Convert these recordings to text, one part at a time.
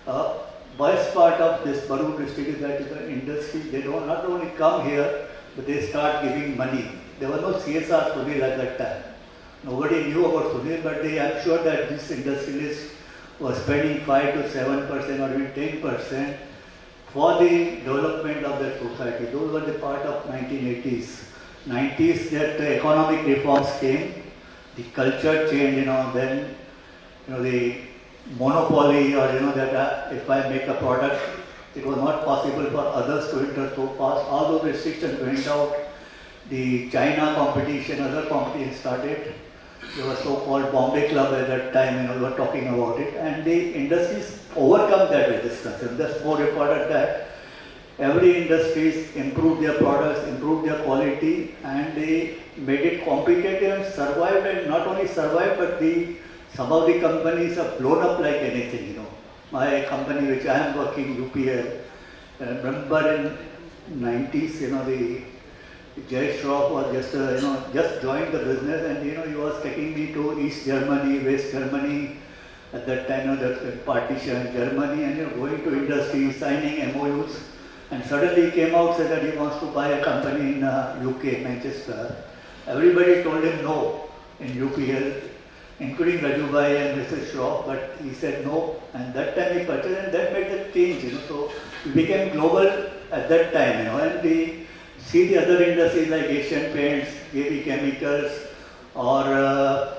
Worst part of this Bharuch district is that the industry, they don't not only come here, but they start giving money. There was no CSR Sunil at that time. Nobody knew about Sunil, but I'm sure that this industrialist was spending 5 to 7% or even 10% for the development of the society. Those were the part of 1980s. 90s that the economic reforms came, the culture changed, then the monopoly or that if I make a product, it was not possible for others to enter so fast. All those restrictions went out. The China competition, other competition started. There was so-called Bombay Club at that time, we were talking about it, and the industries overcome that resistance. And that's more important that every industries improved their products, improved their quality, and they made it competitive and survived. And not only survived, but some of the companies have blown up like anything. My company, which I am working, UPL, I remember in 90s, the Jay Shroff was just joined the business, and he was taking me to East Germany, West Germany. At that time, the partition, Germany, and going to industry, signing MOUs. And suddenly he came out, said that he wants to buy a company in UK, Manchester. Everybody told him no in UPL, including Rajubhai and Mr. Shroff, but he said no. And that time he purchased, and that made the change. So we became global at that time. And we see the other industries like Asian Paints, KB Chemicals, or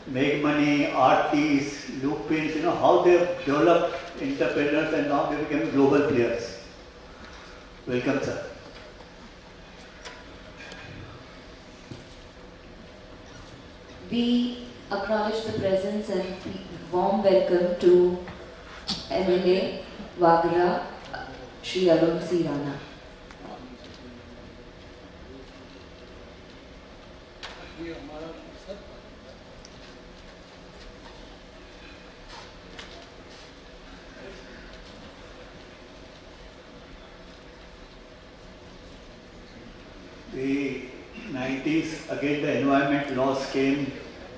Make Money, Artis, Lupins, how they have developed entrepreneurs and now they became global players. Welcome, sir. We acknowledge the presence and warm welcome to MLA Wagra, Shri Arun C. Rana. The 90s, again the environment laws came.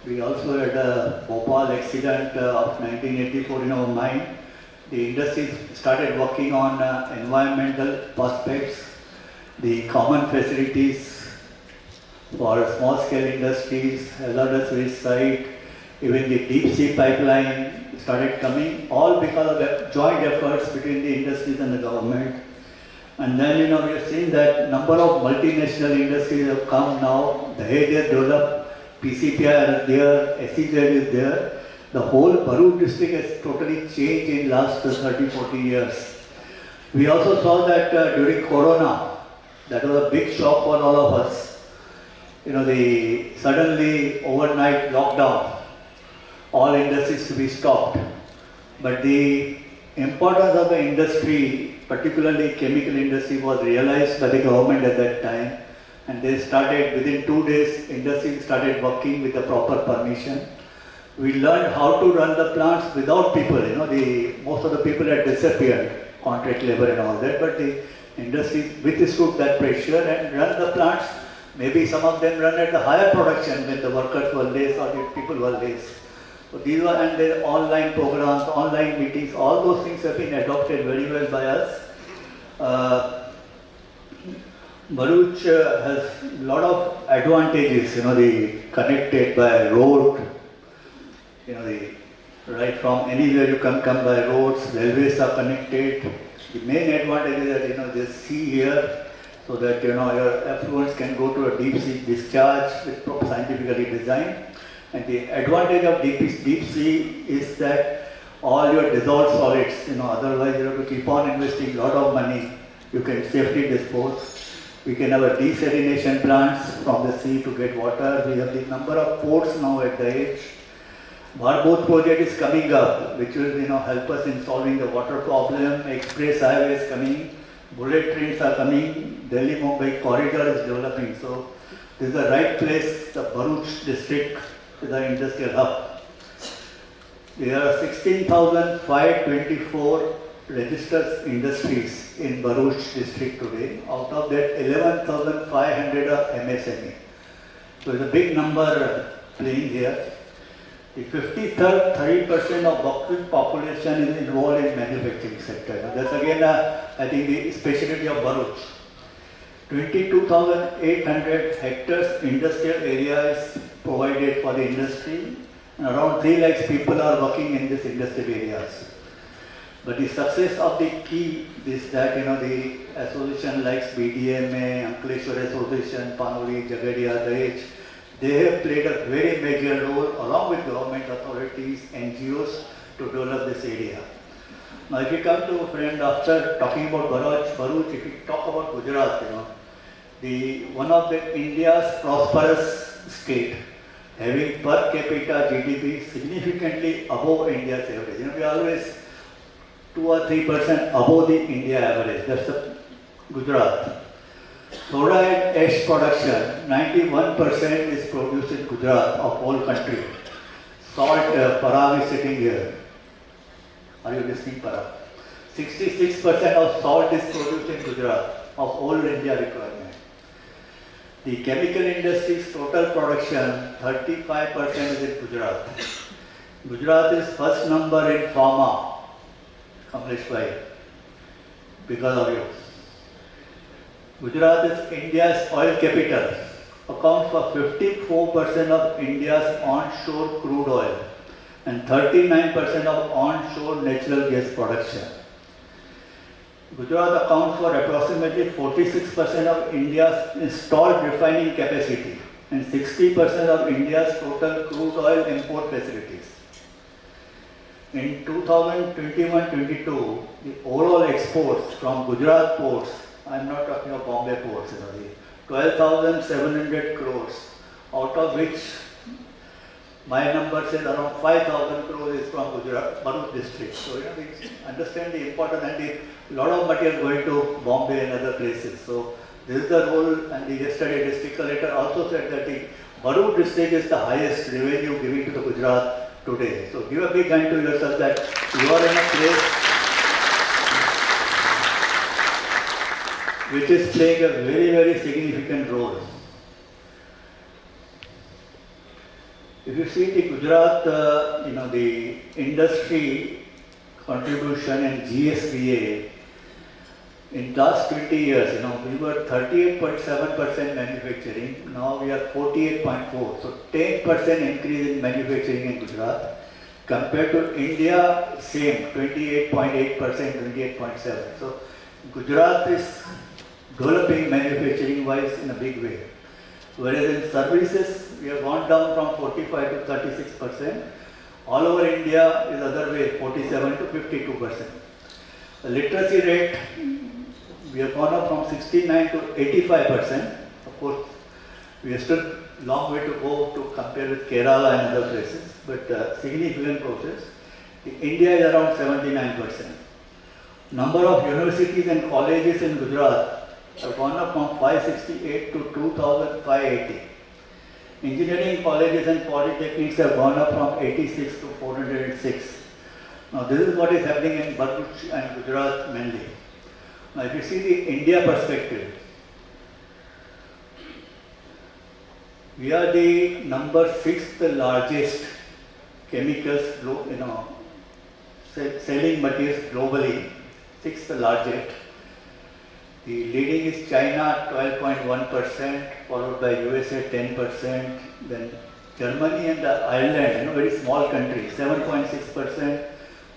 We also had a Bhopal accident of 1984 in our mind. The industry started working on environmental aspects, the common facilities for small scale industries, hazardous waste site, even the deep sea pipeline started coming, all because of joint efforts between the industries and the government. And then, we have seen that number of multinational industries have come now. The way they have developed, PCPI is there, SEZ is there. The whole Bharuch district has totally changed in last 30, 40 years. We also saw that during Corona, that was a big shock for all of us. The suddenly overnight lockdown, all industries to be stopped. But the importance of the industry, particularly chemical industry, was realized by the government at that time, and they started, within 2 days, industry started working with the proper permission. We learned how to run the plants without people, most of the people had disappeared, contract labor and all that, but the industry withstood that pressure and run the plants. Maybe some of them run at the higher production when the workers were less or the people were less. So these were, and the online programs, online meetings, all those things have been adopted very well by us. Bharuch has a lot of advantages, the connected by road, right from anywhere you can come by roads, railways are connected. The main advantage is that, there's sea here, so that, your effluents can go to a deep sea discharge with scientifically designed. And the advantage of deep sea is that all your dissolved solids, otherwise you have to keep on investing a lot of money, you can safely dispose. We can have a desalination plants from the sea to get water. We have the number of ports now at the edge. Bharboth project is coming up, which will help us in solving the water problem. Express highways coming, bullet trains are coming, Delhi-Mumbai corridor is developing. So this is the right place, the Bharuch district is the industrial hub. There are 16,524 registered industries in Bharuch district today. Out of that, 11,500 are MSME. So it's a big number playing here. The 30% of Bhopal's population is involved in manufacturing sector. That's again, I think, the specialty of Bharuch. 22,800 hectares industrial area is provided for the industry, and around 3 lakhs people are working in these industrial areas. But the success of the key is that, the association like BDMA, Ankleshwar Association, Panoli, Jagadia, Dahej, they have played a very major role along with government authorities, NGOs to develop this area. Now if you come to, friend, after talking about Bharuch, if you talk about Gujarat, one of the India's prosperous state, having per capita GDP significantly above India's average. We are always 2 or 3% above the India average. That's the Gujarat. Soda and ash production, 91% is produced in Gujarat of whole country. Salt, Parag is sitting here. Are you listening, Parag? 66% of salt is produced in Gujarat of all India requirement. The chemical industry's total production, 35% is in Gujarat. Gujarat is first number in pharma, Kamlesh Bhai, because of you. Gujarat is India's oil capital, accounts for 54% of India's onshore crude oil and 39% of onshore natural gas production. Gujarat accounts for approximately 46% of India's installed refining capacity and 60% of India's total crude oil import facilities. In 2021-22, the overall exports from Gujarat ports, I'm not talking of Bombay ports, 12,700 crores, out of which my number says around 5,000 crores is from Gujarat, Bharuch district. So, we understand the importance, and a lot of material going to Bombay and other places. So, this is the role, and the yesterday district collector also said that the Bharuch district is the highest revenue giving to the Gujarat today. So, give a big hand to yourself that you are in a place which is playing a very, very significant role. If you see the Gujarat, the industry contribution in GSBA, in last 20 years, we were 38.7% manufacturing, now we are 48.4%. So 10% increase in manufacturing in Gujarat. Compared to India, same, 28.8%, 28.7%. So Gujarat is developing manufacturing-wise in a big way. Whereas in services, we have gone down from 45 to 36%. All over India is other way, 47 to 52%. The literacy rate, we have gone up from 69 to 85%. Of course, we are still long way to go to compare with Kerala and other places, but significant process. In India is around 79%. Number of universities and colleges in Gujarat have gone up from 568 to 2,580. Engineering colleges and polytechnics have gone up from 86 to 406. Now this is what is happening in Bharuch and Gujarat mainly. Now if you see the India perspective, we are the number 6th largest chemicals, selling materials globally, 6th largest. The leading is China, 12.1%, followed by USA, 10%, then Germany and Ireland, very small country, 7.6%,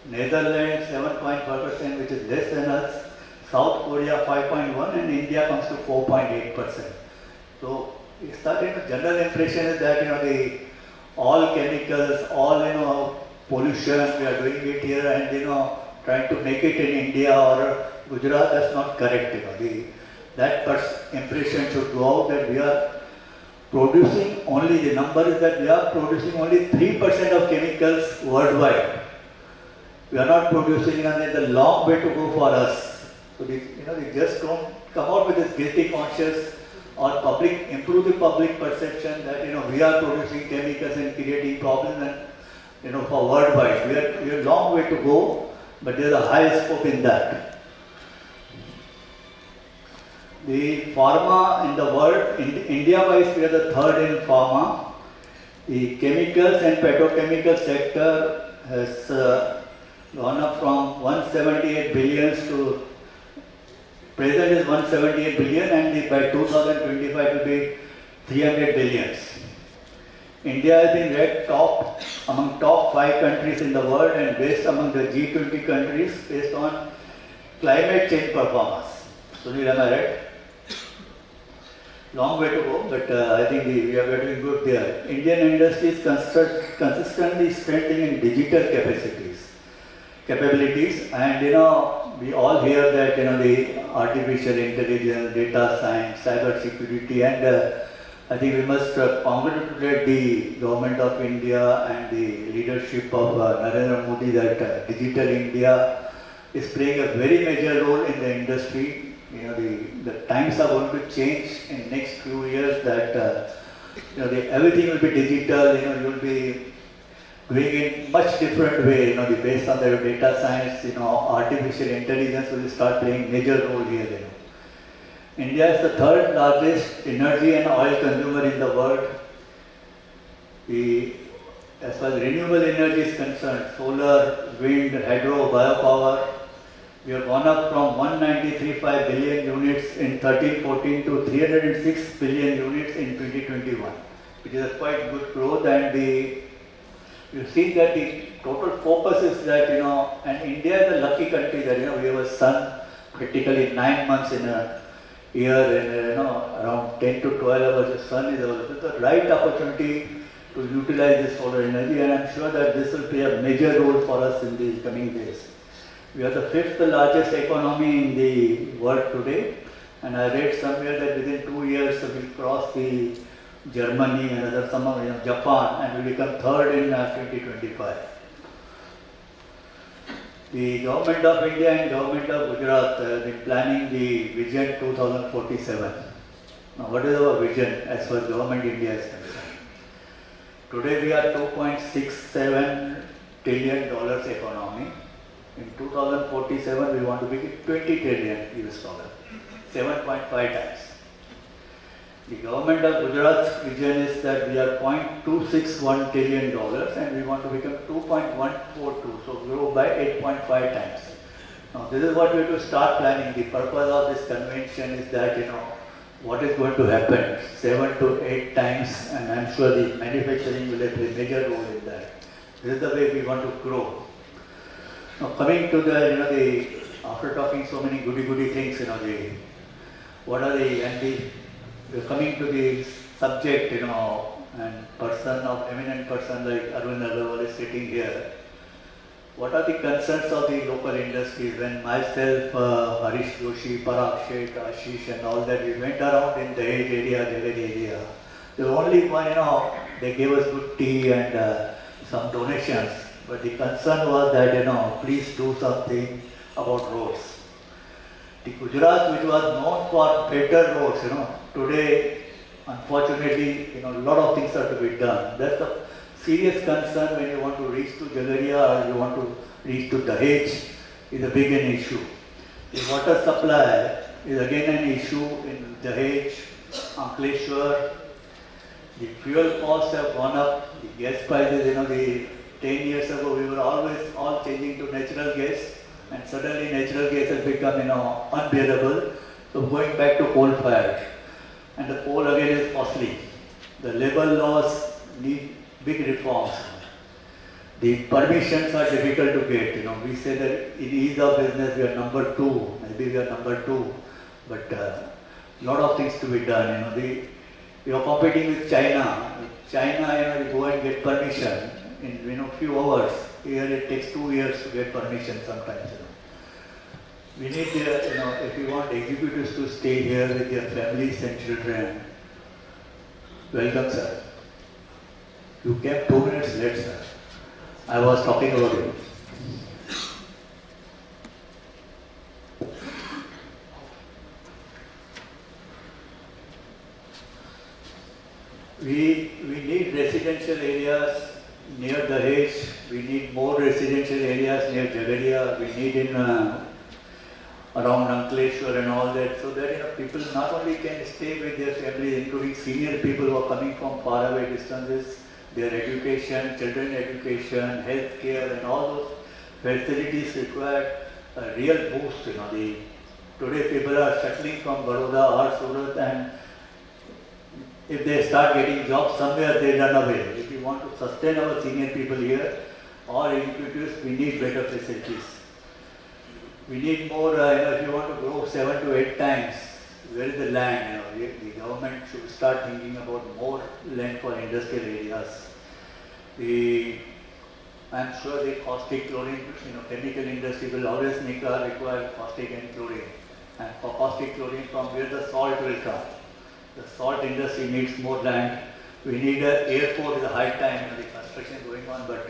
Netherlands, 7.5%, which is less than us, South Korea, 5.1%, and India comes to 4.8%. So, it's starting to general impression is that, all chemicals, all, pollution, we are doing it here and, trying to make it in India or Gujarat, that's not correct. That impression should go out that we are producing only, the number is that we are producing only 3% of chemicals worldwide. We are not producing, and there's a long way to go for us. So, they just don't come out with this guilty conscience or improve the public perception that, we are producing chemicals and creating problems and, for worldwide. We are a long way to go, but there is a high scope in that. The pharma in the world, in India-wise, we are the 3rd in pharma. The chemicals and petrochemical sector has gone up from 178 billion to present is 178 billion, and by 2025 it will be 300 billions. India has been ranked top among top 5 countries in the world and based among the G20 countries based on climate change performance. Sunil, am I right? Long way to go, but I think we are doing good there. Indian industry is consistently strengthening digital capabilities, and we all hear that the artificial intelligence, data science, cyber security, and I think we must congratulate the government of India and the leadership of Narendra Modi that Digital India is playing a very major role in the industry. The times are going to change in next few years that everything will be digital. You will be doing it much different way. Based on the data science, artificial intelligence will start playing major role here. India is the 3rd largest energy and oil consumer in the world. As far as renewable energy is concerned, solar, wind, hydro, biopower, we have gone up from 193.5 billion units in 13-14 to 306 billion units in 2021, which is a quite good growth. And you see that the total focus is that, and India is a lucky country that, we have a sun practically 9 months in a year, and around 10 to 12 hours the sun is available. It's the right opportunity to utilize this solar energy, and I'm sure that this will play a major role for us in the coming days. We are the 5th largest economy in the world today, and I read somewhere that within 2 years we will cross the Germany and Japan, and will become 3rd in 2025. The government of India and government of Gujarat have been planning the Vision 2047. Now, what is our vision as far as government India is concerned? Today we are $2.67 trillion economy. In 2047, we want to be $20 trillion US, 7.5 times. The government of Gujarat's vision is that we are $0.261 trillion and we want to become 2.142, so grow by 8.5 times. Now, this is what we have to start planning. The purpose of this convention is that, what is going to happen 7 to 8 times, and I'm sure the manufacturing will play a major role in that. This is the way we want to grow. Now, coming to after talking so many goody things, we're coming to the subject, and eminent person like Arvind Agarwal is sitting here. What are the concerns of the local industries? When myself, Harish Joshi, Parag Sheth, Ashish and all that, we went around in the area, Jagat area. The only one, they gave us good tea and some donations. But the concern was that, please do something about roads. The Gujarat, which was known for better roads, today, unfortunately, a lot of things are to be done. That's a serious concern when you want to reach to Jagaria or you want to reach to Dahej, is a big an issue. The water supply is again an issue in Dahej, Ankleshwar. The fuel costs have gone up. The gas prices, 10 years ago, we were always all changing to natural gas, and suddenly natural gas has become, unbearable. So going back to coal-fired, and the coal again is costly. The labor laws need big reforms. The permissions are difficult to get. We say that in ease of business we are number 2, maybe we are number 2, but lot of things to be done. We are competing with China. China, you go and get permission in few hours. Here it takes 2 years to get permission sometimes. We need, if you want executives to stay here with their families and children, welcome, sir. You came 2 minutes late, sir. I was talking about you. We need residential areas near Dahej. We need more residential areas near Jagadia. We need in around Ankleshwar and all that, so that people not only can stay with their families, including senior people who are coming from faraway distances, their education, children education, healthcare, and all those facilities require a real boost. Today people are settling from Baroda or Surat, and if they start getting jobs somewhere, they run away. If we want to sustain our senior people here or executives, we need better facilities. We need more, if you want to grow 7 to 8 times, where is the land? The government should start thinking about more land for industrial areas. I'm sure the caustic chlorine, chemical industry will always require caustic and chlorine. And for caustic chlorine, from where the salt will come. The salt industry needs more land. We need an airport. It's a high time, the construction going on, but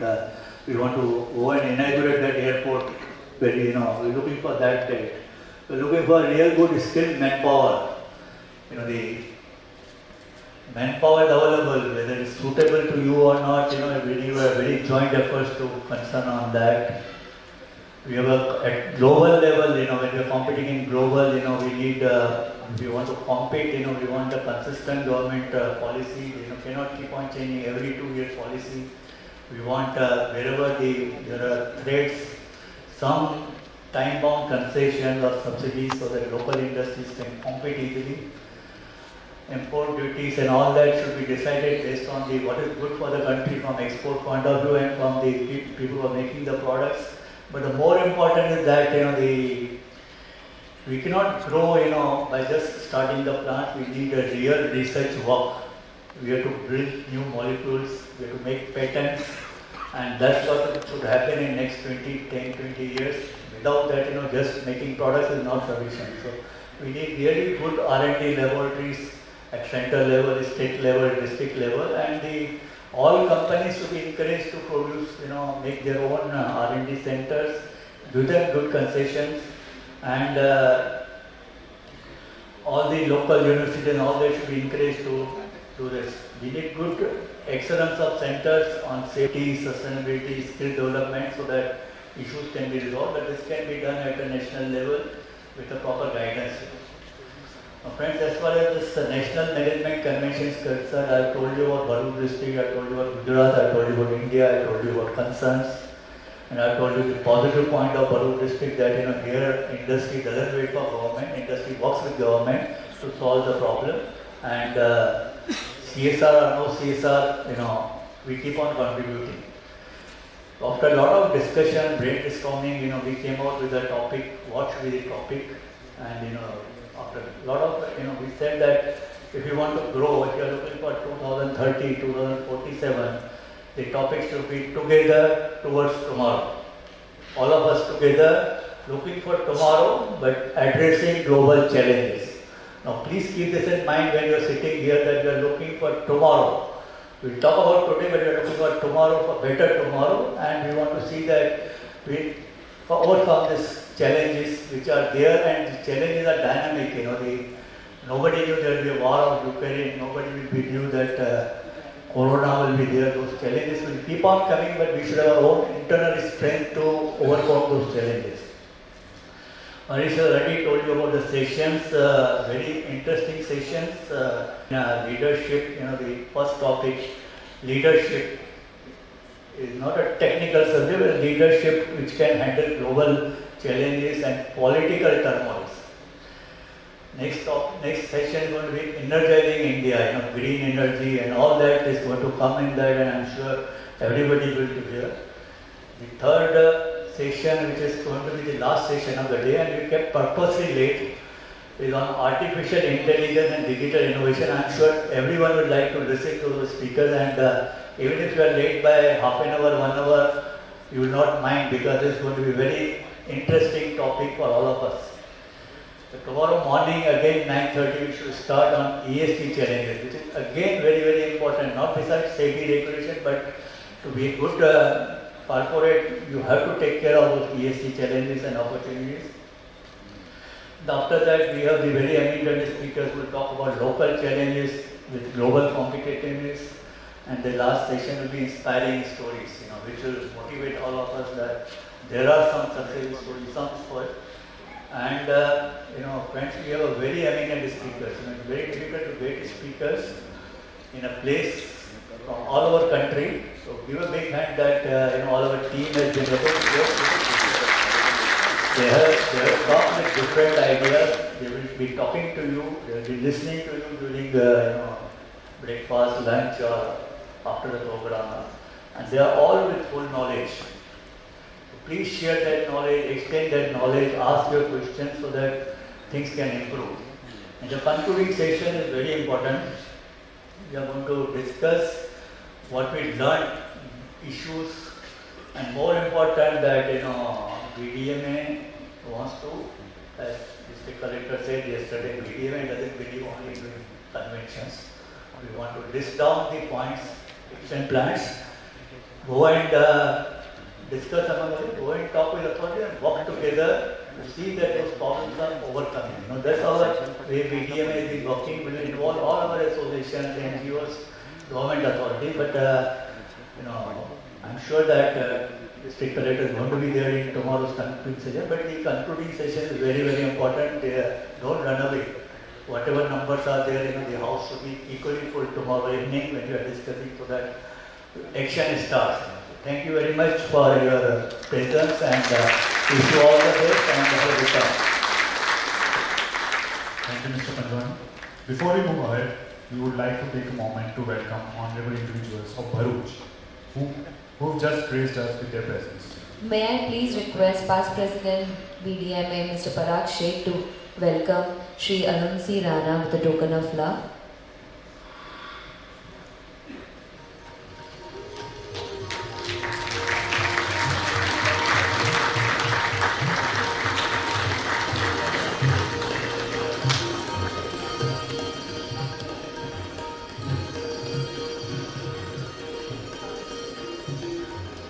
we want to go and inaugurate that airport. We're looking for that date. We're looking for real good skilled manpower. The manpower is available, whether it's suitable to you or not, we need a very joint efforts to concern on that. We have at global level, when we're competing in global, we need, we want to compete, we want a consistent government policy, cannot keep on changing every 2 years policy. We want wherever there are threats, some time-bound concessions or subsidies so that local industries can compete easily. Import duties and all that should be decided based on what is good for the country from export point of view and from the people who are making the products. But the more important is that we cannot grow by just starting the plant. We need a real research work. We have to build new molecules. We have to make patents, and that's what should happen in next 10-20 years. Without that, just making products is not sufficient. So we need really good R&D laboratories at central level, state level, district level, and all companies should be encouraged to produce, make their own R&D centers, give them good concessions, and all the local universities and all that should be encouraged to do this. We need good excellence of centers on safety, sustainability, skill development so that issues can be resolved, but this can be done at a national level with a proper guidance. Friends, as far as this National Management Convention is concerned, I told you about Bharuch district, I told you about Gujarat, I told you about India, I told you about concerns, and I told you the positive point of Bharuch district that here industry doesn't wait for government, industry works with government to solve the problem, and CSR or no CSR, we keep on contributing. After a lot of discussion, brainstorming, we came out with a topic, what should be the topic, and after a lot of, we said that if you want to grow, if you are looking for 2030, 2047, the topic should be together towards tomorrow. All of us together looking for tomorrow, but addressing global challenges. Now please keep this in mind when you are sitting here that you are looking for tomorrow. We'll talk about today, but we are looking for tomorrow, for better tomorrow, and we want to see that we overcome these challenges which are there, and the challenges are dynamic. Nobody knew there will be a war of Ukraine, nobody knew that Corona will be there. Those challenges will keep on coming, but we should have our own internal strength to overcome those challenges. Manish has already told you about the sessions, very interesting sessions. Leadership, the first topic, leadership is not a technical subject, but leadership which can handle global challenges and political turmoils. Next session is going to be energizing India, green energy and all that is going to come in that, and I'm sure everybody will be here. The third session, which is going to be the last session of the day, and we kept purposely late, is on artificial intelligence and digital innovation. I'm sure everyone would like to listen to the speakers, and even if you are late by half an hour, 1 hour, you will not mind because it's going to be a very interesting topic for all of us. So tomorrow morning again 9:30 we should start on ESG challenges, which is again very, very important, not besides safety regulation, but to be a good corporate, you have to take care of those ESG challenges and opportunities. After that, we have the very eminent speakers who will talk about local challenges with global competitiveness, and the last session will be inspiring stories, which will motivate all of us that there are some success stories, some spoil. And friends, we have a very eminent speakers. It's very difficult to get speakers in a place from all over country. So give a big hand that all our team has been they have come with different ideas. They will be talking to you. They will be listening to you during breakfast, lunch, or after the program. And they are all with full knowledge. So please share that knowledge, extend that knowledge, ask your questions so that things can improve. And the concluding session is very important. We are going to discuss what we learned, issues, and more important that BDMA wants to, as District Collector said yesterday, BDMA doesn't believe only in conventions. We want to list down the points, action plans, go and discuss among us, go and talk with authority and work together to see that those problems are overcoming. That's our way BDMA has been working. We will involve all our associations, NGOs, government authority, but I'm sure that District Collector is going to be there in tomorrow's concluding session, but the concluding session is very, very important. Don't run away. Whatever numbers are there, the house should be equally full tomorrow evening when we are discussing so that action starts. Thank you very much for your presence and wish you all the best and have a good time. Thank you, Mr. Pandwan. Before we move ahead, we would like to take a moment to welcome honorable individuals of Bharuch who just graced us with their presence. May I please request Past President BDMA Mr. Parag Sheikh to welcome Shri Alunsi Rana with a token of love.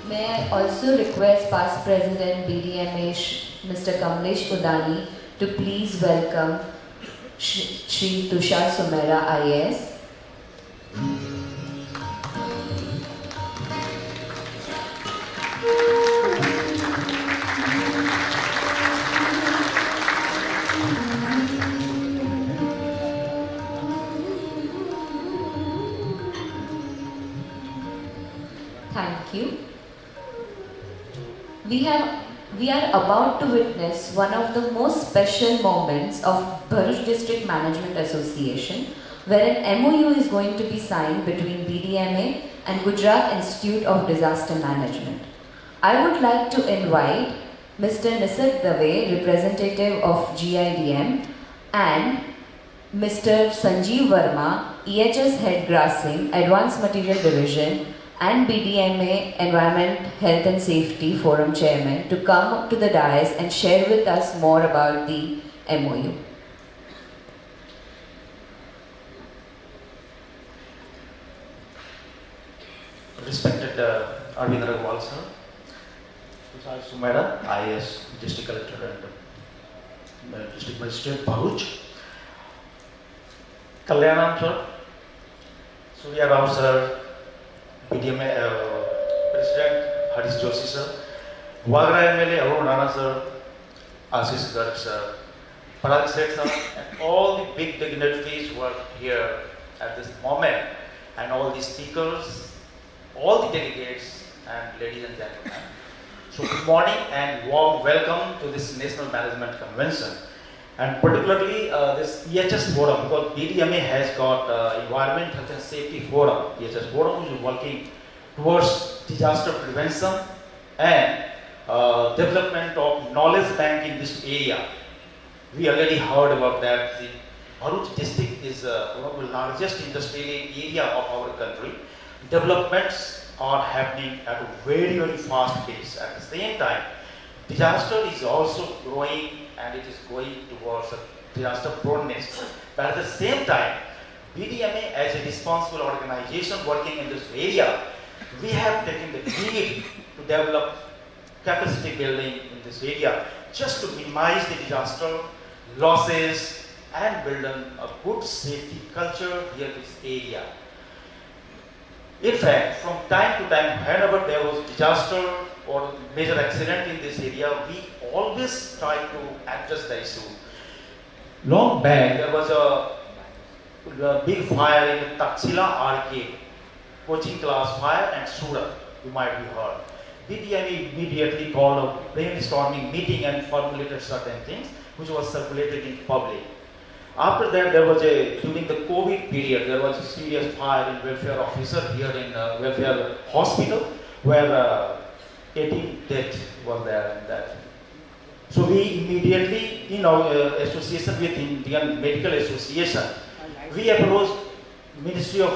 May I also request Past President BDMA Mr. Kamlesh Udani to please welcome Shri Tushar Sumera IAS. Thank you. We are about to witness one of the most special moments of Bharuch District Management Association, where an MOU is going to be signed between BDMA and Gujarat Institute of Disaster Management. I would like to invite Mr. Nisarg Dave, representative of GIDM, and Mr. Sanjeev Verma, EHS Head Grassing, Advanced Material Division, and BDMA Environment, Health and Safety Forum Chairman to come up to the dais and share with us more about the MOU. Respected Arvind Raghuwal sir, Tushar Sumera, IAS District Collector and District Magistrate Bharuch, Kalyanam sir, Surya Rao sir, BDMA President Harish Joshi sir, Wagra MLA Arun Rana sir, Ashish Garg sir, Parag Seth sir, and all the big dignitaries who are here at this moment, and all the speakers, all the delegates, and ladies and gentlemen. So good morning and warm welcome to this National Management Convention, and particularly this EHS Forum, because BDMA has got Environment, Health and Safety Forum, EHS Forum, which is working towards disaster prevention and development of knowledge bank in this area. We already heard about that. The Bharuch district is one of the largest industrial area of our country. Developments are happening at a very, very fast pace. At the same time, disaster is also growing and it is going towards a disaster proneness. But at the same time, BDMA as a responsible organization working in this area, we have taken the lead to develop capacity building in this area just to minimize the disaster losses and build a good safety culture here in this area. In fact, from time to time, whenever there was disaster or major accident in this area, we always try to address the issue. Long back, there was a big fire in the Taxila arcade, coaching class Fire and Surat, you might be heard. BDMA immediately called a brainstorming meeting and formulated certain things which was circulated in public. After that, during the COVID period, there was a serious fire in welfare officer here in welfare hospital where 18 deaths was there in that. So we immediately, in our association with Indian Medical Association, we approached Ministry of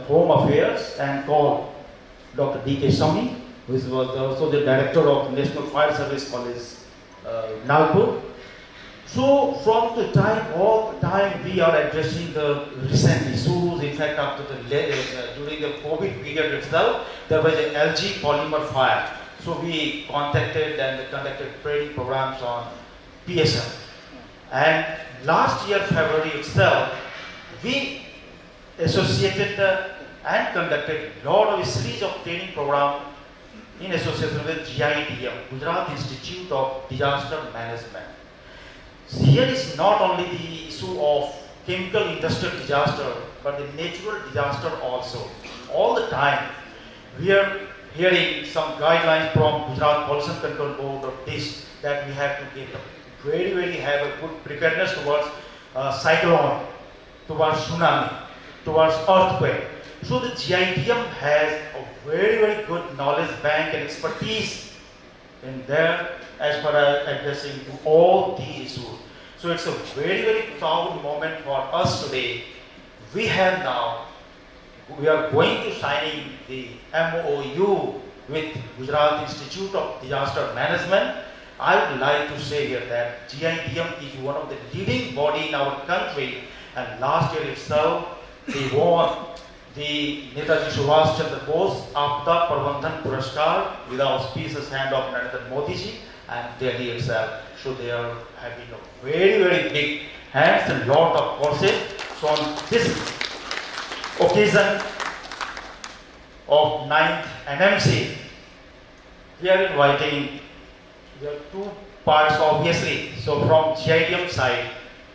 Home Affairs and called Dr. D.K. Sawhney, who was also the director of National Fire Service College, Nagpur. So from the time, all the time we are addressing the recent issues. In fact, after during the COVID period itself, there was an LG polymer fire. So we contacted and conducted training programs on PSM. And last year, February itself, we associated and conducted a lot of a series of training programs in association with GIDM, Gujarat Institute of Disaster Management. So here is not only the issue of chemical industrial disaster, but the natural disaster also. All the time, we are hearing some guidelines from Gujarat Pollution Control Board of this that we have to get very have a good preparedness towards cyclone, towards tsunami, towards earthquake. So the GIDM has a very good knowledge bank and expertise in there as far as addressing to all these issues. So it's a very proud moment for us today. We are going to signing the MOU with Gujarat Institute of Disaster Management. I would like to say here that GIDM is one of the leading body in our country, and last year itself they won the Netaji Subhash Chandra Bose Aapda Prabandhan Puraskar with the auspicious hand of Narendra Modi ji and Delhi itself. So they are having a very big hands and lot of courses. So on this occasion of 9th NMC, we are inviting, there are two parts obviously. So from GIDM side,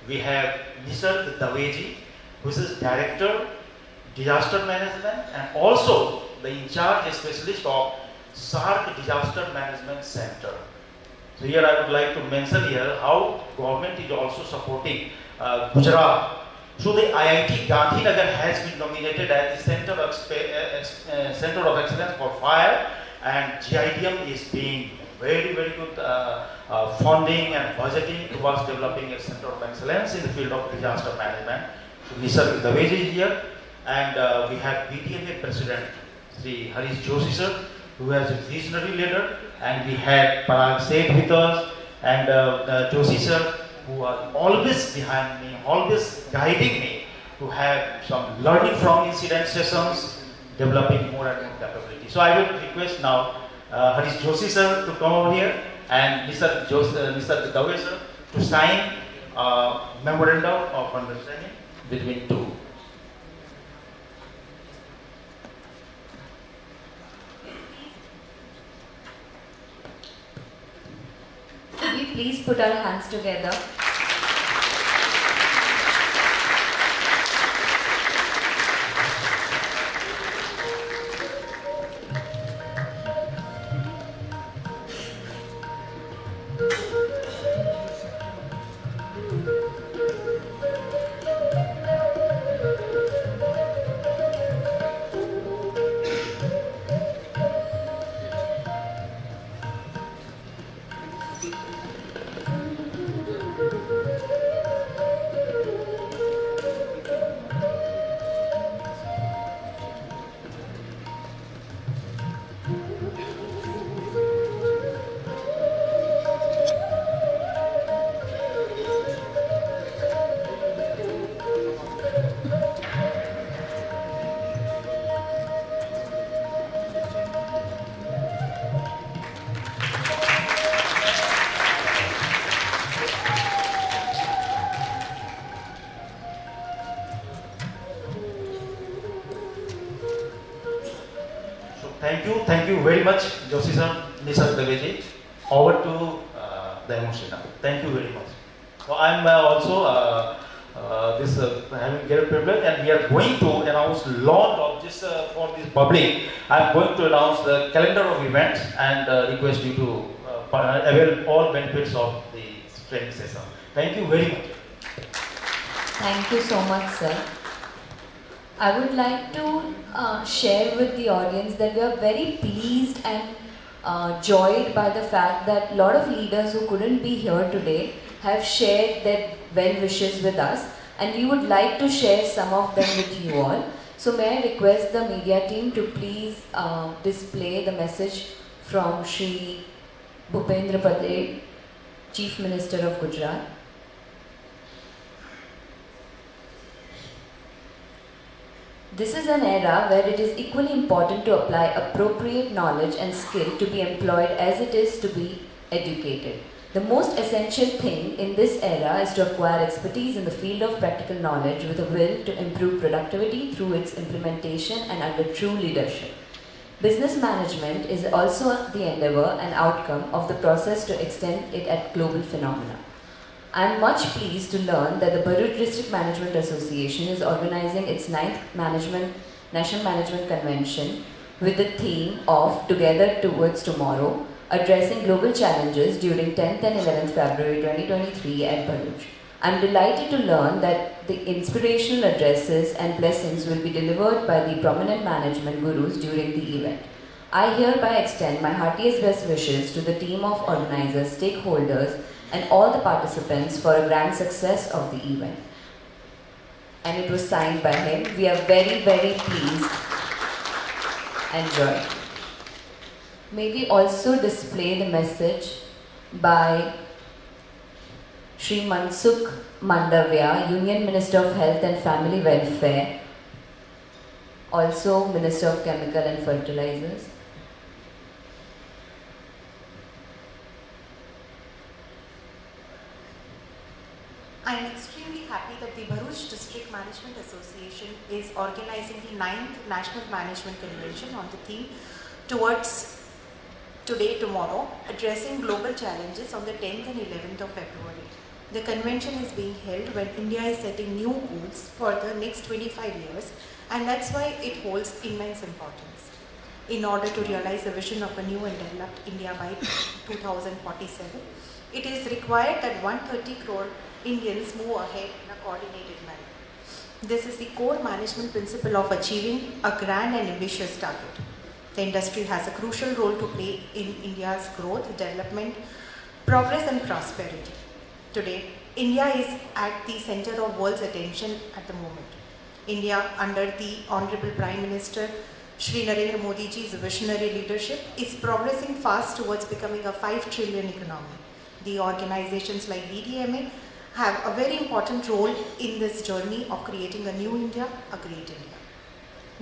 we have Mr. Daveji, who is Director, Disaster Management, and also the in-charge specialist of SARC Disaster Management Center. So here I would like to mention here how government is also supporting Gujarat. So the IIT Gandhinagar has been nominated as the Center of Excellence for Fire, and GIDM is being very good funding and budgeting towards developing a Center of Excellence in the field of disaster management. So Mr. Daveji is here, and we have BDMA President Sri Harish Joshi sir, who is a visionary leader, and we had Parag Seth with us, and Joshi sir, who are always behind me, always guiding me to have some learning from incident sessions, developing more and more capability. So I will request now Harish Joshi sir to come over here, and Mr. Dave sir to sign memorandum of understanding between two. Could we please put our hands together? Thank you very much, Joshi sir, Mr. Daveji. Over to the emotion now. Thank you very much. So I'm also this having great privilege, and we are going to announce launch of this for this public. I am going to announce the calendar of events and request you to avail all benefits of the training session. Thank you very much. Thank you so much, sir. I would like to share with the audience that we are very pleased and joyed by the fact that a lot of leaders who couldn't be here today have shared their well wishes with us, and we would like to share some of them with you all. So may I request the media team to please display the message from Shri Bhupendra Patel, Chief Minister of Gujarat. This is an era where it is equally important to apply appropriate knowledge and skill to be employed as it is to be educated. The most essential thing in this era is to acquire expertise in the field of practical knowledge with a will to improve productivity through its implementation and under true leadership. Business management is also the endeavor and outcome of the process to extend it at global phenomena. I am much pleased to learn that the Bharuch District Management Association is organizing its 9th National Management Convention with the theme of Together Towards Tomorrow, addressing global challenges during 10th and 11th February 2023 at Bharuch. I am delighted to learn that the inspirational addresses and blessings will be delivered by the prominent management gurus during the event. I hereby extend my heartiest best wishes to the team of organizers, stakeholders, and all the participants for a grand success of the event. And it was signed by him. We are very, very pleased and joyed. May we also display the message by Shri Mansukh Mandavya, Union Minister of Health and Family Welfare, also Minister of Chemical and Fertilizers. I am extremely happy that the Bharuch District Management Association is organizing the 9th National Management Convention on the theme Towards Today Tomorrow, addressing global challenges on the 10th and 11th of February. The convention is being held when India is setting new goals for the next 25 years, and that's why it holds immense importance. In order to realize the vision of a new and developed India by 2047, it is required that 130 crore Indians move ahead in a coordinated manner. This is the core management principle of achieving a grand and ambitious target. The industry has a crucial role to play in India's growth, development, progress and prosperity. Today, India is at the center of world's attention at the moment. India, under the Honorable Prime Minister Shri Narendra Modi ji's visionary leadership, is progressing fast towards becoming a 5 trillion economy. The organizations like BDMA have a very important role in this journey of creating a new India, a great India.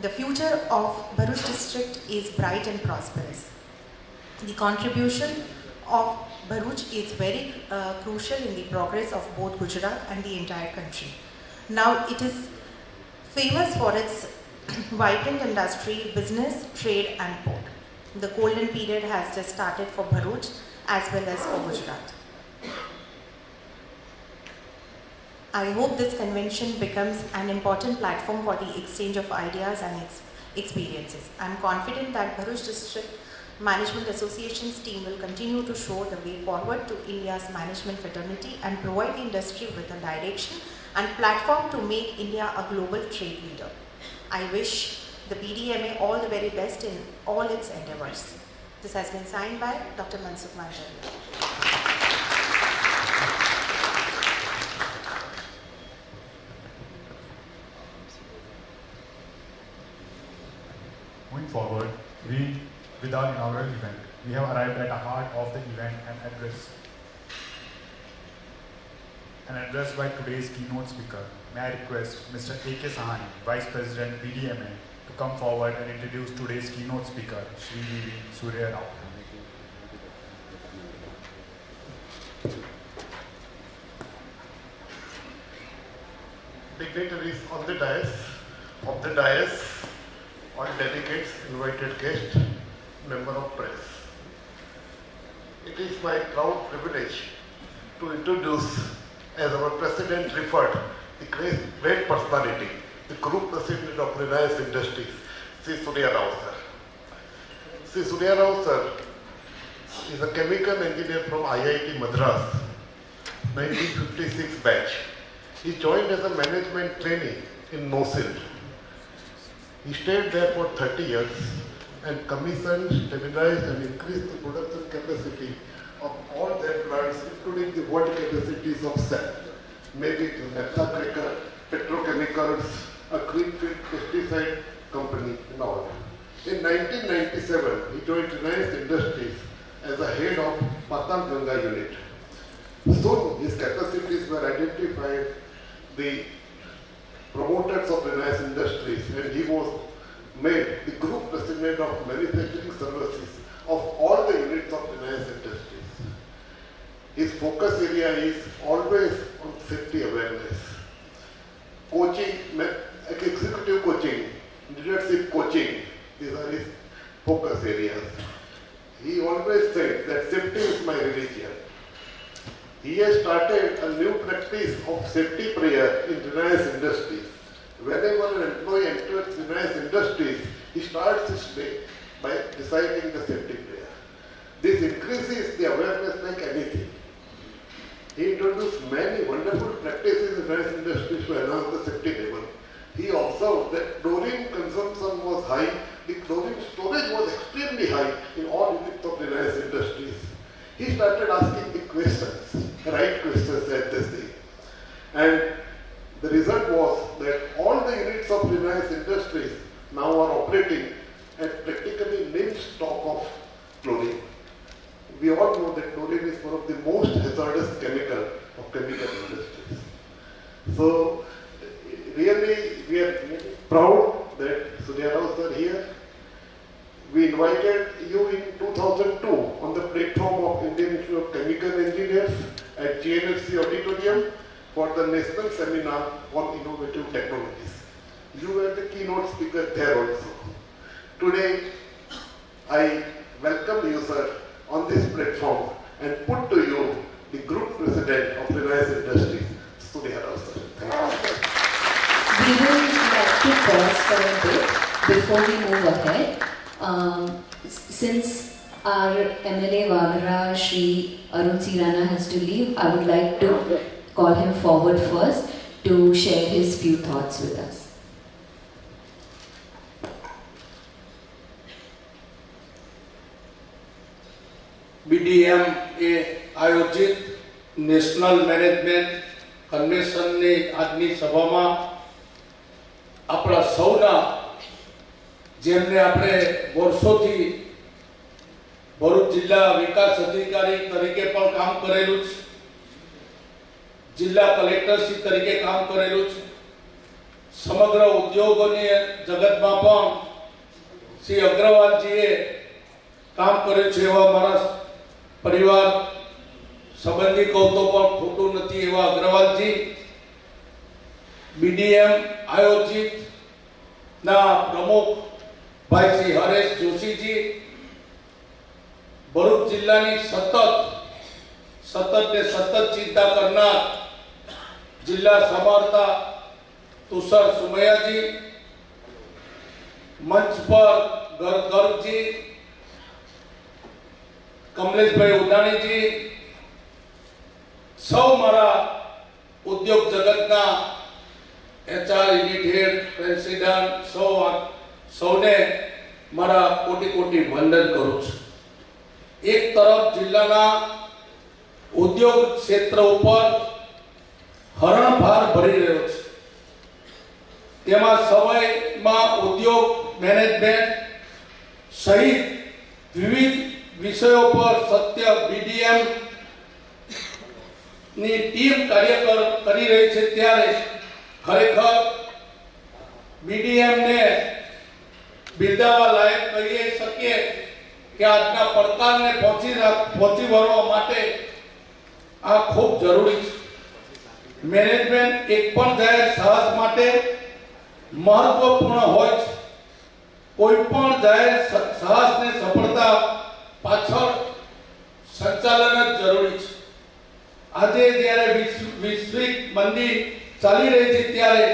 The future of Bharuch district is bright and prosperous. The contribution of Bharuch is very crucial in the progress of both Gujarat and the entire country. Now it is famous for its vibrant industry, business, trade and port. The golden period has just started for Bharuch as well as for Gujarat. I hope this convention becomes an important platform for the exchange of ideas and experiences. I am confident that Bharuch District Management Association's team will continue to show the way forward to India's management fraternity and provide the industry with a direction and platform to make India a global trade leader. I wish the BDMA all the very best in all its endeavors. This has been signed by Dr. Mansukh Mandavya. Moving forward, with our inaugural event, we have arrived at the heart of the event an address by today's keynote speaker. May I request Mr. A.K. Sahani, Vice President BDMA, to come forward and introduce today's keynote speaker, Shri V.V. Surya Rao. Dignitaries on the dais, all delegates, invited guests, member of press. It is my proud privilege to introduce, as our President referred, the great personality, the group president of Reliance Industries, Sri Surya Rao sir. Sri Surya Rao sir is a chemical engineer from IIT Madras, 1956 batch. He joined as a management trainee in NOSIL. He stayed there for 30 years and commissioned, stabilized and increased the production capacity of all their plants, including the world capacities of SAP, maybe the naphtha cracker, petrochemicals, a greenfield pesticide company and all. In 1997, he joined Reliance Industries as a head of Patan Ganga unit. Soon his capacities were identified, the promoters of Reliance Industries, and he was made the group president of manufacturing services of all the units of Reliance Industries. His focus area is always on safety awareness. Coaching, executive coaching, leadership coaching, these are his focus areas. He always said that safety is my religion. He has started a new practice of safety prayer in Reliance Industries. Whenever an employee enters Reliance Industries, he starts his day by reciting the safety prayer. This increases the awareness like anything. He introduced many wonderful practices in Reliance Industries to enhance the safety level. He observed that chlorine consumption was high, the chlorine storage was extremely high in all units of Reliance Industries. He started asking the questions, the right questions at this day. And the result was that all the units of Reliance Industries now are operating at practically nil stock of chlorine. We all know that chlorine is one of the most hazardous chemical of chemical industries. So really we are proud that Surya Rao sir here. We invited you in 2002 on the platform of Indian Institute of Chemical Engineers at GNFC Auditorium for the National Seminar on Innovative Technologies. You were the keynote speaker there also. Today, I welcome you, sir, on this platform and put to you the Group President of Reliance Industries, Surya Rao sir. Thank you. We will like to pause for a bit before we move ahead. Since our MLA Vaghra, Shri Arun C. Rana has to leave, I would like to call him forward first to share his few thoughts with us. BDMA આયોજિત national management કન્વેન્શનની આજની સભામાં આપણા સૌના જેમને આપણે વર્ષોથી ભરૂચ જિલ્લા વિકાસ અધિકારી તરીકે પણ કામ કરેલું છે, જિલ્લા કલેક્ટરશ્રી તરીકે કામ કરેલું છે, સમગ્ર ઉદ્યોગોની જગતમાં પણ શ્રી અગ્રવાલજીએ કામ કર્યું છે એવા મારા પરિવાર સંબંધી કહું તો પણ ખોટું નથી એવા અગ્રવાલજી BDM આયોજિત ના પ્રમુખ ભાઈ શ્રી હરેશ જોશીજી, ભરૂચ જિલ્લાની સતત ચિંતા કરનાર જિલ્લા સમાહર્તા તુષાર સુમૈયાજી, મંચ પર ગર્ગજી, કમલેશભાઈ ઉડાણીજી, સૌ મારા ઉદ્યોગ જગતના HR યુનિટ હેડ, પ્રેસિડેન્ટ, સૌને મારા કોટી કોટી વંદન કરું છું. એક તરફ જિલ્લાના ઉદ્યોગ ક્ષેત્ર ઉપર હરણભાર ભરી રહ્યો છે, તેમાં સવાઈમાં ઉદ્યોગ મેનેજમેન્ટ સહિત વિવિધ વિષયો પર સત્ય BDM ની ટીમ કાર્ય કરી રહી છે. ત્યારે ખરેખર BDM ને બિરદાવવા લાયક કહી શકીએ કે આજના પડકારને પહોંચી વળવા માટે આ ખૂબ જરૂરી છે. મેનેજમેન્ટ એક પણ જાહેર સાહસ માટે મહત્વપૂર્ણ હોય છે. કોઈ પણ જાહેર સાહસને સફળતા પાછળ સંચાલન જ જરૂરી છે. આજે જ્યારે વૈશ્વિક મંદી ચાલી રહી છે ત્યારે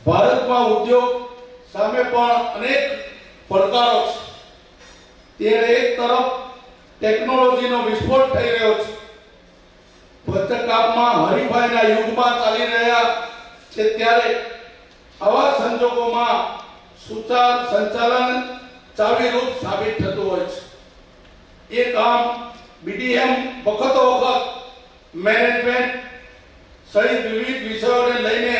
ભારતમાં ઉદ્યોગ સામે પણ અનેક પડકારો છે. ત્યારે એક તરફ ટેકનોલોજીનો વિસ્ફોટ થઈ રહ્યો છે, ભરતકામમાં હરીફાઈના યુગમાં ચાલી રહ્યા છે, ત્યારે આવા સંજોગોમાં સુચાર સંચાલન ચાવીરૂપ સાબિત થતું હોય છે. એ કામ BDM વખતો વખત મેનેજમેન્ટ સહિત વિવિધ વિષયોને લઈને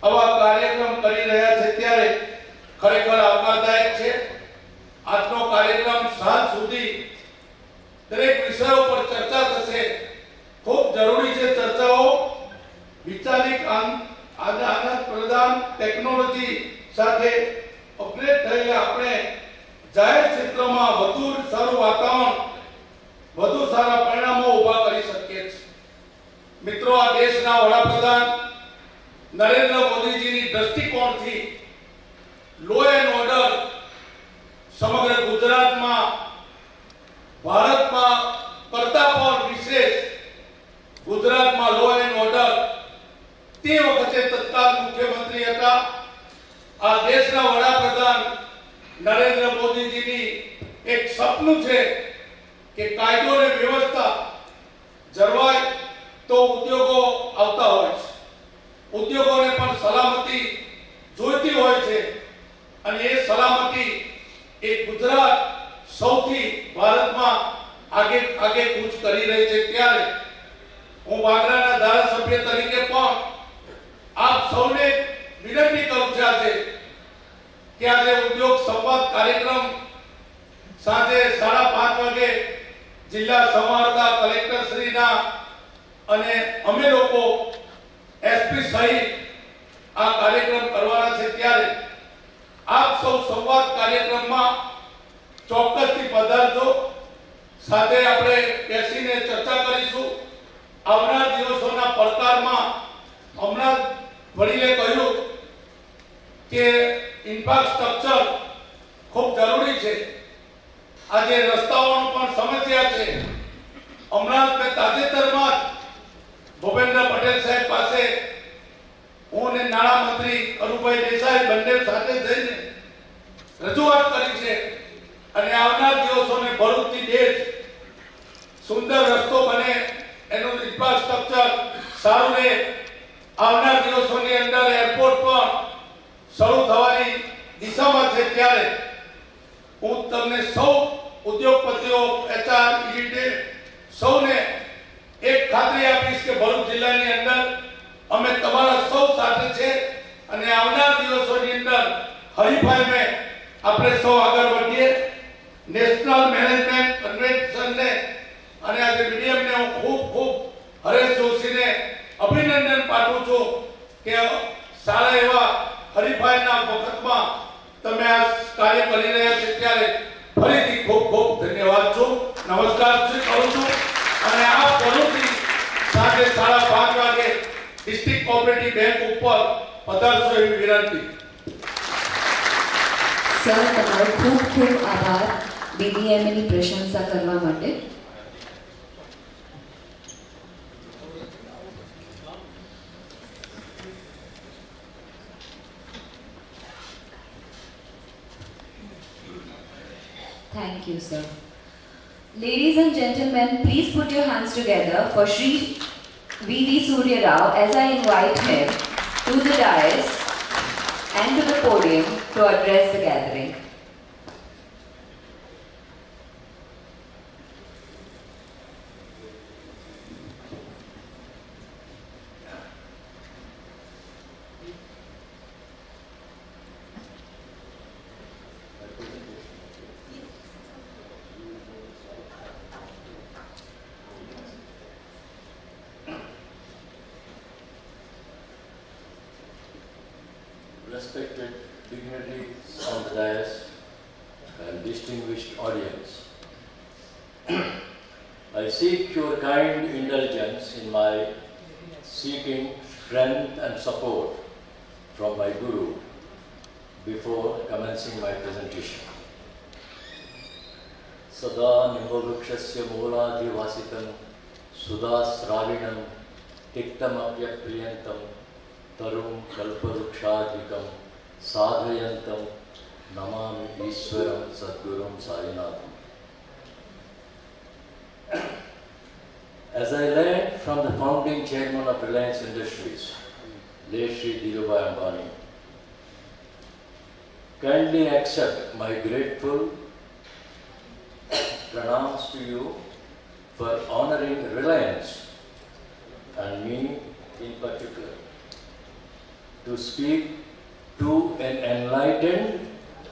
આવા કાર્યક્રમ કરી રહ્યા છે, ત્યારે ખરેખર આવકારદાયક છે. આજનો કાર્યક્રમ સાંજ સુધી દરેક વિષયો પર ચર્ચા થશે. ખૂબ જરૂરી છે ચર્ચાઓ. વિચારિક આદાન પ્રદાન ટેકનોલોજી સાથે અપગ્રેડ થયેલા આપણે જાહેર ક્ષેત્રમાં વધુ સારું વાતાવરણ, વધુ સારા પરિણામો ઊભા કરી શકીએ છીએ. મિત્રો, આ દેશના વડાપ્રધાન નરેન્દ્ર મોદીજીની દ્રષ્ટિકોણથી લો એન્ડ ઓર્ડર સમગ્ર ગુજરાતમાં ભારતમાં કરતા પણ વિશેષ ગુજરાતમાં લો એન્ડ ઓર્ડર તે વખતે તત્કાલ મુખ્યમંત્રી હતા. આ દેશના વડાપ્રધાન નરેન્દ્ર મોદીજીની એક સપનું છે કે કાયદો અને વ્યવસ્થા જળવાય તો ઉદ્યોગો આવતા હોય છે. ઉદ્યોગોને પણ સલામતી જોઈતી હોય છે, અને એ સલામતી એ ગુજરાત સૌથી ભારતમાં આગે કૂચ કરી રહી છે. ત્યારે હું વાગરાના ધારાસભ્ય તરીકે પણ આપ સૌને વિનંતી કરું છું કે આજે ઉદ્યોગ સંવાદ કાર્યક્રમ સાંજે 5:30 વાગે જિલ્લા સંવાદદાતા કલેક્ટર શ્રીના અને અમે લોકો SP સહિત આ કાર્યક્રમ કરવાના છે. ત્યારે આપ સૌ સંવાદ કાર્યક્રમમાં ચોક્કસથી પધારજો. સાથે આપણે બેસીને ચર્ચા કરીશું. આવનાર દિવસોના પડકારમાં હમણાં વડીલે કહ્યું કે ઇન્ફ્રાસ્ટ્રક્ચર ખૂબ જરૂરી છે. આજે રસ્તાઓનો પણ સમસ્યા છે. હમણાં મેં તાજેતરમાં ભૂપેન્દ્ર પટેલ સાહેબ પાસે હું અને નાણામંત્રી અરુભાઈ દેસાઈ બંને સાથે જઈને રજૂઆત કરી છે, અને આવનાર દિવસોને ભરૂચથી દેશ સુંદર રસ્તો બને, એનું ઇન્ફ્રાસ્ટ્રક્ચર સારું રહે. આવનાર દિવસોની અંદર એરપોર્ટ પણ શરૂ થવાની દિશામાં છે. ત્યારે હું તમને સૌ ઉદ્યોગપતિઓ, HR, ED સૌને એક ખાતરી આપીશ કે ભરૂચ જિલ્લાની અંદર અમે તમારા સૌ સાથે છે, અને આવનાર દિવસોની અંદર હરીફાઈમાં આપણે સૌ આગળ વધીએ. નેશનલ મેનેજમેન્ટ કન્વેન્શનને અને આજે BDMને હું ખૂબ હરેશ જોશીને અભિનંદન પાઠવું છું કે સારા એવા હરીફાઈના વખતમાં તમે આ કાર્ય કરી રહ્યા છો. ત્યારે ફરીથી ખૂબ ધન્યવાદ છું, નમસ્કાર કરું છું. અને આ ફરીથી સાંજે 5:30 વાગે ડિસ્ટ્રિક્ટ કોઓપરેટિવ બેંક ઉપર પધારશો એવી વિનંતી. સર, તમારો ખૂબ આભાર BDMAની પ્રશંસા કરવા માટે. Thank you, sir. Ladies and gentlemen, please put your hands together for Shri V.V. Surya Rao as I invite him to the dais and to the podium to address the gathering. Respected dignitaries on the dais and distinguished audience, I seek your kind indulgence in my seeking strength and support from my Guru before commencing my presentation. Sada nimbavrukshyasya mooladhivasitam sudha sravinam tiktamapya priyantam Tarum Kalparukshadvikam Sadhayantam Namami Ishwaram Sadgurum Sainatham. As I learned from the founding chairman of Reliance Industries, late Shri Dhirubhai Ambani, kindly accept my grateful pranams to you for honoring Reliance and me in particular to speak to an enlightened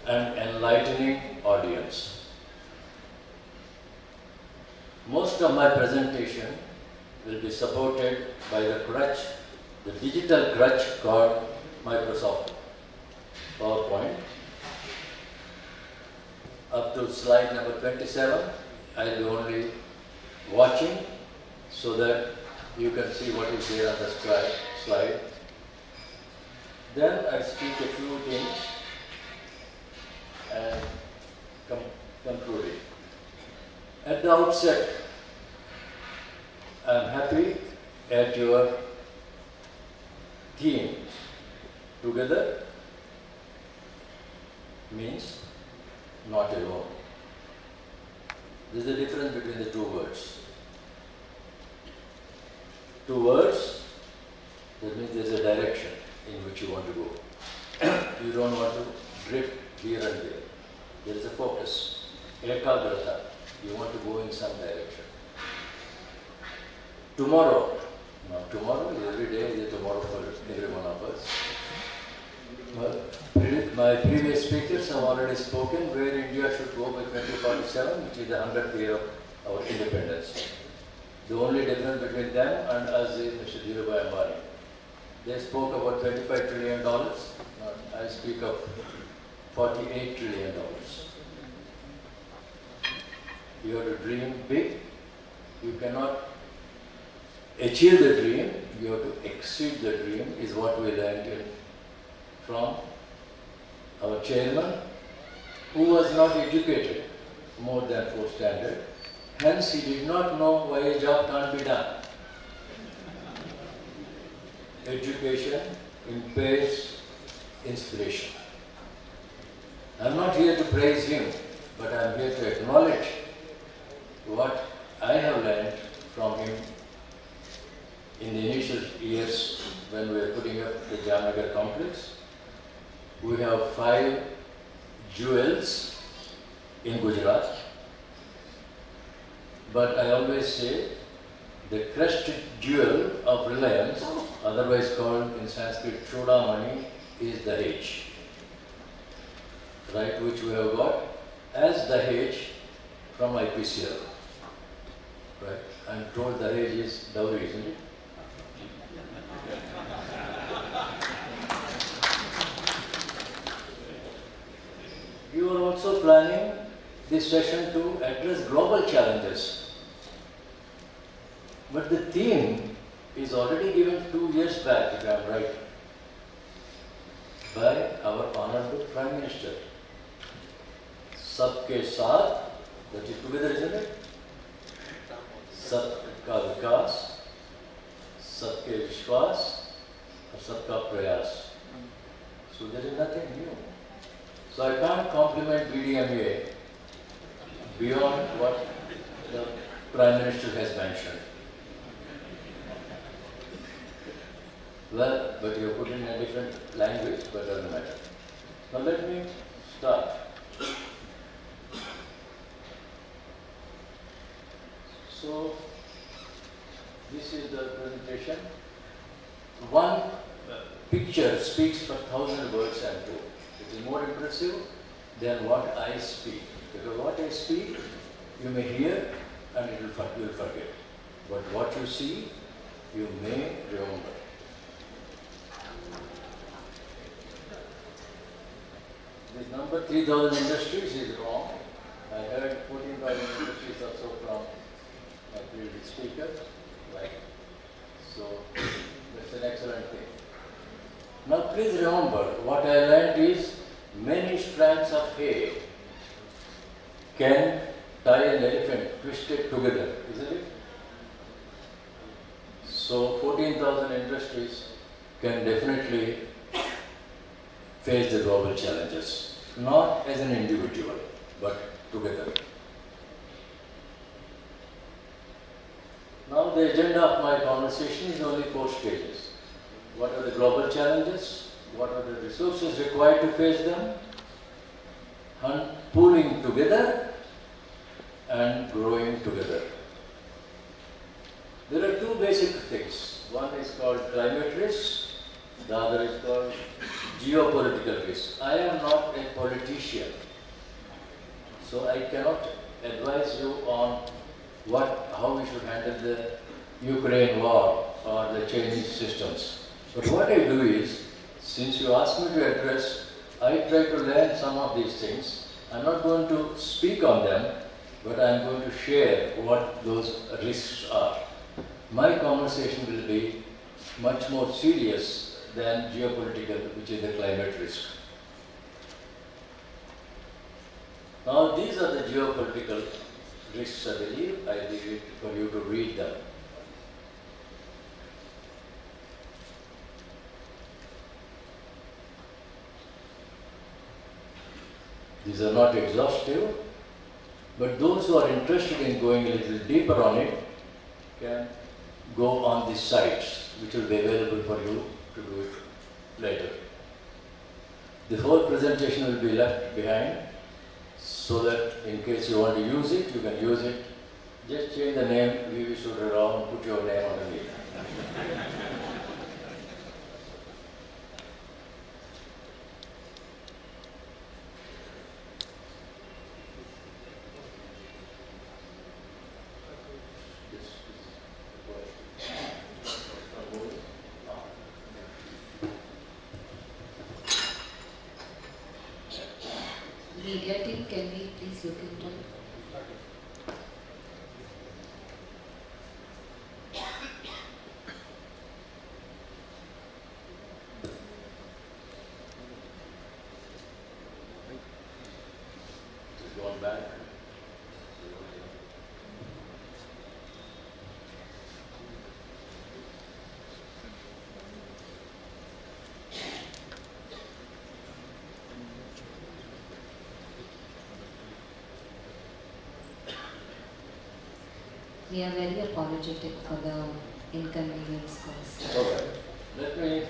and enlightening audience. Most of my presentation will be supported by the crutch, the digital crutch called Microsoft PowerPoint. Up to slide number 27, I will be only watching so that you can see what is there on the slide. Then I speak a few things and conclude it. At the outset, I am happy at your theme. Together means not alone. There is a difference between the two words. Two words, that means there is a direction in which you want to go. You don't want to drift here and there. There is a focus. Ekagrata. You want to go in some direction. Tomorrow. Now tomorrow is every day is a tomorrow for every one of us. My previous speakers have already spoken where India should go by 2047, which is the 100th year of our independence. The only difference between them and us is Mr. Dhirubhai Ambani. They spoke about $25 trillion. I speak of $48 trillion. You have to dream big. You cannot achieve the dream. You have to exceed the dream is what we learned from our chairman, who was not educated more than 4th standard. Hence, he did not know why a job can't be done. Education impairs inspiration. I am not here to praise him, but I am here to acknowledge what I have learned from him in the initial years when we were putting up the Jamnagar complex. We have 5 jewels in Gujarat, but I always say the crested jewel of Reliance, otherwise called in Sanskrit Chudamani, is Dahej, right, which we have got as Dahej from IPCL. Right? I'm told Dahej is dowry, isn't it? You are also planning this session to address global challenges. But the theme is already given 2 years back, if I am right, by our Honorable Prime Minister. Sabke Saath, that is together, isn't it? Sabka Vikas, Sabke Vishwas, or Sabka Prayas. So there is nothing new. So I can't compliment BDMA beyond what the Prime Minister has mentioned. Well, but you put in a different language, but doesn't matter. Now let me start. So this is the presentation. One picture speaks for 1,000 words and two. It is more impressive than what I speak. Because what I speak, you may hear and you will forget. But what you see, you may remember. This number 3,000 industries is wrong. I heard 14,000 industries also from my previous speaker. Right. So that's an excellent thing. Now please remember, what I learned is many strands of hair can tie an elephant twisted together, isn't it? So 14,000 industries can definitely face the global challenges, not as an individual, but together. Now the agenda of my conversation is only 4 stages. What are the global challenges? What are the resources required to face them? And pooling together and growing together. There are 2 basic things. One is called climate risk, the other is called geopolitical risk. I am not a politician, so I cannot advise you on how we should handle the Ukraine war or the Chinese systems. But what I do is, since you asked me to address, I try to learn some of these things. I'm not going to speak on them, but I'm going to share what those risks are. My conversation will be much more serious than geopolitical, which is the climate risk. Now these are the geopolitical risks, I believe. I leave it for you to read them. These are not exhaustive, but those who are interested in going a little deeper on it can go on these sites, which will be available for you to do it later. The whole presentation will be left behind so that in case you want to use it, you can use it. Just change the name, we should around, put your name underneath. Media team, can we please look into it? Just going back. We are very apologetic for the inconvenience caused. Okay. Let me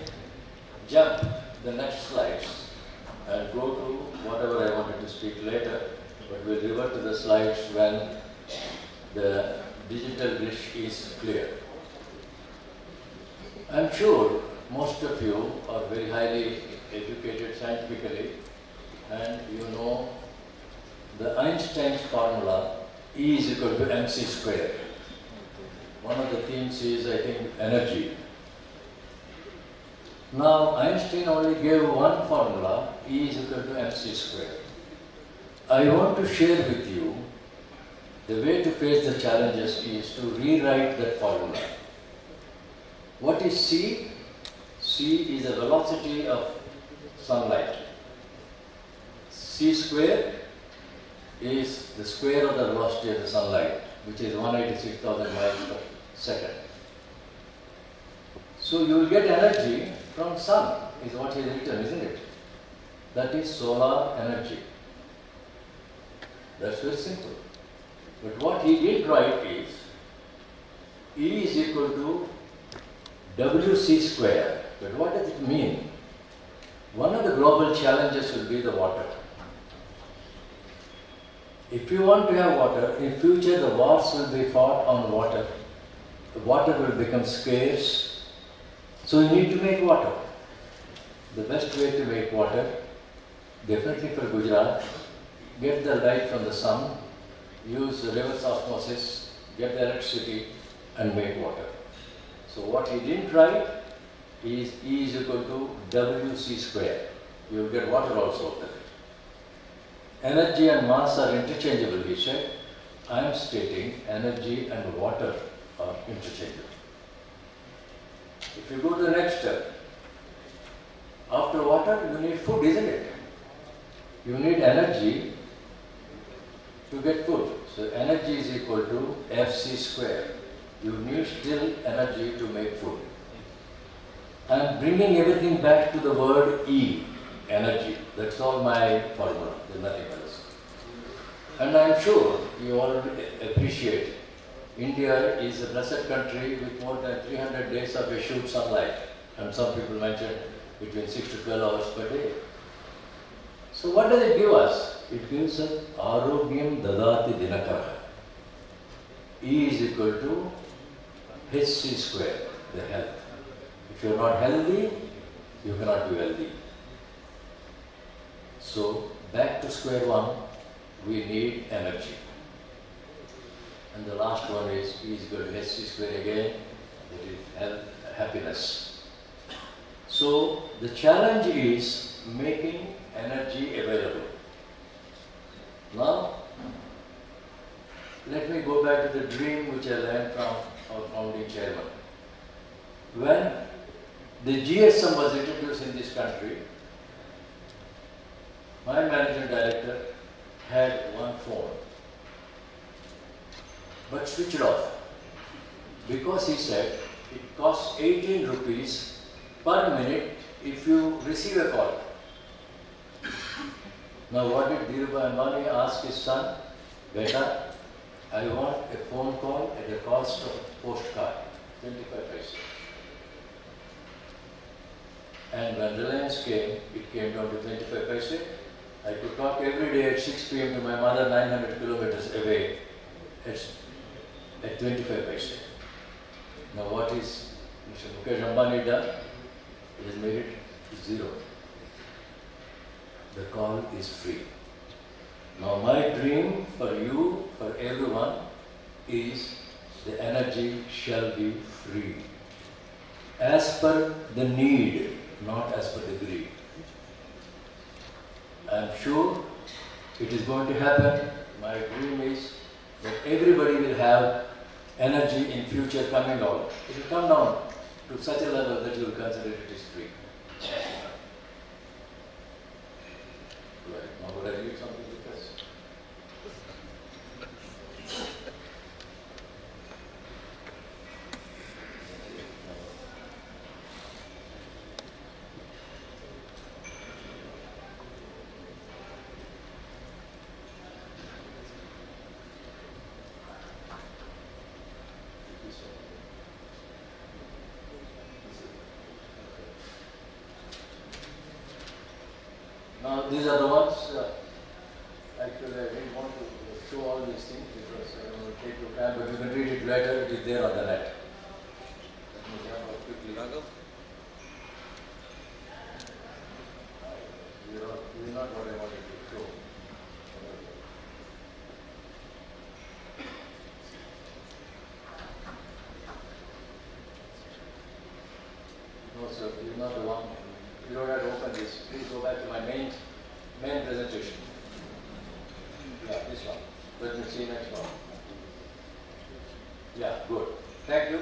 jump the next slides and go to whatever I wanted to speak later, but we'll revert to the slides when the digital dish is clear. I'm sure most of you are very highly educated scientifically, and you know the Einstein's formula E is equal to mc squared. One of the themes is, I think, energy. Now, Einstein only gave one formula, E is equal to mc squared. I want to share with you the way to face the challenges is to rewrite that formula. What is C? C is the velocity of sunlight. C squared is the square of the velocity of the sunlight, which is 186,000 miles per second. So you will get energy from sun, is what he has written, isn't it? That is solar energy. That's very simple. But what he did write is, E is equal to Wc square. But what does it mean? One of the global challenges will be the water. If you want to have water, in future the wars will be fought on water. The water will become scarce. So you need to make water. The best way to make water, definitely for Gujarat, get the light from the sun, use the reverse osmosis, get the electricity and make water. So what he didn't write is E is equal to Wc square. You will get water also there. Energy and mass are interchangeable, he said. I am stating energy and water are interchangeable. If you go to the next step, after water you need food, isn't it? You need energy to get food. So energy is equal to Fc square. You need still energy to make food. I am bringing everything back to the word E, energy. That's all my formula, there's nothing else. And I'm sure you all appreciate India is a blessed country with more than 300 days of assured sunlight. And some people mention between 6 to 12 hours per day. So what does it give us? It gives us Arogyam Dadati Dinakara. E is equal to HC square, the health. If you're not healthy, you cannot be wealthy. So back to square one, we need energy. And the last one is E is equal to HC square again, that is health, happiness. So the challenge is making energy available. Now, let me go back to the dream which I learned from our founding chairman. When the GSM was introduced in this country, my managing director had one phone, but switched off, because he said it costs 18 rupees per minute if you receive a call. Now what did Dhirubhai Ambani ask his son? Beta, I want a phone call at the cost of postcard, 25 paise. And when Reliance came, it came down to 25 paise. I could talk every day at 6 p.m. to my mother 900 kilometers away at 25 paise. Now what is Mr. Mukesh Ambani done? He has made it 0. The call is free. Now my dream for you, for everyone, is the energy shall be free. As per the need, not as per the greed. I am sure it is going to happen. My dream is that everybody will have energy in future coming out. It will come down to such a level that you will consider it is free. Right. Now would I read something with us? Now these are the ones, actually I didn't want to show all these things because I don't want to take your time, but you can read it later, it is there on the net. Let me jump up quickly. This is not what I wanted to show. No sir, this is not the one. You don't have to open this. Please go back to my main presentation. Yeah, this one. Let me see next one. Yeah, good. Thank you.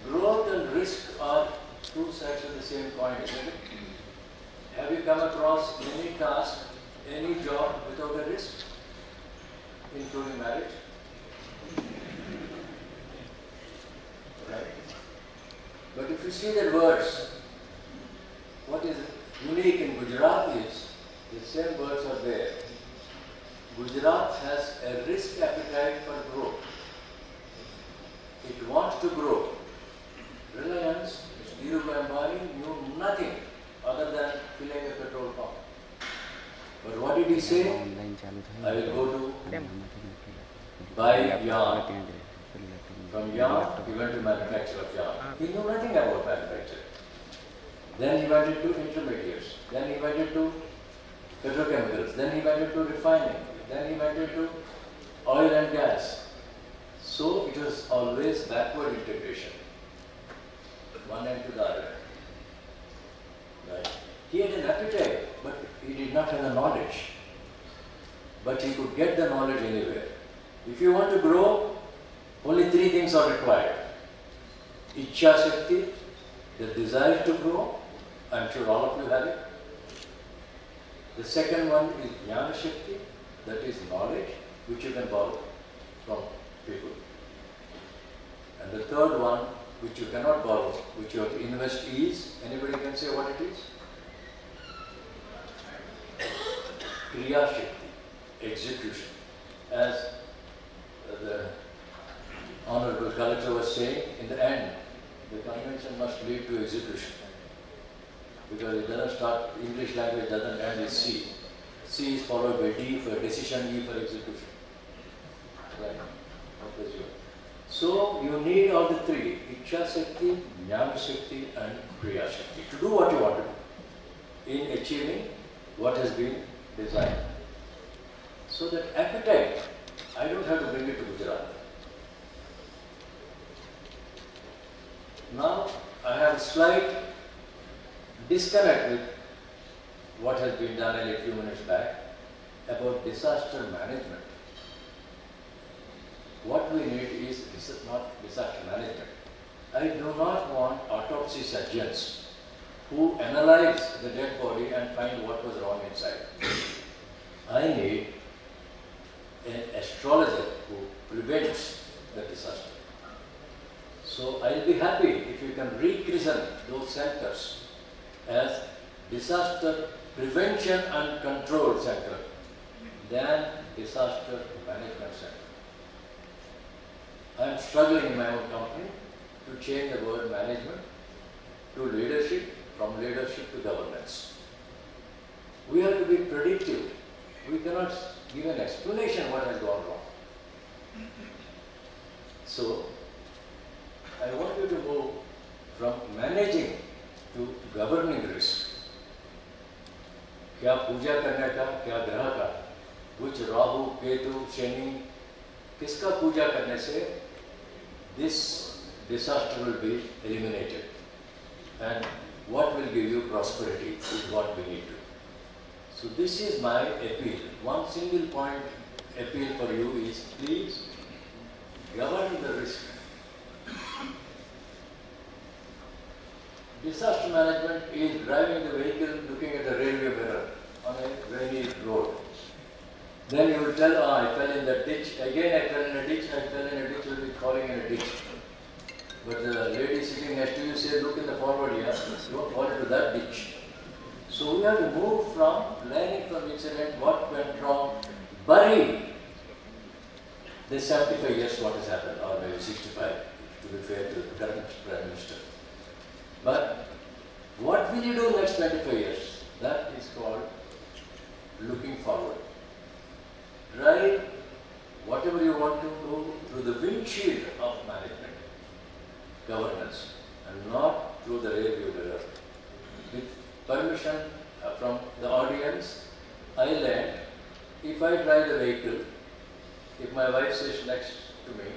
Growth and risk are two sides of the same coin, isn't it? Have you come across any task, any job without a risk, including marriage? Right? But if you see the words, what is unique in Gujarat is the same words are there. Gujarat has a risk appetite for growth. It wants to grow. Reliance, Mr. Dhirubhai Ambani knew nothing other than filling a petrol pump. But what did he say? I will go to buy yarn. From yarn, he went to manufacture of yarn. He knew nothing about manufacturing. Then he went into intermediates. Then he went into petrochemicals. Then he went into refining. Then he went into oil and gas. So it was always backward integration. One end to the other. Right? He had an appetite, but he did not have the knowledge. But he could get the knowledge anywhere. If you want to grow, only 3 things are required. Ichcha Shakti, the desire to grow. I'm sure all of you have it. The second one is Jnana Shakti, that is knowledge, which you can borrow from people. And the third one which you cannot borrow, which you have to invest is, anybody can say what it is? Kriya Shakti, execution. As the Honorable Collector was saying, in the end, the convention must lead to execution. Because it doesn't start, English language doesn't end with C. C is followed by D for decision, E for execution. Right? So you need all the three, Ichha Shakti, Jnana Shakti and Kriya Shakti to do what you want to do in achieving what has been designed. So that appetite, I don't have to bring it to Gujarat. Now I have a slight disconnect with what has been done a few minutes back about disaster management. What we need is not disaster management. I do not want autopsy surgeons who analyze the dead body and find what was wrong inside. I need an astrologer who prevents the disaster. So I'll be happy if you can rechristen those centers as disaster prevention and control center than disaster management center. I am struggling in my own company to change the word management to leadership, from leadership to governance. We have to be predictive. We cannot give an explanation what has gone wrong. So, I want you to move from managing to governing risk. क्या पूजा करने का, क्या ग्रह का, which Rahu, Ketu, Shani, किसका पूजा करने से this disaster will be eliminated, and what will give you prosperity is what we need to. So this is my appeal. One single point appeal for you is please govern the risk. Disaster management is driving the vehicle looking at the railway mirror on a rainy road. Then you will tell, I fell in the ditch, again I fell in a ditch, I fell in a ditch, you will be falling in a ditch. But the lady sitting next to you says, look in the forward here, you won't fall into that ditch. So we have to move from learning from incident, what went wrong, bury the 75 years what has happened, or maybe 65, to be fair to the current Prime Minister. But what will you do next 25 years? That is called looking forward. Drive whatever you want to do through the windshield of management, governance, and not through the rearview mirror. With permission from the audience, I learned if I drive the vehicle, if my wife sits next to me,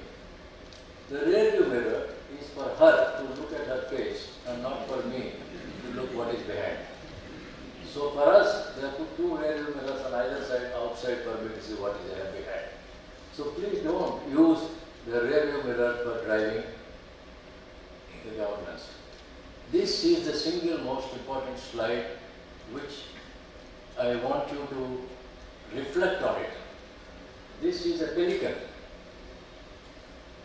the rearview mirror is for her to look at her face and not for me to look what is behind. So for us, there are two rearview mirrors on either side, outside for me to see what is there behind. So please don't use the rearview mirror for driving the governance. This is the single most important slide which I want you to reflect on it. This is a pelican.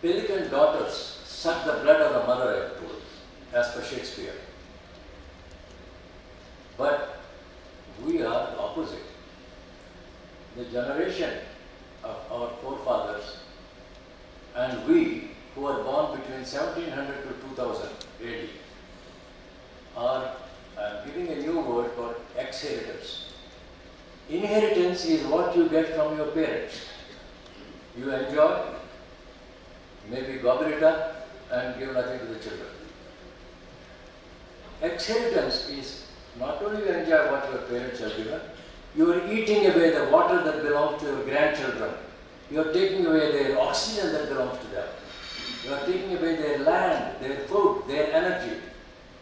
Pelican daughters suck the blood of the mother, I am told, as per Shakespeare. But we are the opposite. The generation of our forefathers and we who are born between 1700 to 2000 AD are giving a new word called inheritance. Inheritance is what you get from your parents. You enjoy, maybe gobble it up and give nothing to the children. Inheritance is not only you enjoy what your parents have given, you are eating away the water that belongs to your grandchildren. You are taking away their oxygen that belongs to them. You are taking away their land, their food, their energy.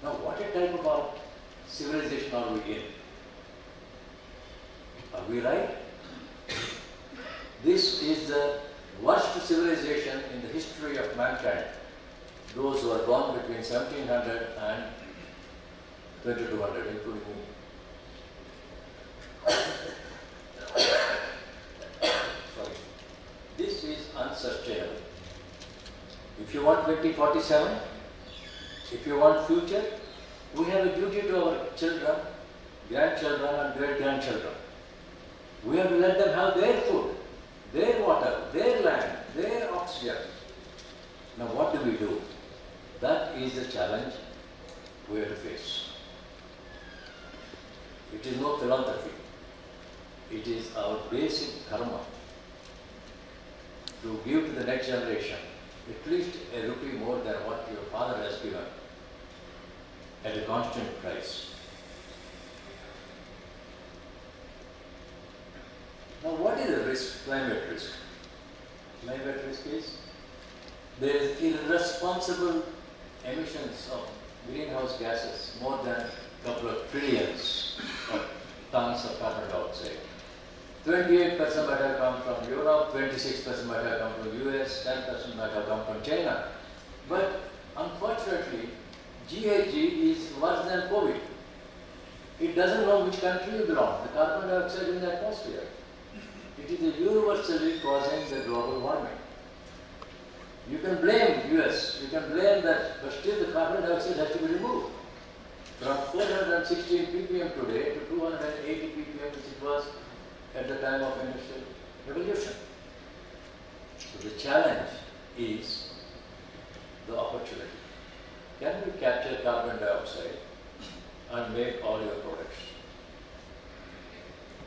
Now what a type of civilization are we in? Are we right? This is the worst civilization in the history of mankind. Those who are born between 1700 and 2200, including me. Sorry. This is unsustainable. If you want 2047, If you want future, we have a duty to our children, grandchildren and great-grandchildren. We have to let them have their food, their water, their land, their oxygen. Now what do we do? That is the challenge we have to face. It is no philanthropy. It is our basic karma to give to the next generation at least a rupee more than what your father has given at a constant price. Now what is the risk, climate risk? Climate risk is there is irresponsible emissions of greenhouse gases, more than a couple of trillions of tons of carbon dioxide. 28% might have come from Europe, 26% might have come from US, 10% might have come from China. But unfortunately, GHG is worse than COVID. It doesn't know which country you belong, the carbon dioxide in the atmosphere. It is universally causing the global warming. You can blame US, you can blame that, but still the carbon dioxide has to be removed. From 416 ppm today to 280 ppm, which it was at the time of industrial revolution. So the challenge is the opportunity. Can you capture carbon dioxide and make all your products?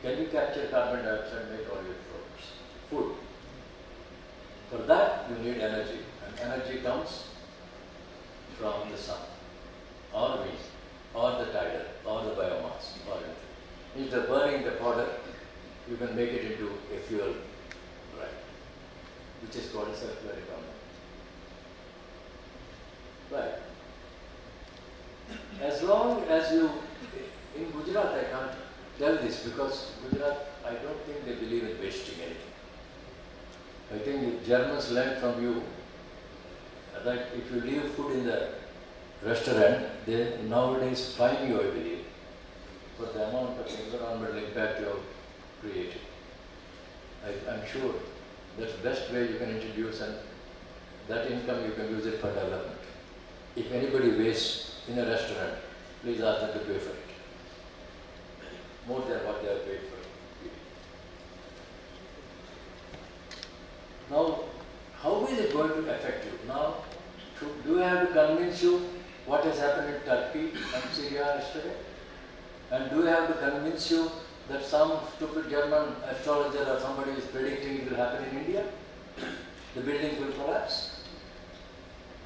Can you capture carbon dioxide and make all your products? Food. For that you need energy, and energy comes from the sun, or wind, or the tidal, or the biomass, or anything. Instead of burning the product, you can make it into a fuel, right, which is called a circular economy. Right. As long as you, in Gujarat I can't tell this because Gujarat, I don't think they believe in wasting anything. I think the Germans learned from you that if you leave food in the restaurant, they nowadays fine you, I believe, for the amount of environmental impact you have created. I'm sure that's the best way you can introduce, and that income you can use it for development. If anybody wastes in a restaurant, please ask them to pay for it. More than what they have paid for it. Now, how is it going to affect you? Now, do I have to convince you what has happened in Turkey and Syria yesterday? And do I have to convince you that some stupid German astrologer or somebody is predicting it will happen in India? The buildings will collapse.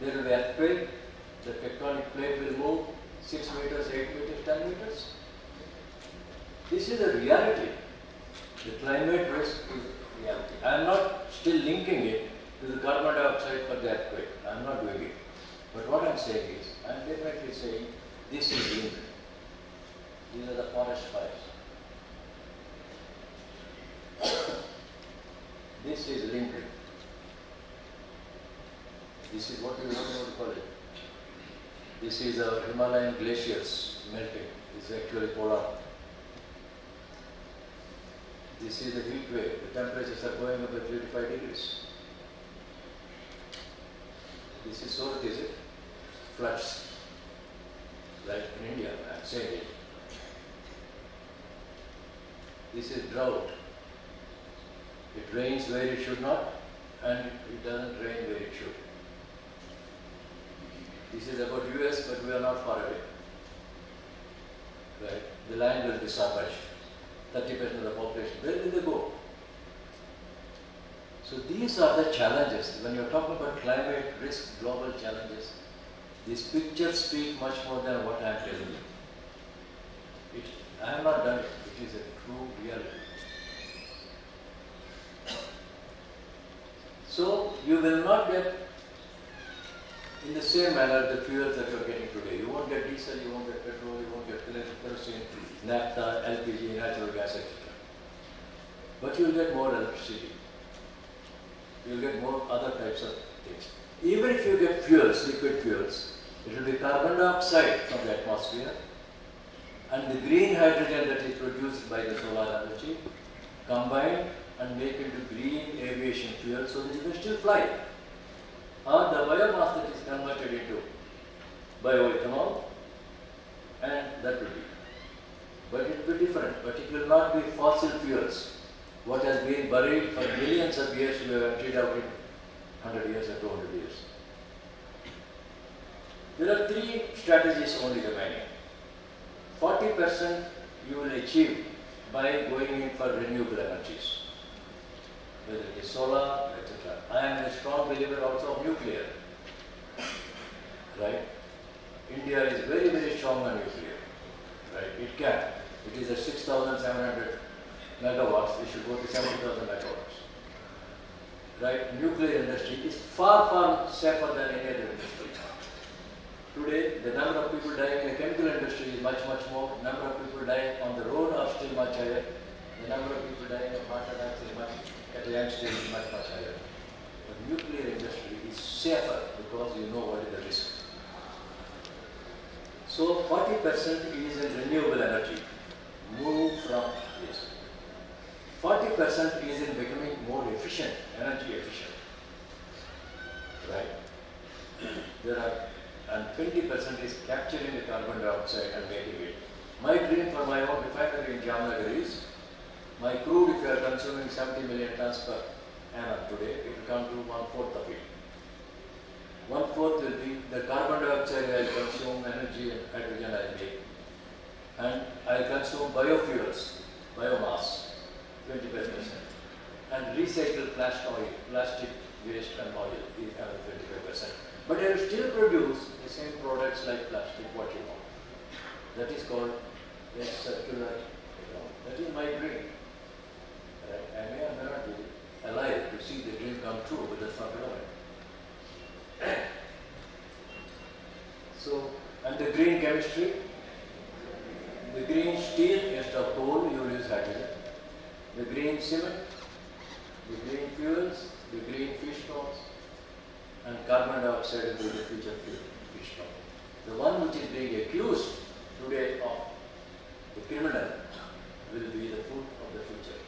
There will be earthquake. The tectonic plate will move 6 meters, 8 meters, 10 meters. This is a reality. The climate risk is reality. I am not still linking it to the carbon dioxide for the earthquake. I am not doing it. But what I am saying is, I am definitely saying this is linked. These are the forest fires. This is linked. This is what you want to call it. This is our Himalayan glaciers melting. This is actually polar. This is the heat wave. The temperatures are going up by 3 to 5 degrees. This is so is it? Floods. Like in India, I am saying it. This is drought. It rains where it should not, and it doesn't rain where it should. This is about US, but we are not far away. Right? The land will be submerged. 30% of the population. Where will they go? So these are the challenges. When you are talking about climate risk, global challenges, these pictures speak much more than what I am telling you. I have not done it. It is a true reality. So you will not get in the same manner the fuels that you are getting today. You won't get diesel, you won't get petrol, you won't get kerosene, naphtha, LPG, natural gas, etc. But you will get more electricity. You will get more other types of things. Even if you get fuels, liquid fuels, it will be carbon dioxide from the atmosphere and the green hydrogen that is produced by the solar energy combined and make into green aviation fuel so that you can still fly. Or the biomass that is converted into bioethanol, and that will be. But it will be different, but it will not be fossil fuels. What has been buried for millions of years, we have emptied out in 100 years and 200 years. There are three strategies only remaining. 40% you will achieve by going in for renewable energies, whether it is solar, etc. I am a strong believer also of nuclear. Right? India is very, very strong on nuclear. Right? It can. It is at 6,700 megawatts. It should go to 70,000 megawatts. Right? Nuclear industry is far, far safer than any other industry. Today, the number of people dying in the chemical industry is much, much more. The number of people dying on the road are still much higher. The number of people dying of heart attacks is much, at a young stage is much, much higher. But nuclear industry is safer because you know what is the risk. So 40% is in renewable energy. Move from this. 40% is in becoming more efficient, energy efficient. Right? There are, and 20% is capturing the carbon dioxide and making it. My dream for my own refinery in Jamnagar is, my crude, if you are consuming 70 million tons per annum today, it will come to 1/4 of it. 1/4 will be the carbon dioxide I will consume, energy and hydrogen I will make. And I will consume biofuels, biomass, 25%. And recycled plastic waste and oil is another 25%. But I will still produce the same products like plastic, what you want. That is called a circular, that is my dream. Right? I may or may not be alive to see the dream come true, but that's not relevant. So, and the green chemistry, the green steel, instead of coal, you will use hydrogen. The green cement, the green fuels, the green fish stocks, and carbon dioxide will be the future fish stock. The one which is being accused today of the criminal will be the food of the future.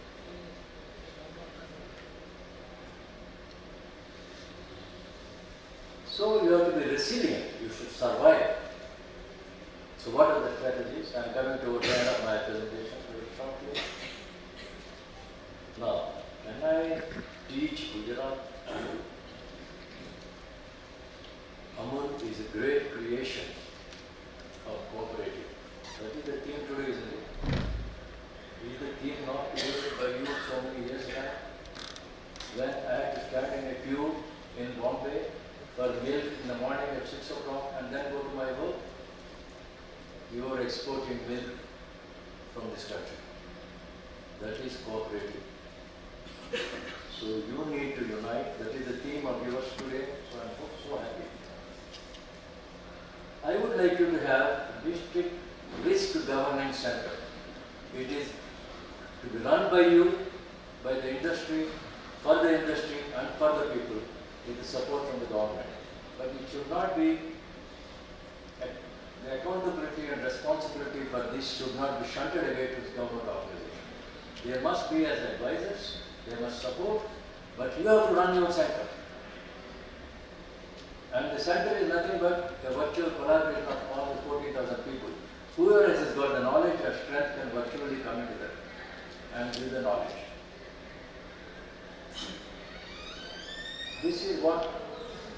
So you have to be resilient, you should survive. So what are the strategies? I am coming to the end of my presentation very shortly. Now, when I teach Gujarat, Amul is a great creation of cooperative. That is the theme today, isn't it? Is the theme not created by you so many years back? When I had to stand in a queue in Bombay for milk in the morning at 6 o'clock and then go to my work, you are exporting milk from this country. That is cooperative. So you need to unite. That is the theme of yours today. So I am so happy. I would like you to have a district risk governance center. It is to be run by you, by the industry, for the industry and for the people with the support from the government. But it should not be, the accountability and responsibility for this should not be shunted away to the government organization. There must be as advisors, they must support, but you have to run your center. And the center is nothing but a virtual collaboration of all the 14,000 people. Whoever has got the knowledge or strength can virtually come into that and give the knowledge. This is what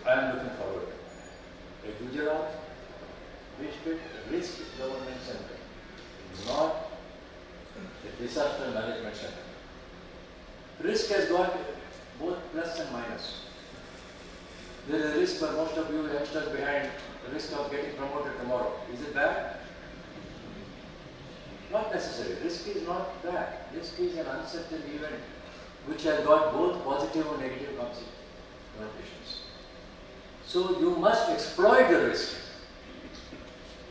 I am looking forward to. A Gujarat district risk governance center, not a disaster management center. Risk has got both plus and minus. There is a risk for most of you youngsters behind the risk of getting promoted tomorrow. Is it bad? Not necessarily. Risk is not bad. Risk is an uncertain event which has got both positive and negative connotations. So you must exploit the risk.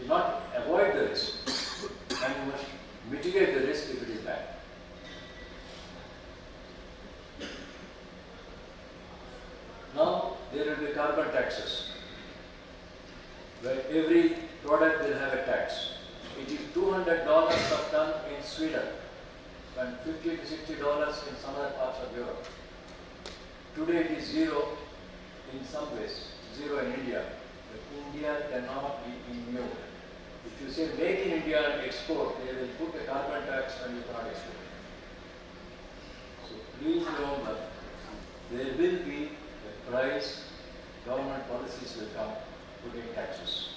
You not avoid the risk. And you must mitigate the risk if it is bad. Now there will be carbon taxes, where every product will have a tax. It is $200 per ton in Sweden and $50 to $60 in some other parts of Europe. Today it is zero in some ways, zero in India. But India cannot be immune. If you say make in India and export, they will put a carbon tax and you cannot export. So please remember, there will be a price, government policies will come putting taxes.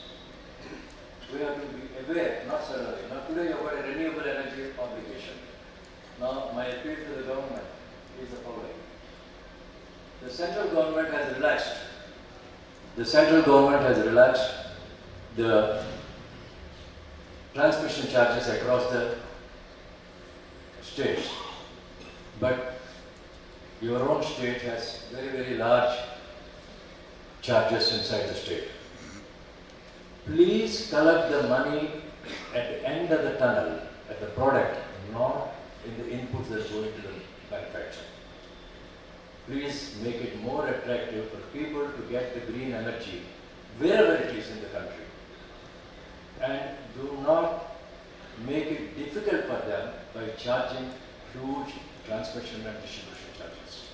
We have to be aware, not suddenly. Now today you have got a renewable energy obligation. Now my appeal to the government is the following. The central government has relaxed. The central government has relaxed the transmission charges across the states. But your own state has very, very large charges inside the state. Please collect the money at the end of the tunnel, at the product, not in the inputs that go into the manufacturer. Please make it more attractive for people to get the green energy wherever it is in the country. And do not make it difficult for them by charging huge transmission and distribution charges.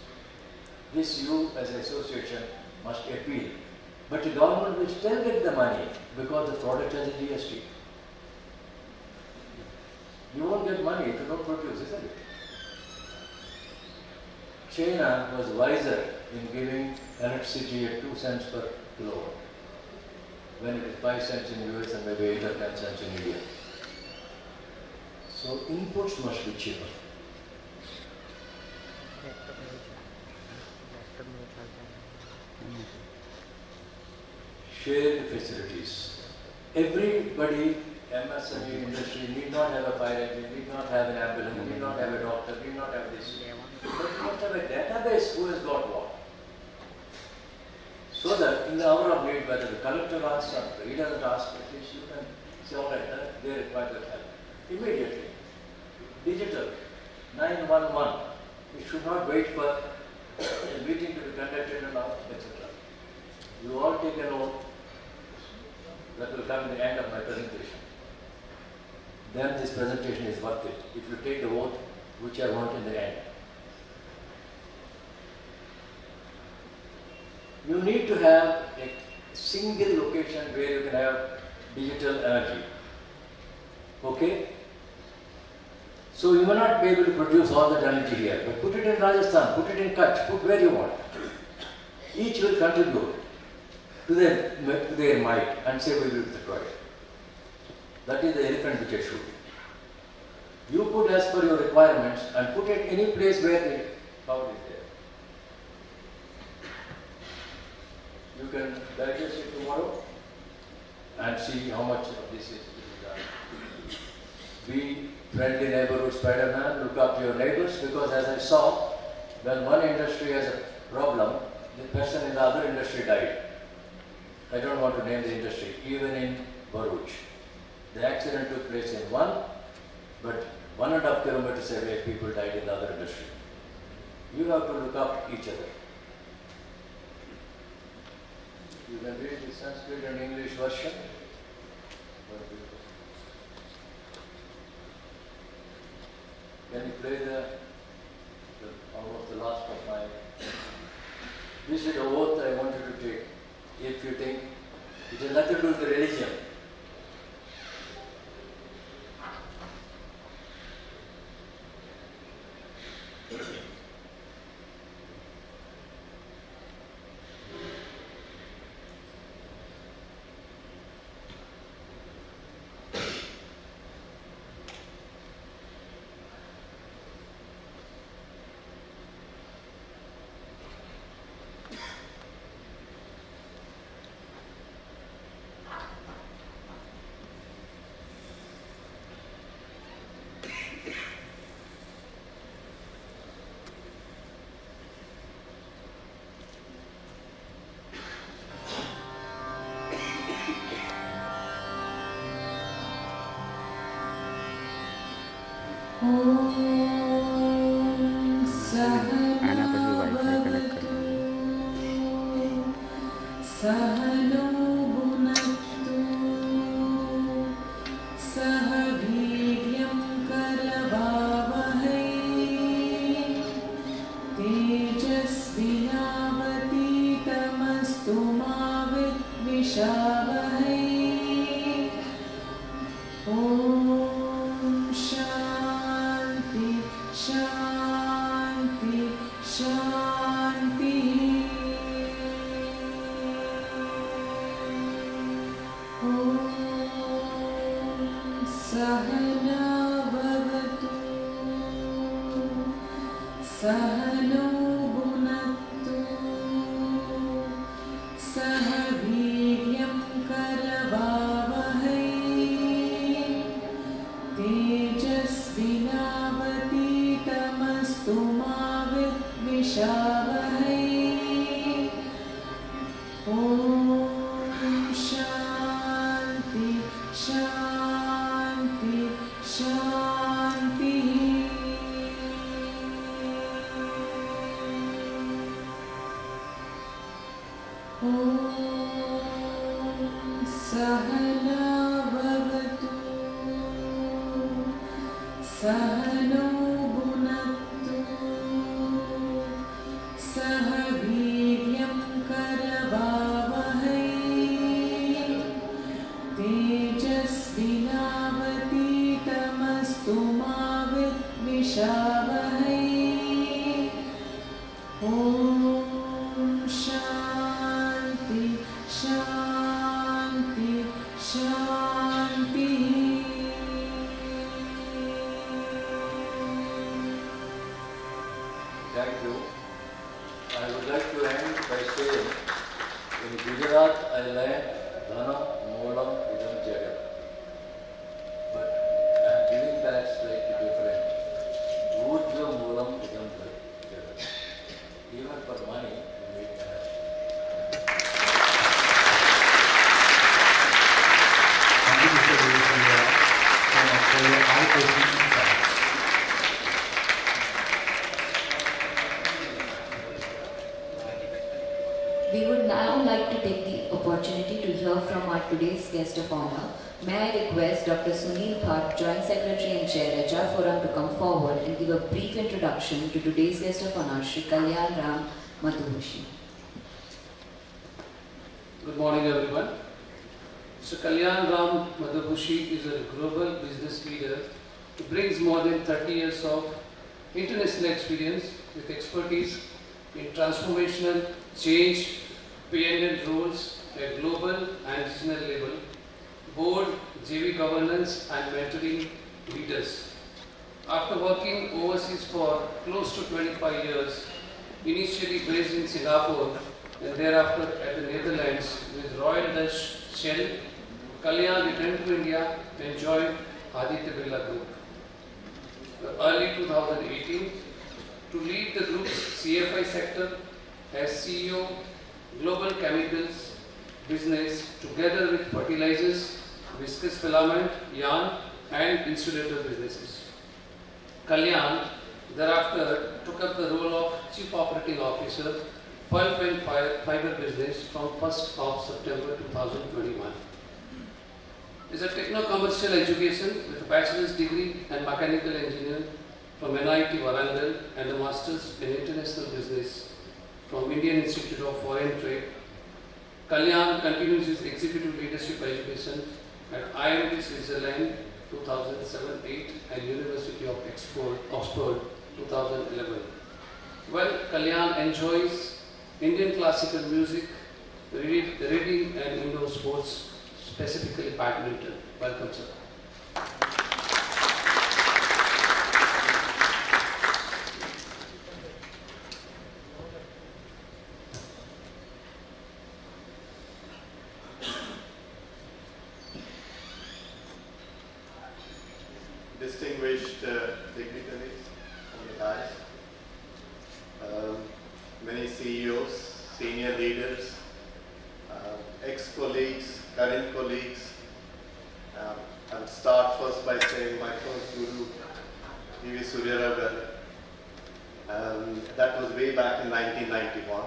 This you as an association must appeal. But the government will still get the money because the product has a GST. You won't get money if you don't produce, isn't it? China was wiser in giving electricity at 2 cents per kilowatt, when it is 5 cents in US and maybe 8 or 10 cents in India. So inputs must be cheaper. Share the facilities. Everybody, MSME industry, need not have a fire engine, need not have an ambulance, need not have a doctor, need not have this. But you must have a database who has got what. So that in the hour of need, whether the collector asks or he doesn't ask, at least you can say, all right, they require that help. Immediately. Digital, 911. You should not wait for a meeting to be conducted and all, etc. You all take an oath. That will come at the end of my presentation. Then this presentation is worth it, if you take the oath, which I want in the end. You need to have a single location where you can have digital energy. Okay? So you may not be able to produce all that energy here, but put it in Rajasthan, put it in Kutch, put where you want. Each will contribute to their might and say we will destroy it. That is the elephant which I shoot. You put as per your requirements and put it any place where the power is there. You can digest it tomorrow and see how much of this is done. Be friendly neighborhood Spider-Man, look up to your neighbors, because as I saw, when one industry has a problem, the person in the other industry died. I don't want to name the industry, even in Bharuch. The accident took place in one, but 1.5 kilometers away, people died in the other industry. You have to look up each other. You can read the Sanskrit and English version. Can you play almost the last of my... This is the oath I want you to take. If you think it has nothing to do with the religion. आना पड़ेगा wifi connect करना सहनो भुनक्तु सह वीर्यं करवावहै तेजस्विनावतीतमस्तु मा विद्विषावहै विशावहै ॐ शान्ति शान्ति शान्तिः सहना भवतु सहनो भुनक्तु सह वीर्यं करवावहै तेजस्विनावतीतमस्तु मा विद्विषावहै ॐ शान्ति शान्ति शान्तिः ॐ सहना भवतु सहनो भुनक्तु सह वीर्यं करवावहै तेजस्विनावतीतमस्तु मा विद्विषावहै ॐ शान्ति शान्ति शान्तिः Thank you. I would like to end by saying, in Gujarat I learned Dhana Moolam Idam Jagat. But I am giving that slightly different. Ujja Moolam Idam Jagat. Even for money, you need cash. Thank you, Mr. Devi, for your eye-opening insights. We would now like to take the opportunity to hear from our today's guest of honor. May I request Dr. Sunil Bhatt, Joint Secretary and Chair, HR Forum, to come forward and give a brief introduction to today's guest of honor, Shri Kalyan Ram Madhubushi. Good morning, everyone. Mr. Kalyan Ram Madhubushi is a global business leader who brings more than 30 years of international experience with expertise in transformational change, P&L roles at global and regional level, board, JV governance and mentoring leaders. After working overseas for close to 25 years, initially based in Singapore and thereafter at the Netherlands with Royal Dutch Shell, Kalyan returned to India and joined Aditya Birla Group. Early 2018, to lead the group's CFI sector as CEO, Global Chemicals business together with fertilizers, viscous filament, yarn and insulator businesses. Kalyan thereafter took up the role of Chief Operating Officer, Pulp and Fiber business from 1st of September 2021. Is a techno-commercial education with a bachelor's degree and mechanical engineer from NIT Warangal and a master's in international business from Indian Institute of Foreign Trade. Kalyan continues his executive leadership education at IMT Switzerland 2007-8 and University of Oxford 2011. Well, Kalyan enjoys Indian classical music, reading and indoor sports, specifically badminton. Welcome, sir. Distinguished dignitaries on the dais, many CEOs, senior leaders, ex-colleagues, current colleagues. I'll start first by saying my first guru, B.V. Surya Rao. That was way back in 1991.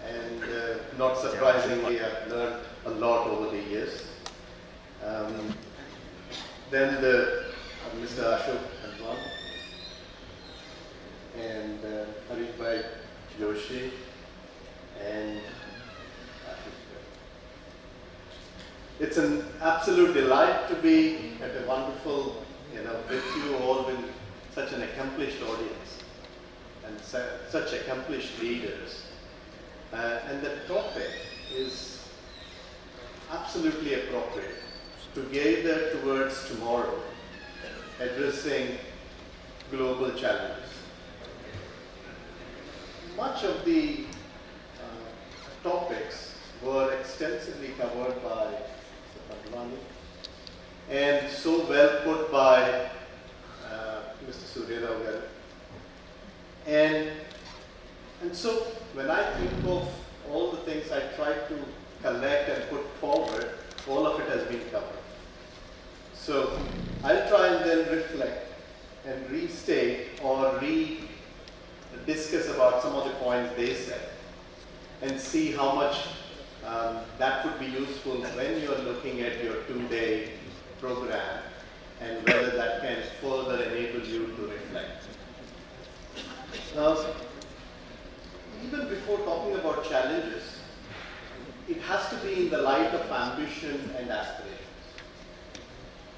And not surprisingly, I've learned a lot over the years. Then Mr. Ashok Khanwan and Harishbhai Joshi and It's an absolute delight to be at a wonderful, with you all, with such an accomplished audience and such accomplished leaders. And the topic is absolutely appropriate, together towards tomorrow, addressing global challenges. Much of the topics were extensively covered by Mr. Pandwani and so well put by Mr. Surya Rao garu. And so when I think of all the things I try to collect and put forward, all of it has been covered. So I'll try and then reflect and restate or discuss about some of the points they said and see how much that would be useful when you're looking at your 2-day program and whether that can further enable you to reflect. Now, even before talking about challenges, it has to be in the light of ambition and aspirations.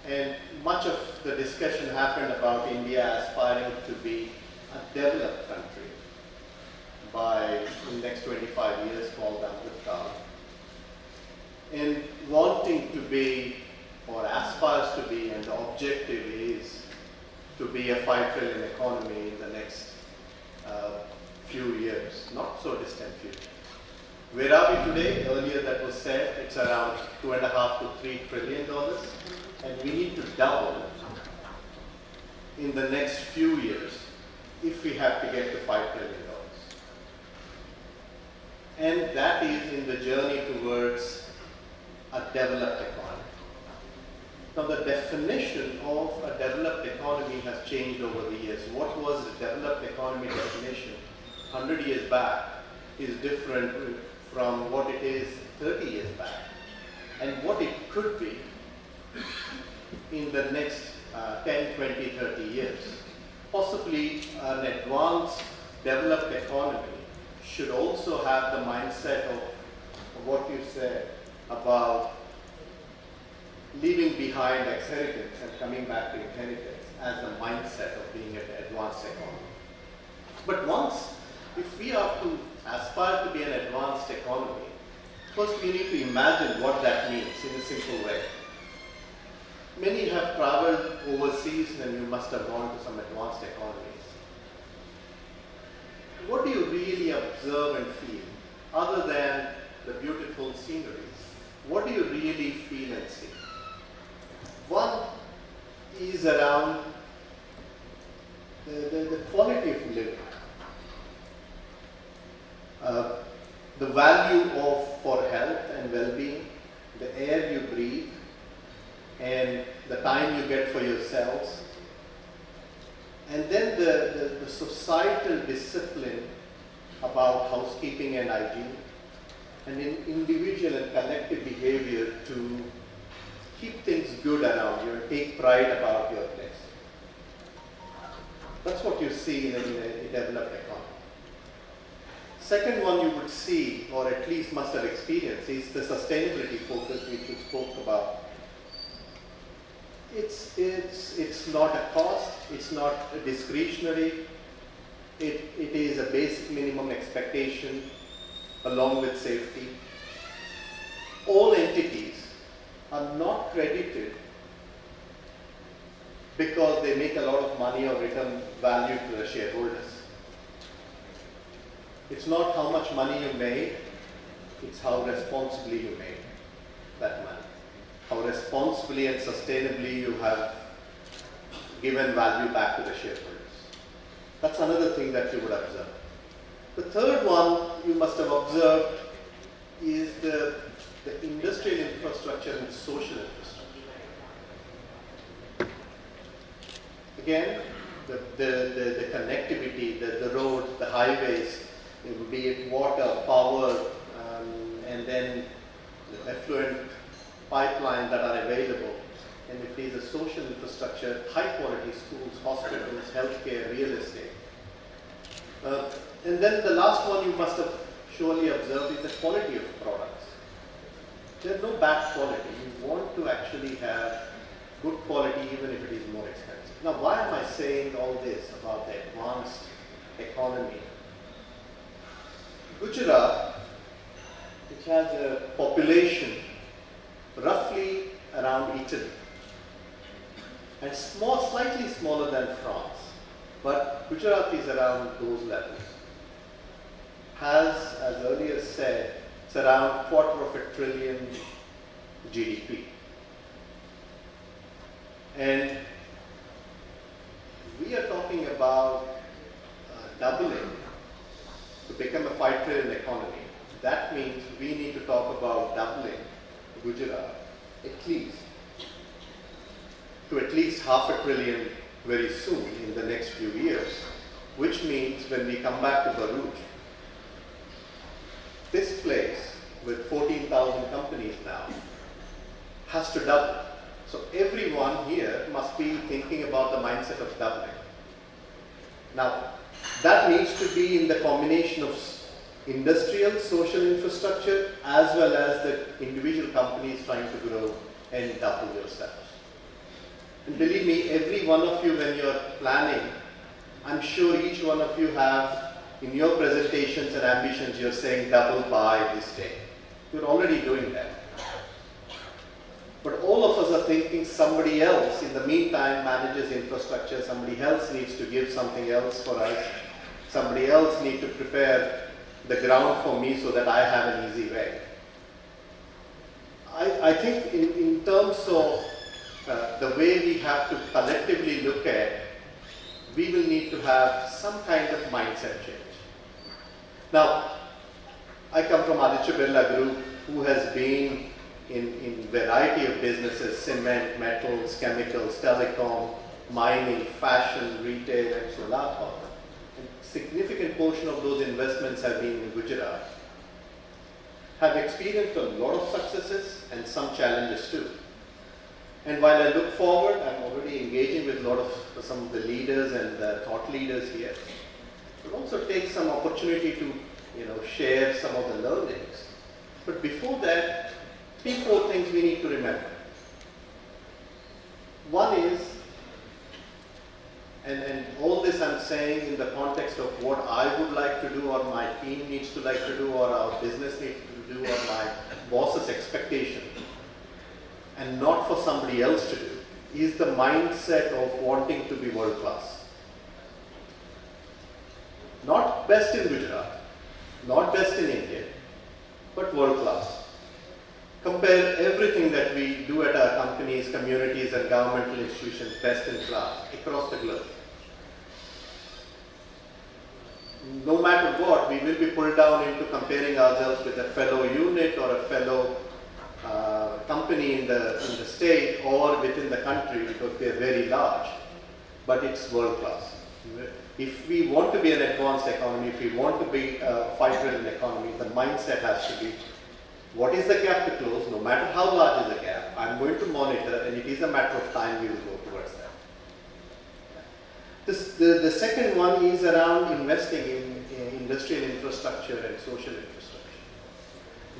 And much of the discussion happened about India aspiring to be a developed country by in the next 25 years, called Amrit. And wanting to be, or aspires to be, and the objective is to be a 5 trillion economy in the next few years, not so distant future. Where are we today? Earlier that was said, it's around $2.5 to $3 trillion, and we need to double in the next few years if we have to get to $5 trillion. And that is in the journey towards a developed economy. Now the definition of a developed economy has changed over the years. What was the developed economy definition 100 years back is different from what it is 30 years back, and what it could be in the next 10, 20, 30 years. Possibly an advanced developed economy should also have the mindset of what you said about leaving behind inheritance and coming back to inheritance as a mindset of being an advanced economy. But once, if we are to aspire to be an advanced economy, first we need to imagine what that means in a simple way. Many have traveled overseas and you must have gone to some advanced economies. What do you really observe and feel other than the beautiful sceneries? What do you really feel and see? One is around the quality of living. The value for health and well-being, the air you breathe, and the time you get for yourselves, and then the societal discipline about housekeeping and hygiene, and in individual and collective behavior to keep things good around you and take pride about your place. That's what you see in a developed economy. Second one you would see, or at least must have experienced, is the sustainability focus which you spoke about. It's not a cost, it's not a discretionary, it is a basic minimum expectation along with safety. All entities are not credited because they make a lot of money or return value to the shareholders. It's not how much money you made, it's how responsibly you made that money. How responsibly and sustainably you have given value back to the shareholders. That's another thing that you would observe. The third one you must have observed is the industrial infrastructure and social infrastructure. Again, the connectivity, the roads, the highways, be it water, power, and then the effluent pipelines that are available. And if it is a social infrastructure, high quality schools, hospitals, healthcare, real estate. And then the last one you must have surely observed is the quality of products. There's no bad quality. You want to actually have good quality even if it is more expensive. Now, why am I saying all this about the advanced economy? Gujarat, which has a population roughly around Italy and slightly smaller than France, but Gujarat is around those levels, has, as earlier said, it's around $250 billion GDP. And we are talking about doubling to become a $5 trillion economy. That means we need to talk about doubling Gujarat at least to at least $500 billion very soon in the next few years, which means when we come back to Bharuch, this place with 14,000 companies now has to double. So everyone here must be thinking about the mindset of doubling. Now, that needs to be in the combination of industrial, social infrastructure, as well as the individual companies trying to grow and double yourselves. And believe me, every one of you, when you're planning, I'm sure each one of you have, in your presentations and ambitions, you're saying double by this day. You're already doing that. But all of us are thinking somebody else, in the meantime, manages infrastructure, somebody else needs to give something else for us, somebody else needs to prepare the ground for me so that I have an easy way. I think in terms of the way we have to collectively look at, we will need to have some kind of mindset change. Now, I come from Aditya Birla Group, who has been in variety of businesses: cement, metals, chemicals, telecom, mining, fashion, retail, and solar power. A significant portion of those investments have been in Gujarat. Have experienced a lot of successes and some challenges too. And while I look forward, I'm already engaging with some of the leaders and the thought leaders here. But also take some opportunity to, share some of the learnings. But before that, 3-4 things we need to remember. One is, and all this I'm saying in the context of what I would like to do, or my team needs to like to do, or our business needs to do, or my boss's expectation, and not for somebody else to do, is the mindset of wanting to be world class. Not best in Gujarat, not best in India, but world class. Compare everything that we do at our companies, communities, and governmental institutions best in class across the globe. No matter what, we will be pulled down into comparing ourselves with a fellow unit or a fellow company in the state or within the country, because they are very large, but it's world class. If we want to be an advanced economy, if we want to be a $5 trillion economy, the mindset has to be, what is the gap to close? No matter how large is the gap, I'm going to monitor, and it is a matter of time we will go towards that. The second one is around investing in industrial infrastructure and social infrastructure.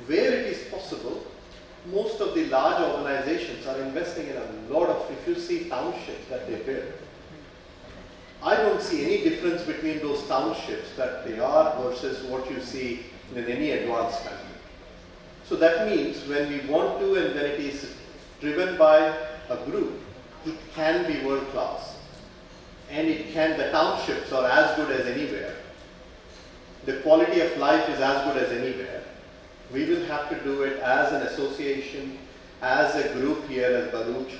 Where it is possible, most of the large organizations are investing in a lot of, if you see townships that they build, I don't see any difference between those townships that they are versus what you see in any advanced country. So that means when we want to, and when it is driven by a group, it can be world class. And the townships are as good as anywhere. The quality of life is as good as anywhere. We will have to do it as an association, as a group here at Bharuch,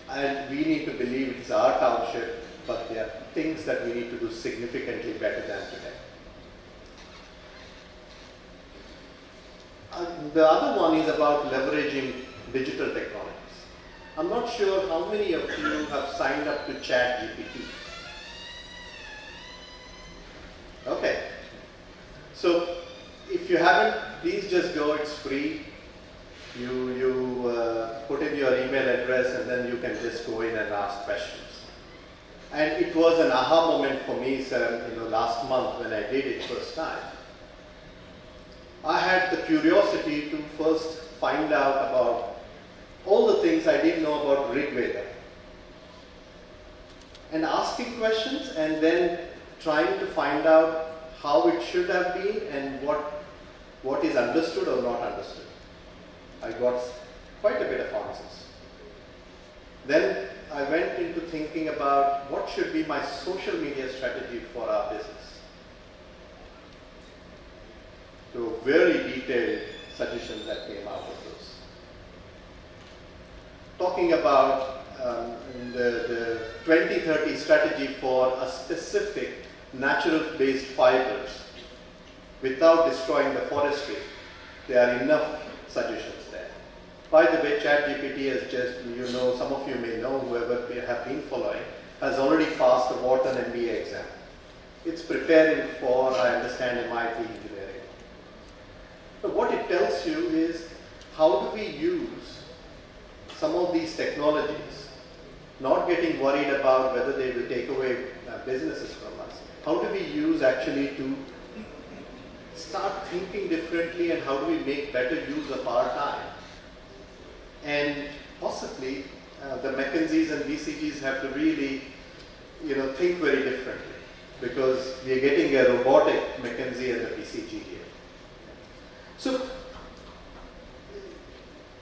and we need to believe it is our township, but there are things that we need to do significantly better than today. The other one is about leveraging digital technologies. I'm not sure how many of you have signed up to ChatGPT. Okay. So if you haven't, please just go, it's free. You put in your email address and then you can just go in and ask questions. And it was an aha moment for me, sir, last month when I did it first time. I had the curiosity to first find out about all the things I didn't know about Rig Veda. And asking questions and then trying to find out how it should have been and what is understood or not understood. I got quite a bit of answers. Then I went into thinking about what should be my social media strategy for our business. There were very detailed suggestions that came out of those. Talking about the 2030 strategy for a specific natural-based fibers without destroying the forestry, there are enough suggestions there. By the way, ChatGPT has just, some of you may know, whoever have been following, has already passed the Wharton MBA exam. It's preparing for, I understand, MIT engineering. But what it tells you is, how do we use some of these technologies, not getting worried about whether they will take away businesses from us. How do we use actually to start thinking differently, and how do we make better use of our time? And possibly the McKinseys and BCGs have to really think very differently, because we are getting a robotic McKinsey and a BCG here. So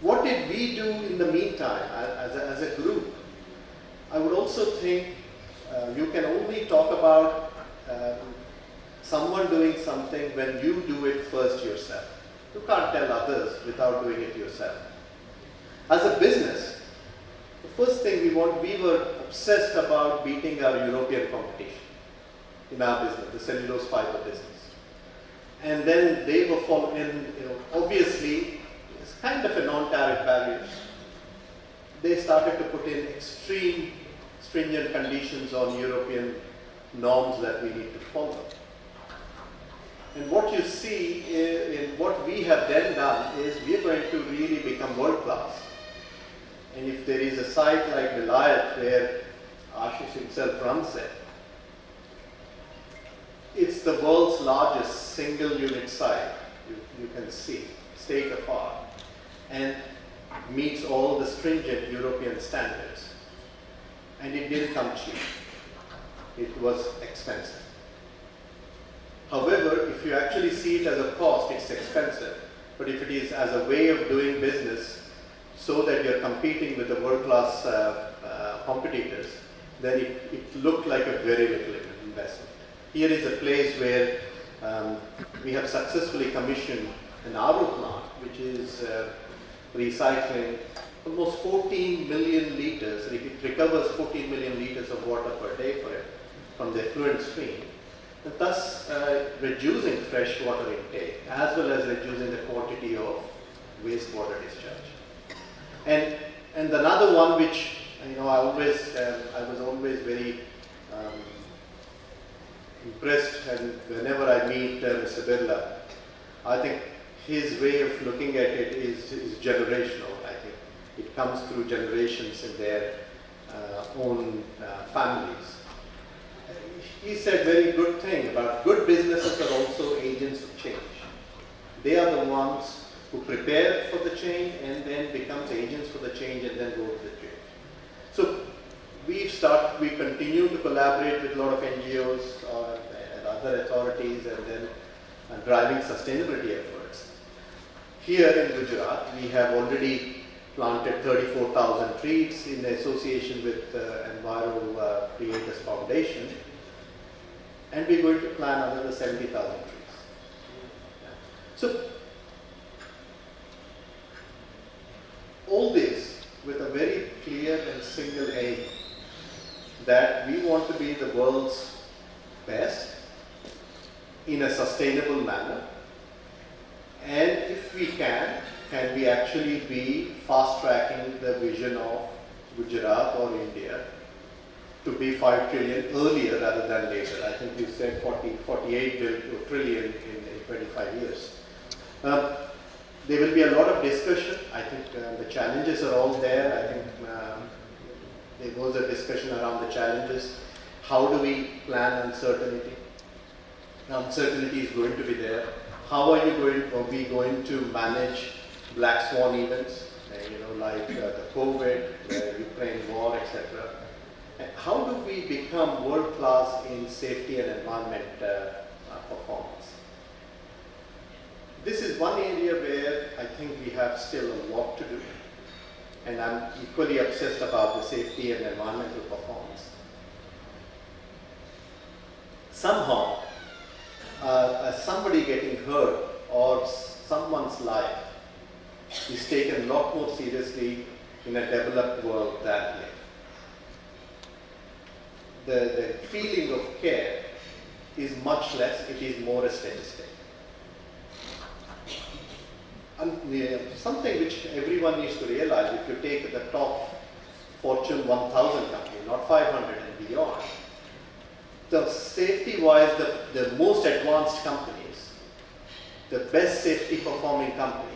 what did we do in the meantime as a group? I would also think you can only talk about someone doing something when you do it first yourself. You can't tell others without doing it yourself. As a business, the first thing we were obsessed about beating our European competition in our business, the cellulose fiber business. And then they were following, obviously, it's kind of a non-tariff barriers. They started to put in extreme stringent conditions on European norms that we need to follow. And what you see in what we have then done is we are going to really become world class. And if there is a site like Vilayat where Ashish himself runs it, it's the world's largest single unit site, you can see, state of art, and meets all the stringent European standards. And it didn't come cheap. It was expensive. However, if you actually see it as a cost, it's expensive. But if it is as a way of doing business so that you're competing with the world-class competitors, then it looked like a very little investment. Here is a place where we have successfully commissioned an RO plant, which is recycling almost 14 million liters. It recovers 14 million liters of water per day for it from the effluent stream, and thus reducing fresh water intake as well as reducing the quantity of wastewater discharge. And another one which I was always very impressed, and whenever I meet Mr. Birla, I think his way of looking at it is generational. I think it comes through generations in their own families. He said very good thing about good businesses are also agents of change. They are the ones who prepare for the change and then becomes agents for the change and then go to the change. So we continue to collaborate with a lot of NGOs and other authorities, and then driving sustainability efforts. Here in Gujarat, we have already planted 34,000 trees in association with Enviro Creators Foundation, and we're going to plant another 70,000 trees. So, all this with a very clear and single aim, that we want to be the world's best in a sustainable manner, and if we can we actually be fast-tracking the vision of Gujarat or India to be 5 trillion earlier rather than later. I think you said 48 trillion in 25 years. There will be a lot of discussion. I think the challenges are all there. I think there was a discussion around the challenges. How do we plan uncertainty? Uncertainty is going to be there. How are we going to manage black swan events, like the COVID, the Ukraine war, etc. How do we become world class in safety and environment performance? This is one area where I think we have still a lot to do, and I'm equally obsessed about the safety and environmental performance. Somehow, somebody getting hurt or someone's life is taken a lot more seriously in a developed world than here. The feeling of care is much less, it is more a statistic. And something which everyone needs to realize, if you take the top Fortune 1000 company, not 500 and beyond, the safety-wise, the most advanced companies, the best safety performing companies,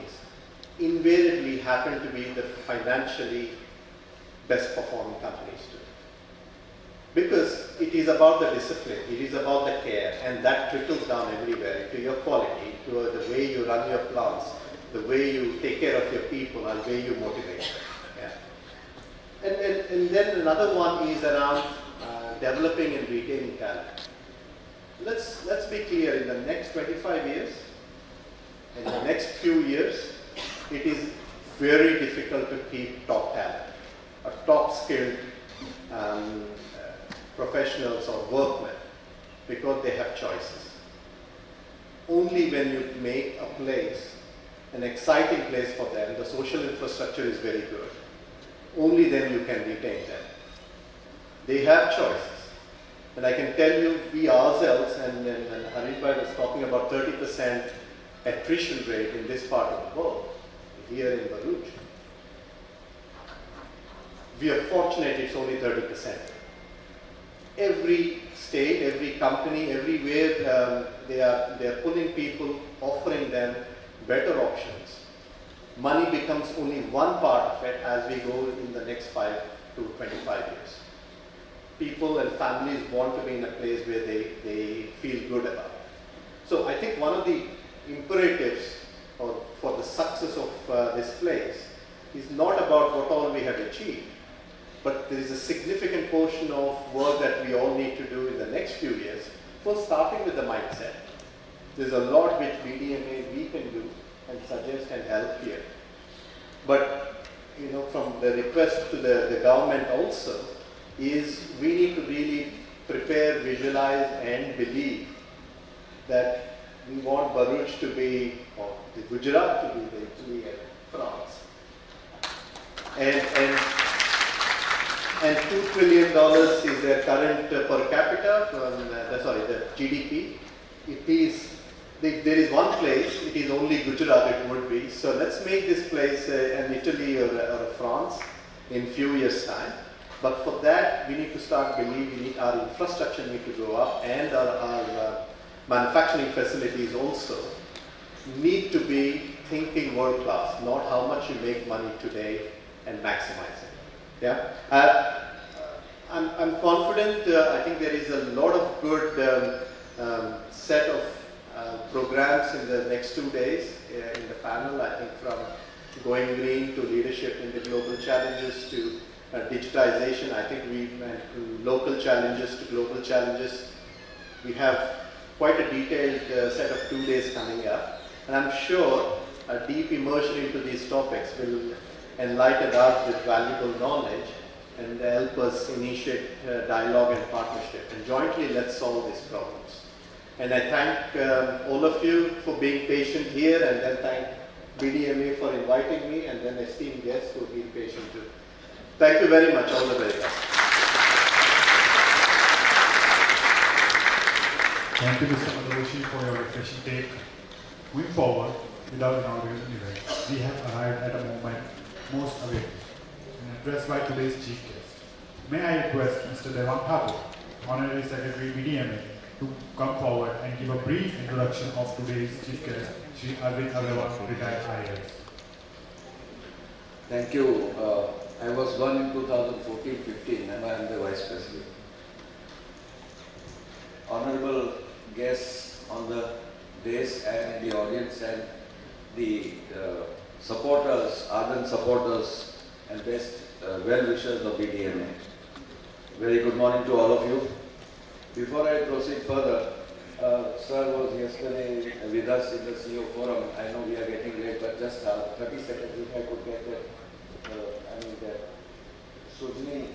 invariably happen to be the financially best performing companies too. Because it is about the discipline, it is about the care, and that trickles down everywhere, into your quality, to the way you run your plants, the way you take care of your people, and the way you motivate them. Yeah. And then another one is around developing and retaining talent. Let's be clear, in the next 25 years, in the next few years, it is very difficult to keep top talent, or top skilled professionals or workmen, because they have choices. Only when you make a place, an exciting place for them, the social infrastructure is very good, only then you can retain them. They have choices. And I can tell you, we ourselves, and Harinbhai was talking about 30% attrition rate in this part of the world, here in Bharuch. We are fortunate it's only 30%. Every state, every company, everywhere they are pulling people, offering them better options. Money becomes only one part of it as we go in the next 5 to 25 years. People and families want to be in a place where they feel good about it. So I think one of the imperatives for the success of this place is not about what all we have achieved, but there is a significant portion of work that we all need to do in the next few years. First, starting with the mindset. There's a lot which BDMA we can do and suggest and help here. But from the request to the government also is we need to really prepare, visualize and believe that we want Bharuch to be, or the Gujarat to be the Italy and France. And $2 trillion is their current per capita, the GDP. It is, there is one place, it is only Gujarat it would be. So let's make this place an Italy or a France in few years' time. But for that, we need to start believing our infrastructure need to go up, and our manufacturing facilities also need to be thinking world class, not how much you make money today and maximize it. Yeah, I'm confident. I think there is a lot of good set of programs in the next 2 days in the panel. I think from going green to leadership in the global challenges to digitization. I think we went local challenges to global challenges. We have quite a detailed set of 2 days coming up, and I'm sure a deep immersion into these topics will enlighten us with valuable knowledge and help us initiate dialogue and partnership. And jointly, let's solve these problems. And I thank all of you for being patient here, and then thank BDMA for inviting me, and then esteemed guests who have been patient too. Thank you very much. All the very best. Thank you, Mr. Madhushi, for your refreshing take. Moving forward, without inaugural event, we have arrived at a moment most awaited, and addressed by today's chief guest. May I request Mr. Devang Thakur, Honorary Secretary BDMA, to come forward and give a brief introduction of today's chief guest, Shri Arvind Agarwal, retired IAS. Thank you. I was born in 2014-15 and I am the Vice President. Honorable guests on the dais and in the audience, and the supporters, ardent supporters, and best well-wishers of BDMA. Very good morning to all of you. Before I proceed further, Sir was yesterday with us in the CEO forum. I know we are getting late, but just 30 seconds if I could get that. Sujni,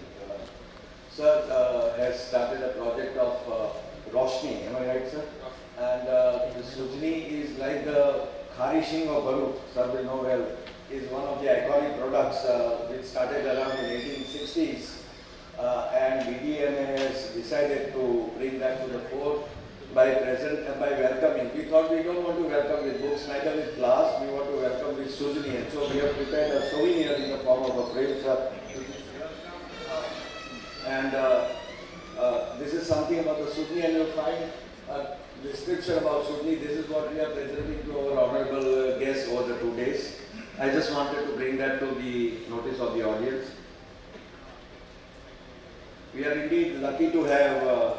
Sir has started a project of Roshni, am I right, sir? And the Sujni is like the Kharishing of Bharuch, sir will know well, is one of the iconic products which started around in 1860s. And BDMA has decided to bring that to the fore by welcoming. We thought we don't want to welcome with books, neither with glass, we want to welcome with Sujni. And so we have prepared a souvenir in the form of a frame, sir. And this is something about the Sujni, and you'll find a description about Sujni. This is what we are presenting to our honorable guests over the 2 days. I just wanted to bring that to the notice of the audience. We are indeed lucky to have a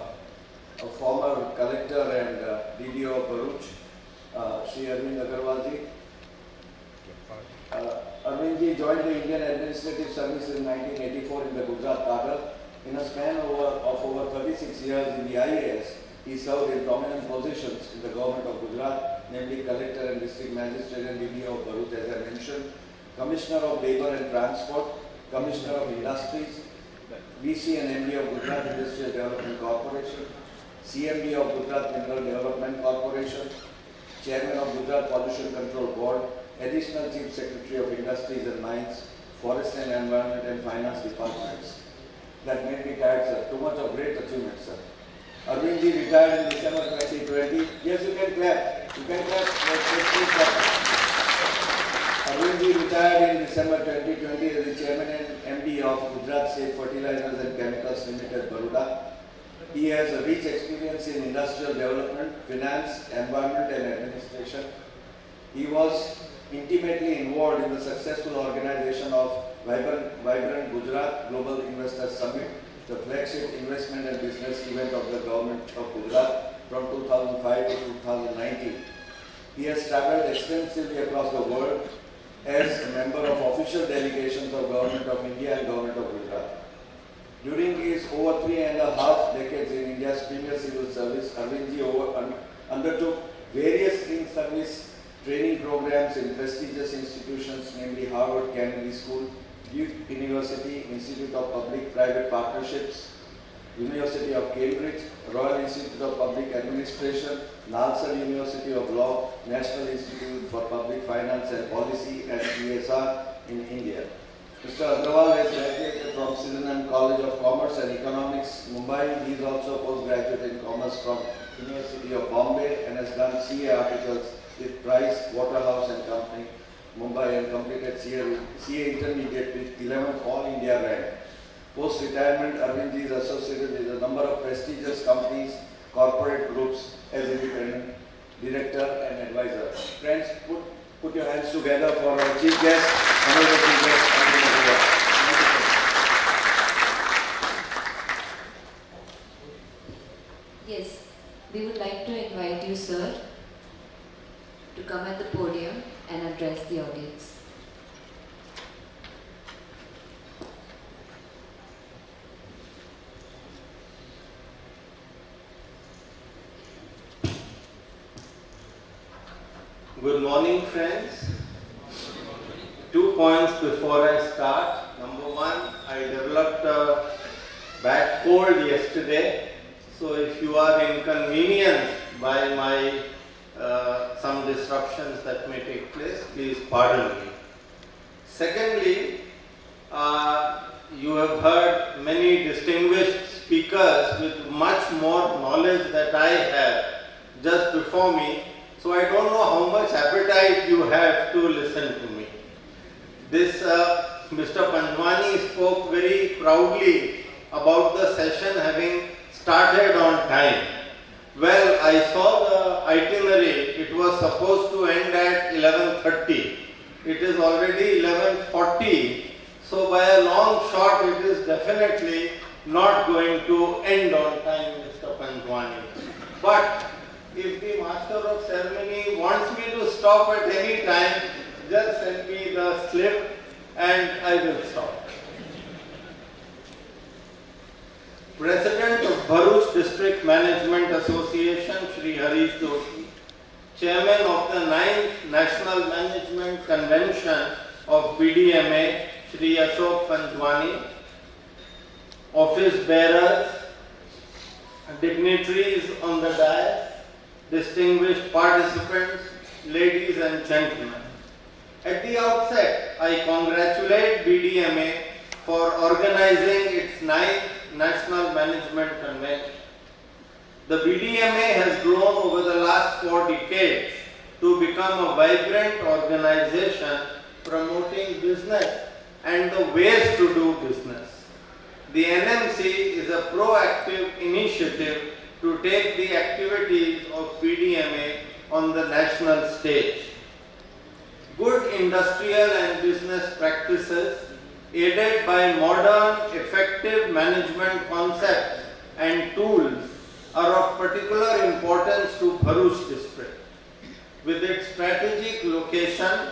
former collector and DDO of Bharuch, Shri Arvind Agarwalji. Arvindji joined the Indian Administrative Service in 1984 in the Gujarat cadre. In a span of over 36 years in the IAS, he served in prominent positions in the government of Gujarat, namely Collector and District Magistrate and DDO of Bharuch, as I mentioned, Commissioner of Labour and Transport, Commissioner of Industries, VC and MD of Gujarat Industrial Development Corporation, CMD of Gujarat Mineral Development Corporation, Chairman of Gujarat Pollution Control Board, Additional Chief Secretary of Industries and Mines, Forest and Environment and Finance Departments. That made me tired, sir. Too much of great achievements, sir. Arvindji retired in December 2020. Yes, you can clap. You can clap. Let's clap. Arvindji retired in December 2020 as the Chairman and MD of Gujarat State Fertilizers and Chemicals Limited, Baroda. He has a rich experience in industrial development, finance, environment and administration. He was intimately involved in the successful organization of Vibrant Gujarat Global Investors Summit, the flagship investment and business event of the government of Gujarat from 2005 to 2019. He has traveled extensively across the world as a member of official delegations of Government of India and Government of Gujarat. During his over 3.5 decades in India's premier civil service, Arvindji undertook various in-service training programs in prestigious institutions, namely Harvard Kennedy School, Duke University, Institute of Public-Private Partnerships, University of Cambridge, Royal Institute of Public Administration, Nalsar University of Law, National Institute for Public Finance and Policy and CSR in India. Mr. Agrawal has graduated from Sydenham College of Commerce and Economics, Mumbai. He is also a postgraduate in Commerce from University of Bombay and has done CA articles with Price, Waterhouse and Company, Mumbai, and completed CA Intermediate with 11th All India rank. Post-retirement, Arvindji is associated with a number of prestigious companies, corporate groups as independent director and advisor. Friends, put your hands together for our chief guest, honorable chief guest, Arvind Agarwal. Yes, we would like to invite you, sir, to come at the podium and address the audience. Good morning, friends. 2 points before I start. Number one, I developed a bad cold yesterday. So if you are inconvenienced by my some disruptions that may take place, please pardon me. Secondly, you have heard many distinguished speakers with much more knowledge that I have just before me. So I don't know how much appetite you have to listen to me. This Mr. Panjwani spoke very proudly about the session having started on time. Well, I saw the itinerary. It was supposed to end at 11:30. It is already 11:40. So by a long shot, it is definitely not going to end on time, Mr. Panjwani. But if the master of ceremony wants me to stop at any time, just send me the slip and I will stop. President of Bharuch District Management Association, Shri Harish Joshi, Chairman of the 9th National Management Convention of BDMA, Shri Ashok Panjwani, office bearers, dignitaries on the dais, distinguished participants, ladies and gentlemen. At the outset, I congratulate BDMA for organizing its 9th National Management Convention. The BDMA has grown over the last 4 decades to become a vibrant organization promoting business and the ways to do business. The NMC is a proactive initiative to take the activities of BDMA on the national stage. Good industrial and business practices, aided by modern, effective management concepts and tools, are of particular importance to Bharuch district. With its strategic location,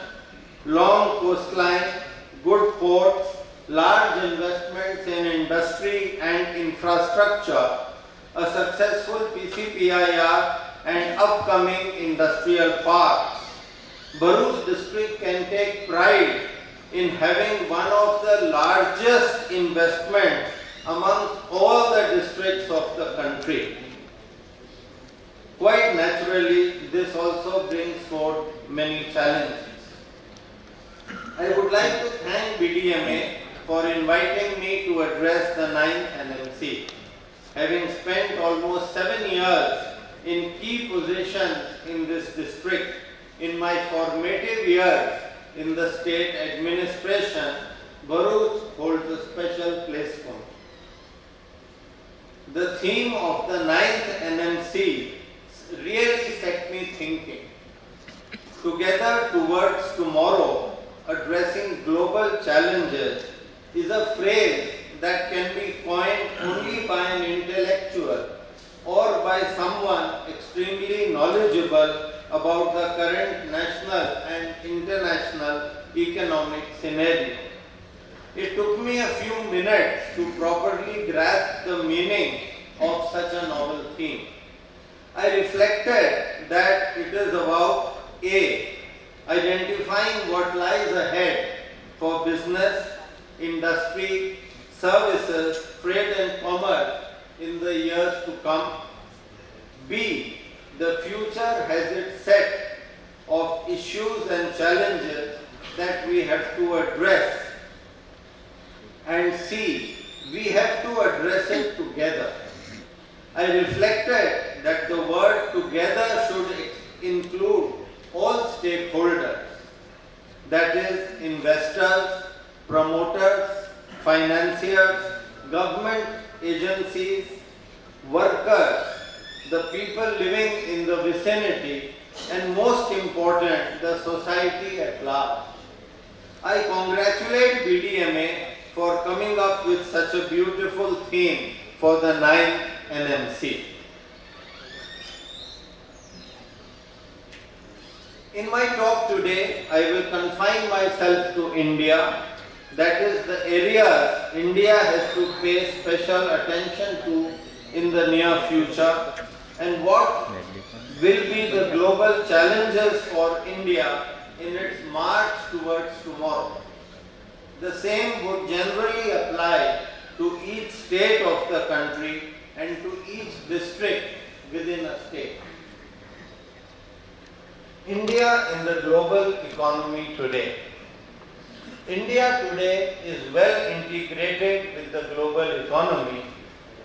long coastline, good ports, large investments in industry and infrastructure, a successful PCPIR and upcoming industrial parks, Bharuch district can take pride in having one of the largest investments among all the districts of the country. Quite naturally, this also brings forth many challenges. I would like to thank BDMA for inviting me to address the 9th NMC. Having spent almost 7 years in key positions in this district, in my formative years in the state administration, Bharuch holds a special place for me. The theme of the 9th NMC really set me thinking. Together towards tomorrow, addressing global challenges is a phrase that can be coined only by an intellectual or by someone extremely knowledgeable about the current national and international economic scenario. It took me a few minutes to properly grasp the meaning of such a novel theme. I reflected that it is about A. Identifying what lies ahead for business, industry, services, trade and commerce in the years to come. B. The future has its set of issues and challenges that we have to address. And C. We have to address it together. I reflected that the word together should include all stakeholders, that is, investors, promoters, financiers, government agencies, workers, the people living in the vicinity, and most important, the society at large. I congratulate BDMA for coming up with such a beautiful theme for the 9th NMC. In my talk today, I will confine myself to India, that is the areas India has to pay special attention to in the near future, and what will be the global challenges for India in its march towards tomorrow. The same would generally apply to each state of the country and to each district within a state. India in the global economy today. India today is well integrated with the global economy,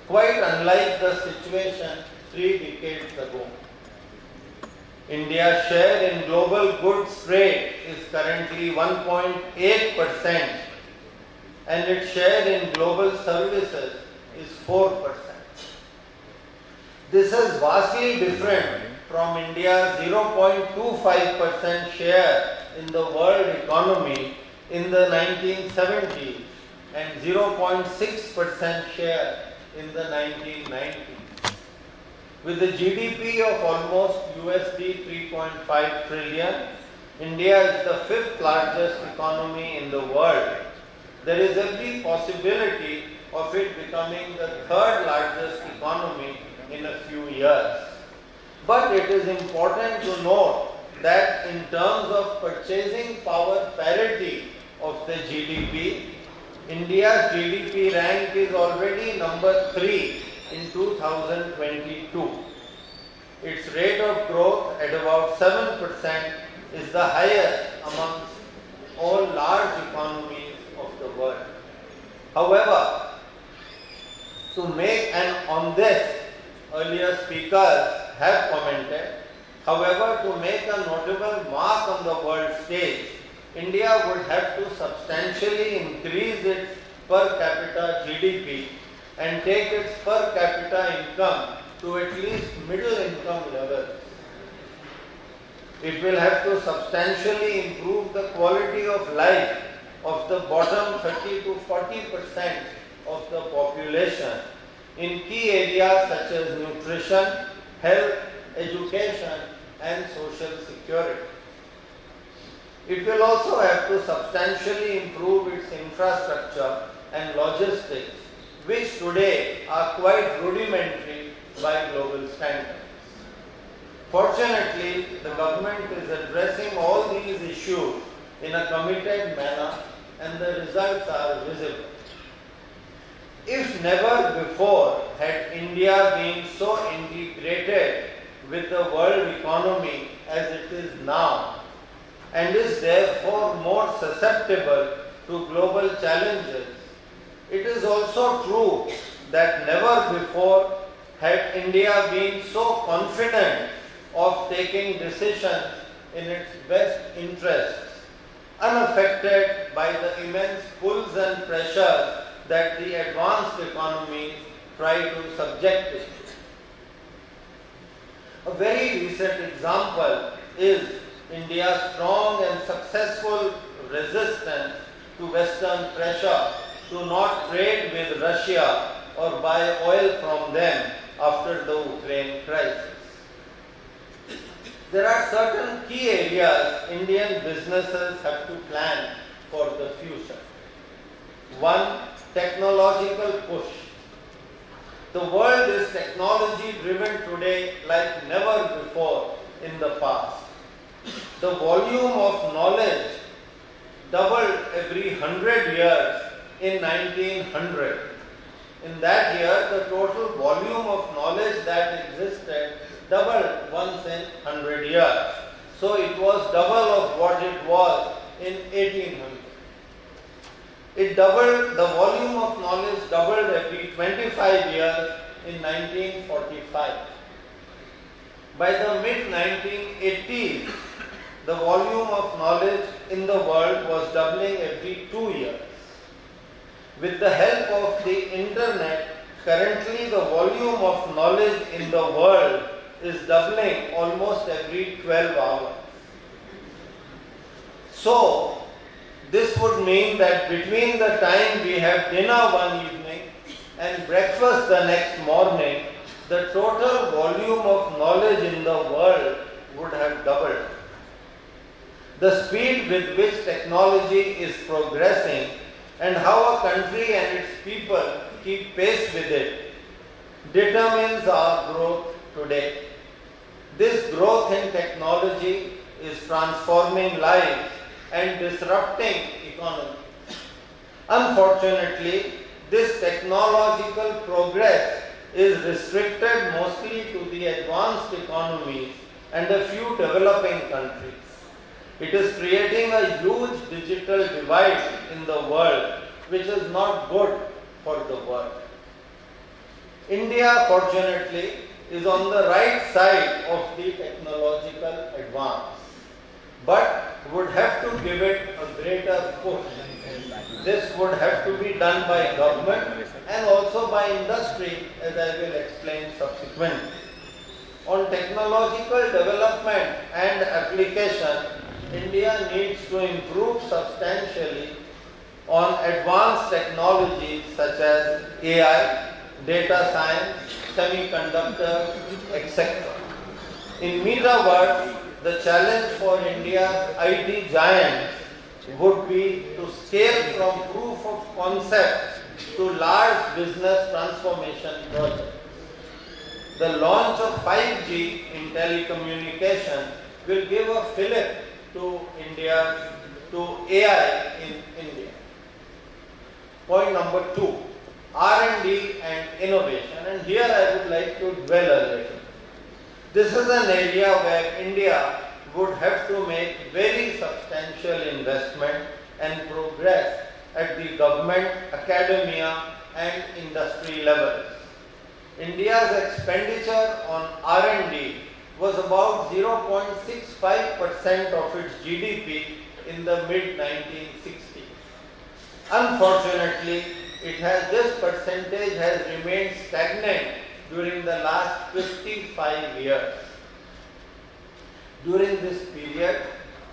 quite unlike the situation 3 decades ago. India's share in global goods trade is currently 1.8% and its share in global services is 4%. This is vastly different from India's 0.25% share in the world economy in the 1970s and 0.6% share in the 1990s. With a GDP of almost USD 3.5 trillion, India is the 5th largest economy in the world. There is every possibility of it becoming the 3rd largest economy in a few years. But it is important to note that in terms of purchasing power parity of the GDP, India's GDP rank is already number 3 in 2022. Its rate of growth at about 7% is the highest amongst all large economies of the world. However, to make, and on this earlier speakers have commented, however, to make a notable mark on the world stage, India would have to substantially increase its per capita GDP and take its per capita income to at least middle income levels. It will have to substantially improve the quality of life of the bottom 30 to 40% of the population in key areas such as nutrition, health, education and social security. It will also have to substantially improve its infrastructure and logistics, which today are quite rudimentary by global standards. Fortunately, the government is addressing all these issues in a committed manner and the results are visible. If never before had India been so integrated with the world economy as it is now, and is therefore more susceptible to global challenges, it is also true that never before had India been so confident of taking decisions in its best interests, unaffected by the immense pulls and pressures that the advanced economies try to subject it to. A very recent example is India's strong and successful resistance to Western pressure to not trade with Russia or buy oil from them after the Ukraine crisis. There are certain key areas Indian businesses have to plan for the future. One, technological push. The world is technology driven today like never before in the past. The volume of knowledge doubled every 100 years in 1900. In that year, the total volume of knowledge that existed doubled once in 100 years. So it was double of what it was in 1800. It doubled, the volume of knowledge doubled every 25 years in 1945. By the mid-1980s, the volume of knowledge in the world was doubling every 2 years. With the help of the internet, currently the volume of knowledge in the world is doubling almost every 12 hours. So, this would mean that between the time we have dinner one evening and breakfast the next morning, the total volume of knowledge in the world would have doubled. The speed with which technology is progressing and how a country and its people keep pace with it determines our growth today. This growth in technology is transforming lives and disrupting economies. Unfortunately, this technological progress is restricted mostly to the advanced economies and a few developing countries. It is creating a huge digital divide in the world, which is not good for the world. India, fortunately, is on the right side of the technological advance, but would have to give it a greater push. This would have to be done by government and also by industry, as I will explain subsequently. On technological development and application, India needs to improve substantially on advanced technologies such as AI, data science, semiconductors, etc. In metaverse, the challenge for India's IT giants would be to scale from proof of concept to large business transformation projects. The launch of 5G in telecommunication will give a fillip to AI in India. Point number 2, R&D and innovation. And here I would like to dwell a little. This is an area where India would have to make very substantial investment and progress at the government, academia and industry levels. India's expenditure on R&D was about 0.65% of its GDP in the mid-1960s. Unfortunately, this percentage has remained stagnant during the last 55 years. During this period,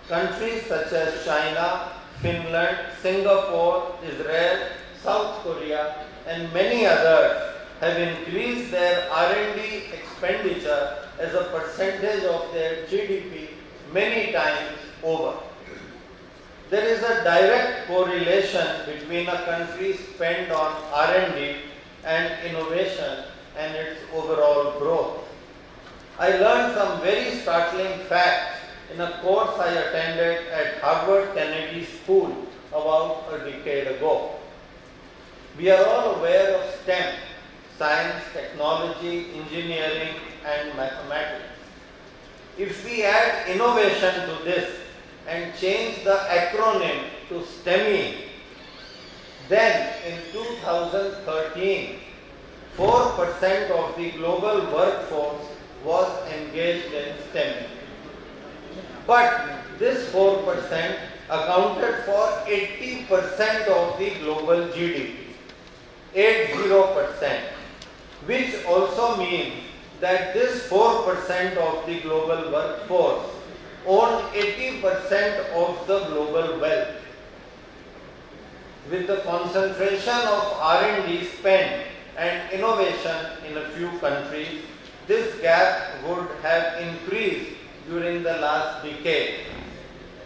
countries such as China, Finland, Singapore, Israel, South Korea and many others have increased their R&D expenditure as a percentage of their GDP many times over. There is a direct correlation between a country's spend on R&D and innovation and its overall growth. I learned some very startling facts in a course I attended at Harvard Kennedy School about a decade ago. We are all aware of STEM, science, technology, engineering and mathematics. If we add innovation to this and change the acronym to STEMI, then in 2013, 4% of the global workforce was engaged in STEM. But this 4% accounted for 80% of the global GDP, 80%, which also means that this 4% of the global workforce owned 80% of the global wealth. With the concentration of R&D spend and innovation in a few countries, this gap would have increased during the last decade.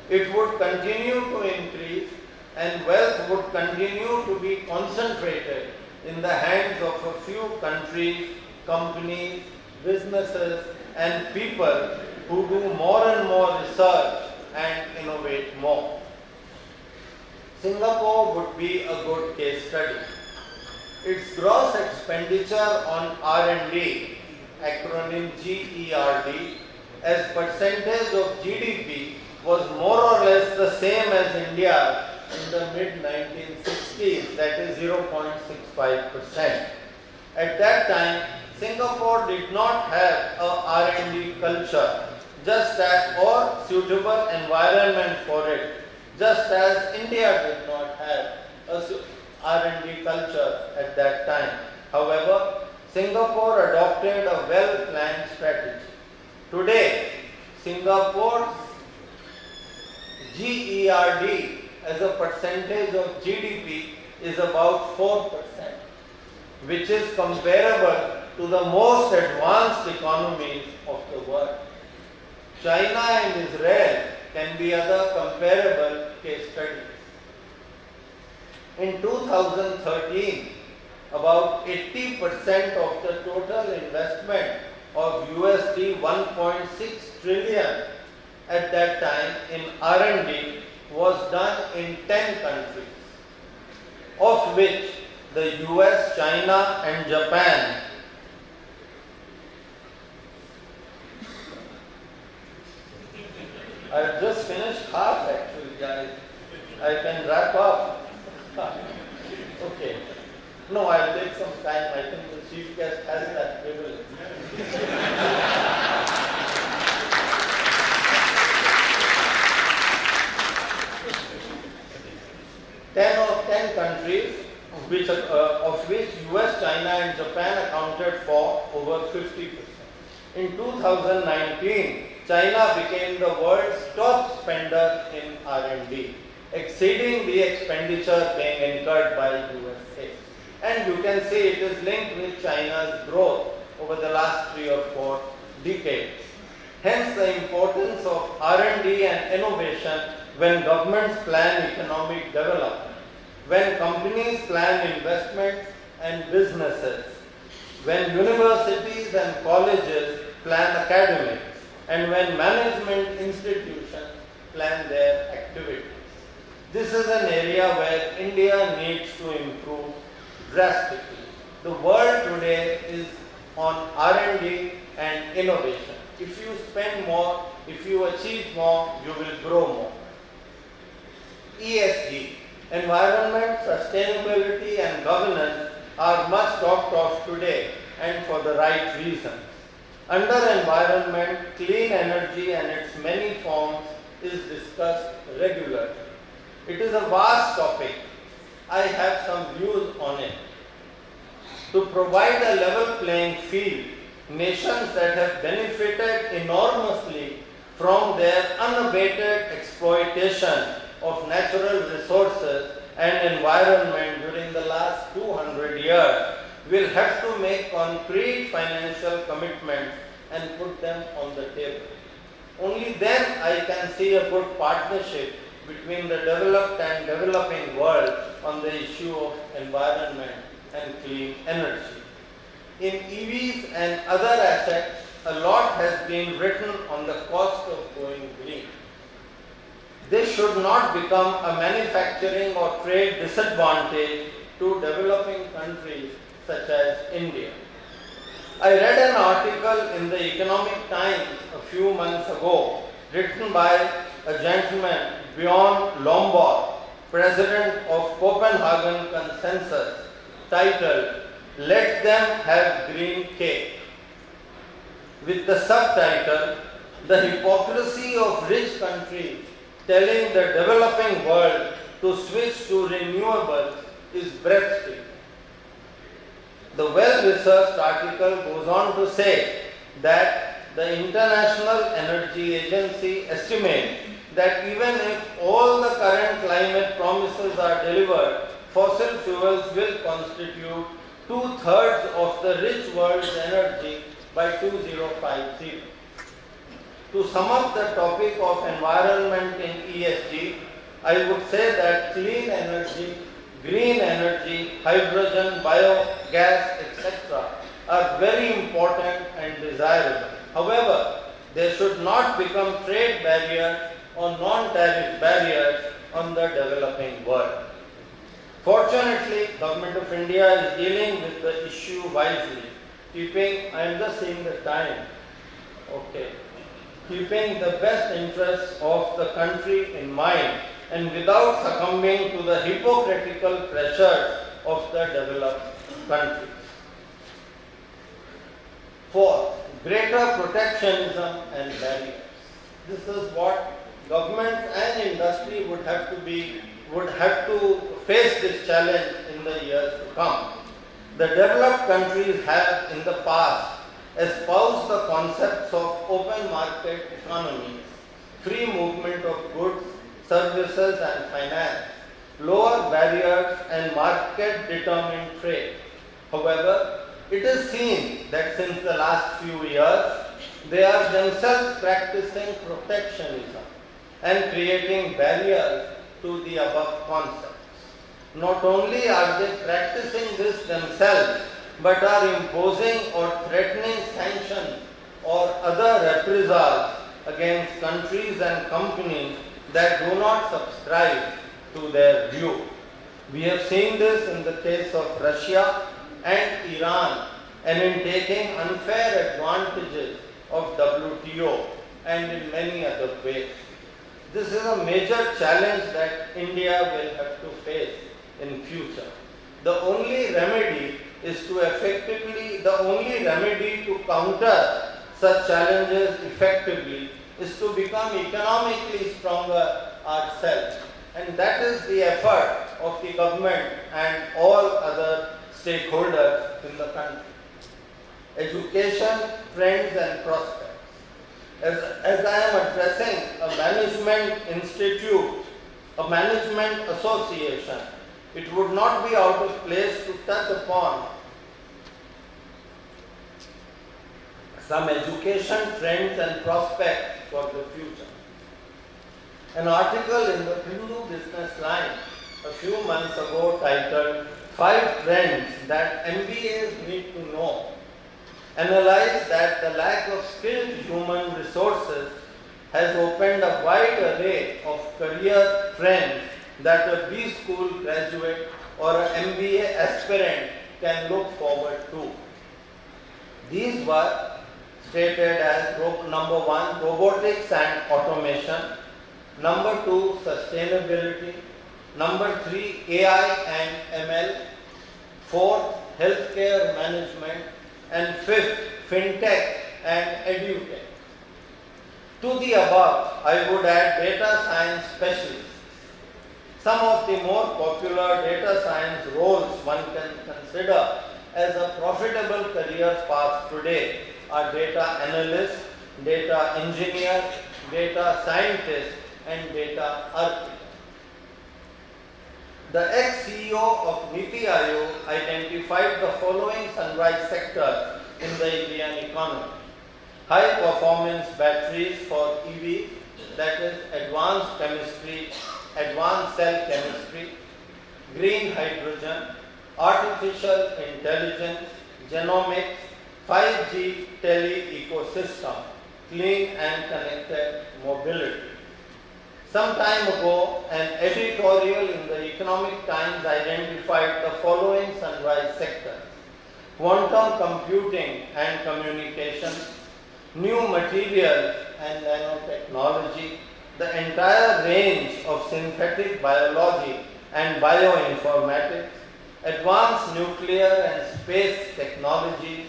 It would continue to increase and wealth would continue to be concentrated in the hands of a few countries, companies, businesses and people who do more and more research and innovate more. Singapore would be a good case study. Its gross expenditure on R&D, acronym GERD, as percentage of GDP was more or less the same as India in the mid-1960s, that is 0.65%. At that time, Singapore did not have a R&D culture, or suitable environment for it, just as India did not have a R&D culture at that time. However, Singapore adopted a well-planned strategy. Today, Singapore's GERD as a percentage of GDP is about 4%, which is comparable to the most advanced economies of the world. China and Israel can be other comparable case studies. In 2013, about 80% of the total investment of USD 1.6 trillion at that time in R&D was done in 10 countries, of which the US, China and Japan I've just finished half actually, guys. I can wrap up. Okay. No, I'll take some time. I think the chief guest has that privilege. 10 countries, of which US, China and Japan accounted for over 50%. In 2019, China became the world's top spender in R&D, exceeding the expenditure being incurred by USA. And you can see it is linked with China's growth over the last 3 or 4 decades. Hence the importance of R&D and innovation when governments plan economic development, when companies plan investments and businesses, when universities and colleges plan academics, and when management institutions plan their activities. This is an area where India needs to improve drastically. The world today is on R&D and innovation. If you spend more, if you achieve more, you will grow more. ESG, environment, sustainability and governance are much talked of today and for the right reasons. Under environment, clean energy and its many forms is discussed regularly. It is a vast topic. I have some views on it. To provide a level playing field, nations that have benefited enormously from their unabated exploitation of natural resources and environment during the last 200 years will have to make concrete financial commitments and put them on the table. Only then I can see a good partnership between the developed and developing world on the issue of environment and clean energy. In EVs and other assets, a lot has been written on the cost of going green. This should not become a manufacturing or trade disadvantage to developing countries such as India. I read an article in the Economic Times a few months ago, written by a gentleman, Bjorn Lomborg, president of Copenhagen Consensus, titled, "Let Them Have Green Cake," with the subtitle, "The Hypocrisy of Rich Countries Telling the Developing World to Switch to Renewables is Breathtaking." The well-researched article goes on to say that the International Energy Agency estimates that even if all the current climate promises are delivered, fossil fuels will constitute 2/3 of the rich world's energy by 2050. To sum up the topic of environment in ESG, I would say that clean energy, green energy, hydrogen, biogas, etc. are very important and desirable. However, they should not become trade barriers or non-tariff barriers on the developing world. Fortunately, Government of India is dealing with the issue wisely, I am just seeing the time, keeping the best interests of the country in mind and without succumbing to the hypocritical pressures of the developed countries. Fourth, greater protectionism and barriers. This is what governments and industry would have to face this challenge in the years to come. The developed countries have in the past espoused the concepts of open market economies, free movement of goods, services and finance, lower barriers and market-determined trade. However, it is seen that since the last few years, they are themselves practicing protectionism and creating barriers to the above concepts. Not only are they practicing this themselves, but are imposing or threatening sanctions or other reprisals against countries and companies that do not subscribe to their view. We have seen this in the case of Russia and Iran, and in taking unfair advantages of WTO and in many other ways. This is a major challenge that India will have to face in future. The only remedy to counter such challenges effectively is to become economically stronger ourselves. And that is the effort of the government and all other stakeholders in the country. Education, trends and prospects. As I am addressing a management institute, a management association, it would not be out of place to touch upon some education trends and prospects for the future. An article in the Hindu Business Line a few months ago titled 5 Trends That MBAs Need to Know analyzed that the lack of skilled human resources has opened a wide array of career trends that a B school graduate or an MBA aspirant can look forward to. These were stated as number 1, robotics and automation, number 2, sustainability, number 3, AI and ML, 4th, healthcare management, and 5th, fintech and edutech. To the above, I would add data science specialists. Some of the more popular data science roles one can consider as a profitable career path today are data analyst, data engineer, data scientist, and data architect. The ex-CEO of Niti Aayog identified the following sunrise sectors in the Indian economy. High performance batteries for EV, that is advanced chemistry, advanced cell chemistry, green hydrogen, artificial intelligence, genomics, 5G tele ecosystem, clean and connected mobility. Some time ago, an editorial in the Economic Times identified the following sunrise sectors: quantum computing and communications, new materials and nanotechnology, the entire range of synthetic biology and bioinformatics, advanced nuclear and space technologies,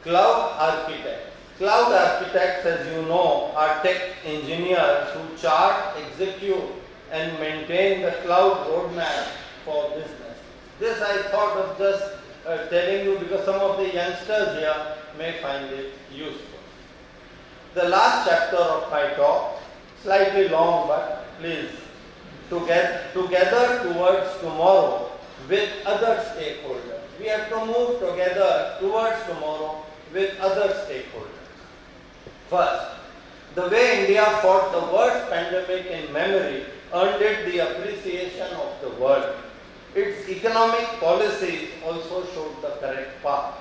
cloud architects. Cloud architects, as you know, are tech engineers who chart, execute, and maintain the cloud roadmap for business. This I thought of just telling you because some of the youngsters here may find it useful. The last chapter of my talk, slightly long, but please, together towards tomorrow with other stakeholders. We have to move together towards tomorrow with other stakeholders. First, the way India fought the worst pandemic in memory earned it the appreciation of the world. Its economic policies also showed the correct path.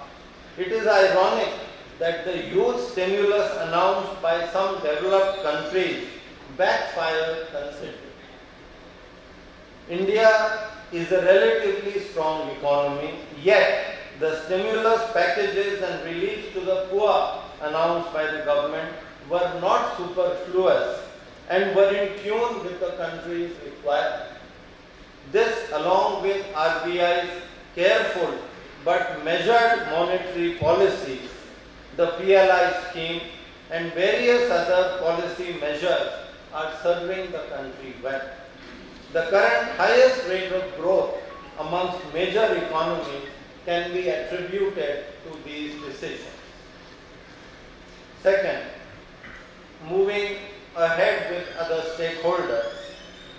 It is ironic that the huge stimulus announced by some developed countries backfired considerably. India is a relatively strong economy, yet the stimulus packages and relief to the poor announced by the government were not superfluous and were in tune with the country's requirements. This, along with RBI's careful but measured monetary policies, the PLI scheme and various other policy measures are serving the country well. The current highest rate of growth amongst major economies can be attributed to these decisions. Second, moving ahead with other stakeholders,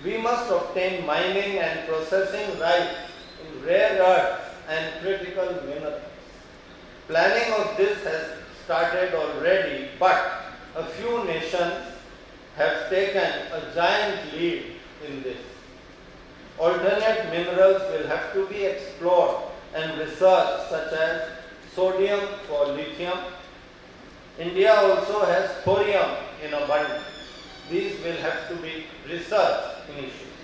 we must obtain mining and processing rights in rare earths and critical minerals. Planning of this has started already, but a few nations have taken a giant lead in this. Alternate minerals will have to be explored and researched, such as sodium for lithium. India also has thorium in abundance. These will have to be researched initially.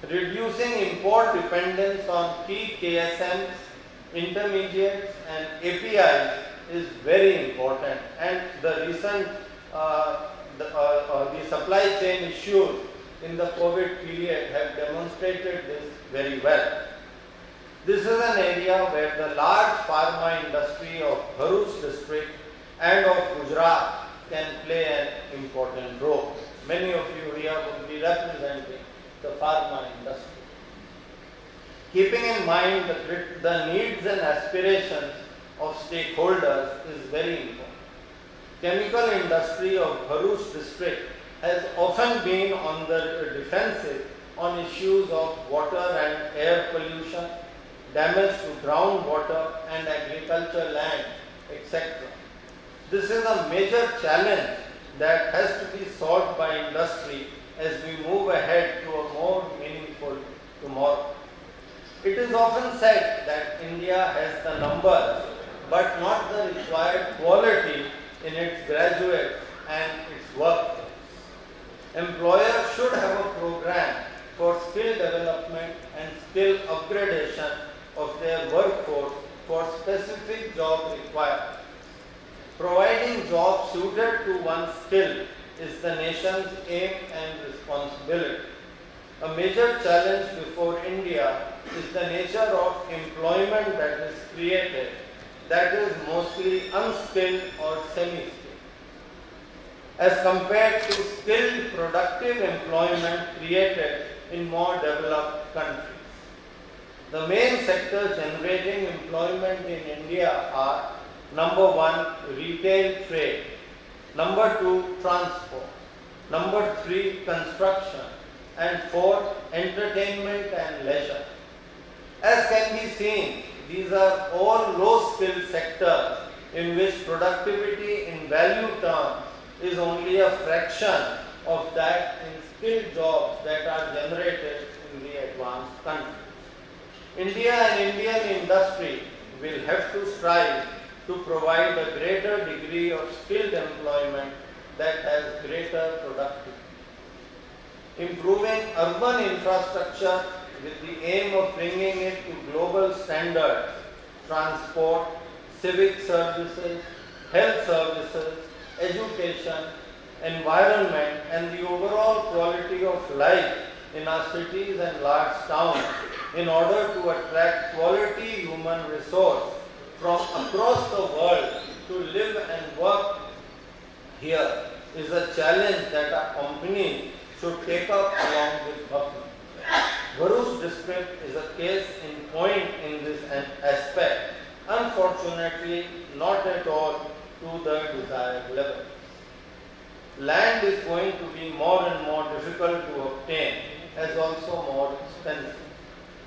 Reducing import dependence on key KSMs, intermediates and APIs is very important, and the recent the supply chain issues in the COVID period have demonstrated this very well. This is an area where the large pharma industry of Bharuch district and of Gujarat can play an important role. Many of you here will be representing the pharma industry. Keeping in mind the needs and aspirations of stakeholders is very important. Chemical industry of Bharuch district has often been on the defensive on issues of water and air pollution, damage to groundwater and agricultural land, etc. This is a major challenge that has to be solved by industry as we move ahead to a more meaningful tomorrow. It is often said that India has the numbers but not the required quality in its graduates and its workforce. Employers should have a program for skill development and skill upgradation of their workforce for specific job requirements. Providing jobs suited to one's skill is the nation's aim and responsibility. A major challenge before India is the nature of employment that is created, that is mostly unskilled or semi-skilled, as compared to skilled productive employment created in more developed countries. The main sectors generating employment in India are: number 1, retail trade; number 2, transport; number 3, construction; and 4, entertainment and leisure. As can be seen, these are all low-skilled sectors in which productivity in value terms is only a fraction of that in skilled jobs that are generated in the advanced countries. India and Indian industry will have to strive to provide a greater degree of skilled employment that has greater productivity. Improving urban infrastructure with the aim of bringing it to global standards, transport, civic services, health services, education, environment, and the overall quality of life in our cities and large towns in order to attract quality human resource from across the world to live and work here is a challenge that our companies should take up along with government. Bharuch district is a case in point in this aspect, unfortunately not at all to the desired level. Land is going to be more and more difficult to obtain, as also more expensive,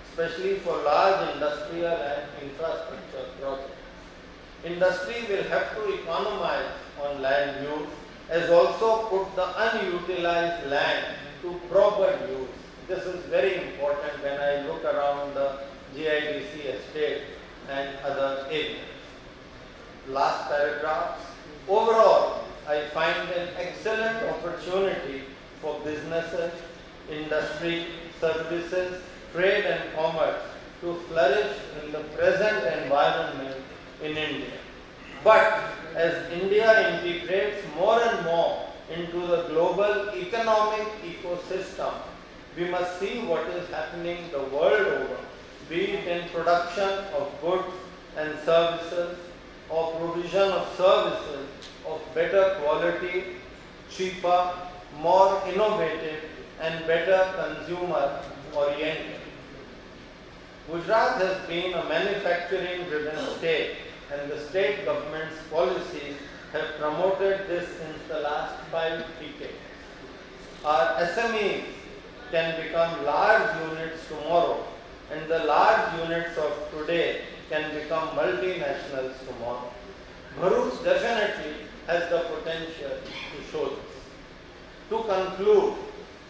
especially for large industrial and infrastructure projects. Industry will have to economize on land use, as also put the unutilized land to proper use. This is very important when I look around the GIDC estate and other areas. Last paragraph. Overall, I find an excellent opportunity for businesses, industry, services, trade and commerce to flourish in the present environment in India. But as India integrates more and more into the global economic ecosystem, we must see what is happening the world over, be it in production of goods and services or provision of services of better quality, cheaper, more innovative and better consumer oriented. Gujarat has been a manufacturing driven state, and the state government's policies have promoted this since the last 5 decades. Our SMEs can become large units tomorrow, and the large units of today can become multinationals tomorrow. Bharuch definitely has the potential to show this. To conclude,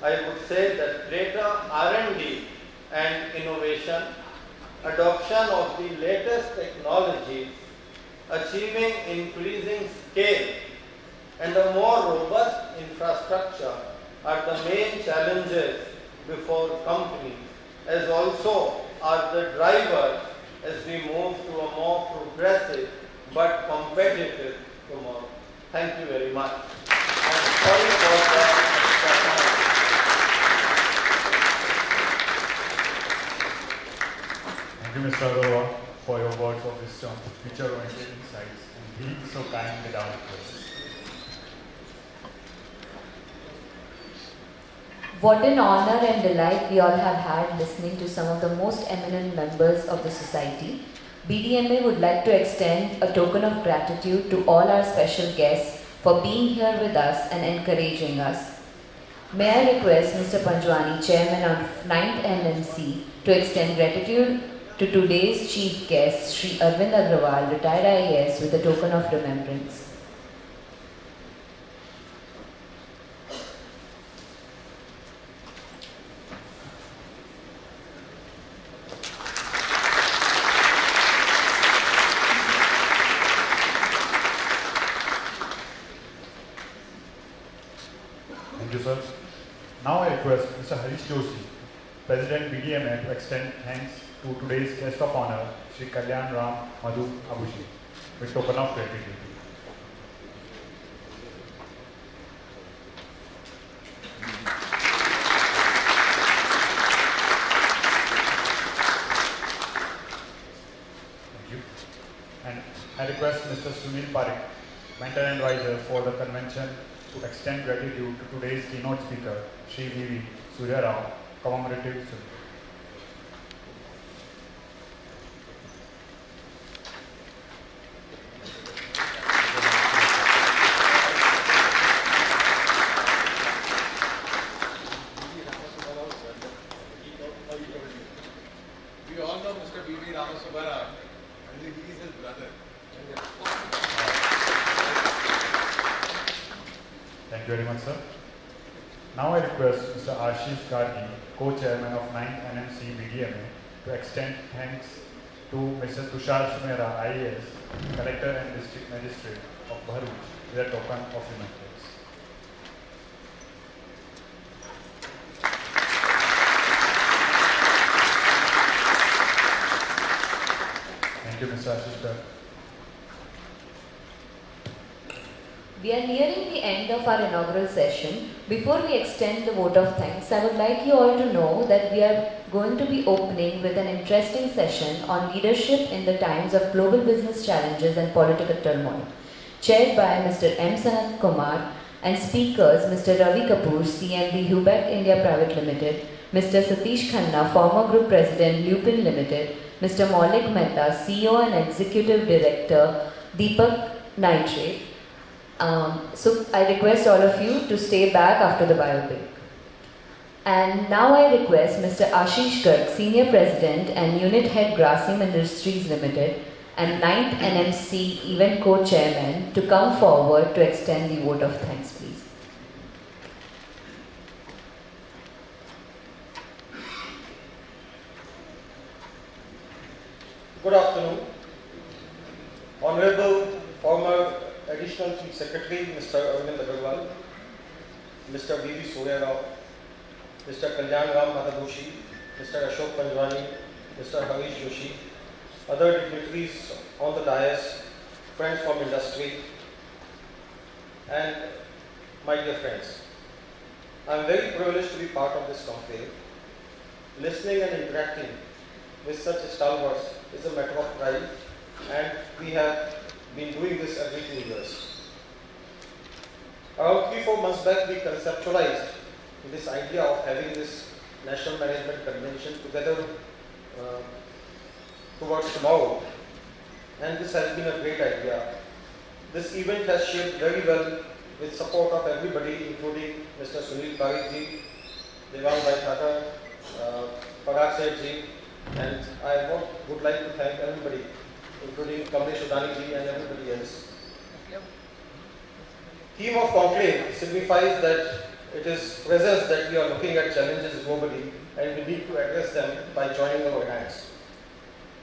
I would say that greater R&D and innovation, adoption of the latest technologies, achieving increasing scale, and a more robust infrastructure are the main challenges before companies, as also are the drivers as we move to a more progressive but competitive tomorrow. Thank you very much. I'm sorry for that. Thank you, Mr. Agarwal, for your words of wisdom, future-oriented insights, and being so kind and down to earth. What an honor and delight we all have had listening to some of the most eminent members of the society. BDMA would like to extend a token of gratitude to all our special guests for being here with us and encouraging us. May I request Mr. Panjwani, Chairman of 9th NMC, to extend gratitude to today's chief guest, Sri Arvind Agrawal, retired IAS, with a token of remembrance. Thank you, sir. Now I request Mr. Harish Joshi, President BDMA, to extend thanks to today's guest of honor, Sri Kalyan Ram Madhu Abushi, with token of gratitude. Thank you. And I request Mr. Sunil Parikh, mentor and advisor for the convention, to extend gratitude to today's keynote speaker, Sri V.V. Surya Rao, commemorative salute. We all know Mr. B.D. Ramasubara, and he is his brother. Thank you very much, sir. Now I request Mr. Ashish Gargi, co-chairman of 9th NMC BDMA, to extend thanks to Mr. Tushar Sumera, IAS, Collector and District Magistrate of Bharuch, with a token of remembrance. Thank you, Mr. Ashish Gargi. We are nearing the end of our inaugural session. Before we extend the vote of thanks, I would like you all to know that we are going to be opening with an interesting session on leadership in the times of global business challenges and political turmoil, chaired by Mr. M. Sanat Kumar, and speakers Mr. Ravi Kapoor, CMD Hubeck India Private Limited, Mr. Satish Khanna, former Group President Lupin Limited, Mr. Maulik Mehta, CEO and Executive Director Deepak Nitrate. So I request all of you to stay back after the biopic. And now I request Mr. Ashish Garg, Senior President and Unit Head Grasim Industries Limited and 9th NMC Event Co-Chairman, to come forward to extend the vote of thanks, please. Good afternoon. Honorable former Additional Chief Secretary, Mr. Arvind Agrawal, Mr. V.V. Surya Rao, Mr. Kalyan Ram Madhabushi, Mr. Ashok Panjwani, Mr. Harish Joshi, other dignitaries on the dais, friends from industry, and my dear friends. I am very privileged to be part of this conclave. Listening and interacting with such stalwarts is a matter of pride, and we have been doing this every 2 years. Around 3-4 months back, we conceptualized this idea of having this National Management Convention together towards tomorrow, and this has been a great idea. This event has shaped very well with support of everybody, including Mr. Sunil Parikh ji, Devang Bhai Thakur, Parag Seth ji, and I would like to thank everybody, including Kamlesh Udani ji and everybody else. Theme of conclave signifies that it is presence that we are looking at challenges globally, and we need to address them by joining our hands.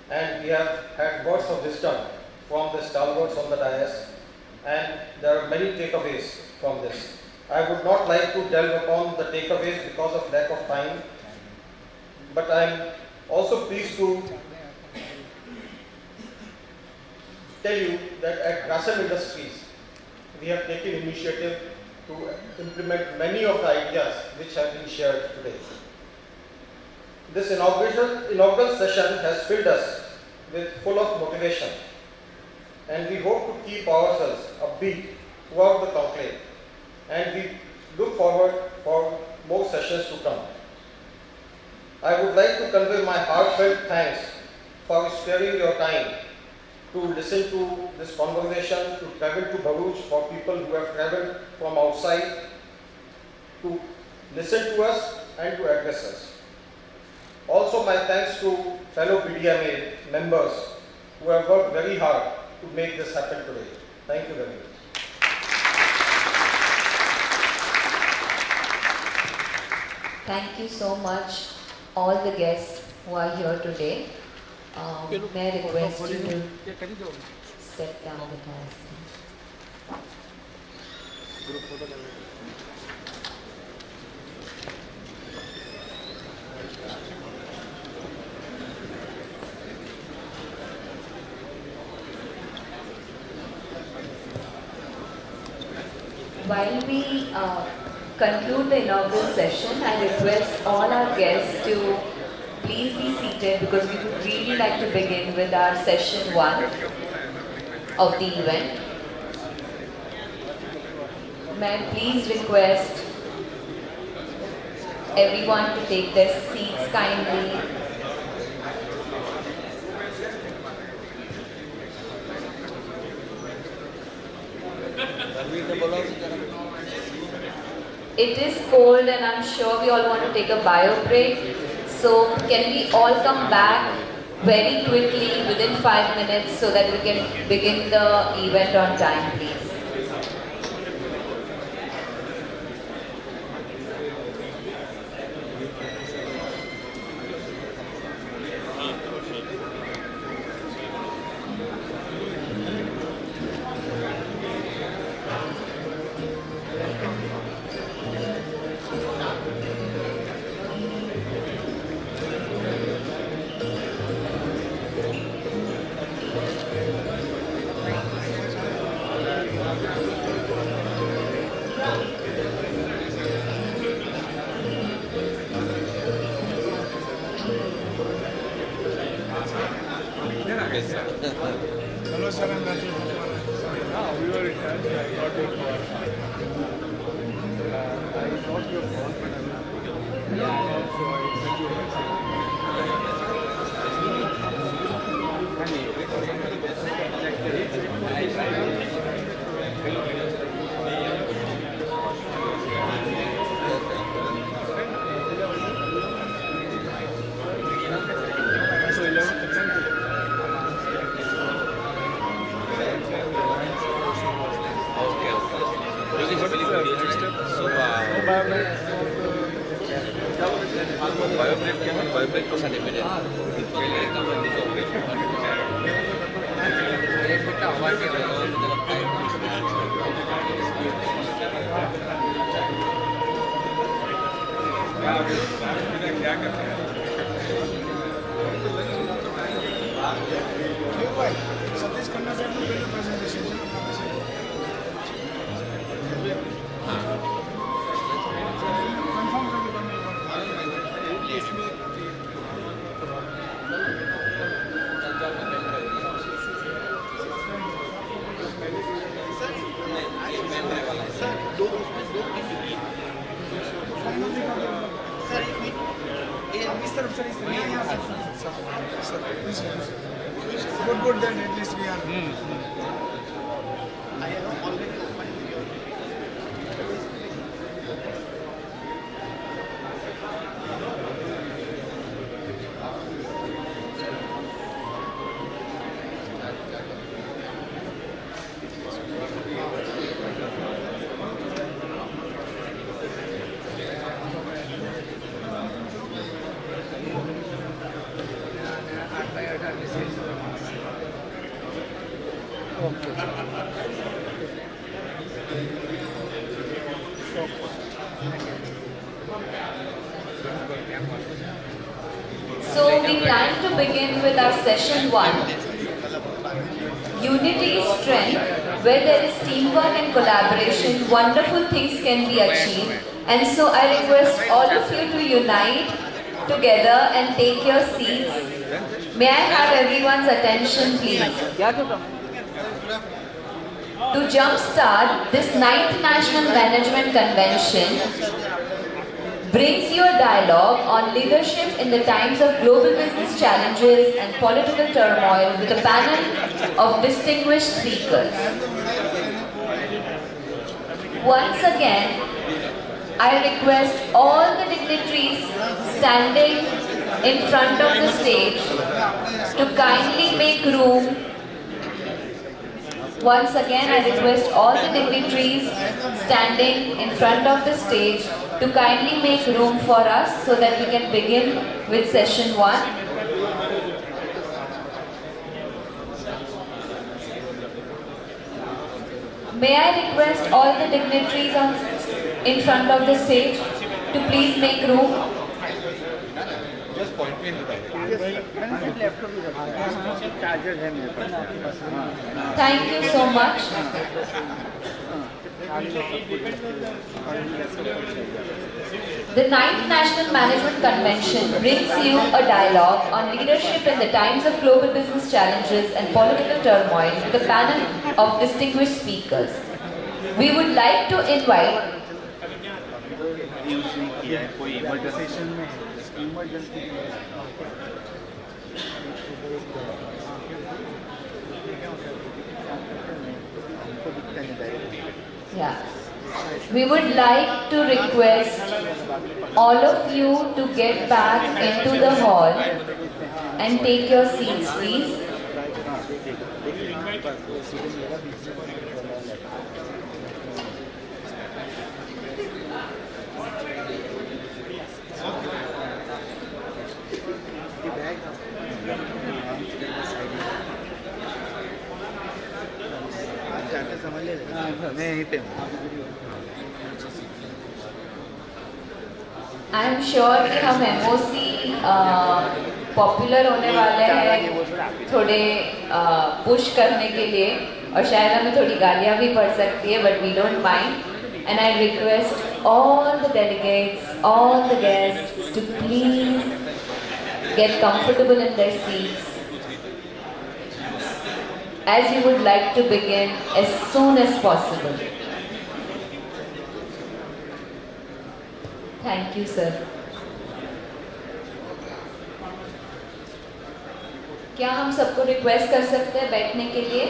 And we have had words of wisdom from the stalwarts on the dais, and there are many takeaways from this. I would not like to delve upon the takeaways because of lack of time, but I am also pleased to tell you that at Grasim Industries, we have taken initiative to implement many of the ideas which have been shared today. This inaugural session has filled us with full of motivation, and we hope to keep ourselves upbeat throughout the conclave, and we look forward for more sessions to come. I would like to convey my heartfelt thanks for sparing your time to listen to this conversation, to travel to Bharuch, for people who have traveled from outside to listen to us and to address us. Also my thanks to fellow BDMA members who have worked very hard to make this happen today. Thank you very much. Thank you so much, all the guests who are here today. May I request you to step down the dais. While we conclude the inaugural session, I request all our guests to please be seated because we would really like to begin with our session 1 of the event. May I please request everyone to take their seats kindly. It is cold and I'm sure we all want to take a bio break. So can we all come back very quickly within 5 minutes so that we can begin the event on time, please. Hello, sir. I'm Raju. We were in touch. I got your call. I got your call, but so I sent you a So 11%. Biobrake ko sa limited. Satish Khanna sir will do the presentation. Good, then at least we are. I have already opened your. So we plan to begin with our session 1. Unity is strength. Where there is teamwork and collaboration, wonderful things can be achieved. And so I request all of you to unite together and take your seats. May I have everyone's attention, please? To jumpstart this 9th National Management Convention, brings you a dialogue on leadership in the times of global business challenges and political turmoil with a panel of distinguished speakers. Once again, I request all the dignitaries standing in front of the stage to kindly make room. Once again, I request all the dignitaries standing in front of the stage to kindly make room for us so that we can begin with session 1. May I request all the dignitaries in front of the stage to please make room. Just point me in the Thank you so much. The 9th National Management Convention brings you a dialogue on leadership in the times of global business challenges and political turmoil with a panel of distinguished speakers. We would like to invite we would like to request all of you to get back into the hall and take your seats, please. I am sure कि हम MOC popular होने वाले हैं थोड़े push करने के लिए और शायद हमें थोड़ी गालियाँ भी पड़ सकती है, but we don't mind. And I request all the delegates, all the guests to please get comfortable in their seats as you would like to begin as soon as possible. Thank you, sir. क्या हम सबको request कर सकते हैं बैठने के लिए?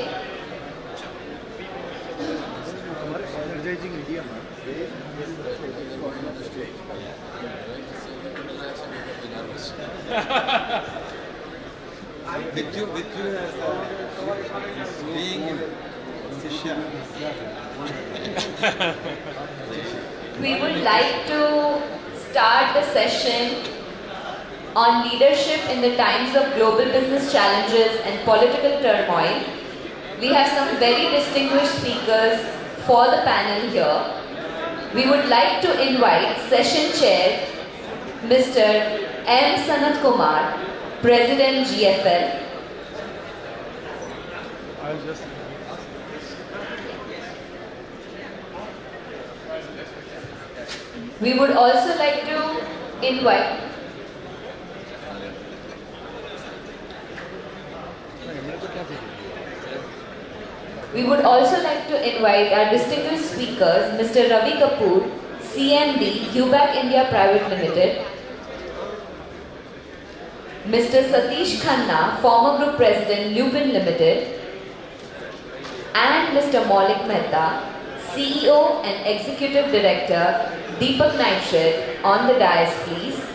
with you as being Sisha. We would like to start the session on leadership in the times of global business challenges and political turmoil. We have some very distinguished speakers for the panel here. We would like to invite Session Chair Mr. M. Sanat Kumar, President GFL. We would also like to invite our distinguished speakers, Mr. Ravi Kapoor, CMD, Hubac India Private Limited, Mr. Satish Khanna, former Group President, Lupin Limited, and Mr. Maulik Mehta, CEO and Executive Director, Deepak Nitrit, on the dais, please.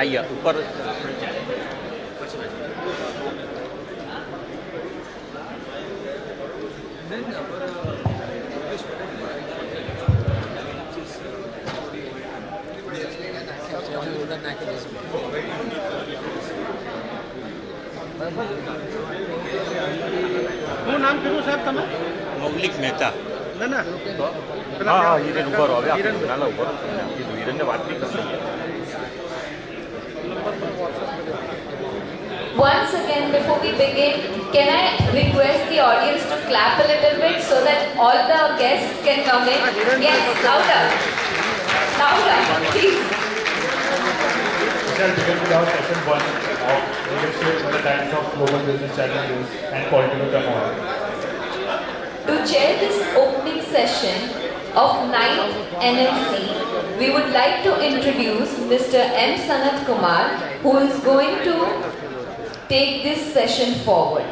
आइए ऊपर હું નામ કીધું સાહેબ તમે? મૌલિક મહેતા. हाँ हिरेन ऊपर हो अभी नाला ऊपर हिरेन ने बात नहीं कर सकते Once again, before we begin, can I request the audience to clap a little bit so that all the guests can come in? Yes, louder. Louder, please. We shall begin with our session 1 of leadership in the times of global business challenges and political turmoil. To chair this opening session of 9th NMC, we would like to introduce Mr. M. Sanat Kumar, who is going to take this session forward.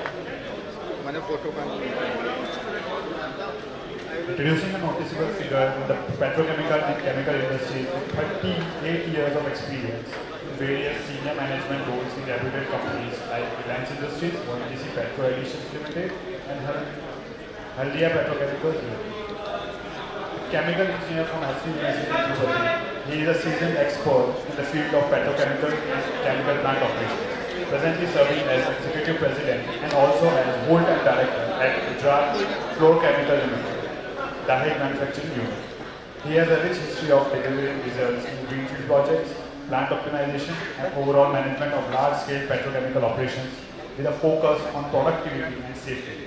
Introducing a noticeable figure in the petrochemical and chemical industries with 38 years of experience in various senior management roles in reputed companies like Reliance Industries, ONGC Petro Additions Limited, and Haldia Petrochemicals Limited. Chemical engineer from Asri University, Tirupati, he is a seasoned expert in the field of petrochemical and chemical plant operations, presently serving as Executive President and also as whole-time Director at Gujarat Fluorochemical Limited, Dahej Manufacturing Unit. He has a rich history of delivering results in greenfield projects, plant optimization and overall management of large-scale petrochemical operations with a focus on productivity and safety.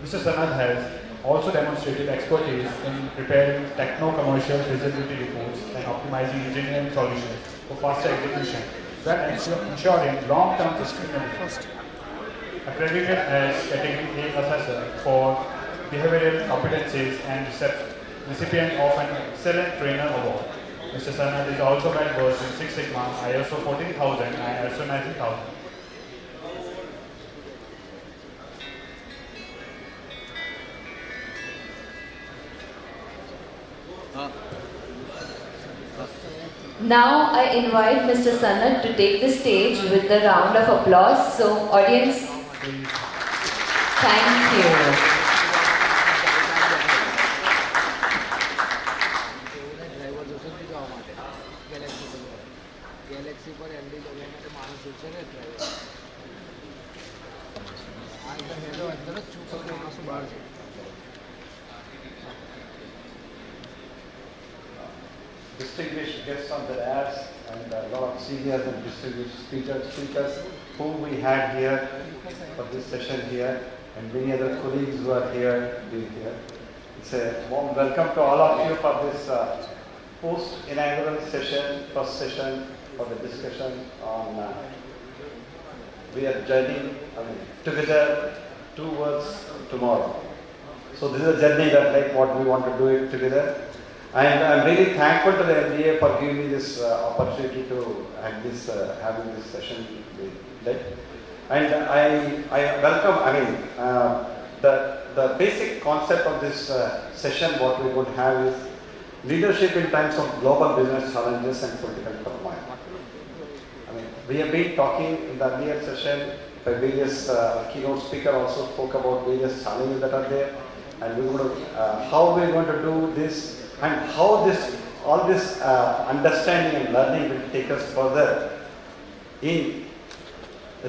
Mr. Sanat has also demonstrated expertise in preparing techno-commercial feasibility reports and optimizing engineering solutions for faster execution while ensuring long-term sustainability. Accredited as Category A Assessor for Behavioral Competencies and recipient of an Excellent Trainer Award. Mr. Sanat is also well versed in Six Sigma, ISO 14000 and ISO 19000. Now I invite Mr. Sanat to take the stage with the round of applause. So audience, thank you. Distinguished guests on the dais and a lot of seniors and distinguished speakers whom we had here for this session here, and many other colleagues who are here, being here. It's a warm welcome to all of you for this post-inaugural session, first session for the discussion on we are journeying together towards tomorrow. So this is a journey that like what we want to do it together. And I'm really thankful to the MBA for giving me this opportunity to have this having this session led. And I welcome. The basic concept of this session, what we would have is leadership in times of global business challenges and political turmoil. We have been talking in the earlier session. The various keynote speaker also spoke about various challenges that are there, and we're going to how we're going to do this. And how all this understanding and learning will take us further in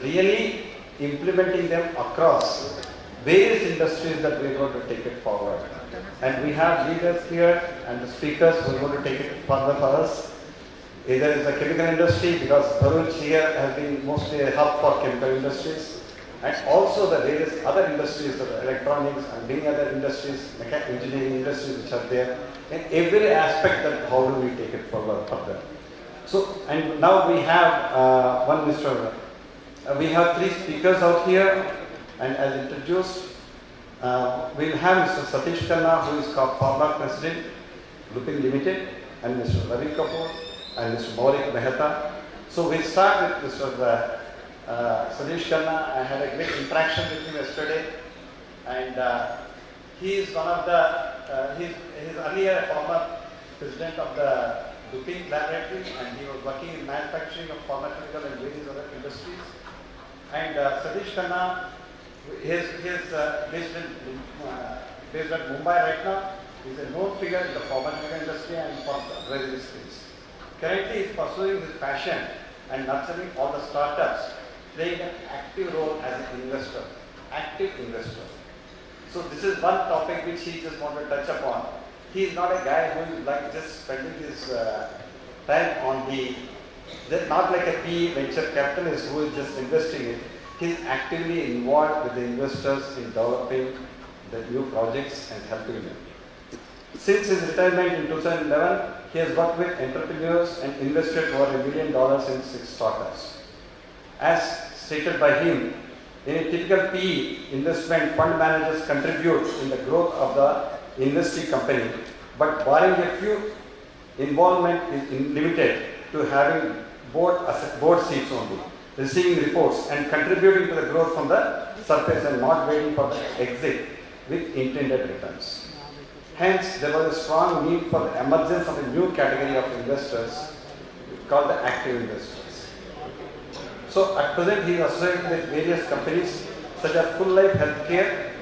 really implementing them across various industries that we're going to take it forward. And we have leaders here and the speakers who are going to take it further for us. Either is the chemical industry, because Bharuch here has been mostly a hub for chemical industries. And also the various other industries, the electronics and many other industries, engineering industries which are there. In every aspect that how do we take it forward further. So, and now we have we have three speakers out here, and as introduced, we'll have Mr. Satish Khanna, who is former President, Lupin Limited, and Mr. Ravi Kapoor, and Mr. Maulik Mehta. So we'll start with Mr. Satish Khanna. I had a great interaction with him yesterday, and he is one of the, he's earlier former president of the Lupin Laboratory, and he was working in manufacturing of pharmaceutical and various other industries. And Satish Khanna is based at Mumbai right now. He's a known figure in the pharmaceutical industry and for various things. Currently, he is pursuing his passion and nurturing all the startups, playing an active role as an investor, active investor. So this is one topic which he just wanted to touch upon. He is not a guy who is like just spending his time on not like a PE venture capitalist who is just investing it. He is actively involved with the investors in developing the new projects and helping them. Since his retirement in 2011, he has worked with entrepreneurs and invested over $1 million in 6 startups. As stated by him, in a typical PE investment, fund managers contribute in the growth of the investing company, but barring a few, involvement is limited to having board seats only, receiving reports and contributing to the growth from the surface and not waiting for the exit with intended returns. Hence, there was a strong need for the emergence of a new category of investors called the active investors. So, at present, he is associated with various companies such as Full Life Healthcare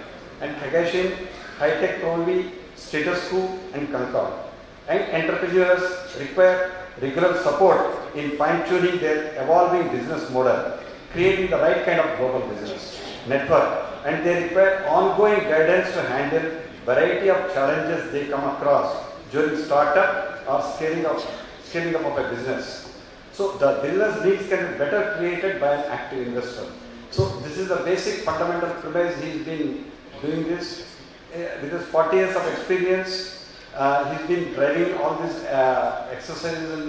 and Hagashin, High-Tech Provi, Status Quo, and Concord. And entrepreneurs require regular support in fine-tuning their evolving business model, creating the right kind of global business network, and they require ongoing guidance to handle variety of challenges they come across during startup or scaling up of a business. So the business needs can be better created by an active investor. So this is the basic fundamental premise. He's been doing this with his 40 years of experience. He's been driving all these exercises in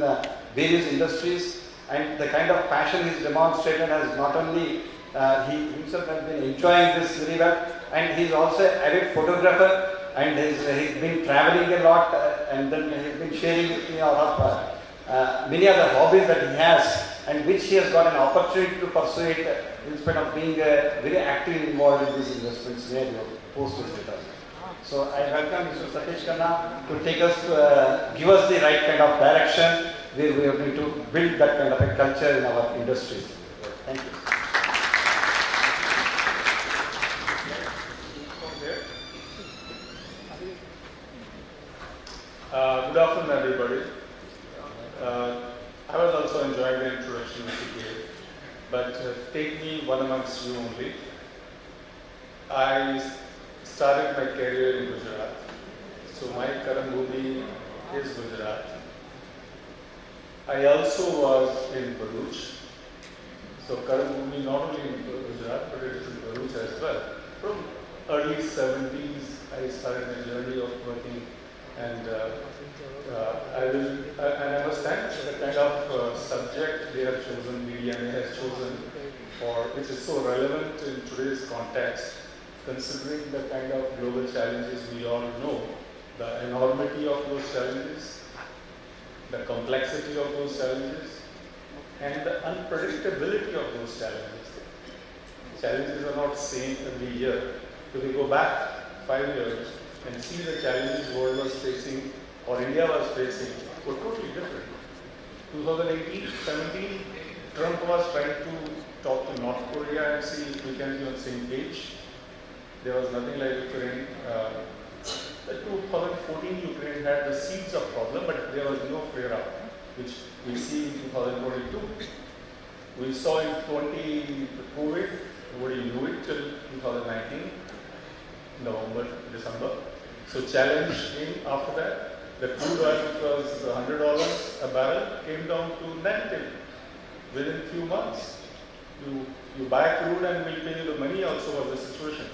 various industries, and the kind of passion he's demonstrated has not only he himself has been enjoying this very well, and he's also an avid photographer, and he's been traveling a lot, and then he's been sharing many other hobbies that he has, and which he has got an opportunity to pursue it in spite of being very actively involved in this investment scenario post his retirement. So I welcome Mr. Satish Khanna to take us, give us the right kind of direction where we are going to build that kind of a culture in our industry. Thank you. Good afternoon, everybody. I was also enjoying the introduction that you gave, but take me one amongst you only. I started my career in Gujarat, so my current movie is Gujarat. I also was in Bharuch, so current movie not only in Gujarat, but it is in Bharuch as well. From early 70s, I started my journey of working, and I must thank the kind of subject they have chosen, BDMA has chosen, which is so relevant in today's context, considering the kind of global challenges we all know, the enormity of those challenges, the complexity of those challenges, and the unpredictability of those challenges. Challenges are not same every year. If we go back 5 years and see the challenges the world was facing or India was facing were totally different. 2018, 17, Trump was trying to talk to North Korea and see if we can be on the same page. There was nothing like Ukraine. 2014, Ukraine had the seeds of problem, but there was no flare up, which we see in 2022. We saw in COVID, nobody knew it till 2019, November, December. So challenge came after that. The crude oil, which was $100 a barrel, came down to negative within few months. You buy crude and we'll pay you the money also was the situation.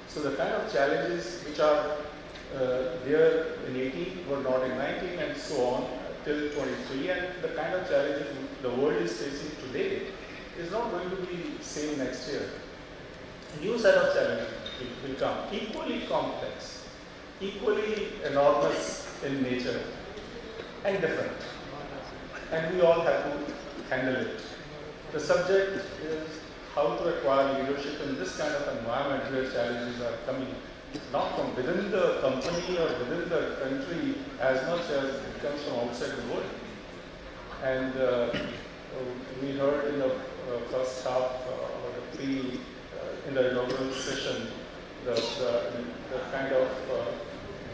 So the kind of challenges which are there in 18 were not in 19 and so on till 23, and the kind of challenges the world is facing today is not going to be same next year. A new set of challenges will come, equally complex, equally enormous in nature and different, and we all have to handle it. The subject is how to acquire leadership in this kind of environment where challenges are coming not from within the company or within the country as much as it comes from outside the world. And we heard in the first half in the inaugural session the kind of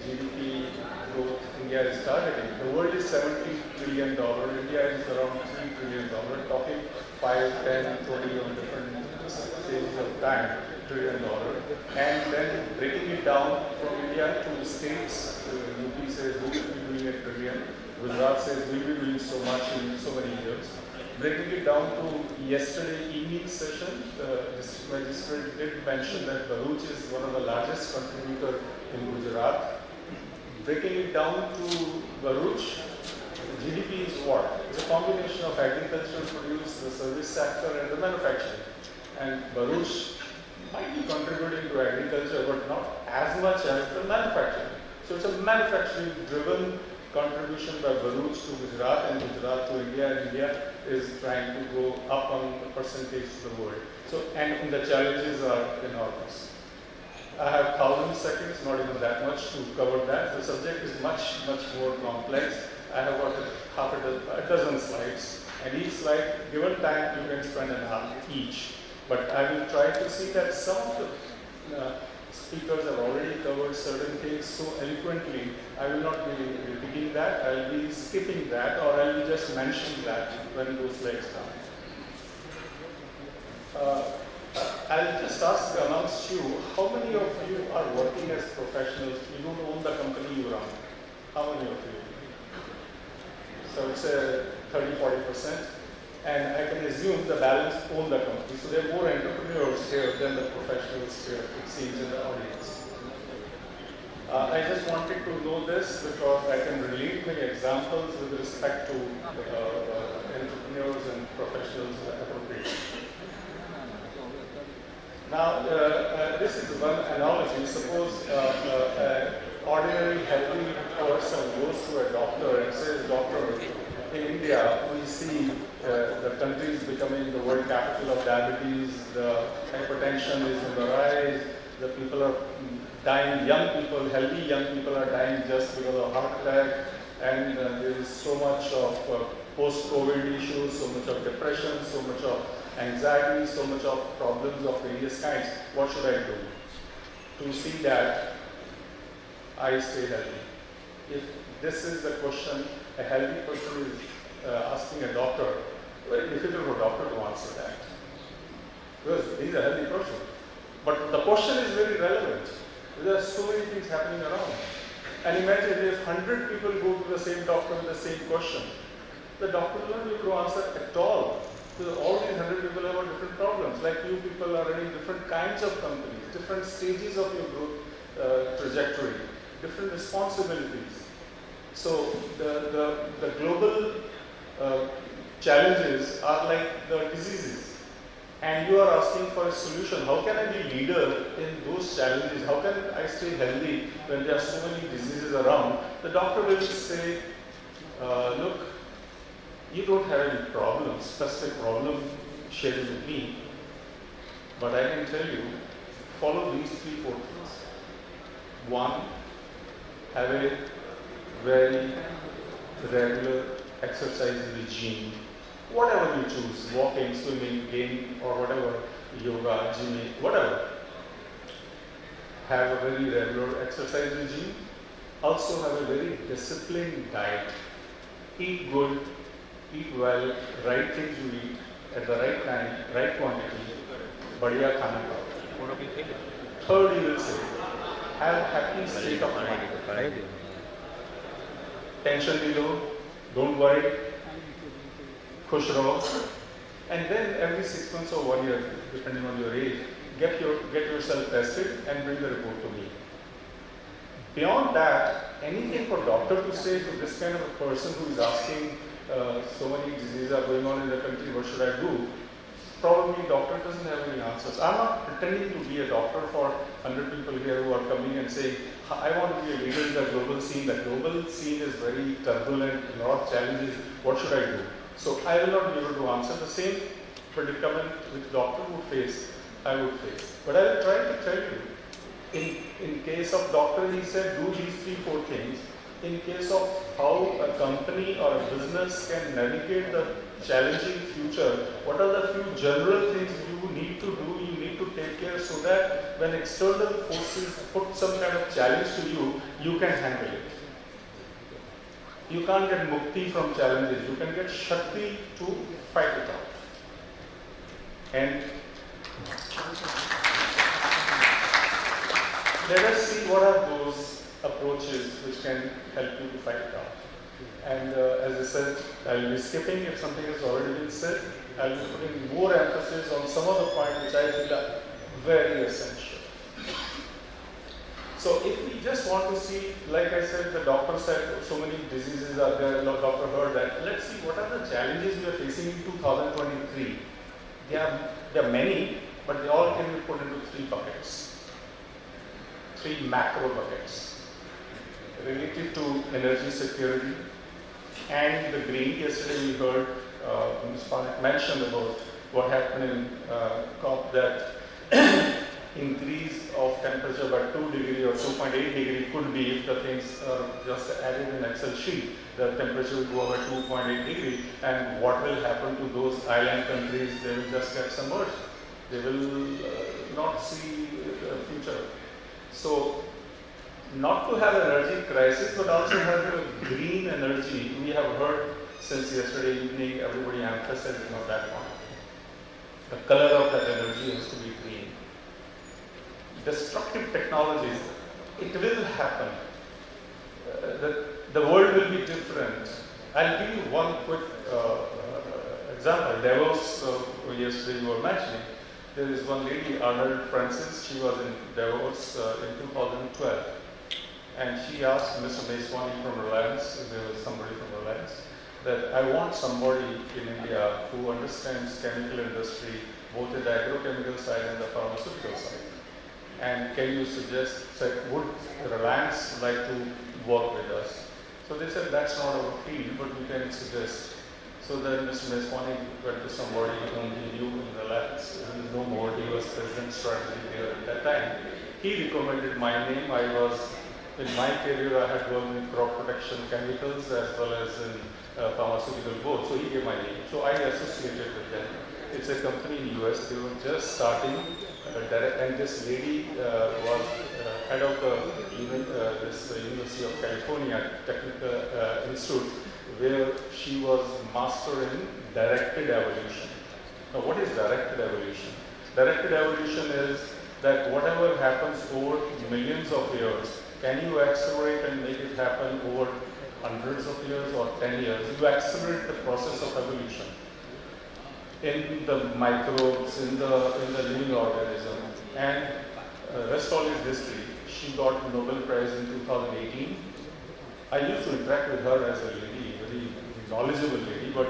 GDP growth India is targeting. The world is $70 trillion, India is around $3 trillion, talking 5, 10, 20 on different stages of time. trillion, and then breaking it down from India to states. UP says we will be doing $1 trillion. Gujarat says we will be doing so much in so many years. Breaking it down to yesterday evening session, the district magistrate did mention that Bharuch is one of the largest contributor in Gujarat. Breaking it down to Bharuch, GDP is what? It's a combination of agricultural produce, the service sector, and the manufacturing. And Bharuch might be contributing to agriculture, but not as much as the manufacturing. So it's a manufacturing-driven contribution by Bharuch to Gujarat and Gujarat to India, and India is trying to go up on the percentage to the world. So, and the challenges are enormous. I have 1,000 seconds, not even that much to cover that. The subject is much, much more complex. I have got a dozen slides, and each slide, given time, you can spend an hour each. But I will try to see that some of the speakers have already covered certain things so eloquently. I will not be repeating that. I will be skipping that, or I will just mention that when those slides come. I'll just ask amongst you, how many of you are working as professionals? You don't own the company you run. How many of you? So it's a 30-40%. And I can assume the balance own the company. So there are more entrepreneurs here than the professionals here, it seems, in the audience. I just wanted to know this because I can relate many examples with respect to entrepreneurs and professionals appropriately. Now, this is one analogy. Suppose an ordinary healthy person goes to a doctor and says, "Doctor, in India, we see the country is becoming the world capital of diabetes, the hypertension is on the rise, the people are dying, young people, healthy young people are dying just because of heart attack, and there is so much of post-COVID issues, so much of depression, so much of anxiety, so much of problems of various kinds. What should I do to see that I stay healthy?" If this is the question a healthy person is asking a doctor, very difficult for a doctor to answer that. Because he's a healthy person. But the question is very relevant. There are so many things happening around. And imagine if 100 people go to the same doctor with the same question. The doctor will not be able to answer at all. Because all these 100 people have different problems. Like you people are running different kinds of companies, different stages of your growth trajectory, different responsibilities. So the global challenges are like the diseases. And you are asking for a solution. How can I be leader in those challenges? How can I stay healthy when there are so many diseases around? The doctor will say, look, you don't have any problem, specific problem shared with me, but I can tell you, follow these 3-4 things. One, have a very regular exercise regime. Whatever you choose, walking, swimming, gaming, or whatever, yoga, gymming, whatever. Have a very regular exercise regime. Also have a very disciplined diet. Eat good, eat well, right things you eat, at the right time, right quantity. Badhiya khana khao. Third, you will say, have a happy state of mind. Tension be low, don't worry, khush raho. And then every 6 months or 1 year, depending on your age, get yourself tested and bring the report to me. Beyond that, anything for doctor to say to this kind of a person who is asking, so many diseases are going on in the country, what should I do? Probably doctor doesn't have any answers. I'm not pretending to be a doctor for 100 people here who are coming and saying, I want to be a leader in the global scene. The global scene is very turbulent, a lot of challenges. What should I do? So I will not be able to answer the same predicament which doctor would face, I would face. But I will try to tell you, in case of doctor, he said do these 3-4 things. In case of how a company or a business can navigate the challenging future, what are the few general things you need to do, you need to take care so that when external forces put some kind of challenge to you, you can handle it. You can't get mukti from challenges, you can get shakti to fight it out. And let us see what are those approaches which can help you to fight it out. And as I said, I will be skipping if something has already been said. I will be putting more emphasis on some of the points which I feel are very essential. So if we just want to see, like I said, the doctor said so many diseases are there, the doctor heard that. Let's see what are the challenges we are facing in 2023. There are many, but they all can be put into three buckets, three macro buckets related to energy security and the green. Yesterday we heard Ms. Panik mention about what happened in COP, that increase of temperature by 2 degree or 2.8 degree could be, if the things are just added in Excel sheet, the temperature will go up by 2.8 degree, and what will happen to those island countries? They will just get submerged. They will not see the future. So, not to have an energy crisis, but also have a green energy. We have heard since yesterday evening, everybody emphasizing on that one. The color of that energy has to be green. Destructive technologies, it will happen. The world will be different. I'll give you one quick example. Davos, yesterday you were mentioning, there is one lady, Arnold Francis, she was in Davos in 2012. And she asked Mr. Meswani from Reliance, there was somebody from Reliance, that I want somebody in India who understands chemical industry, both the agrochemical side and the pharmaceutical side. And can you suggest, said, would Reliance like to work with us? So they said, that's not our field, but we can suggest. So then Mr. Meswani went to somebody whom he knew in Reliance, he is no more, he was president strategy there at that time. He recommended my name. I was, in my career, I had worked in crop protection chemicals as well as in pharmaceutical both. So he gave my name. So I associated with them. It's a company in the US. They were just starting, and this lady was head of this University of California Technical Institute, where she was master in directed evolution. Now, what is directed evolution? Directed evolution is that whatever happens over millions of years, can you accelerate and make it happen over hundreds of years or 10 years? You accelerate the process of evolution in the microbes, in the living organism. And rest all is history. She got the Nobel Prize in 2018. I used to interact with her as a lady, very knowledgeable lady, but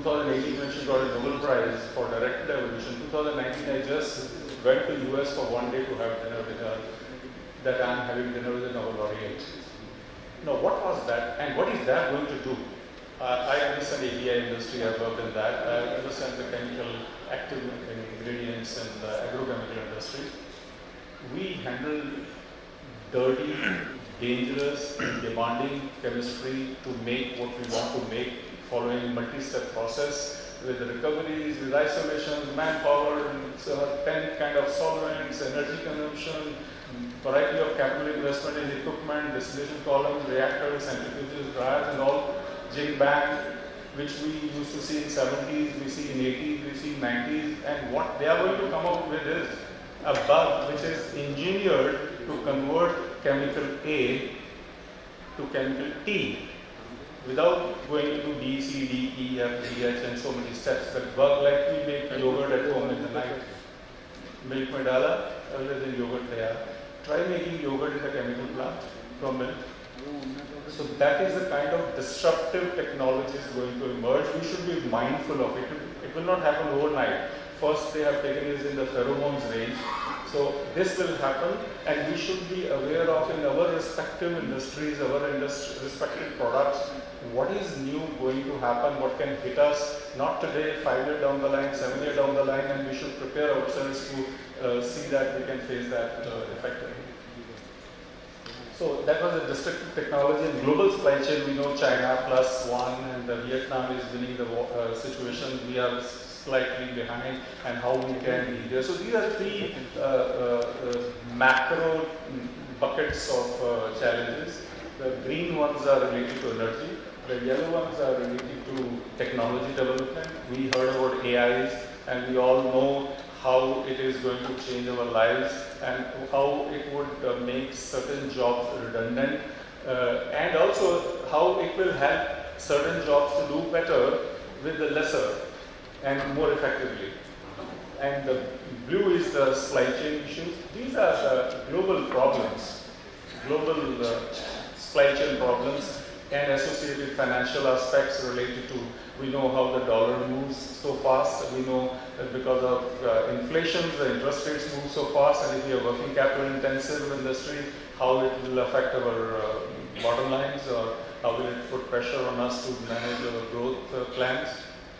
2018 when she got a Nobel Prize for directed evolution, 2019 I just went to US for one day to have dinner with her, that I am having dinner with a Nobel laureate. Now, what was that, and what is that going to do? I understand the API industry, I've worked in that. I understand the chemical active ingredients and the agrochemical industry. We handle dirty, dangerous, demanding chemistry to make what we want to make, following multi-step process with recoveries, with isolations, manpower, 10 kind of solvents, energy consumption, variety of capital investment in equipment, distillation columns, reactors, centrifuges, dryers, and all. Jig bang, which we used to see in 70s, we see in 80s, we see in 90s, and what they are going to come up with is a bug which is engineered to convert chemical A to chemical T without going into D, C, D, E, F, G, H and so many steps. That bug, like we make yogurt at home in the night. Milk mein dala, other than yogurt there. Try making yogurt in the chemical plant from milk. So that is the kind of disruptive technologies going to emerge. We should be mindful of it. It will not happen overnight. First they have taken is in the pheromones range. So this will happen, and we should be aware of in our respective industries, our respective products, what is new going to happen, what can hit us, not today, 5 years down the line, 7 years down the line, and we should prepare ourselves to see that we can face that effectively. So that was a destructive technology. In global supply chain, we know China +1 and Vietnam is winning the situation. We are slightly behind, and how we can be there. So these are three macro buckets of challenges. The green ones are related to energy. The yellow ones are related to technology development. We heard about AIs, and we all know how it is going to change our lives and how it would make certain jobs redundant, and also how it will help certain jobs to do better with the lesser and more effectively. And the blue is the supply chain issues. These are the global problems, global supply chain problems and associated financial aspects related to, we know how the dollar moves so fast, we know that because of inflation, the interest rates move so fast, and if we are working capital intensive industry, how it will affect our bottom lines, or how will it put pressure on us to manage our growth plans.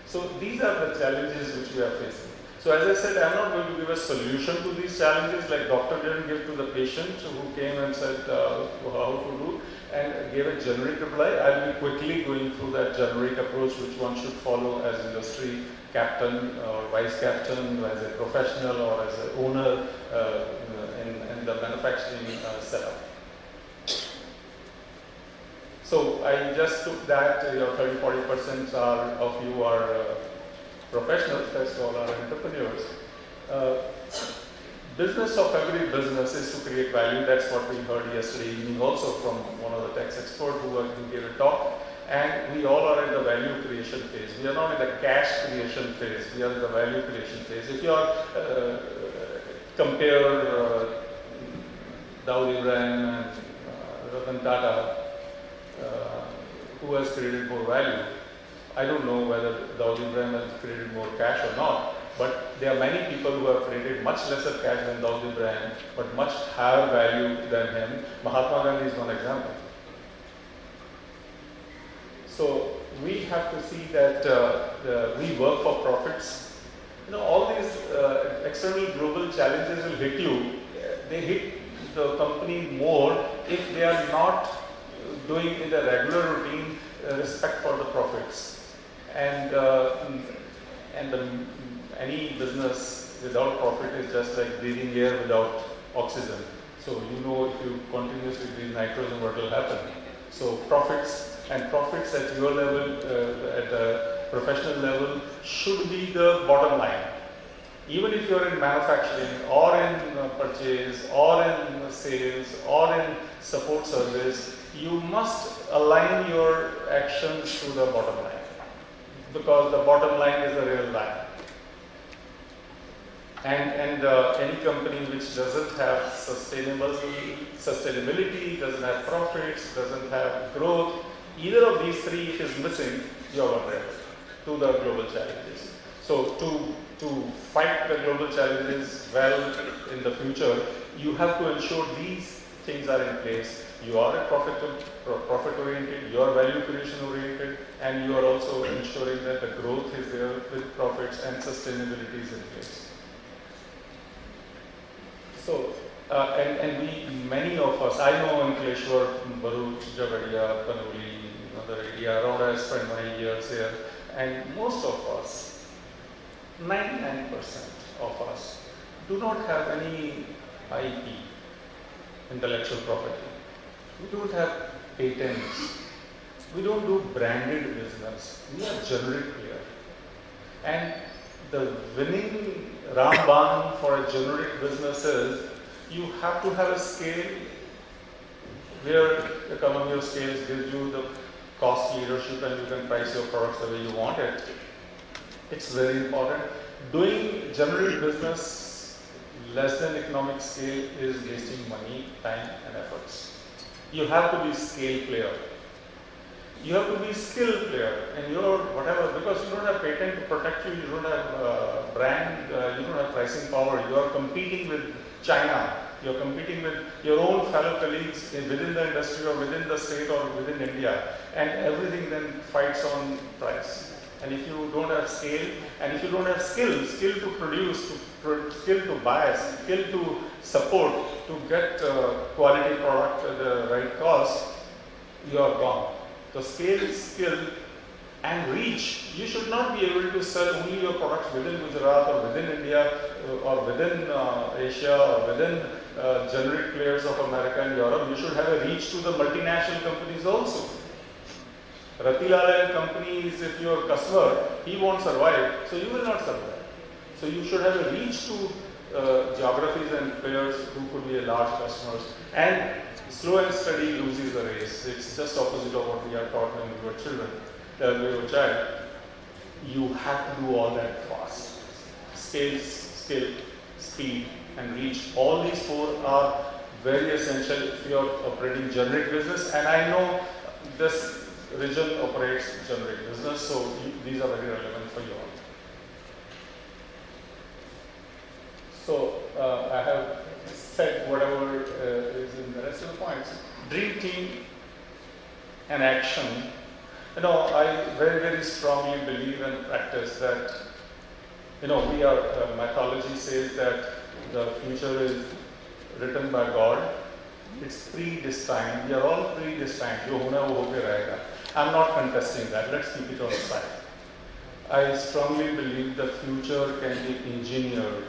So these are the challenges which we are facing. So as I said, I'm not going to give a solution to these challenges like doctor didn't give to the patient who came and said how to do and gave a generic reply. I'll be quickly going through that generic approach which one should follow as industry captain or vice captain, as a professional or as an owner in the manufacturing setup. So I just took that, your 30-40% of you are professionals, that's all are entrepreneurs. Business of every business is to create value. That's what we heard yesterday evening also from one of the tax experts who gave a talk. And we all are in the value creation phase. We are not in the cash creation phase. We are in the value creation phase. If you are compare Dawood Ibrahim and Ratan Tata, who has created more value. I don't know whether Dawood Ibrahim has created more cash or not, but there are many people who have created much lesser cash than Dawood Ibrahim, but much higher value than him. Mahatma Gandhi is one example. So we have to see that we work for profits. You know, all these external global challenges will hit you. They hit the company more if they are not doing in the regular routine respect for the profits. And any business without profit is just like breathing air without oxygen. So you know if you continuously breathe nitrogen, what will happen. So profits at your level, at the professional level, should be the bottom line. Even if you are in manufacturing or in purchase or in sales or in support service, you must align your actions to the bottom line, because the bottom line is the real line. And any company which doesn't have sustainability, doesn't have profits, doesn't have growth, either of these three if is missing, you're vulnerable to the global challenges. So to fight the global challenges well in the future, you have to ensure these things are in place. You are a profit oriented, you are value creation oriented, and you are also ensuring that the growth is there with profits and sustainability is in place. So, many of us, I know Ankleshwar, Bharuch, Jagadia, Panoli, other area, around I spent my years here, and most of us, 99% of us, do not have any IP, intellectual property. We don't have patents. We don't do branded business. We are generic player. And the winning Ramban for a generic business is you have to have a scale where economy of scale gives you the cost leadership and you can price your products the way you want it. It's very important. Doing generic business less than economic scale is wasting money, time and efforts. You have to be scale player. You have to be skilled player in your whatever, because you don't have patent to protect you, you don't have brand, you don't have pricing power. You are competing with China. You are competing with your own fellow colleagues within the industry or within the state or within India, and everything then fights on price. And if you don't have scale, and if you don't have skill to produce, skill to buy, skill to support, to get quality product at the right cost, you are gone. So scale, skill and reach. You should not be able to sell only your products within Gujarat or within India or within Asia or within generic players of America and Europe. You should have a reach to the multinational companies also. Ratilal and company is if your customer, he won't survive, so you will not survive. So So you should have a reach to geographies and players who could be a large customers. And slow and steady loses the race. It's just opposite of what we are taught when we were children. When we were a child, you have to do all that fast. Scale, speed, and reach. All these four are very essential if you are operating generic business. And I know this region operates generic business, so these are very relevant for you all. So I have said whatever is in the rest of the points. Dream team and action. You know, I very, very strongly believe and practice that, you know, we are, mythology says that the future is written by God. It's predestined. We are all predestined. Jo hona wo hoke rahega. I'm not contesting that. Let's keep it on the side. I strongly believe the future can be engineered.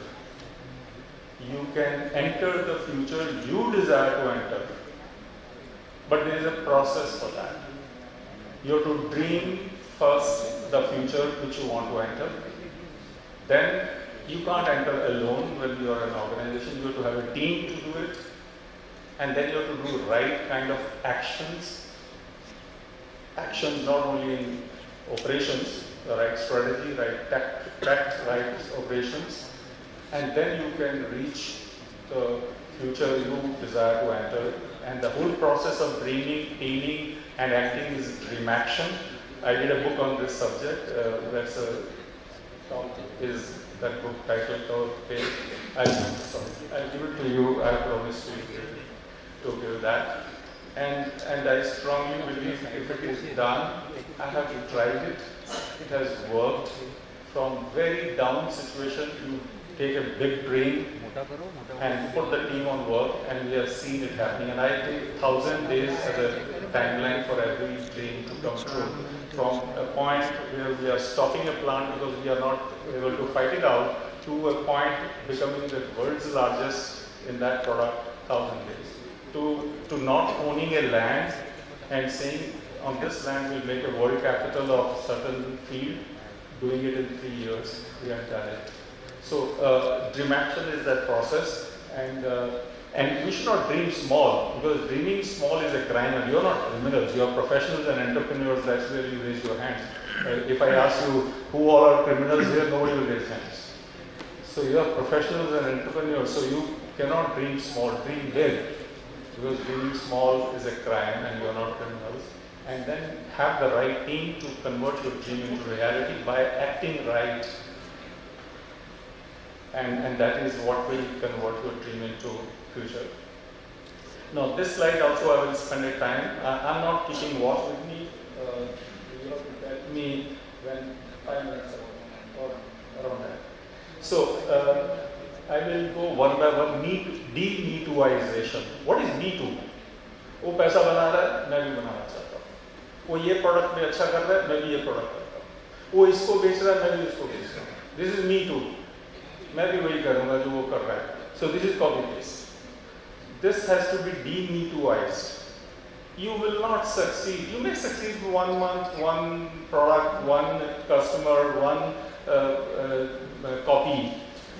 You can enter the future you desire to enter. But there is a process for that. You have to dream first the future which you want to enter. Then you can't enter alone when you are an organization. You have to have a team to do it. And then you have to do right kind of actions. Actions not only in operations, the right strategy, right tact, right operations. And then you can reach the future you desire to enter. And the whole process of dreaming, aiming, and acting is dream action. I did a book on this subject. Is that book titled? I'll give it to you. I promise to give that. And I strongly believe if it is done, I have tried it. It has worked. From very down situation, you take a big dream and put the team on work, and we have seen it happening. And I take 1,000 days as a timeline for every dream to come true. From a point where we are stopping a plant because we are not able to fight it out, to a point becoming the world's largest in that product, 1,000 days. To not owning a land and saying, on this land we'll make a world capital of certain field, doing it in 3 years. We have done it. So dream action is that process, and we should not dream small, because dreaming small is a crime, and you are not criminals, you are professionals and entrepreneurs. That's where you raise your hands. If I ask you who all are criminals here, nobody will raise hands. So you are professionals and entrepreneurs, so you cannot dream small, dream big, because dreaming small is a crime and you are not criminals. And then have the right team to convert your dream into reality by acting right. And that is what will convert your dream into future. Now this slide also I will spend a time. I'm not keeping watch with me. You have to tell me when 5 minutes or around that. So I will go one by one. Me tooization. What is me too? वो पैसा बना रहा है, मैं भी बनाना चाहता हूँ. वो ये प्रोडक्ट में अच्छा कर रहा है, मैं भी ये प्रोडक्ट करता हूँ. वो इसको बेच रहा है, मैं भी इसको बेच रहा हूँ. This is me too. मैं भी वही करूँगा जो वो कर रहा है. So this is copy paste. This has to be de-me-tooized. You will not succeed. You may succeed for 1 month, one product, one customer, one copy.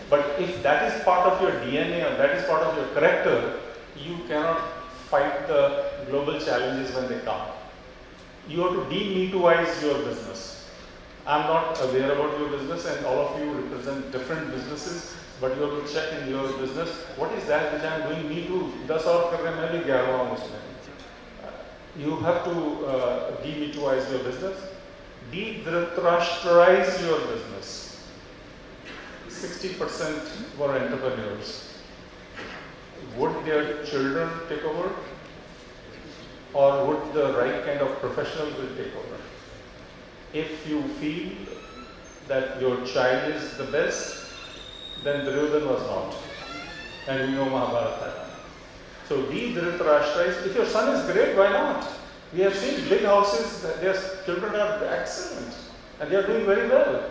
But if that is part of your DNA or that is part of your character, you cannot fight the global challenges when they come. You have to de-me-tooize your business. I'm not aware about your business, and all of you represent different businesses, but you have to check in your business, what is that which I'm doing? Me too. 10 और कर रहे हैं, मैं भी 11 हूँ उसमें. You have to de-me-tooize your business, de-Dhritarashtraize your business. 60% were entrepreneurs. Would their children take over, or would the right kind of professionals will take over? If you feel that your child is the best, then Duryodhan was not. And we know Mahabharata. So de-Dhritarashtraize. If your son is great, why not? We have seen big houses, their children are excellent and they are doing very well.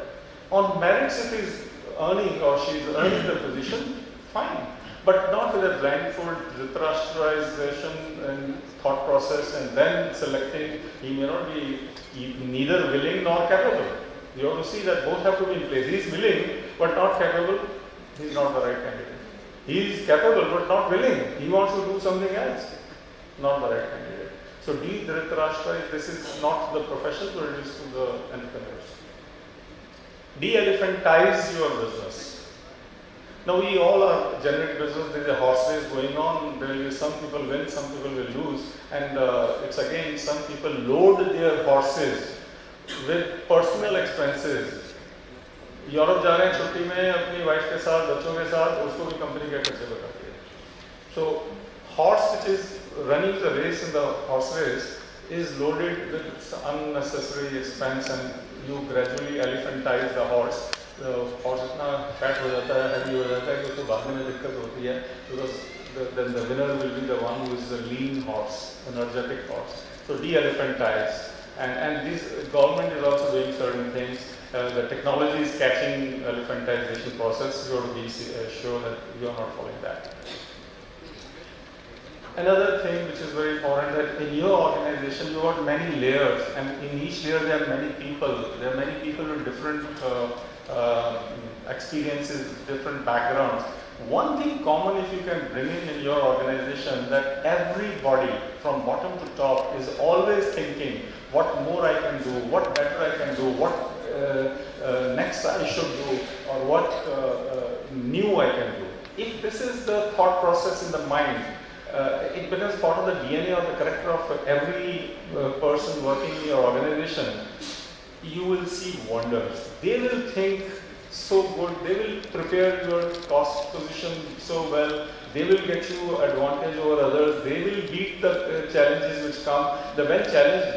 On merits, if he is earning or she is earning the position, fine. But not with a blindfold Dhritarashtraization and thought process and then selecting. He may not be neither willing nor capable. You have to see that both have to be in place. He is willing, but not capable, he's not the right candidate. He is capable but not willing. He wants to do something else. Not the right candidate. So de-Dhritarashtra, this is not the profession, but it is to the entrepreneurs. De-elephantize your business. Now we all are generic business, there is a horse race going on, there will be some people win, some people will lose, and it's again, some people load their horses with personal expenses. Europe जा रहे हैं छुट्टी में अपनी wife के साथ बच्चों के साथ, उसको भी कंपनी के खर्चे बताती है. So horse which is running the race in the horse race is loaded with unnecessary expense, and you gradually elephantize the horse. Horse इतना fat हो जाता है, heavy हो जाता है कि उसको भागने में दिक्कत होती है, because then the winner will be the one who is a lean horse, energetic horse. So de-elephantize, and this government is also doing certain things. The technology is catching elephantization process. You have to be sure that you are not following that. Another thing which is very important, that in your organization you have many layers, and in each layer there are many people. There are many people with different experiences, different backgrounds. One thing common if you can bring in your organization, that everybody from bottom to top is always thinking what more I can do, what better I can do, what next I should do, or what new I can do. If this is the thought process in the mind, it becomes part of the DNA or the character of every person working in your organization. You will see wonders. They will think so good, they will prepare your cost position so well, they will get you advantage over others, they will beat the challenges which come. When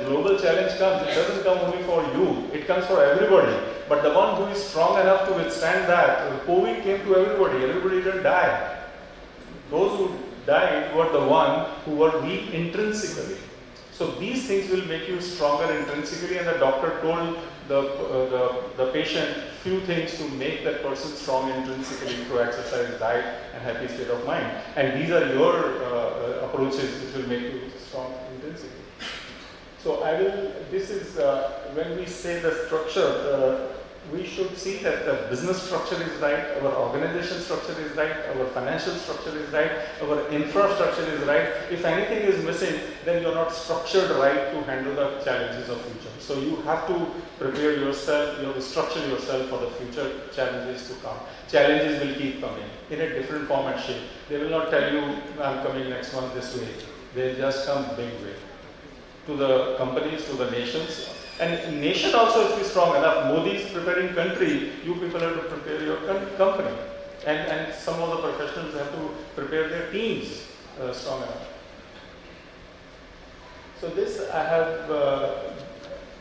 global challenge comes, it doesn't come only for you, it comes for everybody. But the one who is strong enough to withstand that, COVID came to everybody didn't die. Those who died were the one who were weak intrinsically. So these things will make you stronger intrinsically, and the doctor told the patient few things to make that person strong intrinsically through exercise, diet, and happy state of mind. And these are your approaches which will make you strong intrinsically. So this is when we say the structure, we should see that the business structure is right, our organization structure is right, our financial structure is right, our infrastructure is right. If anything is missing, then you're not structured right to handle the challenges of future. So you have to prepare yourself, you have to structure yourself for the future challenges to come. Challenges will keep coming in a different form and shape. They will not tell you, I'm coming next month this way. They'll just come big way. To the companies, to the nations. And nation also has to be strong enough. Modi is preparing country, you people have to prepare your company. And some of the professionals have to prepare their teams strong enough. So this I have,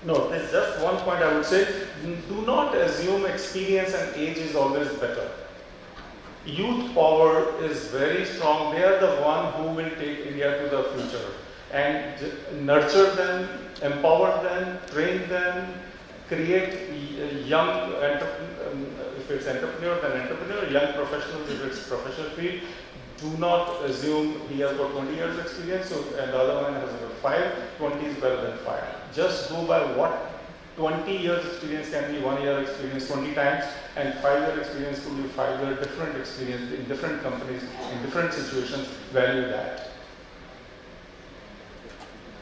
there's just one point I would say. Do not assume experience and age is always better. Youth power is very strong. They are the one who will take India to the future. And nurture them, empower them, train them, create young, if it's entrepreneur, then entrepreneur, young professionals if it's professional field. Do not assume he has got 20 years experience and the other one has got 5, 20 is better than 5. Just go by what 20 years experience can be 1 year experience 20 times, and 5 year experience could be 5 year different experience in different companies, in different situations. Value that.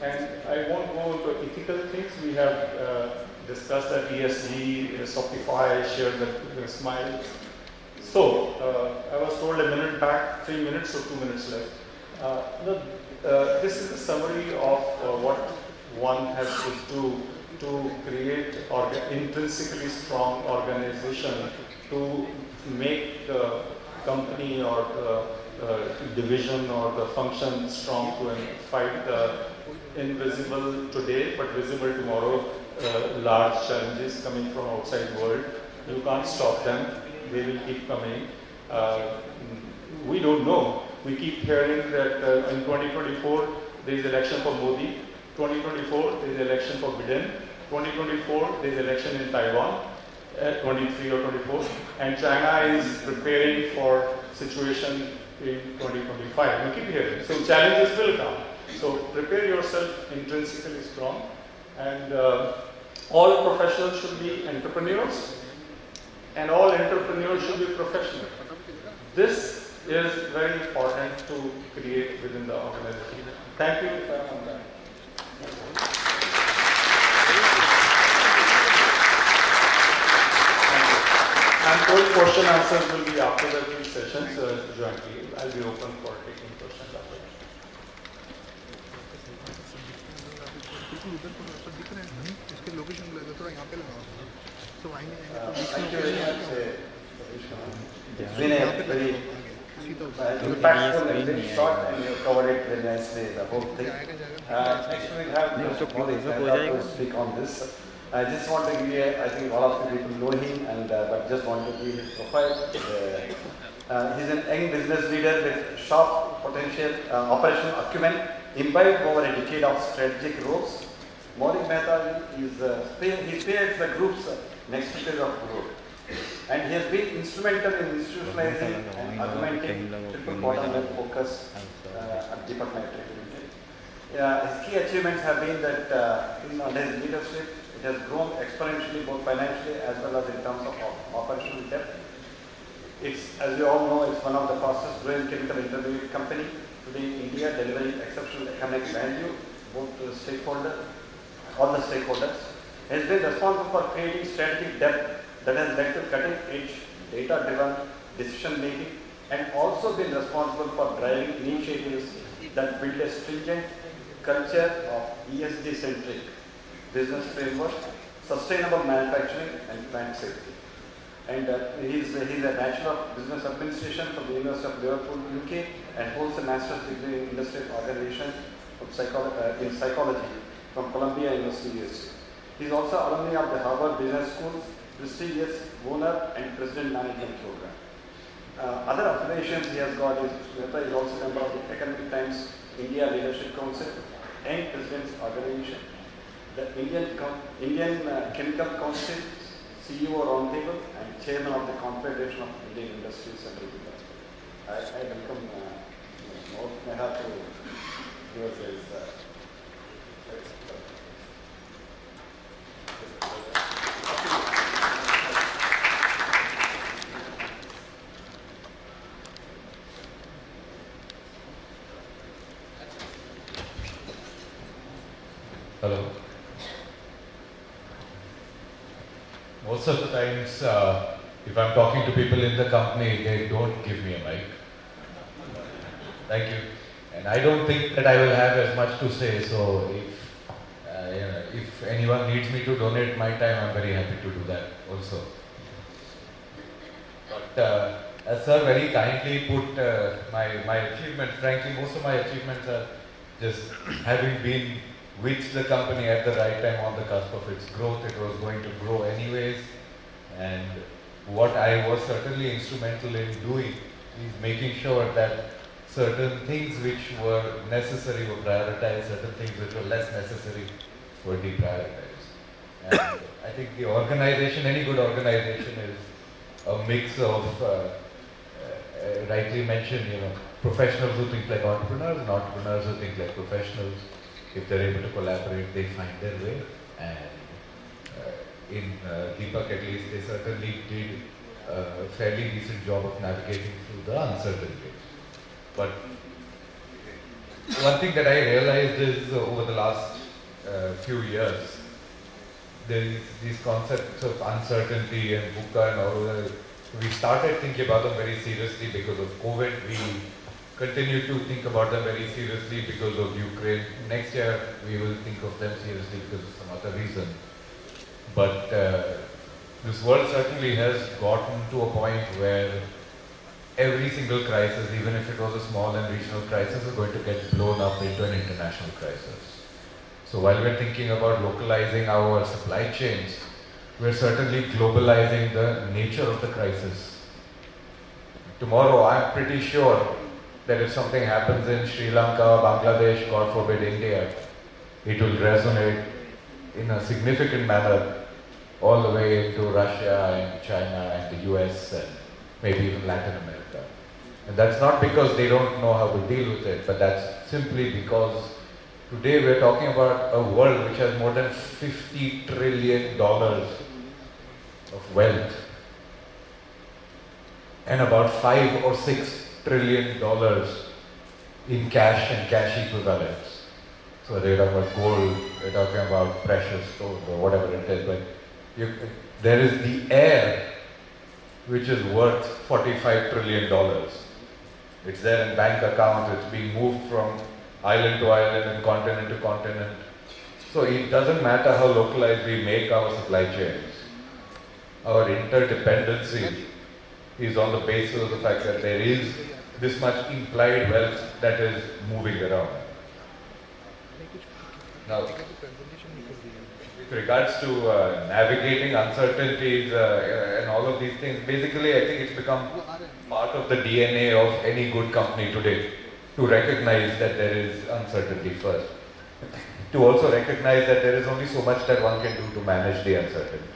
And I won't go into ethical things. We have discussed that ESG, Shopify, shared the smile. So, I was told a minute back, 3 minutes, so 2 minutes left. This is a summary of what one has to do to create intrinsically strong organization to make the company or the division or the function strong to fight the invisible today but visible tomorrow large challenges coming from outside world. You can't stop them. They will keep coming. We don't know. We keep hearing that in 2024 there is election for Modi. 2024 there is election for Biden. 2024 there is election in Taiwan. 23 or 24. And China is preparing for situation in 2025. We keep hearing. So challenges will come. So prepare yourself intrinsically strong, and all professionals should be entrepreneurs. and all entrepreneurs should be professional. This is very important to create within the organization. Thank you. And all question answers will be after the three sessions jointly. I'll be open for taking questions after. Thank you very much. It's been a very impactful and very short, and you covered it very nicely, the whole thing. Next we'll have Molly to speak on this. I just want to give you, I think all of the people know him, and but just want to give his profile. He's an young business leader with sharp potential, operational acumen, imbibed over a decade of strategic roles. Maulik Mehta he spearheads the group's next phase of growth, and he has been instrumental in institutionalizing and augmenting triple bottom line focus at Deepak Nitrite Limited. His key achievements have been that under his leadership, it has grown exponentially both financially as well as in terms of operational depth. It's, as you all know, it's one of the fastest growing chemical intermediate company today in India, delivering exceptional economic value both to the stakeholders, all the stakeholders. It has been responsible for creating strategic depth that has led to cutting edge, data-driven decision making, and also been responsible for driving initiatives that build a stringent culture of ESG-centric business framework, sustainable manufacturing, and plant safety. And he's a Bachelor of Business Administration from the University of Liverpool, UK, and holds a Master's degree in Industrial Organization in Psychology from Columbia University, USA. He's also alumni of the Harvard Business School's prestigious Owner and President Management Program. Other affiliations he has got is Mehta is also a member of the Economic Times India Leadership Council and President's Organization, the Indian Chemical Council CEO Roundtable, and Chairman of the Confederation of Indian Industries and Retail. I welcome Mehta to give us his Hello. Most of the times, if I'm talking to people in the company, they don't give me a mic. Thank you. And I don't think that I will have as much to say, so if anyone needs me to donate my time, I'm very happy to do that also. But as sir very kindly put my achievements, frankly, most of my achievements are just having been with the company at the right time on the cusp of its growth. It was going to grow anyways, and what I was certainly instrumental in doing is making sure that certain things which were necessary were prioritized, certain things which were less necessary were deprioritized. And I think the organization, any good organization, is a mix of, rightly mentioned, professionals who think like entrepreneurs and entrepreneurs who think like professionals. If they're able to collaborate, they find their way. And in Deepak, at least, they certainly did a fairly decent job of navigating through the uncertainty. But one thing that I realized is over the last few years, there is these concepts of uncertainty and VUCA and all that. We started thinking about them very seriously because of COVID. We continue to think about them very seriously because of Ukraine. Next year, we will think of them seriously because of some other reason. But this world certainly has gotten to a point where every single crisis, even if it was a small and regional crisis, is going to get blown up into an international crisis. So while we're thinking about localizing our supply chains, we're certainly globalizing the nature of the crisis. Tomorrow, I'm pretty sure that if something happens in Sri Lanka, Bangladesh, God forbid India, it will resonate in a significant manner all the way into Russia and China and the US and maybe even Latin America. And that's not because they don't know how to deal with it, but that's simply because today we're talking about a world which has more than $50 trillion of wealth. and about $5 or $6 trillion in cash and cash equivalents. So they're talking about gold, they're talking about precious stones or whatever it is, but there is the air which is worth $45 trillion. It's there in bank accounts, it's being moved from island to island and continent to continent. So it doesn't matter how localized we make our supply chains. Our interdependency is on the basis of the fact that there is this much implied wealth that is moving around. Now, with regards to navigating uncertainties and all of these things, basically I think it's become part of the DNA of any good company today to recognize that there is uncertainty first. To also recognize that there is only so much that one can do to manage the uncertainty.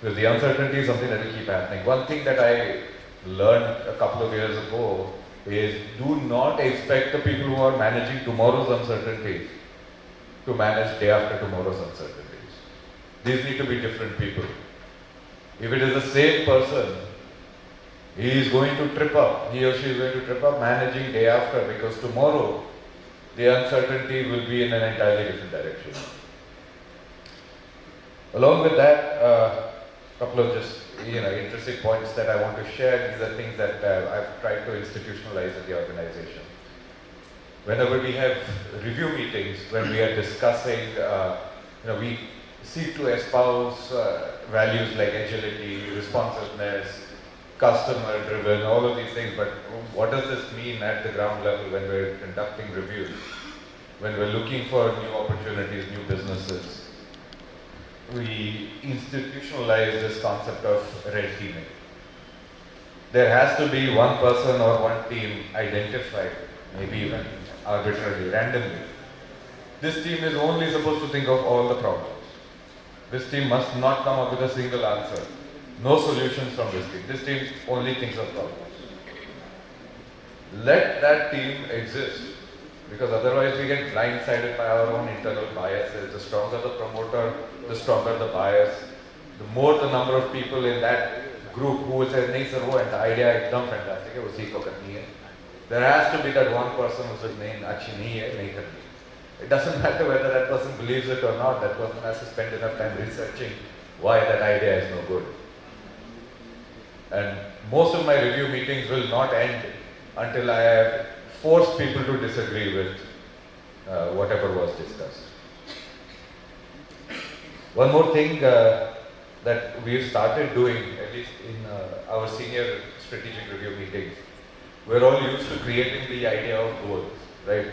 Because the uncertainty is something that will keep happening. One thing that I learned a couple of years ago is do not expect the people who are managing tomorrow's uncertainties to manage day after tomorrow's uncertainties. These need to be different people. If it is the same person, he is going to trip up, he or she is going to trip up managing day after, because tomorrow the uncertainty will be in an entirely different direction. Along with that, a couple of just interesting points that I want to share. These are things that I've tried to institutionalize in the organization. Whenever we have review meetings, when we are discussing, we seek to espouse values like agility, responsiveness, customer-driven, all of these things. But what does this mean at the ground level when we're conducting reviews? When we're looking for new opportunities, new businesses? We institutionalize this concept of red teaming. There has to be one person or one team identified, maybe even arbitrarily, randomly. This team is only supposed to think of all the problems. This team must not come up with a single answer. No solutions from this team. This team only thinks of problems. Let that team exist, because otherwise we get blindsided by our own internal biases. The stronger the promoter, the stronger the bias. The more the number of people in that group who will say, "Nahi sir, wo idea ekdam fantastic hai, usi ko karni hai." There has to be that one person who says, "Nahi, achhi nahi hai, nahi karni." It doesn't matter whether that person believes it or not. That person has to spend enough time researching why that idea is no good. And most of my review meetings will not end until I have forced people to disagree with whatever was discussed. One more thing that we've started doing, at least in our senior strategic review meetings, we're all used to creating the idea of goals, right?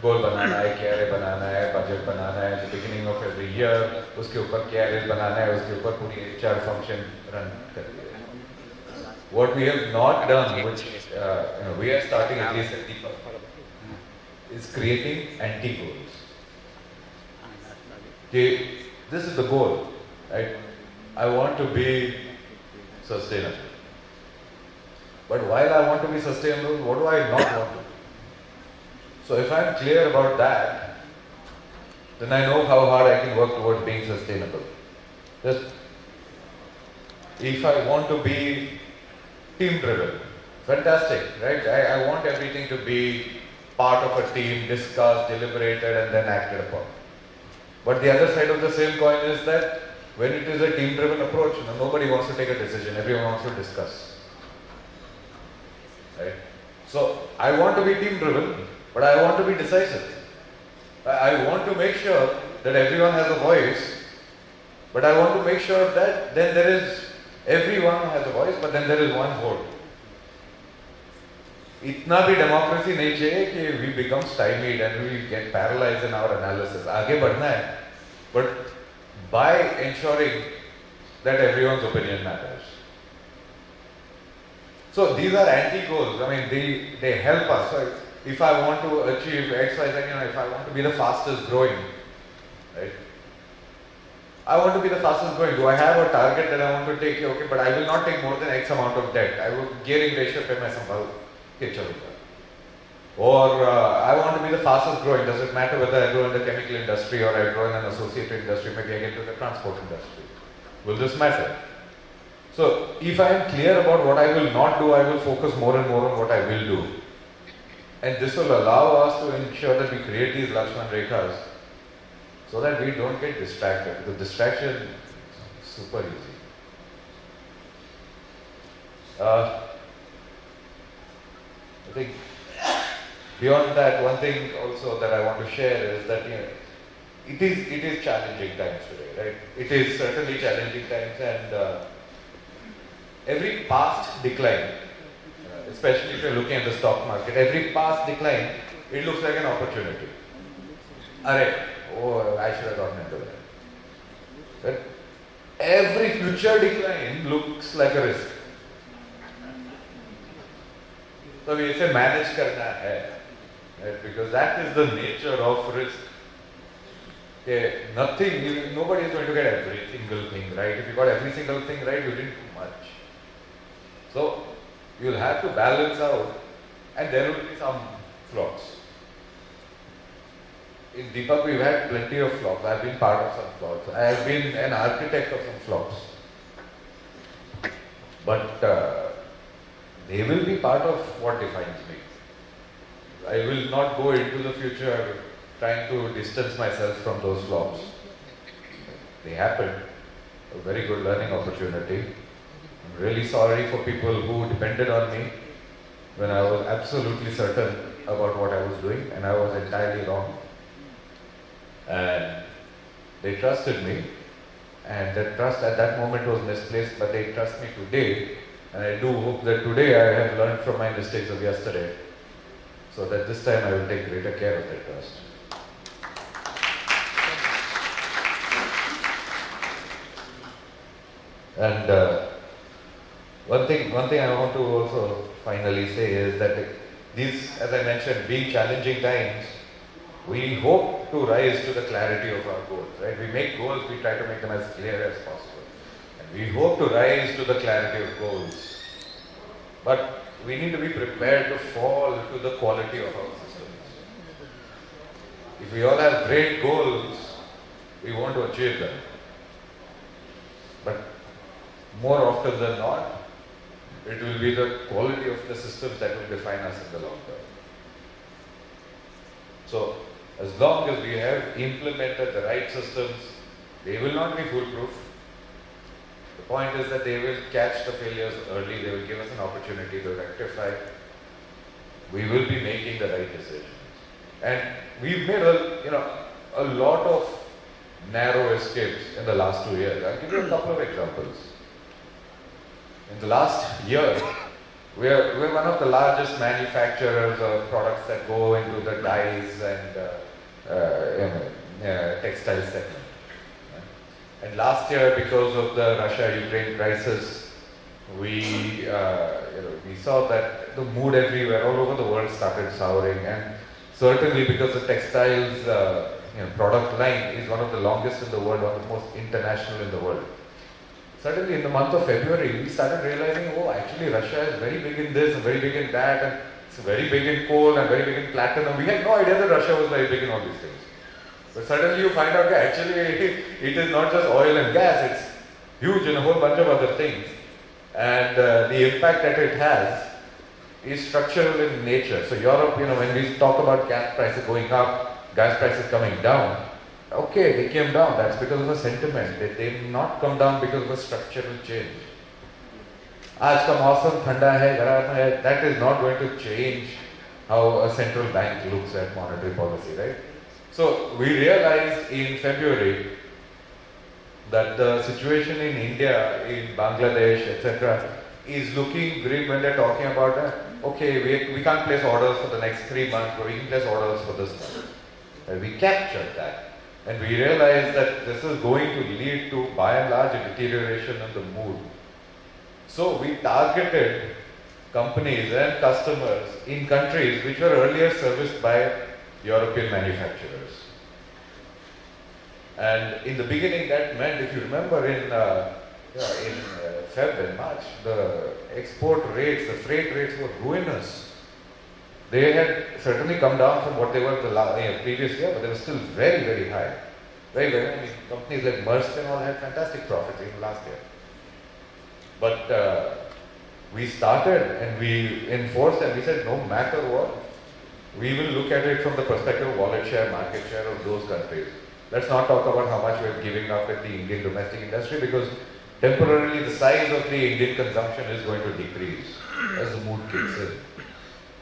Goal banana hai, KRA banana hai, budget banana hai, at the beginning of every year, uske upar KRA banana hai, uske upar puri HR function run karni hai. What we have not done, which we are starting at least at Deepak, is creating anti-goals. Okay, this is the goal, right? I want to be sustainable. But while I want to be sustainable, what do I not want to do? So if I'm clear about that, then I know how hard I can work towards being sustainable. Just, if I want to be team-driven, fantastic, right? I want everything to be part of a team, discussed, deliberated, and then acted upon. But the other side of the same coin is that when it is a team-driven approach, nobody wants to take a decision, everyone wants to discuss. Right? So I want to be team-driven, but I want to be decisive. I want to make sure that everyone has a voice, but I want to make sure that then there is, everyone has a voice, but then there is one vote. इतना भी democracy नहीं चाहिए कि we become stymied and we get paralyzed in our analysis. आगे बढ़ना है, but by ensuring that everyone's opinion matters. So these are anti-goals. I mean, they help us. So if I want to achieve X, Y, Z, if I want to be the fastest growing, right? I want to be the fastest growing. Do I have a target that I want to take? Okay, but I will not take more than X amount of debt. I will gearing ratio पे मैं संभाल के चलूँगा. Or I want to be the fastest growing. Does it matter whether I grow in the chemical industry or I grow in an associated industry? Maybe I get to the transport industry. Will this matter? So if I am clear about what I will not do, I will focus more and more on what I will do. And this will allow us to ensure that we create these Lakshman Rekhas so that we don't get distracted. Because distraction is super easy. I think beyond that, one thing also that I want to share is that it is challenging times today, right? It is certainly challenging times, and every past decline, especially if you're looking at the stock market, every past decline, it looks like an opportunity. Oh, I should have gotten into that. But every future decline looks like a risk. So we say manage karna hai, right? Because that is the nature of risk. Okay, nobody is going to get every single thing right. If you got every single thing right, you didn't do much. So you'll have to balance out, and there will be some flops. In Deepak, we've had plenty of flops. I've been part of some flops. I have been an architect of some flops. But they will be part of what defines me. I will not go into the future trying to distance myself from those flops. They happened. A very good learning opportunity. I'm really sorry for people who depended on me when I was absolutely certain about what I was doing and I was entirely wrong. And they trusted me, and that trust at that moment was misplaced, but they trust me today, and I do hope that today I have learned from my mistakes of yesterday, so that this time I will take greater care of that trust. And one thing I want to also finally say is that these, as I mentioned, being challenging times, we hope to rise to the clarity of our goals, right? We make goals, we try to make them as clear as possible. And we hope to rise to the clarity of goals. But we need to be prepared to fall to the quality of our systems. If we all have great goals, we want to achieve them. But more often than not, it will be the quality of the systems that will define us in the long term. So, as long as we have implemented the right systems, they will not be foolproof. The point is that they will catch the failures early, they will give us an opportunity to rectify. We will be making the right decisions. And we've made a lot of narrow escapes in the last 2 years. I'll give you a couple of examples. In the last year, we're one of the largest manufacturers of products that go into the dyes and textile segment. And last year, because of the Russia-Ukraine crisis, we saw that the mood everywhere, all over the world, started souring. And certainly because the textiles product line is one of the longest in the world, one of the most international in the world. Suddenly in the month of February, we started realizing, oh, actually Russia is very big in this and very big in that, and it's very big in coal and very big in platinum. We had no idea that Russia was very big in all these things. But suddenly you find out that actually it is not just oil and gas, it's huge in a whole bunch of other things. And the impact that it has is structural in nature. So Europe, when we talk about gas prices going up, gas prices coming down, okay, they came down, that's because of a sentiment. They did not come down because of a structural change. Aaj ka mausam thanda hai, garam hai, that is not going to change how a central bank looks at monetary policy, right? So we realized in February that the situation in India, in Bangladesh, etc., is looking grim when they're talking about, okay, we can't place orders for the next 3 months, but we can place orders for this month. And we captured that. And we realized that this is going to lead to, by and large, a deterioration in the mood. So we targeted companies and customers in countries which were earlier serviced by European manufacturers. And in the beginning that meant, if you remember in Feb and March, the export rates, the freight rates were ruinous. They had certainly come down from what they were the previous year, but they were still very, very high. Very, very, companies like Maersk and all had fantastic profits even last year. But we started and we enforced and we said no matter what, we will look at it from the perspective of wallet share, market share of those countries. Let's not talk about how much we're giving up in the Indian domestic industry, because temporarily the size of the Indian consumption is going to decrease as the mood kicks in.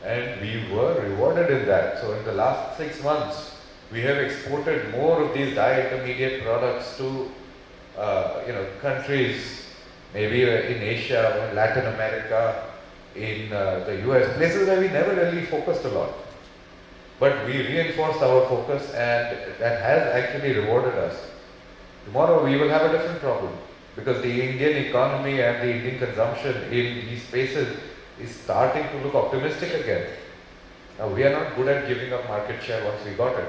And we were rewarded in that. So in the last 6 months, we have exported more of these dye-intermediate products to countries, maybe in Asia, in Latin America, in the US, places where we never really focused a lot. But we reinforced our focus, and that has actually rewarded us. Tomorrow we will have a different problem, because the Indian economy and the Indian consumption in these spaces is starting to look optimistic again. Now we are not good at giving up market share once we got it.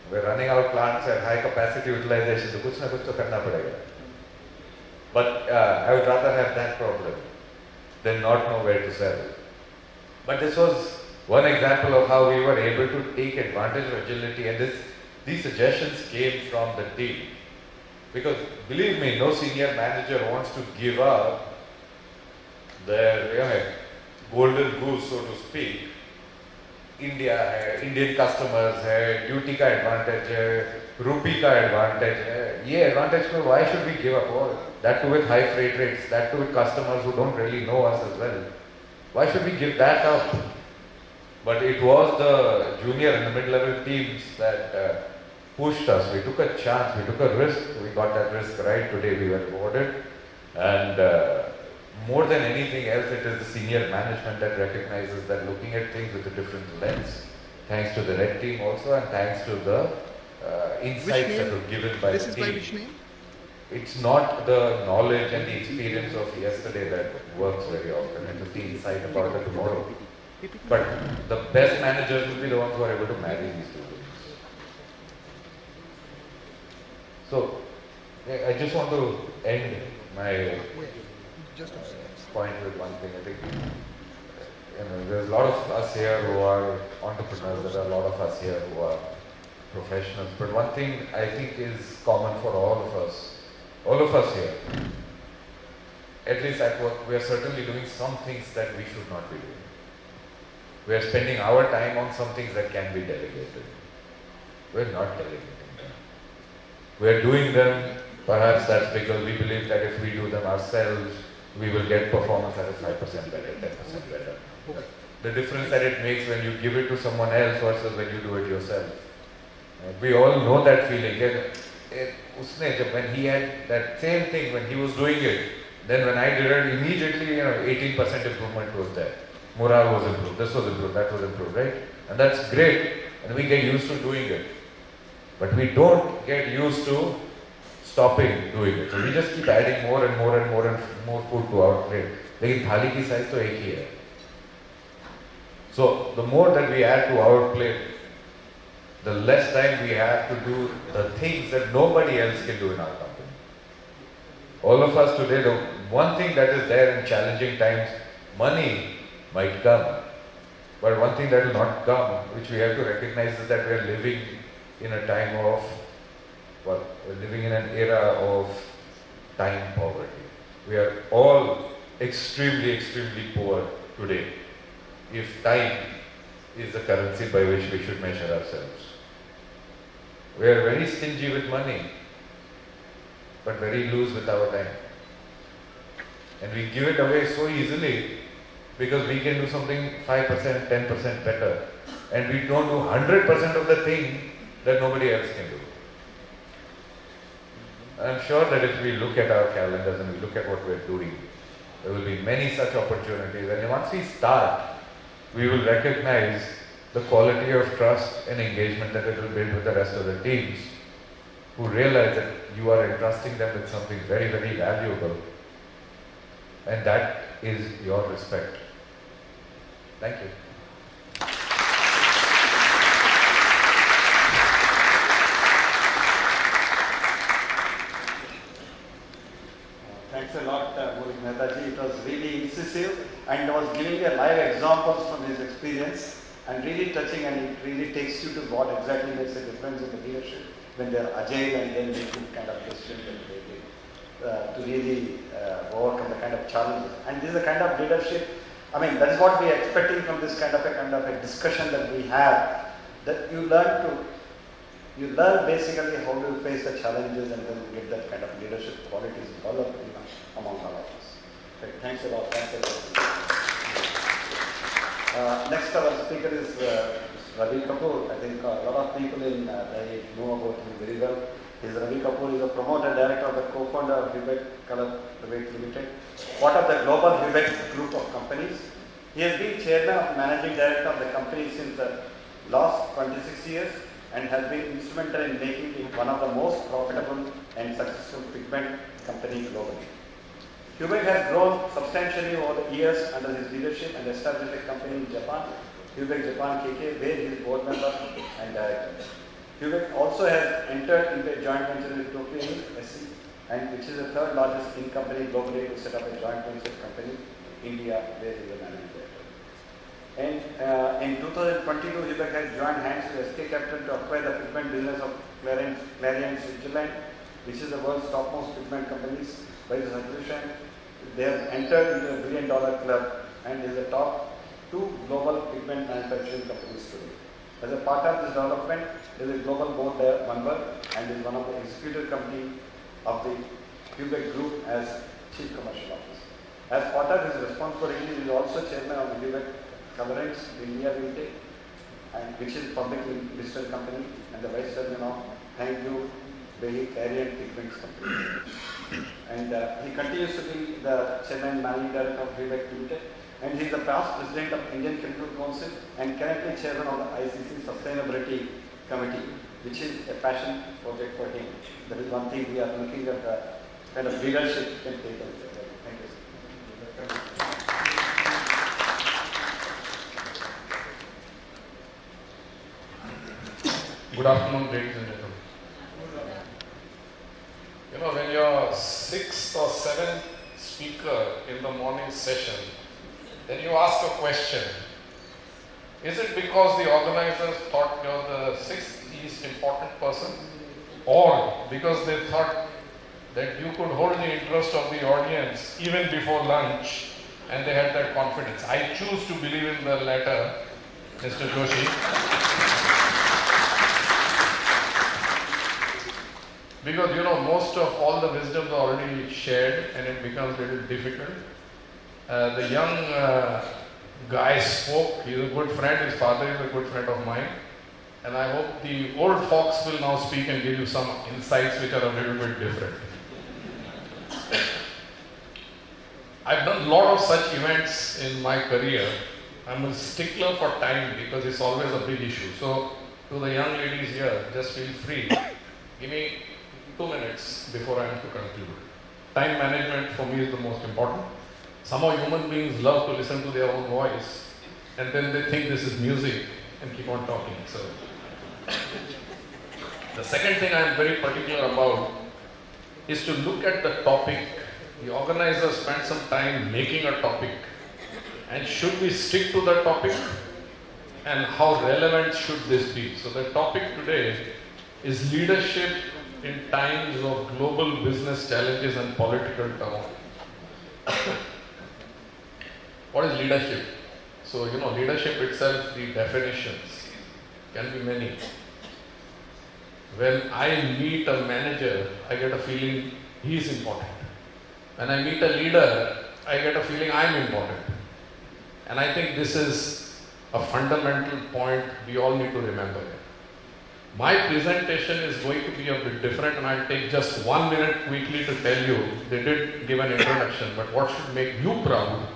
We're running our plants at high capacity utilization, so kuch na kuch to karna padega. But I would rather have that problem than not know where to sell. But this was one example of how we were able to take advantage of agility, and these suggestions came from the team. Because believe me, no senior manager wants to give up their golden goose, so to speak. Indian customers hai, duty ka advantage hai, rupee ka advantage hai. Ye advantage ko why should we give up all? That too with high freight rates, that too with customers who don't really know us as well. Why should we give that up? But it was the junior and the mid-level teams that pushed us. We took a chance, we took a risk, we got that risk right. Today we were rewarded. And more than anything else, it is the senior management that recognizes that looking at things with a different lens. Thanks to the red team also, and thanks to the insights that were given by the team. This is by which name? It's not the knowledge and the experience of yesterday that works very often. It is the insight about the tomorrow. But the best managers will be the ones who are able to marry these two things. So, I just want to end my point with one thing. I think there's a lot of us here who are entrepreneurs, there are a lot of us here who are professionals. But one thing I think is common for all of us here, at least at work, we are certainly doing some things that we should not be doing. We are spending our time on some things that can be delegated. We are not delegating them. We are doing them, perhaps that's because we believe that if we do them ourselves, we will get performance that is 5% better, 10% better. The difference that it makes when you give it to someone else versus when you do it yourself. We all know that feeling. When he had that same thing, when he was doing it, then when I did it, immediately 18% improvement was there. Morale was improved, this was improved, that was improved, right? And that's great, and we get used to doing it. But we don't get used to stopping doing it. So we just keep adding more and more and more and more food to our plate. Lekin thali ki size to ek hi hai. So the more that we add to our plate, the less time we have to do the things that nobody else can do in our company. All of us today, the one thing that is there in challenging times, money might come. But one thing that will not come, which we have to recognize, is that we are living in a time of, we're living in an era of time poverty. We are all extremely, extremely poor today, if time is the currency by which we should measure ourselves. We are very stingy with money, but very loose with our time. And we give it away so easily because we can do something 5%, 10% better. And we don't do 100% of the thing that nobody else can do. I'm sure that if we look at our calendars and we look at what we're doing, there will be many such opportunities. And once we start, we will recognize the quality of trust and engagement that it will build with the rest of the teams, who realize that you are entrusting them with something very, very valuable. And that is your respect. Thank you. Thanks a lot, Mohit Mehtaji. It was really incisive and was giving a live examples from his experience and really touching, and it really takes you to what exactly makes a difference in the leadership when they are agile and then they do kind of decisions that they take. to really overcome the kind of challenges. And this is the kind of leadership, I mean, that is what we are expecting from this kind of a discussion that we have, that you learn basically how to face the challenges and then get that kind of leadership qualities developed among all of us. Okay, thanks a lot. Thanks a lot. Next, our speaker is Ravi Kapoor. I think a lot of people in Delhi know about him very well. Ravi Kapoor is a promoter director of the co-founder of Vivek Color Private Limited, part of the global Vivek group of companies. He has been chairman of managing director of the company since the last 26 years and has been instrumental in making it one of the most profitable and successful pigment companies globally. Vivek has grown substantially over the years under his leadership and established a company in Japan, Vivek Japan KK, where he is board member and director. Vivek also has entered into a joint venture with Tokyo SC, and which is the third largest in company globally to set up a joint venture company in India, where he is a managing director. And in 2022, Vivek has joined hands with SK Capital to acquire the pigment business of Clarion Switzerland, which is the world's topmost pigment companies. By this acquisition, they have entered into a $1 billion club and is the top 2 global pigment manufacturing companies today. As a part of this development, he is a global board member and is one of the executive committee of the Vivek Group as Chief Commercial Officer. As part of his responsibility, he is also chairman of the Vivek Coverage India Limited, and which is publicly listed company, and the vice chairman of Thank You Behi Clarion Pigments Company. And he continues to be the chairman and managing director of Vivek Limited, and he is the past president of Indian Chemical Council and currently chairman of the ICC Sustainability Committee, which is a passion project for him. That is one thing we are looking at, the kind of leadership he can take. Thank you. Good afternoon, ladies and gentlemen. You know, when you're 6th or 7th speaker in the morning session, then you ask a question. Is it because the organizers thought you're the 6th least important person? Or because they thought that you could hold the interest of the audience even before lunch and they had that confidence? I choose to believe in the latter, Mr. Joshi. Because you know, most of all the wisdoms are already shared and it becomes a little difficult. The young guy spoke, he's a good friend, his father is a good friend of mine. And I hope the old fox will now speak and give you some insights which are a little bit different. I've done a lot of such events in my career. I'm a stickler for time because it's always a big issue. So to the young ladies here, just feel free. Give me 2 minutes before I have to conclude. Time management for me is the most important. Somehow human beings love to listen to their own voice and then they think this is music and keep on talking. So the second thing I am very particular about is to look at the topic. The organizer spent some time making a topic, and should we stick to the topic and how relevant should this be? So the topic today is leadership in times of global business challenges and political turmoil. What is leadership? So, you know, leadership itself, the definitions can be many. When I meet a manager, I get a feeling he is important. When I meet a leader, I get a feeling I am important. And I think this is a fundamental point we all need to remember. My presentation is going to be a bit different and I'll take just 1 minute quickly to tell you. They did give an introduction, but what should make you proud?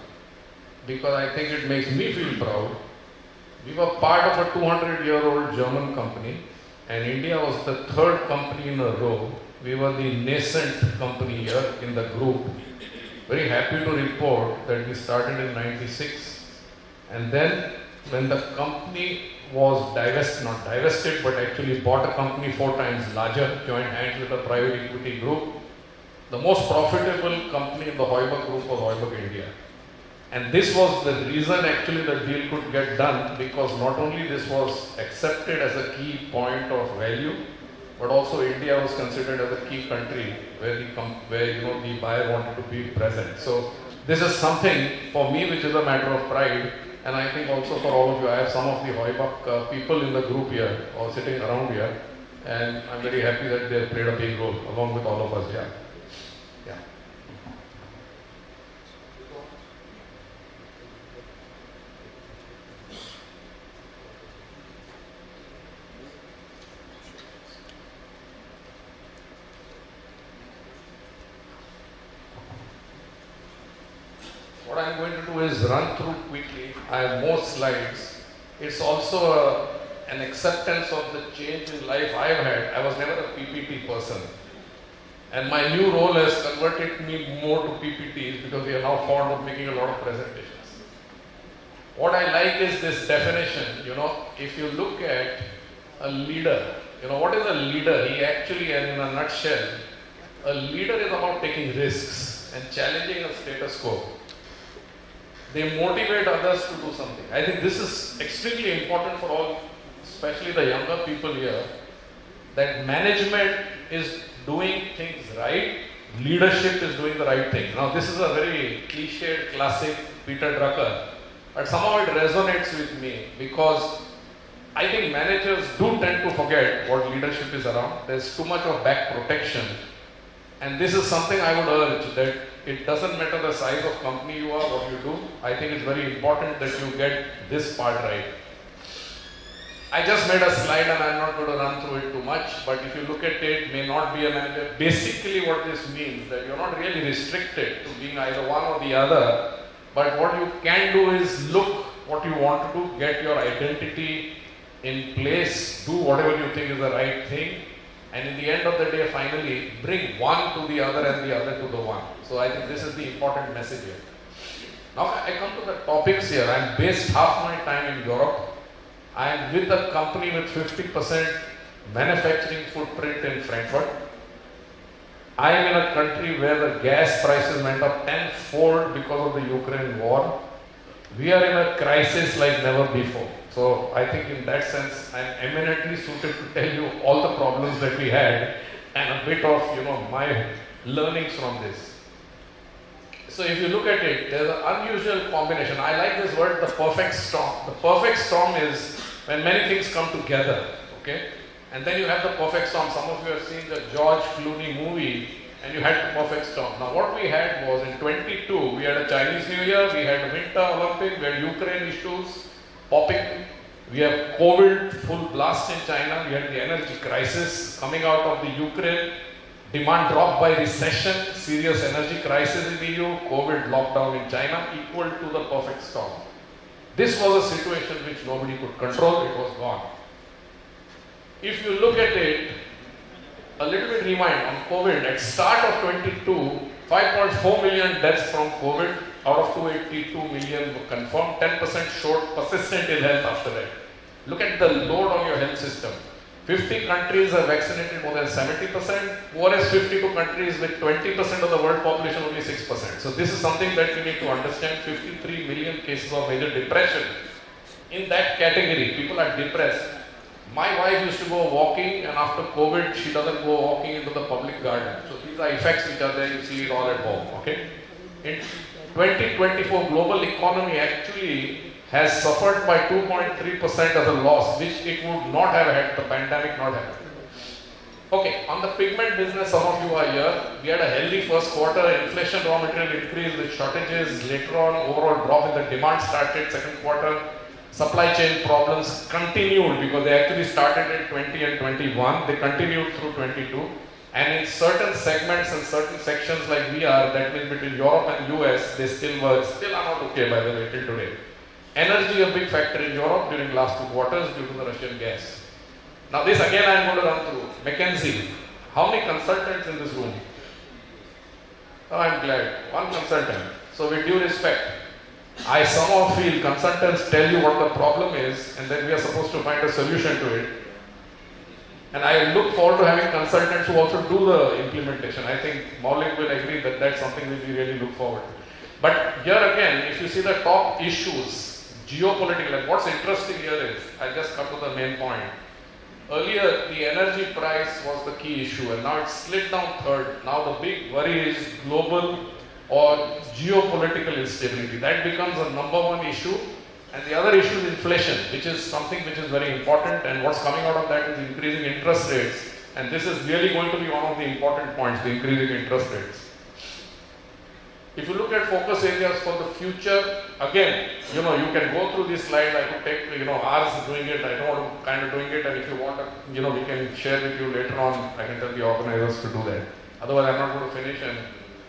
Because I think it makes me feel proud. We were part of a 200-year-old German company and India was the 3rd company in a row. We were the nascent company here in the group. Very happy to report that we started in '96, and then when the company was not divested, but actually bought a company 4 times larger, joined hands with a private equity group. The most profitable company in the Heuberg group was Heuberg India. And this was the reason actually the deal could get done, because not only this was accepted as a key point of value, but also India was considered as a key country where the buyer wanted to be present. So this is something for me which is a matter of pride, and I think also for all of you. I have some of the Hoibak people in the group here or sitting around here, and I'm very happy that they have played a big role along with all of us. Yeah. What I'm going to do is run through quickly. I have more slides. It's also an acceptance of the change in life I've had. I was never a PPT person. And my new role has converted me more to PPTs because we are now fond of making a lot of presentations. What I like is this definition. If you look at a leader, what is a leader? He actually, and in a nutshell, a leader is about taking risks and challenging a status quo. They motivate others to do something. I think this is extremely important for all, especially the younger people here, that management is doing things right, leadership is doing the right thing. Now this is a very cliched, classic Peter Drucker, but somehow it resonates with me because I think managers do tend to forget what leadership is around. There's too much of back protection. And this is something I would urge, that it doesn't matter the size of company you are, what you do. I think it's very important that you get this part right. I just made a slide and I'm not going to run through it too much, but if you look at it, may not be a manager. Basically what this means, that you're not really restricted to being either one or the other, but what you can do is look what you want to do, get your identity in place, do whatever you think is the right thing, and in the end of the day, finally, bring one to the other and the other to the one. So I think this is the important message here. Now I come to the topics here. I'm based half my time in Europe. I am with a company with 50% manufacturing footprint in Frankfurt. I am in a country where the gas prices went up tenfold because of the Ukraine war. We are in a crisis like never before. So I think in that sense, I am eminently suited to tell you all the problems that we had and a bit of, my learnings from this. So if you look at it, there's an unusual combination. I like this word, the perfect storm. The perfect storm is when many things come together, okay? And then you have the perfect storm. Some of you have seen the George Clooney movie, and you had the perfect storm. Now what we had was in 22, we had a Chinese New Year, we had a Winter Olympic, we had Ukraine issues popping, we have COVID full blast in China, we had the energy crisis coming out of the Ukraine, demand drop by recession, serious energy crisis in the EU, COVID lockdown in China, equal to the perfect storm. This was a situation which nobody could control, it was gone. If you look at it, a little bit rewind on COVID, at start of 22, 5.4 million deaths from COVID, out of 282 million were confirmed, 10% showed persistent ill health after that. Look at the load on your health system. 50 countries have vaccinated more than 70%, whereas 52 countries with 20% of the world population, only 6%. So this is something that we need to understand. 53 million cases of major depression. In that category, people are depressed. My wife used to go walking, and after COVID, she doesn't go walking into the public garden. So these are effects which are there, you see it all at home, okay? In 2024, global economy actually has suffered by 2.3% as a loss, which it would not have had, the pandemic not have. Okay, on the pigment business, some of you are here. We had a healthy first quarter, inflation, raw material increase with shortages. Later on, overall drop in the demand started second quarter. Supply chain problems continued because they actually started in 20 and 21. They continued through 22. And in certain segments and certain sections like we are, that means between Europe and US, they still are not okay by the way till today. Energy a big factor in Europe during last 2 quarters due to the Russian gas. Now this again I am going to run through. McKinsey. How many consultants in this room? Oh, I am glad. One consultant. So with due respect, I somehow feel consultants tell you what the problem is and then we are supposed to find a solution to it. And I look forward to having consultants who also do the implementation. I think Maulik will agree that that's something that we really look forward to. But here again, if you see the top issues, geopolitical, and what's interesting here is, I'll just come to the main point. Earlier, the energy price was the key issue, and now it's slid down third. Now the big worry is global or geopolitical instability. That becomes a number one issue. And the other issue is inflation, which is something which is very important, and what's coming out of that is increasing interest rates. And this is really going to be one of the important points, the increasing interest rates. If you look at focus areas for the future, again, you can go through this slide. I could take, ours is doing it, I don't want to kind of doing it, and if you want, we can share with you later on. I can tell the organizers to do that. Otherwise, I'm not going to finish, and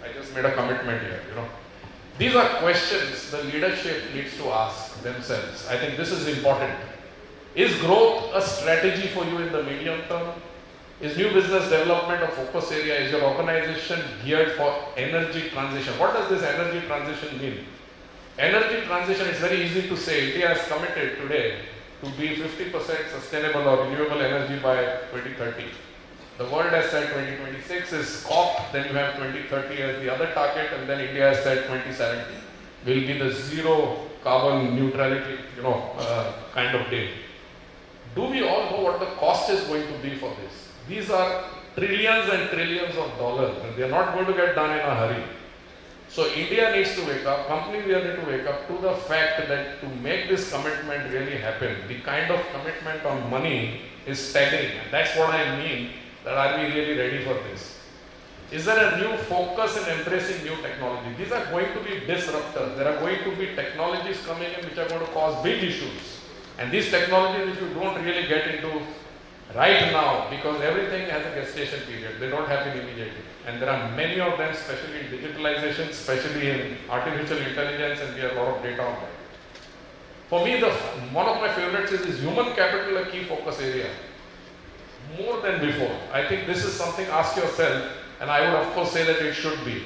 I just made a commitment here, These are questions the leadership needs to ask themselves. I think this is important. Is growth a strategy for you in the medium term? Is new business development a focus area? Is your organization geared for energy transition? What does this energy transition mean? Energy transition is very easy to say. India has committed today to be 50% sustainable or renewable energy by 2030. The world has said 2026 is COP, then you have 2030 as the other target, and then India has said 2070 will be the zero carbon neutrality, kind of day. Do we all know what the cost is going to be for this? These are trillions and trillions of dollars, and they are not going to get done in a hurry. So India needs to wake up, companies here need to wake up to the fact that to make this commitment really happen, the kind of commitment on money is staggering. And that's what I mean, that are we really ready for this? Is there a new focus in embracing new technology? These are going to be disruptors. There are going to be technologies coming in which are going to cause big issues. And these technologies, if you don't really get into right now, because everything has a gestation period, they don't happen immediately. And there are many of them, especially in digitalization, especially in artificial intelligence, and we have a lot of data on that. For me, one of my favorites is human capital, a key focus area. More than before. I think this is something, ask yourself, and I would of course say that it should be.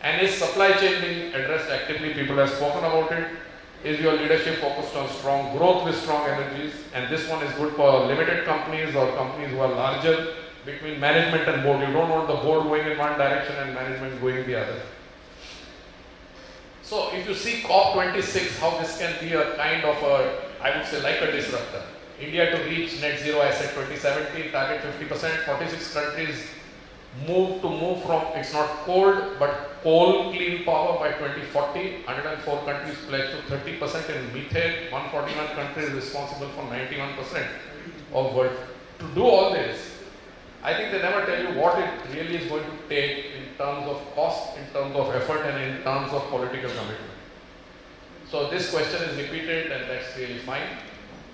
And is supply chain being addressed actively? People have spoken about it. Is your leadership focused on strong growth with strong energies? And this one is good for limited companies or companies who are larger, between management and board. You don't want the board going in one direction and management going the other. So if you see COP26, how this can be a kind of I would say like a disruptor. India to reach net zero, I said 2070, target 50%, 46 countries move from, it's not cold, but coal clean power by 2040, 104 countries pledge to 30% in methane, 141 countries responsible for 91% of world. To do all this, I think they never tell you what it really is going to take in terms of cost, in terms of effort, and in terms of political commitment. So this question is repeated, and that's really fine.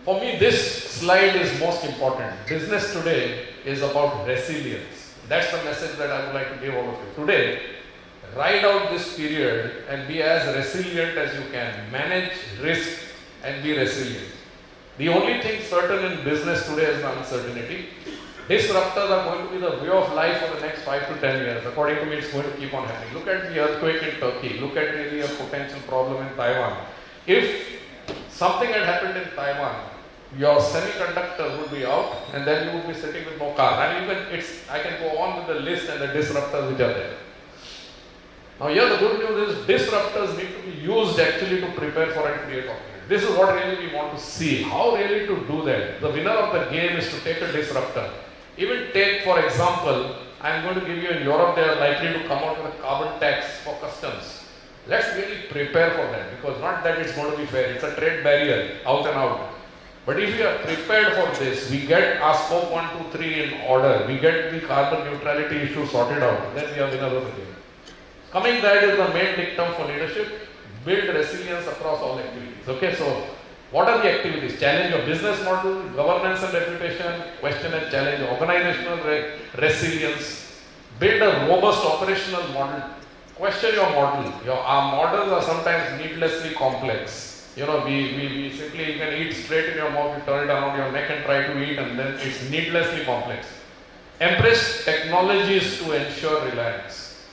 For me, this slide is most important. Business today is about resilience. That's the message that I would like to give all of you. Today, ride out this period and be as resilient as you can. Manage risk and be resilient. The only thing certain in business today is the uncertainty. Disruptors are going to be the way of life for the next 5 to 10 years. According to me, it's going to keep on happening. Look at the earthquake in Turkey. Look at really a potential problem in Taiwan. If something had happened in Taiwan, your semiconductor would be out, and then you would be sitting with no car. And I can go on with the list and the disruptors which are there. Now here the good news is disruptors need to be used actually to prepare for and create opportunity. This is what really we want to see. How really to do that? The winner of the game is to take a disruptor. Even take, for example, I am going to give you in Europe, they are likely to come out with a carbon tax for customs. Let's really prepare for that, because not that it's going to be fair. It's a trade barrier, out and out. But if we are prepared for this, we get our scope 1, 2, 3 in order, we get the carbon neutrality issue sorted out, then we are winners of the game. Coming that is the main dictum for leadership, build resilience across all activities. Okay, so what are the activities? Challenge your business model, governance and reputation, question and challenge organizational resilience, build a robust operational model, question your model. Our models are sometimes needlessly complex. We simply, you can eat straight in your mouth, you turn it around your neck and try to eat, and then it's needlessly complex. Embrace technologies to ensure reliance.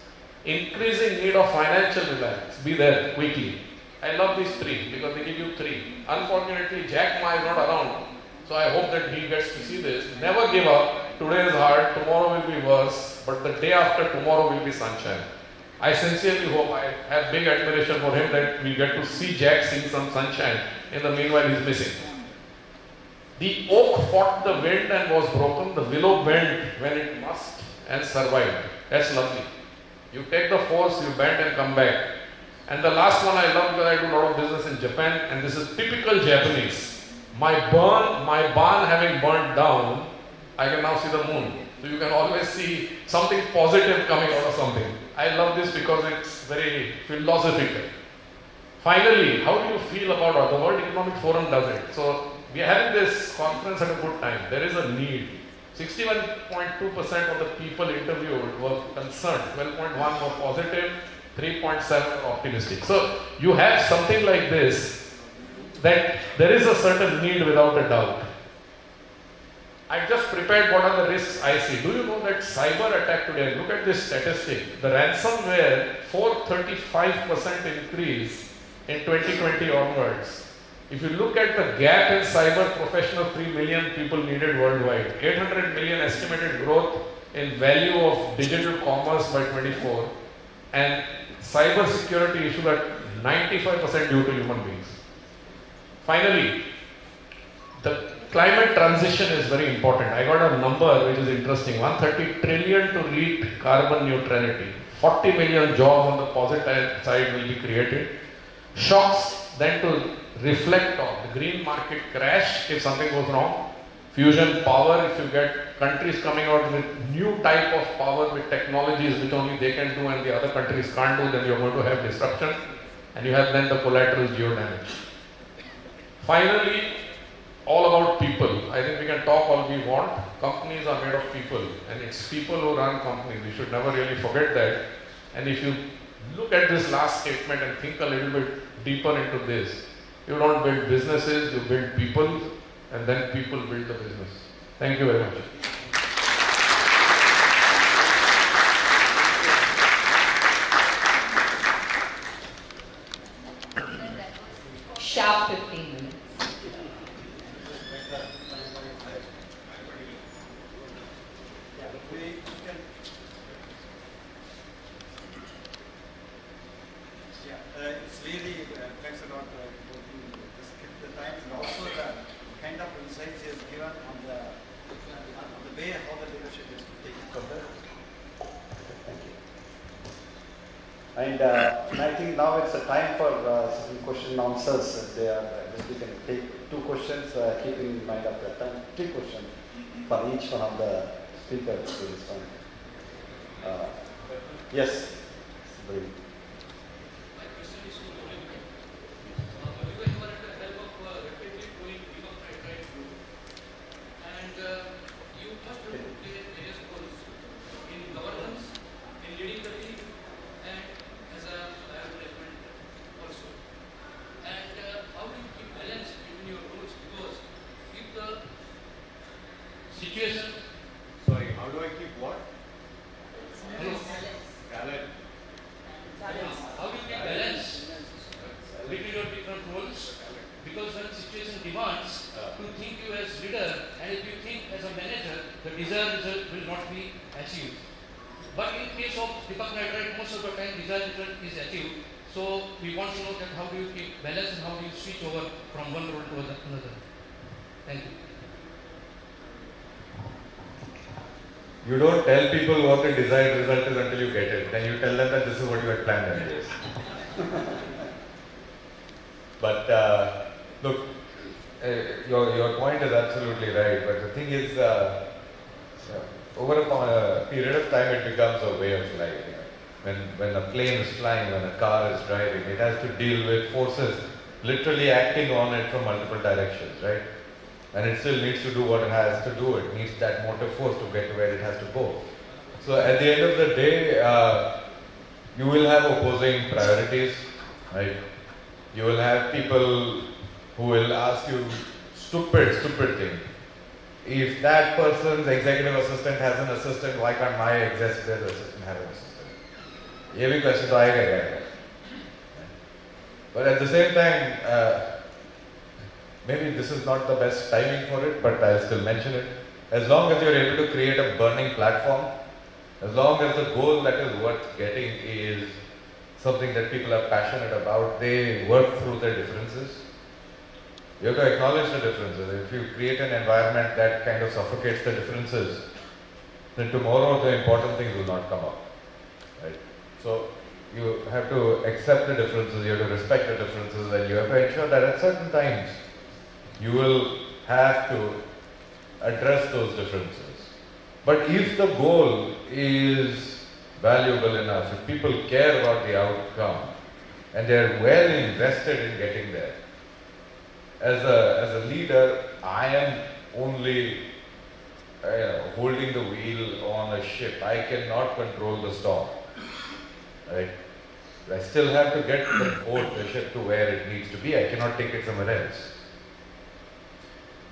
Increasing need of financial reliance. Be there quickly. I love these three because they give you three. Unfortunately, Jack Ma is not around, so I hope that he gets to see this. Never give up. Today is hard, tomorrow will be worse, but the day after tomorrow will be sunshine. I sincerely hope, I have big admiration for him, that we get to see Jack seeing some sunshine. In the meanwhile, he's missing. The oak fought the wind and was broken. The willow bent when it must and survived. That's lovely. You take the force, you bend and come back. And the last one I love because I do a lot of business in Japan, and this is typical Japanese. My barn having burnt down, I can now see the moon. So you can always see something positive coming out of something. I love this because it's very philosophical. Finally, how do you feel about the World Economic Forum does it? So we are having this conference at a good time. There is a need. 61.2% of the people interviewed were concerned. 12.1 were positive. 3.7 were optimistic. So you have something like this, that there is a certain need without a doubt. I just prepared what are the risks I see. Do you know that cyber attack today, look at this statistic, the ransomware 435% increase in 2020 onwards. If you look at the gap in cyber professional, 3 million people needed worldwide, 800 million estimated growth in value of digital commerce by 24, and cyber security issue at 95% due to human beings. Finally, the climate transition is very important. I got a number which is interesting. 130 trillion to reach carbon neutrality. 40 million jobs on the positive side will be created. Shocks then to reflect on the green market crash if something goes wrong. Fusion power, if you get countries coming out with new type of power with technologies which only they can do and the other countries can't do, then you're going to have disruption, and you have then the collateral geo damage. Finally, all about people. I think we can talk all we want. Companies are made of people, and it's people who run companies. We should never really forget that. And if you look at this last statement and think a little bit deeper into this, you don't build businesses, you build people, and then people build the business. Thank you very much. Sharp 15 minutes. It's really, thanks a lot for the time and also the kind of insights he has given on the way how the leadership is to take it further. And I think now it's a time for some question and answers. We can take 2 questions, keeping in mind of the time, 3 questions for each one of the speakers to respond. Yes, Bree. Situation. Sorry, how do I keep what? Balance. How do you keep balance between your different roles? Because when situation demands to think you as leader, and if you think as a manager, the desired result will not be achieved. But in case of Deepak Nitrite, most of the time desired result is achieved. So we want to know that how do you keep balance and how do you switch over from one role to another. Thank you. You don't tell people what the desired result is until you get it. Then you tell them that this is what you had planned anyways. But look, your point is absolutely right. But the thing is, over a period of time, it becomes a way of life. When a plane is flying, when a car is driving, it has to deal with forces literally acting on it from multiple directions, right? And it still needs to do what it has to do. It needs that motive force to get to where it has to go. So at the end of the day, you will have opposing priorities, right? You will have people who will ask you stupid thing. If that person's executive assistant has an assistant, why can't my executive assistant have an assistant? ये भी question तो आएगा ही आएगा. But at the same time, maybe this is not the best timing for it, but I'll still mention it. As long as you're able to create a burning platform, as long as the goal that is worth getting is something that people are passionate about, they work through their differences. You have to acknowledge the differences. If you create an environment that kind of suffocates the differences, then tomorrow the important things will not come up. Right? So you have to accept the differences, you have to respect the differences, and you have to ensure that at certain times you will have to address those differences. But if the goal is valuable enough, if people care about the outcome and they are well invested in getting there, as a leader, I am only holding the wheel on a ship. I cannot control the storm. Right? I still have to get the boat, the ship, to where it needs to be. I cannot take it somewhere else.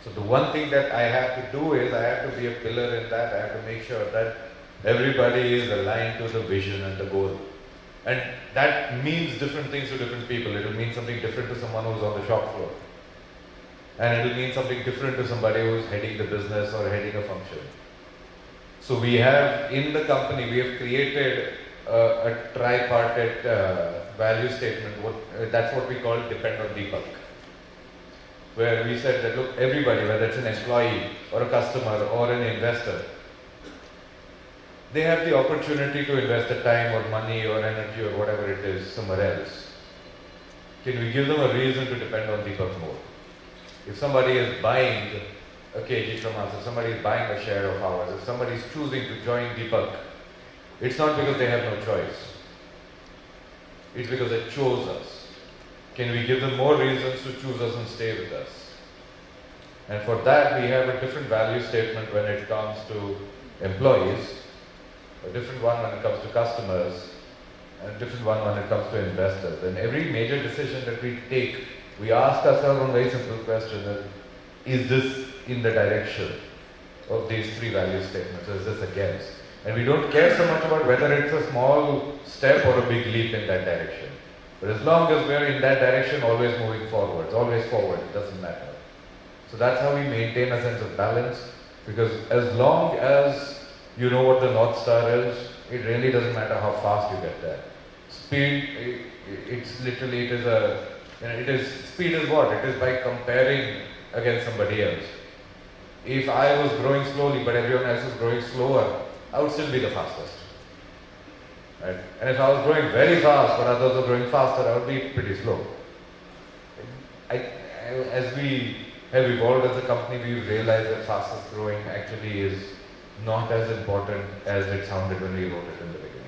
So the one thing that I have to do is I have to be a pillar in that. I have to make sure that everybody is aligned to the vision and the goal. And that means different things to different people. It will mean something different to someone who's on the shop floor. And it will mean something different to somebody who's heading the business or heading a function. So we have, in the company, we have created a tripartite value statement. That's what we call Depend on Deepak. Where we said that, look, everybody, whether it's an employee or a customer or an investor, they have the opportunity to invest the time or money or energy or whatever it is somewhere else. Can we give them a reason to depend on Deepak more? If somebody is buying a kg from us, if somebody is buying a share of ours, if somebody is choosing to join Deepak, it's not because they have no choice. It's because they chose us. Can we give them more reasons to choose us and stay with us? And for that, we have a different value statement when it comes to employees, a different one when it comes to customers, and a different one when it comes to investors. And every major decision that we take, we ask ourselves one very simple question: is this in the direction of these three value statements, or is this against? And we don't care so much about whether it's a small step or a big leap in that direction. But as long as we're in that direction, always moving forwards, always forward, it doesn't matter. So that's how we maintain a sense of balance, because as long as you know what the North Star is, it really doesn't matter how fast you get there. Speed, speed is what? It is by comparing against somebody else. If I was growing slowly but everyone else was growing slower, I would still be the fastest. Right? And if I was growing very fast but others were growing faster, I would be pretty slow. As we have evolved as a company, we've realized that fastest growing actually is not as important as it sounded when we wrote it in the beginning.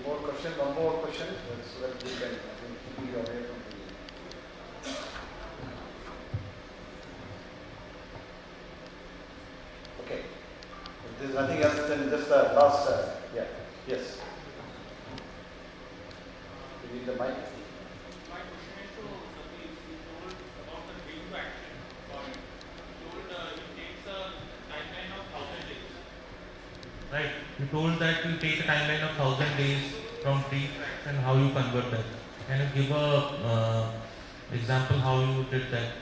More question, one more question, so that we can keep you away from the... Okay. If there's nothing else, then just the last, yeah, yes. You need the mic. Right. You told that you take a timeline of 1,000 days from tree and how you convert that. Can you give a example how you did that?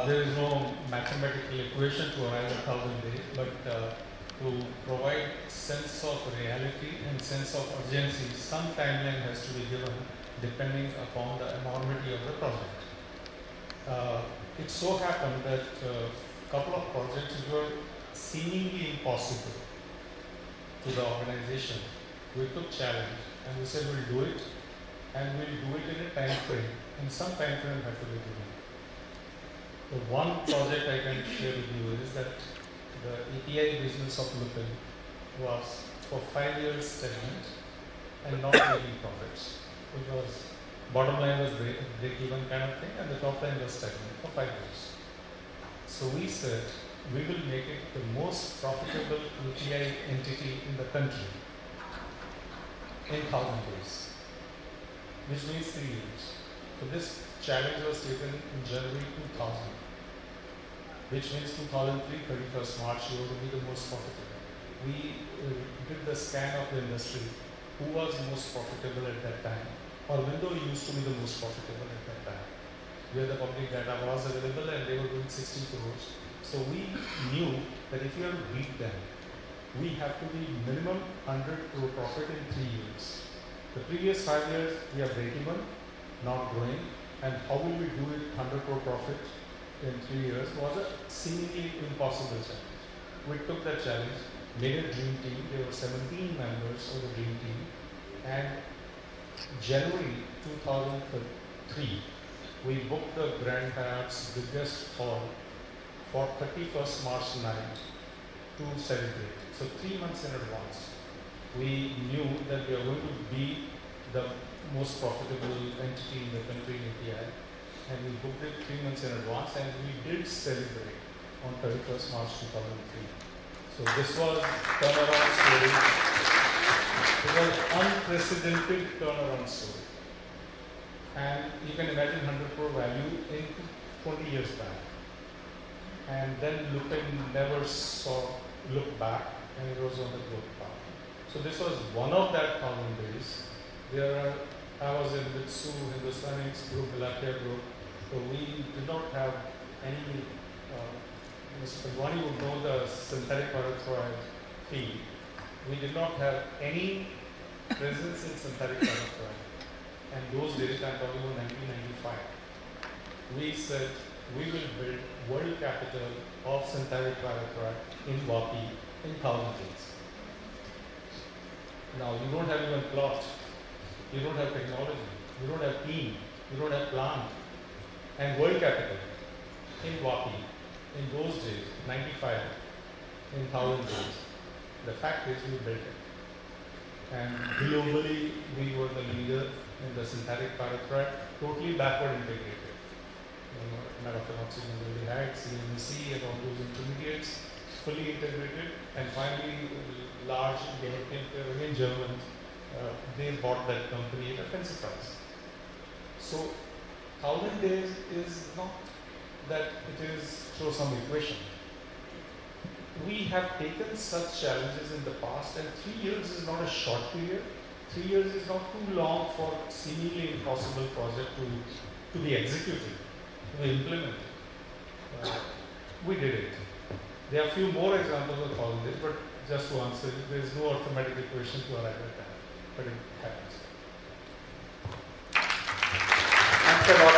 There is no mathematical equation to arrive at 1,000 days, but to provide sense of reality and sense of urgency, some timeline has to be given depending upon the enormity of the project. It so happened that couple of projects were seemingly impossible to the organization. We took challenge and we said we'll do it, and we'll do it in a time frame, and some time frame had to be given. The one project I can share with you is that the API business of Lupin was for 5 years stagnant and not making profits, because bottom line was break even kind of thing and the top line was stagnant for 5 years. So we said we will make it the most profitable API entity in the country in 1,000 days, which means 3 years. So this challenge was taken in January 2000, which means 2003, 31st March, you have to be the most profitable. We did the scan of the industry, who was most profitable at that time, or Window used to be the most profitable at that time, where the public data was available and they were doing 60 crores. So we knew that if you have to beat them, we have to be minimum 100 crore profit in 3 years. The previous 5 years, we are break even, not growing, and how will we do it 100 crore profit in 3 years was a seemingly impossible challenge. We took that challenge, made a dream team. There were 17 members of the dream team, and January 2003, we booked the Grand Hyatt's biggest hall for 31st March night to celebrate. So 3 months in advance, we knew that we are going to be the most profitable entity in the country in India, and we booked it 3 months in advance, and we did celebrate on 31st March 2003. So this was turnaround story. It was unprecedented turnaround story. And you can imagine 100 crore value in 20 years back. And then Lupin never looked back, and it was on the growth path. So this was one of that 1,000 days. I was in Mitsu, Hindustanics group, Milakya group. So we did not have any, Mr. Pandwani would know the synthetic parathroid field. We did not have any presence in synthetic parathroid. And those days, I'm talking about 1995, we said we will build world capital of synthetic parathroid in Vapi in 1,000 days. Now, you don't have even plot, you don't have technology, you don't have team, you don't have plant, and world capital in Vapi in those days, 95, in 1,000 days. The fact is, we built it. And globally, we were the leader in the synthetic parathroid, totally backward integrated. Methoxynic, CMC, and all those intermediates, fully integrated, and finally, large European, Germans, they bought that company at a fancy price. So, 1,000 days is not that it is through some equation. We have taken such challenges in the past, and 3 years is not a short period. 3 years is not too long for seemingly impossible project to be executed, to be implemented. We did it. There are a few more examples of 1,000 days, but just to answer it, there is no arithmetic equation to arrive at that, but it happens. Thanks a lot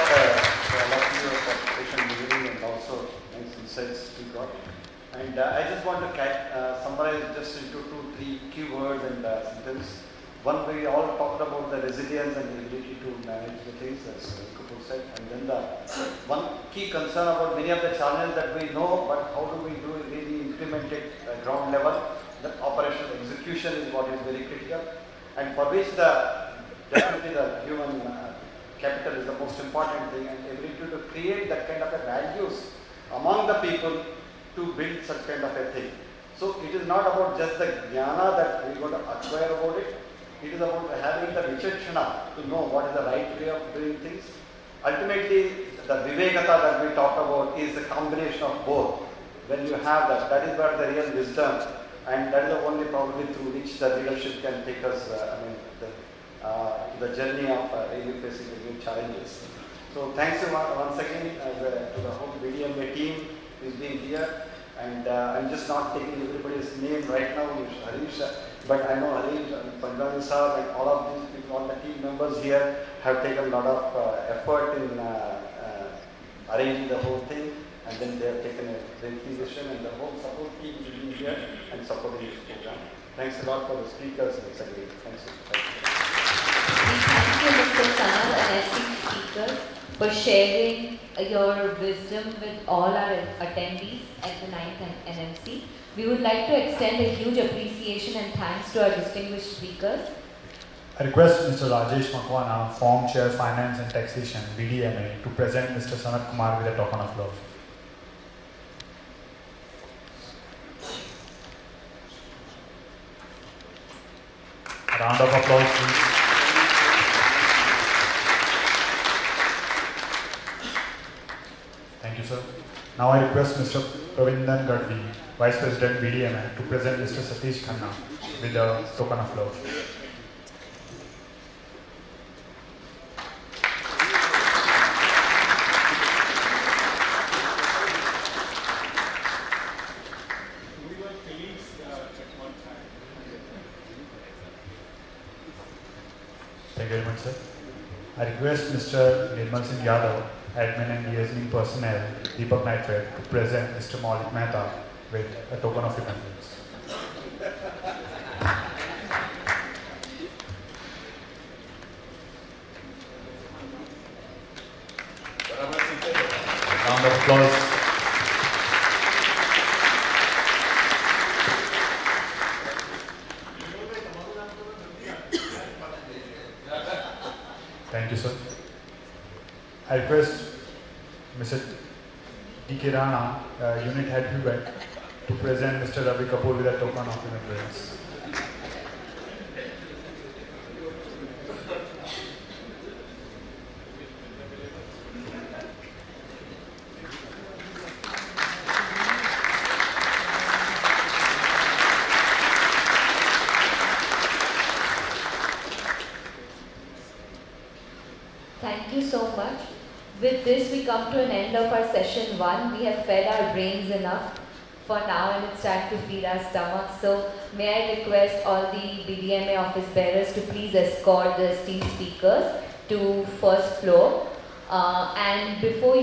for all of you for patient listening and also nice insights we got. And I just want to summarize just into 2-3 keywords and sentences. One, we all talked about the resilience and the ability to manage the things, as Kapur said. And then the one key concern about many of the challenges that we know, but how do we really implement it at ground level? The operational execution is what is very critical, and for which definitely the human capital is the most important thing, and ability to create that kind of a values among the people to build such kind of a thing. So it is not about just the jnana that we are going to acquire about it. It is about having the vichakshana to know what is the right way of doing things. Ultimately, the vivekata that we talk about is a combination of both. When you have that is where the real wisdom, and that is the only probably through which the leadership can take us, the journey of really facing the new challenges. So thanks once again to the whole BDMA team who is being here. And I'm just not taking everybody's name right now, Harish, but I know Harish and Pandwani sir and all of these people, all the team members here have taken a lot of effort in arranging the whole thing, and then they have taken a great decision, and the whole support team is being here and supporting this program. Thanks a lot for the speakers, it's a great. Thanks. We thank you, Mr. Sanal, and esteemed speakers, for sharing your wisdom with all our attendees at the 9th NMC. We would like to extend a huge appreciation and thanks to our distinguished speakers. I request Mr. Rajesh Makwana, Form Chair Finance and Taxation, BDMA, to present Mr. Sanat Kumar with a token of love. A round of applause, please. Thank you, sir. Now I request Mr. Pravindan Gadvi, Vice President BDMA, to present Mr. Satish Khanna with a token of love. We were colleagues at one Thank you very much, sir. I request Mr. Nirmal Singh Yadav, Admin and Liaising Personnel, Deepak Nitred, to present Mr. Maulik Mehta with a token of remembrance. Round of applause. Thank you, sir. I request Mr. D.K. Rana, Unit Head Hubert, to present Mr. Ravi Kapoor with a token of remembrance. Thank you so much. With this, we come to an end of our session 1. We have fed our brains enough for now, and it's time to feed our stomachs. So, may I request all the BDMA office bearers to please escort the esteemed speakers to first floor. And before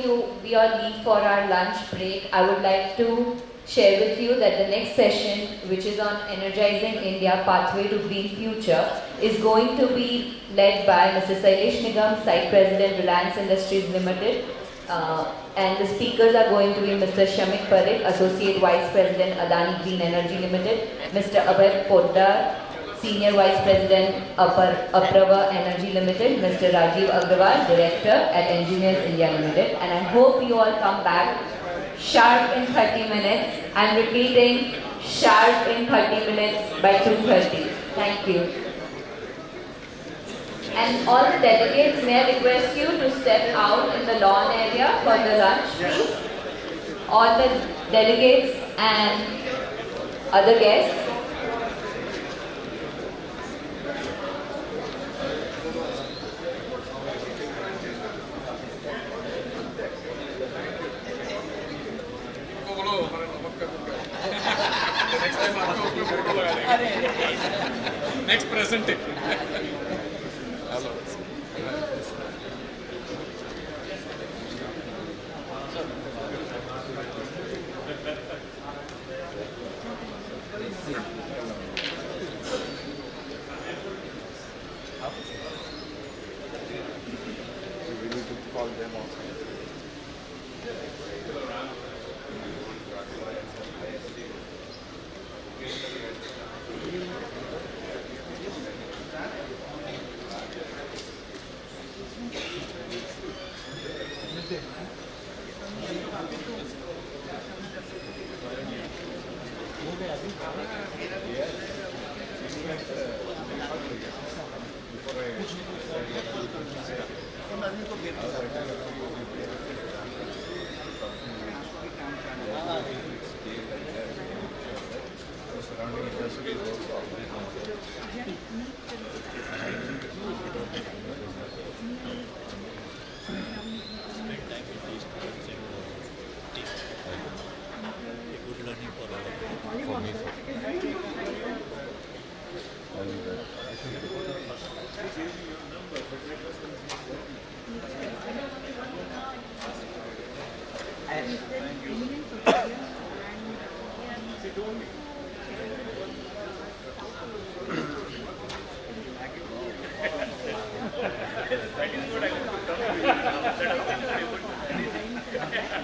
we all leave for our lunch break, I would like to share with you that the next session, which is on Energizing India Pathway to Green Future, is going to be led by Mr. Sailesh Nigam, Site President, Reliance Industries Limited. And the speakers are going to be Mr. Shamik Parikh, Associate Vice President, Adani Green Energy Limited, Mr. Abhay Poddar, Senior Vice President, Apraava Energy Limited, Mr. Rajiv Agrawal, Director at Engineers India Limited. And I hope you all come back sharp in 30 minutes. I'm repeating, sharp in 30 minutes by 2:30. Thank you. And all the delegates, may I request you to step out in the lawn area for the lunch, please. All the delegates and other guests. Next present.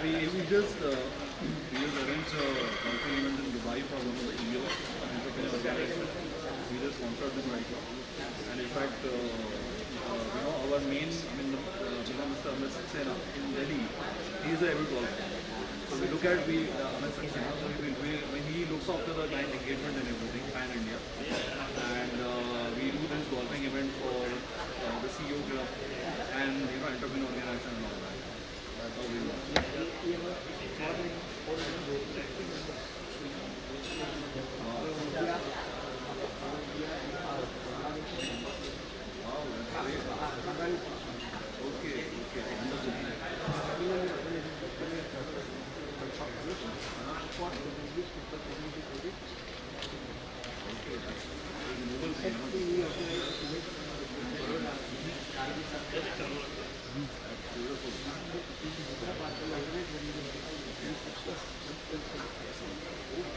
We just arranged a conference event in Dubai for one of the EOs, we just sponsored them right now. And in fact, our main, Mr. Amit Saxena in Delhi, he is a avid golfer. So we look at Amit Saxena, so when he looks after the client engagement and everything, Pan India, and we do this golfing event for the CEO club and entrepreneur organization and all that. That's how we work. Okay.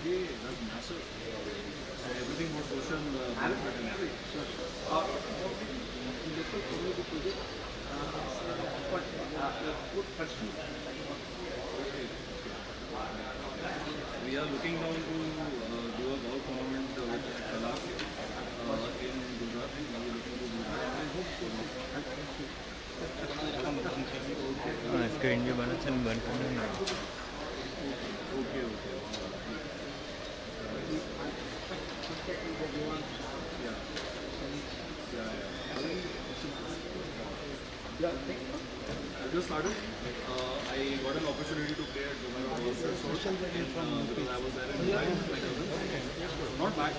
BDMA does massive. Everything was social benefit and everything. Local community project, we are looking down to do a golf tournament with Kala in Gujarat. We are looking to do that. I hope so. इसका India बना चल बंद करना है Okay. Yeah. I just started. I got an opportunity to play at Dubai Golf Resort because I was there in Dubai with my cousins. Not back.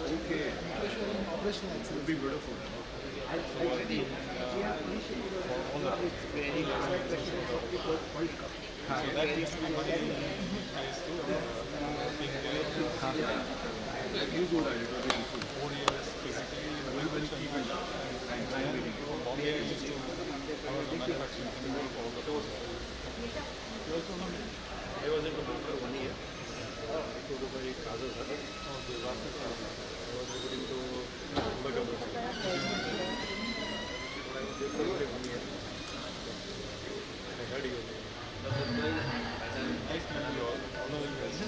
Okay. It would be beautiful. So that needs to be money. Please do that. It will be useful. 4 years physically, we will keep it up. I'm waiting. Bombay used to have a manufacturing company for all the doors. I was in Dubai for 1 year. To Dubai Kaza sir. After Kaza, I was reporting to Dubai government. I was there for 1 year. I heard you. Nice meeting you all. All of you guys.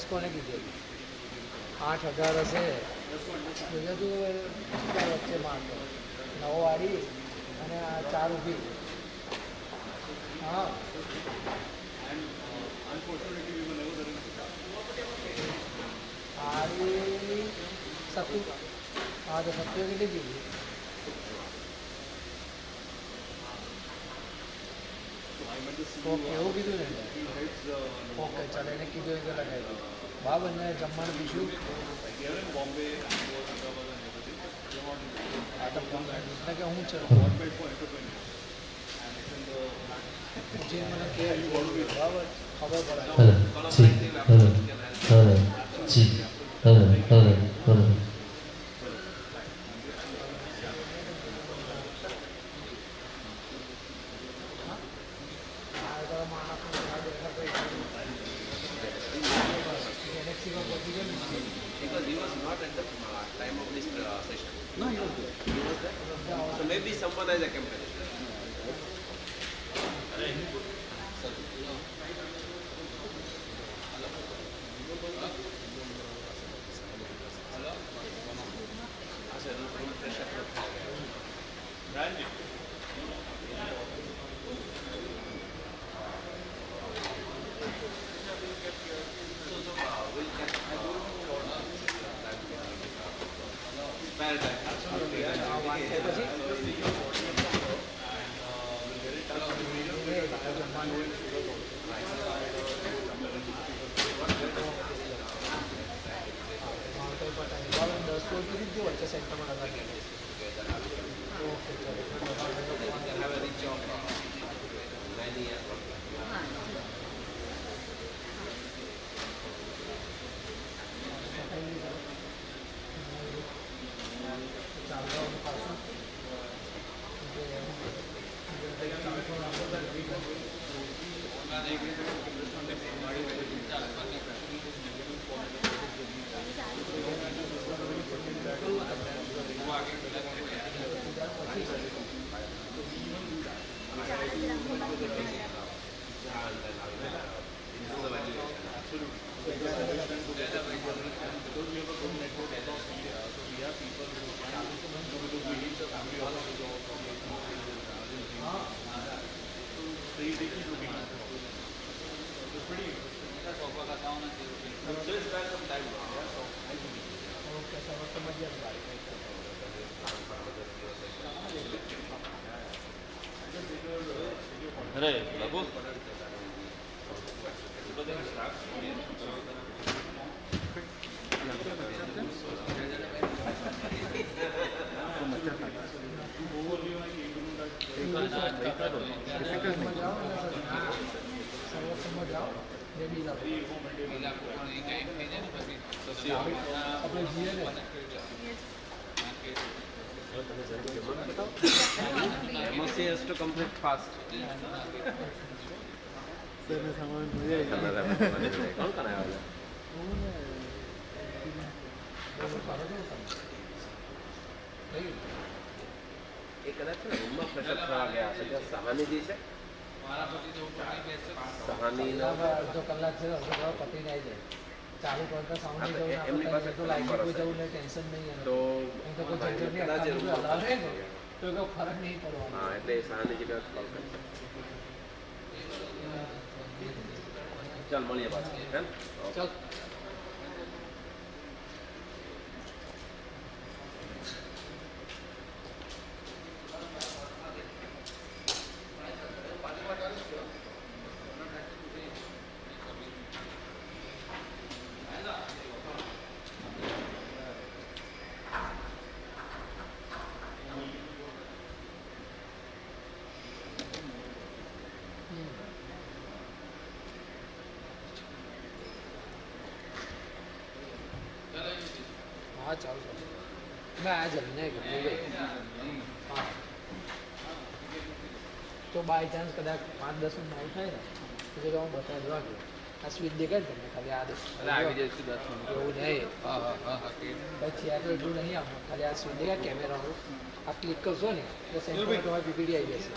કોને કીધું 8,000 હશે બીજા તું વચ્ચે મારતો 9 વાળી અને આ 4 ઊભી હા આરી સત્તુ હા તો સત્તુ કેટલી કીધી ઓકે એવું કીધું ને ઓકે ચાલો એને કીધું એ તો લગાવી દઉં બરાબર ને જમવાનું બીજું આ તો એટલે કે હું છે જે મને કહે બરાબર ખબર પડે Because he was not at the time of this session. No, he was there. He was there. So maybe someone has accompanied. अरे बाबू MOC has to complete fast. कौन कराया वाला? एक कदाच रूमમાં પ્રેશર થવા ગયા છે જે સહાની જી છે સહાનીના અડધો કલાક છે અડધો કલાક પતીને આવી જાય ચાલુ કરતા સાઉન્ડ જવું એમની પાસે તો લાઈટ કોઈ જવું નહીં ટેન્શન નહીં તો એમ તો કોઈ જગ્યા નહીં કદાચ એવું હલાવે ને તો કોઈ ફરક નહીં પડવાનો હા એટલે સહાની જી પાસે કોલ કરશે ચાલ મળીએ પાછા હે ચાલ हाँ चालू चालू मैं आज जमीन हाँ तो बाय चांस कदाच 5-10 मिनट आउट થાય ને તો જો હું બતાવી દઉં આ સ્વીચ દેખાય તમને ખાલી આ દેખ આવી જશે 10 મિનિટ એવું નહીં પછી આ તો એટલું નહીં આવવાનું ખાલી આ સ્વીચ દેખાય કેમેરાનું આ ક્લિક કરશો ને તો સેન્ટરમાં તમારી પીપીડી આવી જશે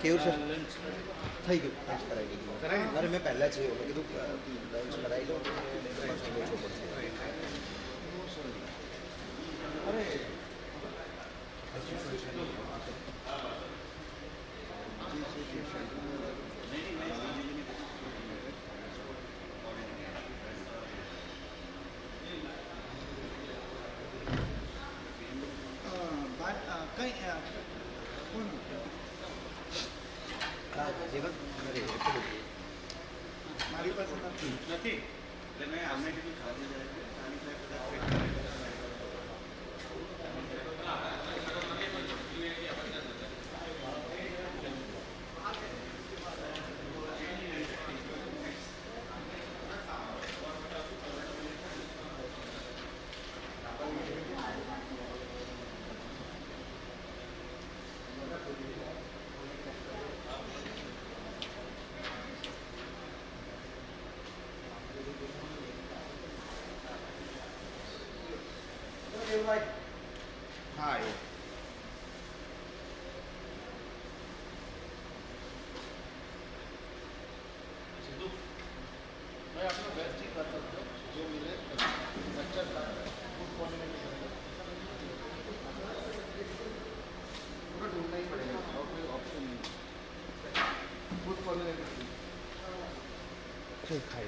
કેવું છે થઈ ગયું લંચ કરાવી દીધું અરે મેં પહેલાં જ મેં કીધું લંચ કરાવી લો પાછું ઓછો પડશે અરે કઈ કોણ જીવન મારી પાસે નથી એટલે મેં આમને કીધું ખાધી જાય like hi सिद्धू मैं अपना बेस्ट ही कर सकता हूँ जो मिले अच्छा गुड क्वालिटी पूरा ढूंढना ही पड़ेगा और कोई ऑप्शन नहीं गुड क्वालिटी खाई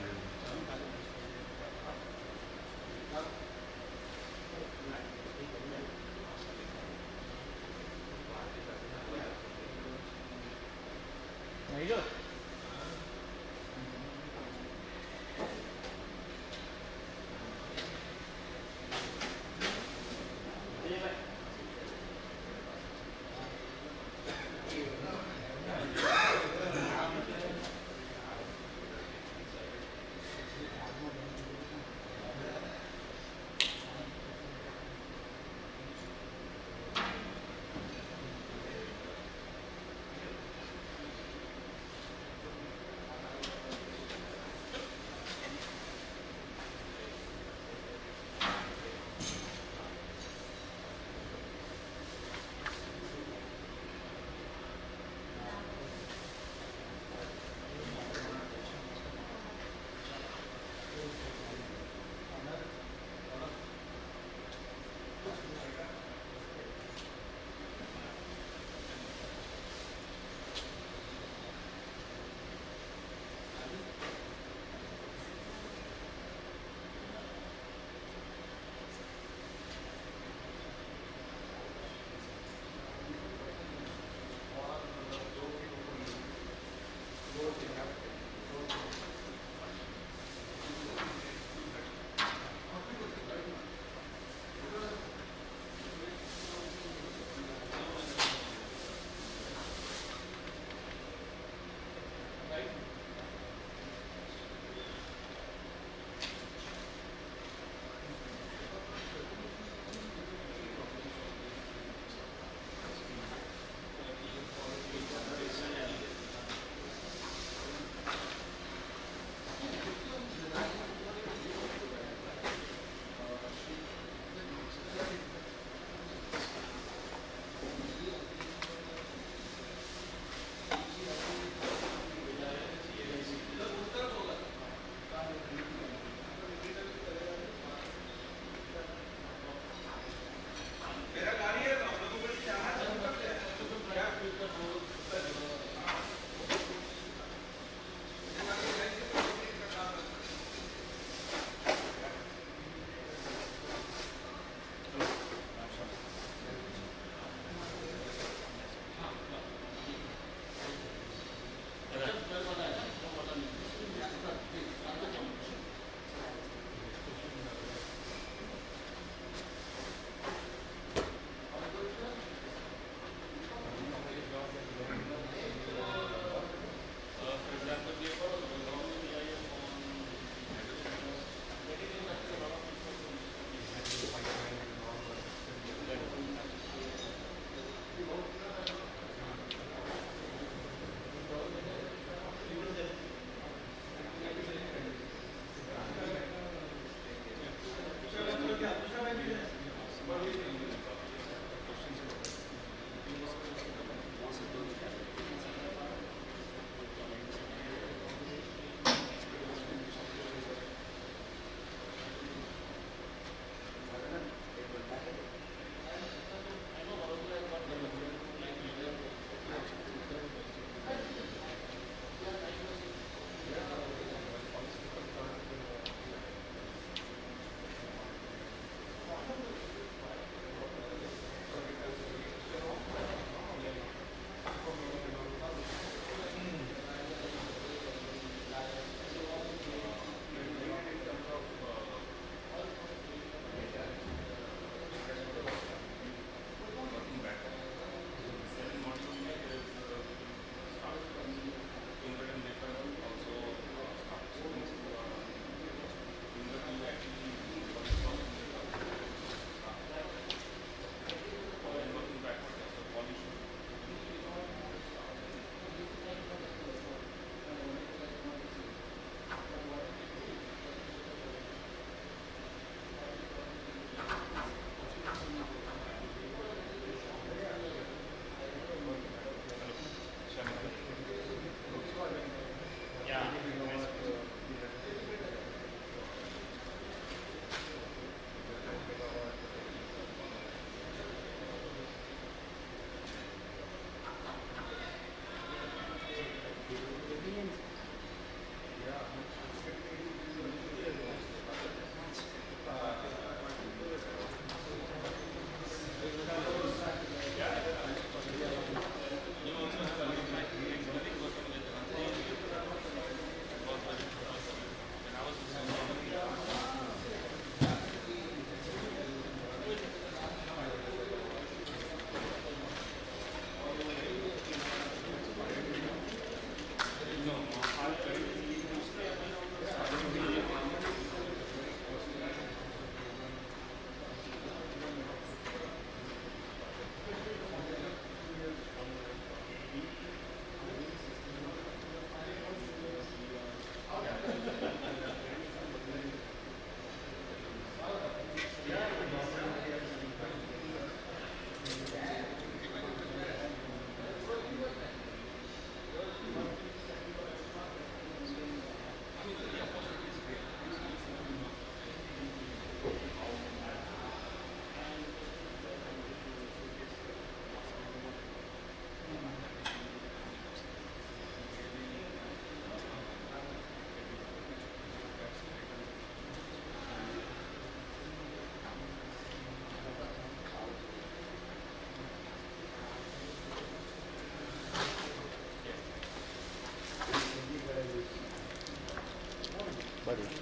Thank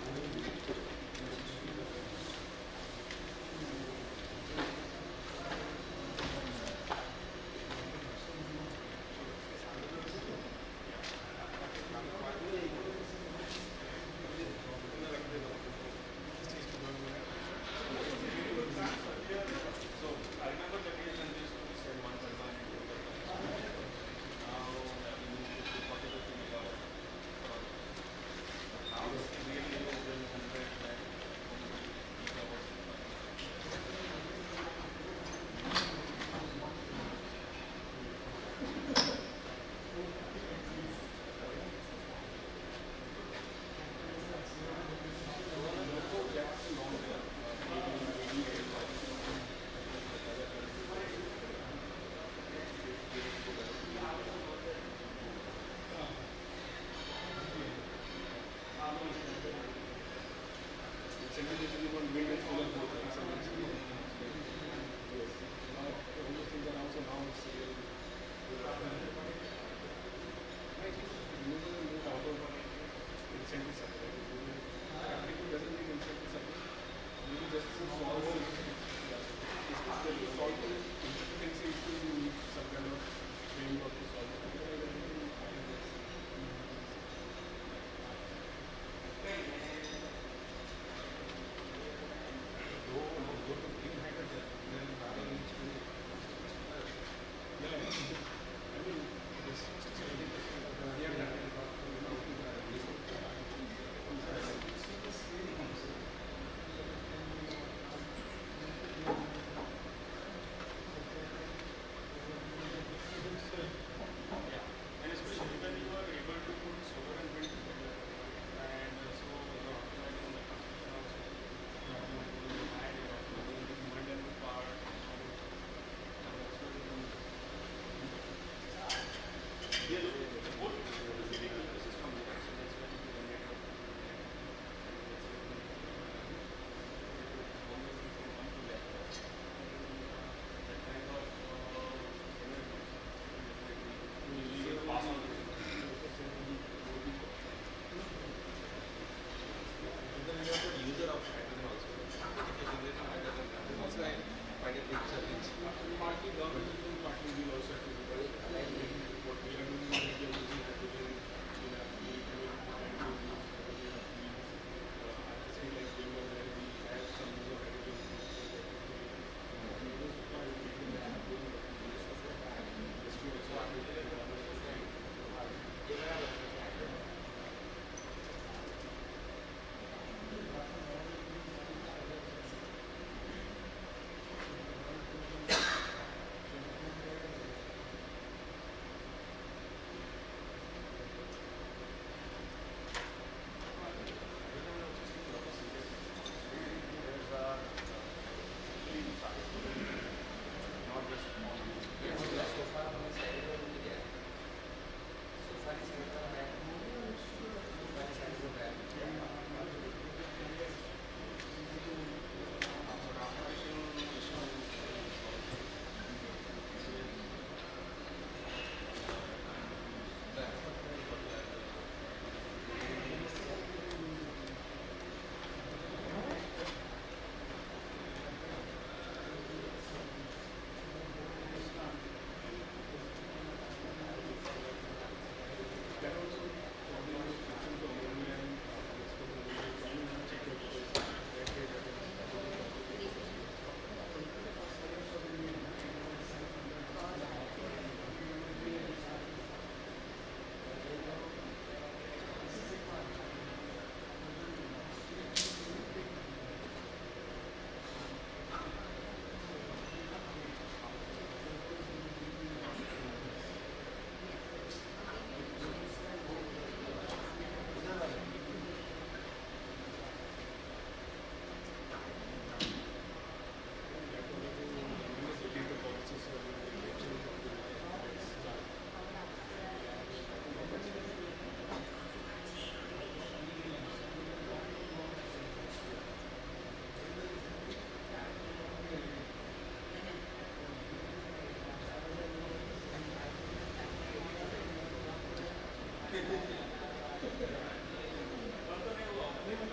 you.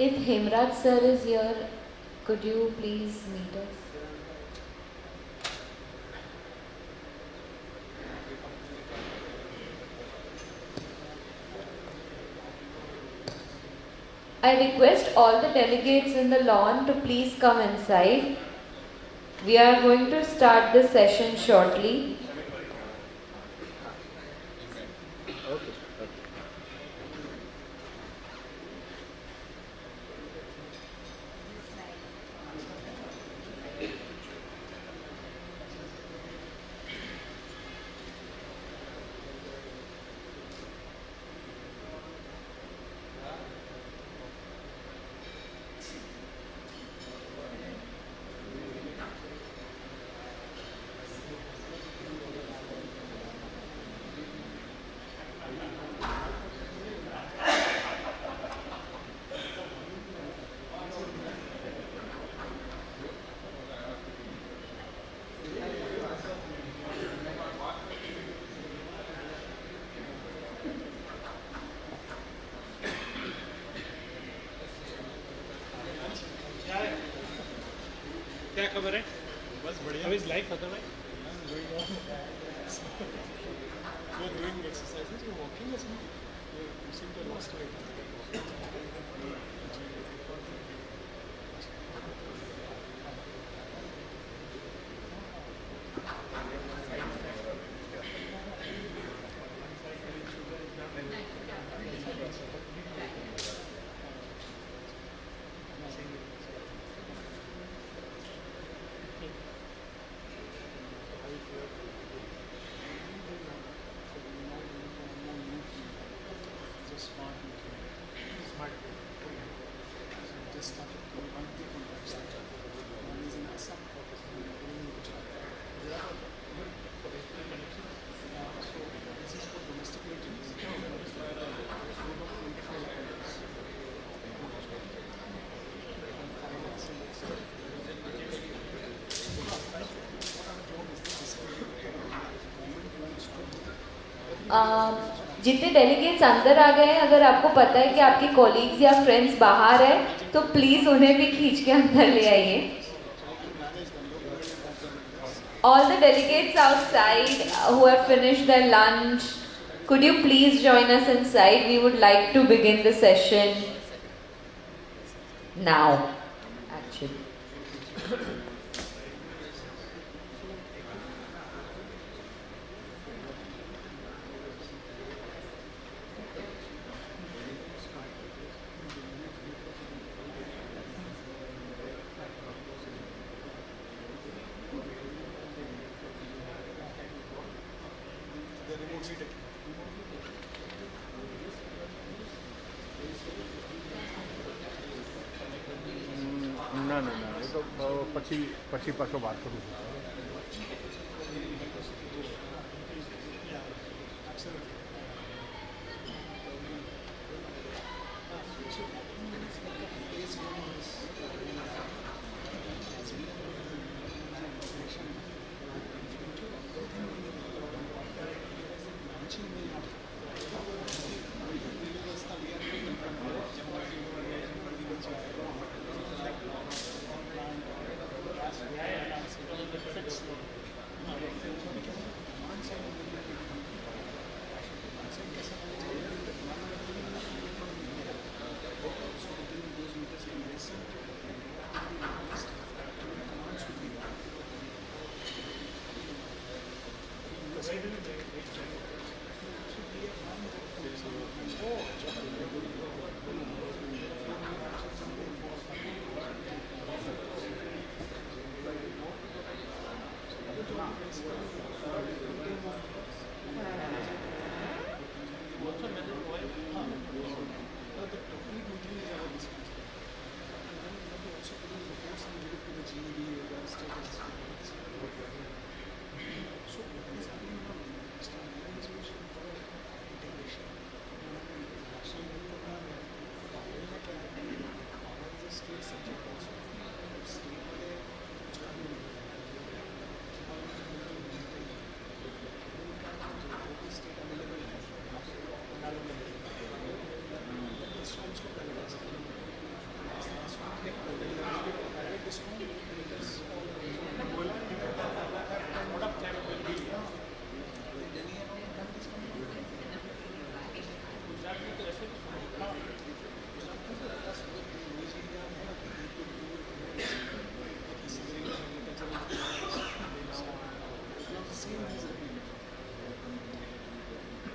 If Hemraj sir is here, could you please meet us? I request all the delegates in the lawn to please come inside. We are going to start the session shortly. क्या खबर है? बस बढ़िया। How is life, Father bhai? You are doing exercises. You are walking or something? You seem to have lost weight. जितने delegates अंदर आ गए हैं, अगर आपको पता है कि आपके कॉलीग्स या फ्रेंड्स बाहर हैं, तो प्लीज़ उन्हें भी खींच के अंदर ले आइए. All the delegates outside who have finished their lunch, could you please join us inside? We would like to begin the session now, actually. ના ના ના એ તો પછી પાછો વાત કરું છું.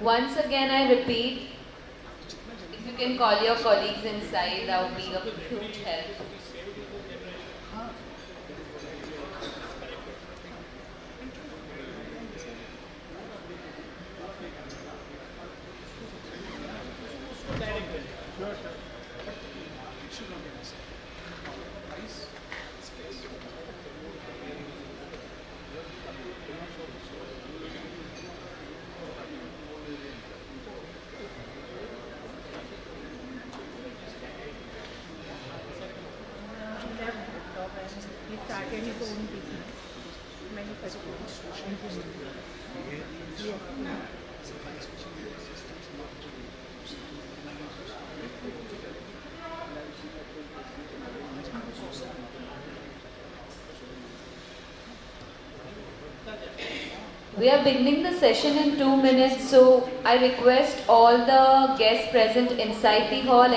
Once again, I repeat, if you can call your colleagues inside, that would be a huge help. He started his own business, manufacturing. We are beginning the session in 2 minutes, so I request all the guests present inside the hall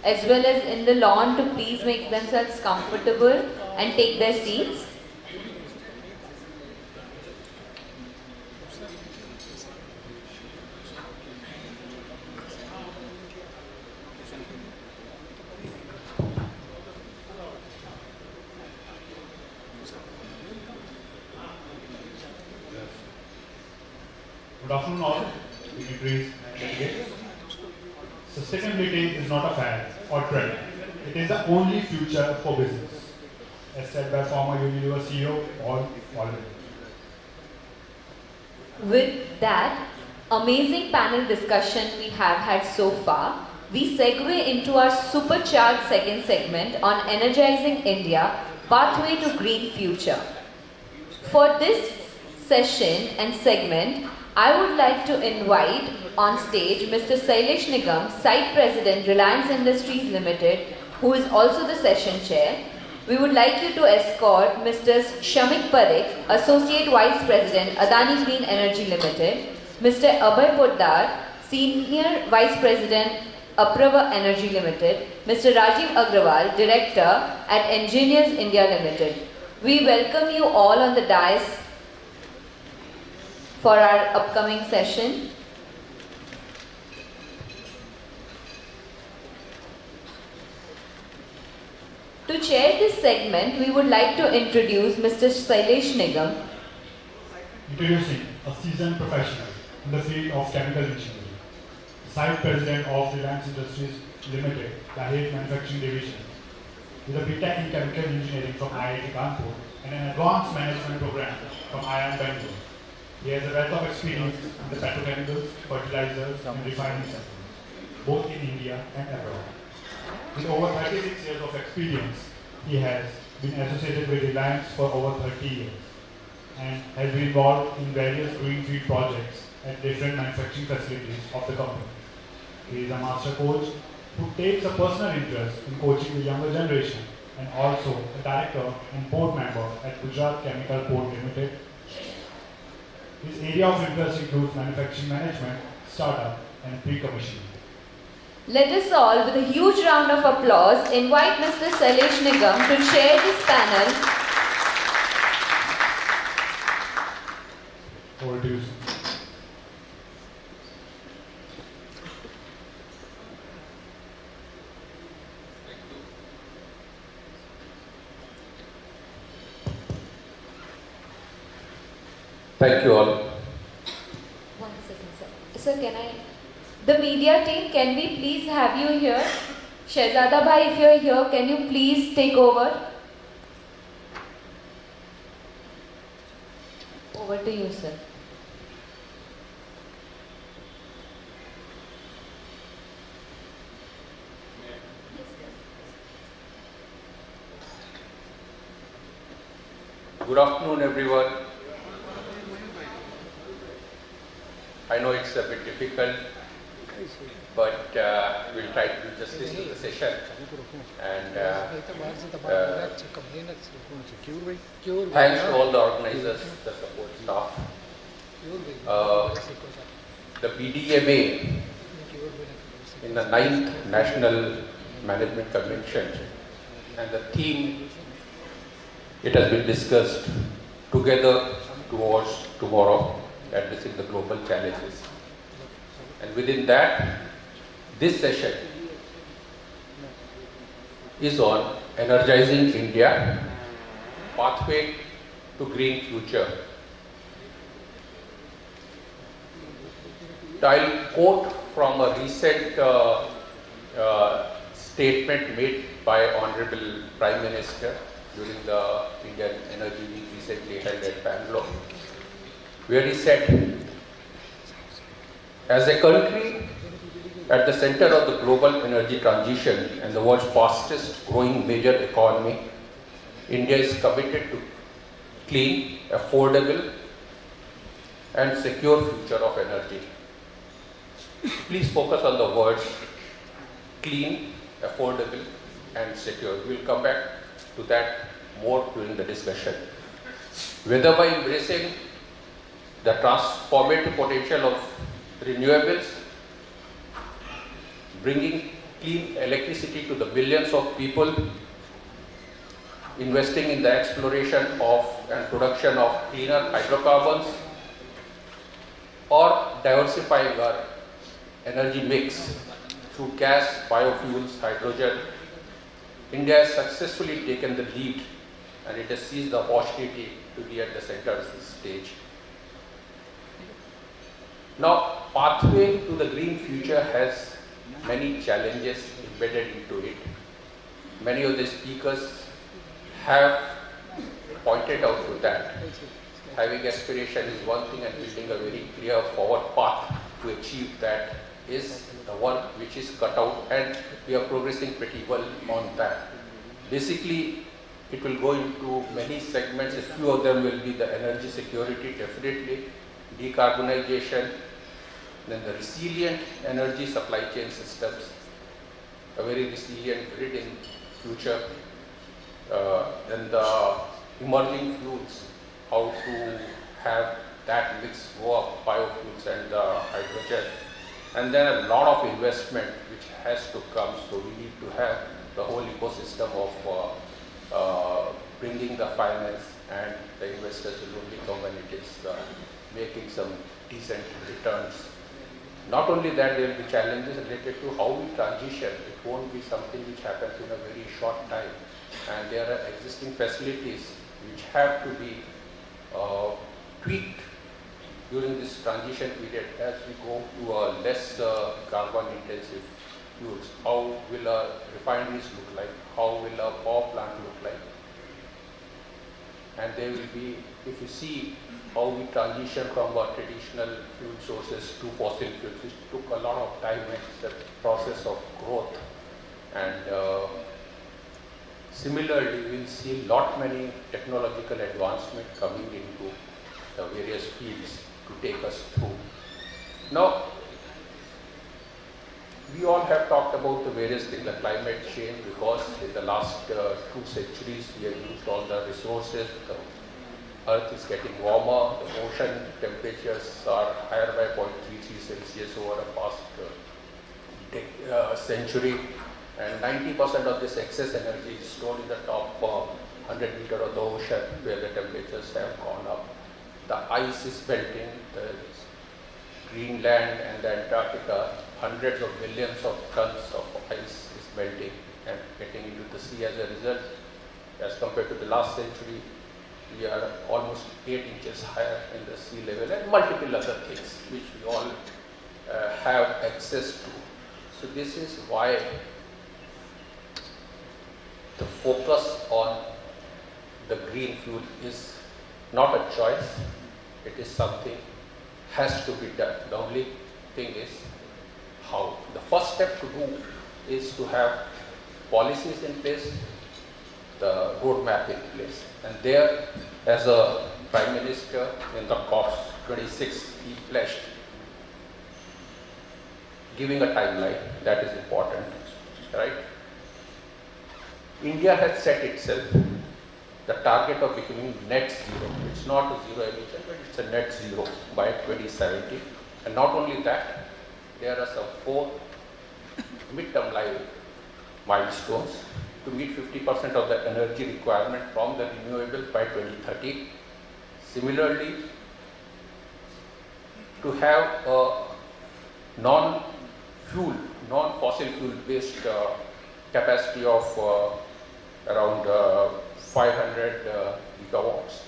as well as in the lawn to please make themselves comfortable and take their seats. Good afternoon all, dignitaries and delegates. Sustainability is not a fad or trend. It is the only future for business, as said by former Unilever CEO Paul Allen. With that amazing panel discussion we have had so far, we segue into our supercharged second segment on energizing India, pathway to green future. For this session and segment, I would like to invite on stage Mr. Sailesh Nigam, Site President, Reliance Industries Limited, who is also the session chair. We would like you to escort Mr. Shamik Parekh, Associate Vice President, Adani Clean Energy Limited, Mr. Abhay Poddar, Senior Vice President, Apraava Energy Limited, Mr. Rajiv Agrawal, Director at Engineers India Limited. We welcome you all on the dais for our upcoming session. To chair this segment, we would like to introduce Mr. Sailesh Nigam. Introducing a seasoned professional in the field of chemical engineering, Site President of Reliance Industries Limited, Dahej Manufacturing Division, with a BTech in Chemical Engineering from IIT Kanpur and an Advanced Management Program from IIM Bangalore. He has a wealth of experience in the petrochemicals, fertilizers and refining sectors, both in India and abroad. With over 36 years of experience, he has been associated with Reliance for over 30 years and has been involved in various greenfield projects at different manufacturing facilities of the company. He is a master coach who takes a personal interest in coaching the younger generation and also a director and board member at Gujarat Chemical Port Limited. His area of interest includes manufacturing management, startup and pre-commissioning. Let us all, with a huge round of applause, invite Mr. Sailesh Nigam to chair this panel. Over to you, sir. Thank you all. 1 second, sir. Sir, can I? The media team, can we please have you here? Shehzada Bhai, if you're here, can you please take over? Over to you, sir. Good afternoon, everyone. I know it's a bit difficult, but we'll try to do justice to the session. And thanks to all the organizers, the support staff. The BDMA in the 9th National Management Convention, and the theme, it has been discussed, together towards tomorrow. addressing the global challenges. And within that, this session is on energizing India, pathway to green future. I'll quote from a recent statement made by Honorable Prime Minister during the Indian Energy Week recently held at Bangalore, where he said, as a country at the center of the global energy transition and the world's fastest growing major economy, India is committed to clean, affordable and secure future of energy. Please focus on the words clean, affordable and secure. We'll come back to that more during the discussion. Whether by embracing the transformative potential of renewables, bringing clean electricity to the billions of people, investing in the exploration of and production of cleaner hydrocarbons, or diversifying our energy mix through gas, biofuels, hydrogen, India has successfully taken the lead and it has seized the opportunity to be at the center of this stage. Now, pathway to the green future has many challenges embedded into it. Many of the speakers have pointed out to that. Having aspiration is one thing and building a very clear forward path to achieve that is the work which is cut out, and we are progressing pretty well on that. Basically, it will go into many segments. A few of them will be the energy security, definitely, decarbonization, then the resilient energy supply chain systems, a very resilient grid in future, then the emerging fuels, how to have that mix go up, biofuels and hydrogen, and then a lot of investment which has to come. So we need to have the whole ecosystem of bringing the finance, and the investors will only come when it is making some decent returns. Not only that, there will be challenges related to how we transition. It won't be something which happens in a very short time, and there are existing facilities which have to be tweaked during this transition period as we go to a less carbon intensive fuels. How will our refineries look like? How will our power plant look like? And there will be, if you see how we transition from our traditional fuel sources to fossil fuels, which took a lot of time, it's a process of growth. And similarly, we'll see many technological advancement coming into the various fields to take us through. Now, we all have talked about the various things, the climate change, because in the last 2 centuries we have used all the resources. The earth is getting warmer, the ocean temperatures are higher by 0.33 Celsius over the past century, and 90% of this excess energy is stored in the top 100 meters of the ocean where the temperatures have gone up. The ice is melting, the Greenland and the Antarctica, hundreds of millions of tons of ice is melting and getting into the sea. As a result, as compared to the last century, we are almost 8 inches higher in the sea level, and multiple other things which we all have access to. So this is why the focus on the green fuel is not a choice, it is something has to be done. The only thing is how. The first step to do is to have policies in place, the roadmap in place. And there, as a Prime Minister in the COP26, he pledged giving a timeline. That is important, right? India has set itself the target of becoming net zero. It's not a zero emission, but it's a net zero by 2070. And not only that, there are some 4 midterm milestones to meet 50% of the energy requirement from the renewables by 2030. Similarly, to have a non-fossil fuel based capacity of around 500 gigawatts,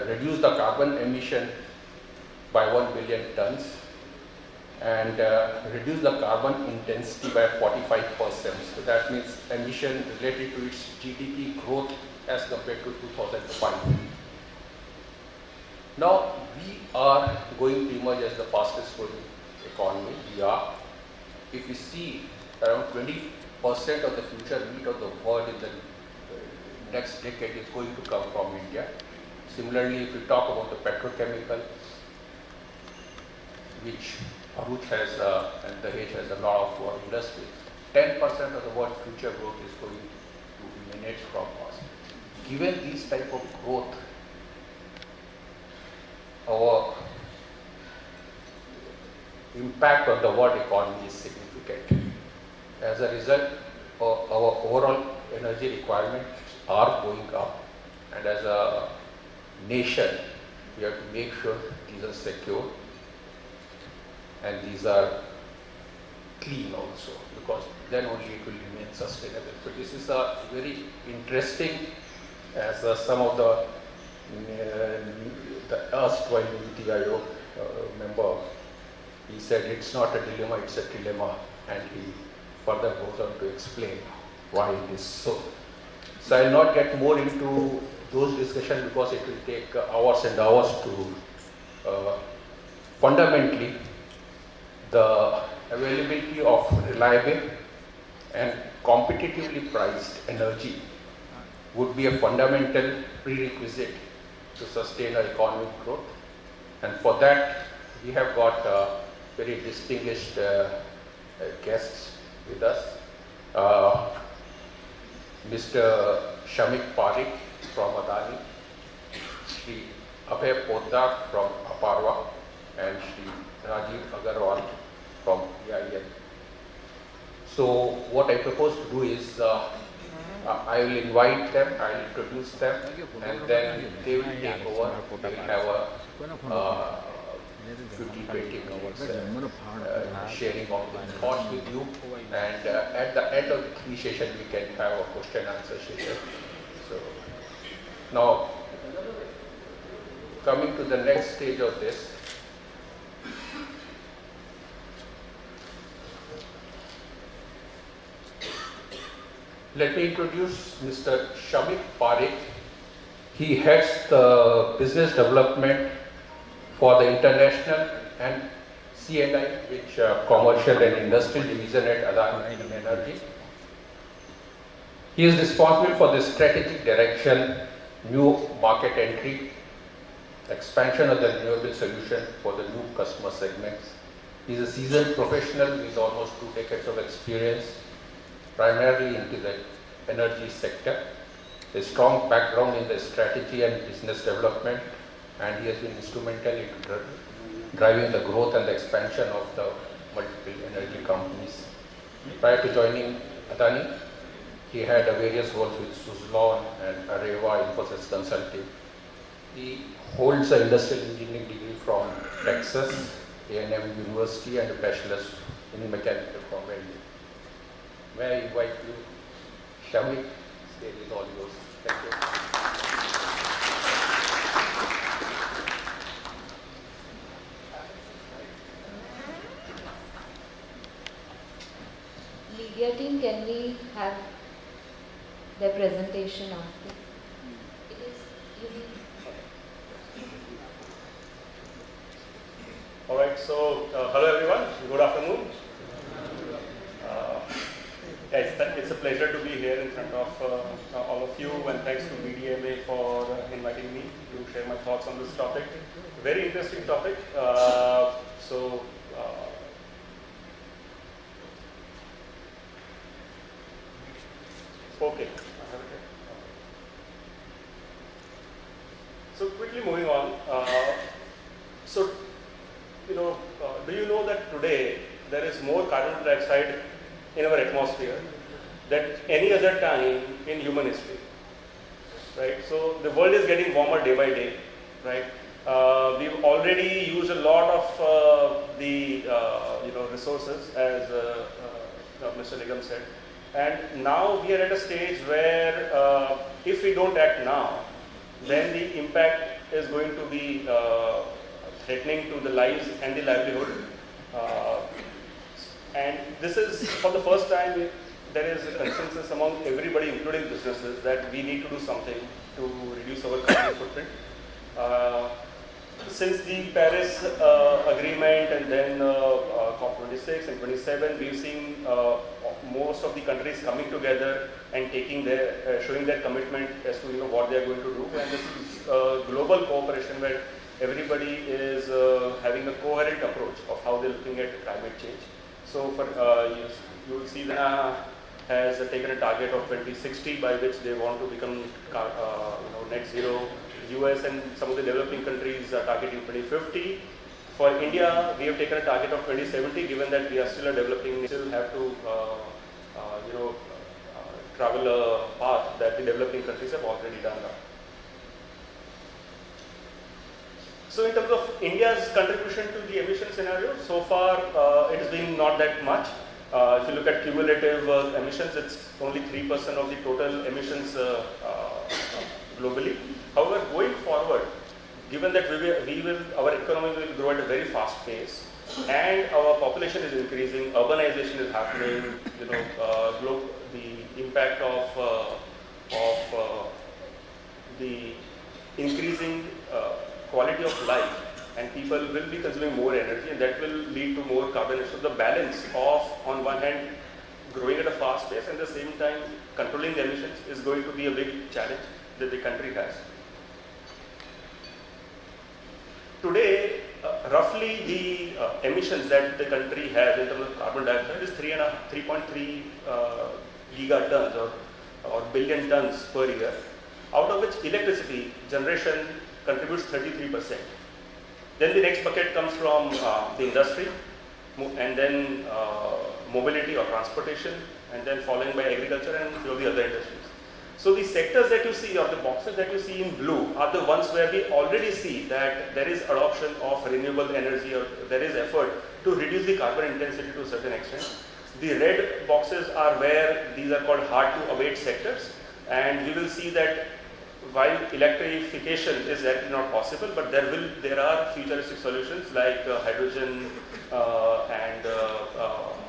reduce the carbon emission by 1 billion tons, and reduce the carbon intensity by 45%. So that means emission related to its GDP growth as compared to 2005. Now we are going to emerge as the fastest growing economy. We are. If we see around 20% of the future meat of the world in the next decade is going to come from India. Similarly, if we talk about the petrochemical, which Bharuch has and Dahej has a lot of industry, 10% of the world's future growth is going to emanate from us. Given these type of growth, our impact on the world economy is significant. As a result, our overall energy requirements are going up, and as a nation, we have to make sure these are secure and these are clean also, because then only it will remain sustainable. So this is a very interesting, as some of the erstwhile Niti Aayog member, he said it's not a dilemma, it's a trilemma, and he further goes on to explain why it is so. So I will not get more into those discussions because it will take hours and hours to fundamentally the availability of reliable and competitively priced energy would be a fundamental prerequisite to sustain our economic growth. And for that, we have got very distinguished guests with us. Mr. Shamik Parikh from Adani, Shri Abhay Poddar from Aparva, and Shri Rajiv Agarwal from EIL. So what I propose to do is I will invite them, I will introduce them, and then they will take over. They will have a 15-20 minutes sharing of the thoughts with you, and at the end of the 3 sessions we can have a question and answer session. So now coming to the next stage of this, let me introduce Mr. Shamik Parikh. He heads the business development for the international and C&I, which commercial and industrial division at Adani Energy. He is responsible for the strategic direction, new market entry, expansion of the renewable solution for the new customer segments. He is a seasoned professional with almost 2 decades of experience, primarily into the energy sector, a strong background in the strategy and business development, and he has been instrumental in driving the growth and the expansion of the multiple energy companies. Prior to joining Adani, he had various roles with Suzlon and Areva Infosys Consulting. He holds an industrial engineering degree from Texas A&M University and a bachelor's in mechanical from welding. May I invite you, Shamik, stage is all yours. Thank you. Media team, can we have their presentation after? It is easy. All right, so hello everyone, good afternoon. It's a pleasure to be here in front of all of you, and thanks to BDMA for inviting me to share my thoughts on this topic. Very interesting topic. Okay. So quickly moving on. Do you know that today there is more carbon dioxide in our atmosphere than any other time in human history, right? So the world is getting warmer day by day, right? We've already used a lot of the resources, as Mr. Nigam said, and now we are at a stage where if we don't act now, then the impact is going to be threatening to the lives and the livelihood. And this is for the first time there is a consensus among everybody, including businesses, that we need to do something to reduce our carbon footprint. Since the Paris agreement and then COP26 and 27, we've seen most of the countries coming together and taking their, showing their commitment as to what they are going to do. And this is global cooperation where everybody is having a coherent approach of how they're looking at climate change. So for you will see that has taken a target of 2060 by which they want to become net zero. US and some of the developing countries are targeting 2050. For India, we have taken a target of 2070, given that we are still developing, still have to travel a path that the developing countries have already done now. So in terms of India's contribution to the emission scenario, so far it has been not that much. If you look at cumulative emissions, it's only 3% of the total emissions globally. However, going forward, given that our economy will grow at a very fast pace, and our population is increasing, urbanization is happening, the impact of the increasing quality of life, and people will be consuming more energy, and that will lead to more carbon emissions. So the balance of, on one hand, growing at a fast pace and at the same time controlling the emissions is going to be a big challenge that the country has. Today, roughly the emissions that the country has in terms of carbon dioxide is 3.3 gigatons or billion tons per year, out of which electricity generation contributes 33%. Then the next bucket comes from the industry, and then mobility or transportation, and then following by agriculture and a few of the other industries. So the sectors that you see, or the boxes that you see in blue, are the ones where we already see that there is adoption of renewable energy, or there is effort to reduce the carbon intensity to a certain extent. The red boxes are where these are called hard to abate sectors, and we will see that while electrification is actually not possible, but there are futuristic solutions like hydrogen and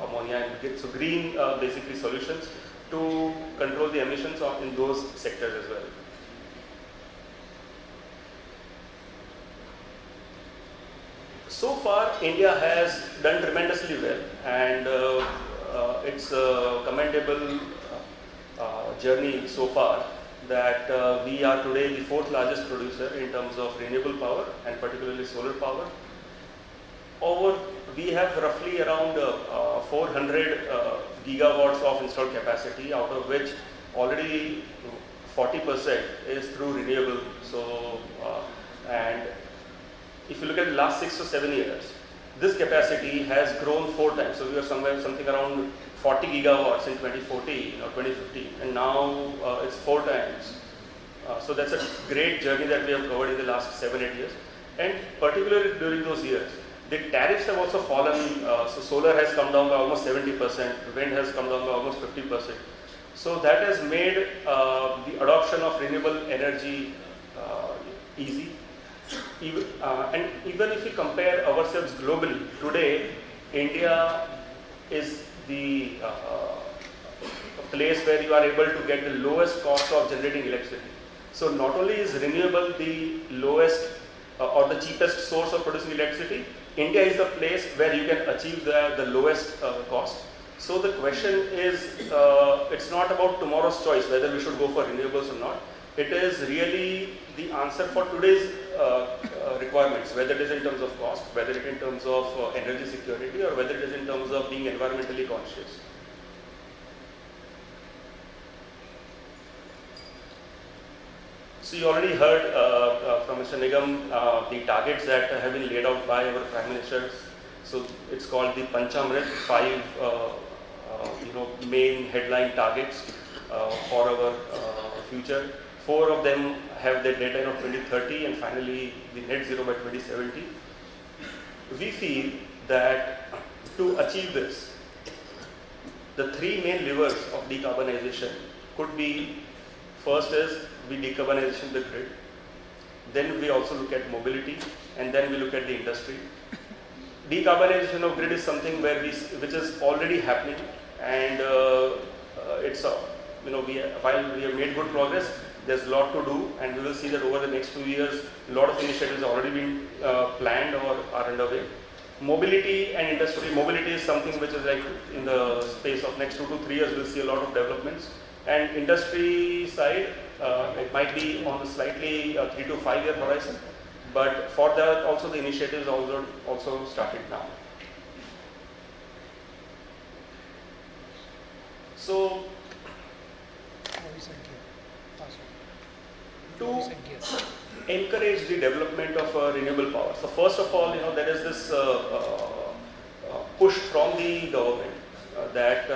ammonia, and so green basically solutions to control the emissions in those sectors as well. So far, India has done tremendously well, and it's a commendable journey so far that we are today the 4th largest producer in terms of renewable power, and particularly solar power. We have roughly around 400 gigawatts of installed capacity, out of which already 40% is through renewable. So, and if you look at the last 6 to 7 years, this capacity has grown 4 times. So we were something around 40 gigawatts in 2014 or 2015, and now it's 4 times. So that's a great journey that we have covered in the last 7-8 years, and particularly during those years, the tariffs have also fallen. So solar has come down by almost 70%, wind has come down by almost 50%. So that has made the adoption of renewable energy easy. And even if we compare ourselves globally, today India is the place where you are able to get the lowest cost of generating electricity. So not only is renewable the lowest or the cheapest source of producing electricity, India is the place where you can achieve the lowest cost. So the question is, it's not about tomorrow's choice whether we should go for renewables or not. It is really the answer for today's requirements, whether it is in terms of cost, whether it is in terms of energy security, or whether it is in terms of being environmentally conscious. So you already heard from Mr. Nigam the targets that have been laid out by our Prime Ministers. So it's called the Panchamrit, 5 main headline targets for our future. 4 of them have their deadline of 2030 and finally the net zero by 2070. We feel that to achieve this, the 3 main levers of decarbonization could be, first is we decarbonization the grid, then we also look at mobility, and then we look at the industry. Decarbonization of grid is something which is already happening, and it's while we have made good progress, there's a lot to do, and we will see that over the next 2 years, a lot of initiatives have already been planned or are underway. Mobility and industry. Mobility is something which is like in the space of next 2 to 3 years, we'll see a lot of developments. And industry side, it might be on a slightly 3 to 5 year horizon, but for that also the initiatives also started now. So, to encourage the development of renewable power. So first of all, there is this push from the government that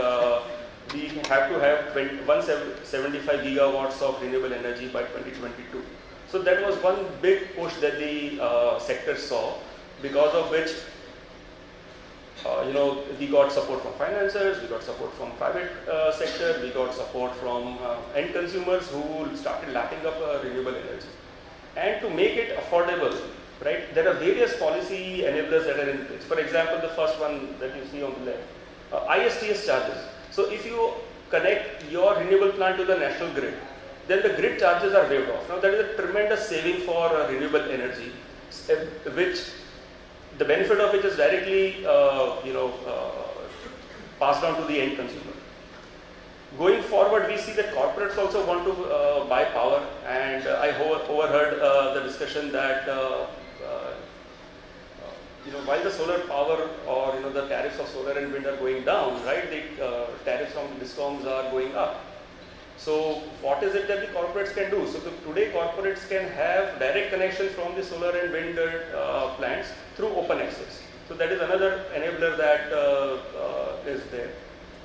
we have to have 175 gigawatts of renewable energy by 2022. So that was one big push that the sector saw, because of which we got support from financiers, we got support from private sector, we got support from end consumers who started lapping up renewable energy. And to make it affordable, right, there are various policy enablers that are in place. For example, the first one that you see on the left, ISTS charges. So if you connect your renewable plant to the national grid, then the grid charges are waived off. Now that is a tremendous saving for renewable energy, which the benefit of which is directly passed on to the end consumer. Going forward, we see that corporates also want to buy power, and I overheard the discussion that while the solar power or the tariffs of solar and wind are going down, right, the tariffs from discoms are going up. So what is it that the corporates can do? So today corporates can have direct connection from the solar and wind plants through open access. So that is another enabler that is there.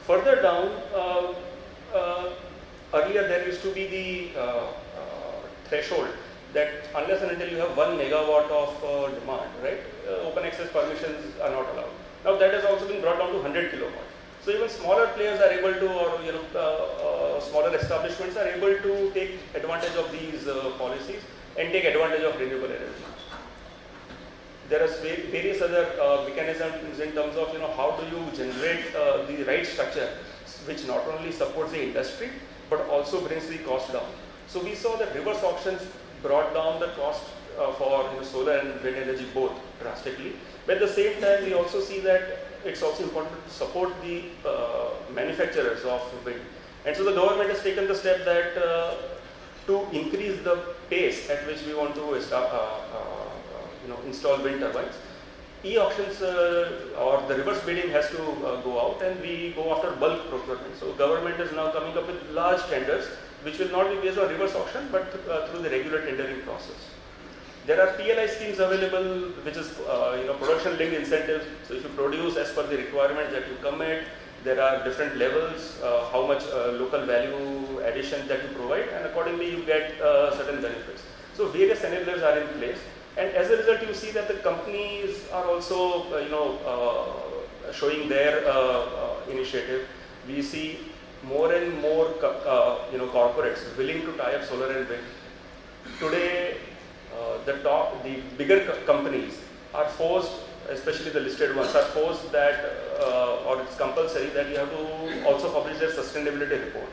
Further down, earlier there used to be the threshold that unless and until you have 1 megawatt of demand, right, open access permissions are not allowed. Now that has also been brought down to 100 kilowatt. So even smaller players are able to, or smaller establishments are able to take advantage of these policies and take advantage of renewable energy. There are various other mechanisms in terms of how do you generate the right structure which not only supports the industry but also brings the cost down. So we saw that reverse auctions brought down the cost for solar and wind energy both drastically. But at the same time, we also see that it's also important to support the manufacturers of wind. And so the government has taken the step that to increase the pace at which we want to install wind turbines, e-auctions or the reverse bidding has to go out, and we go after bulk procurement. So government is now coming up with large tenders which will not be based on reverse auction but through the regular tendering process. There are PLI schemes available, which is production linked incentives. So if you produce as per the requirements that you commit, there are different levels, how much local value addition that you provide, and accordingly you get certain benefits. So various enablers are in place, and as a result you see that the companies are also showing their initiative. We see more and more corporates willing to tie up solar and wind. Today, the bigger companies are forced, especially the listed ones, are forced that, or it's compulsory that you have to also publish their sustainability report.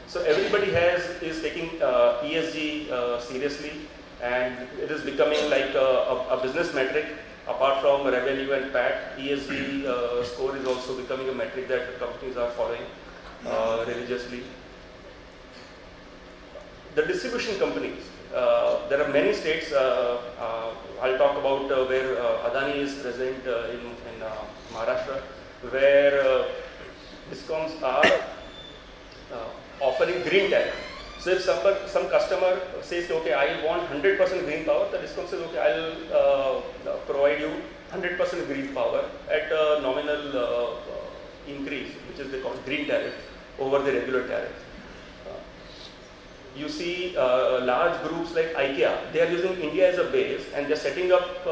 So everybody is taking ESG seriously, and it is becoming like a business metric. Apart from revenue and PAT, ESG score is also becoming a metric that companies are following religiously. The distribution companies. There are many states, I'll talk about where Adani is present in Maharashtra, where discoms are offering green tariff. So if some customer says, okay, I want 100% green power, the discom says, okay, I'll provide you 100% green power at a nominal increase, which is called green tariff over the regular tariff. you see large groups like IKEA, they are using India as a base and they're setting up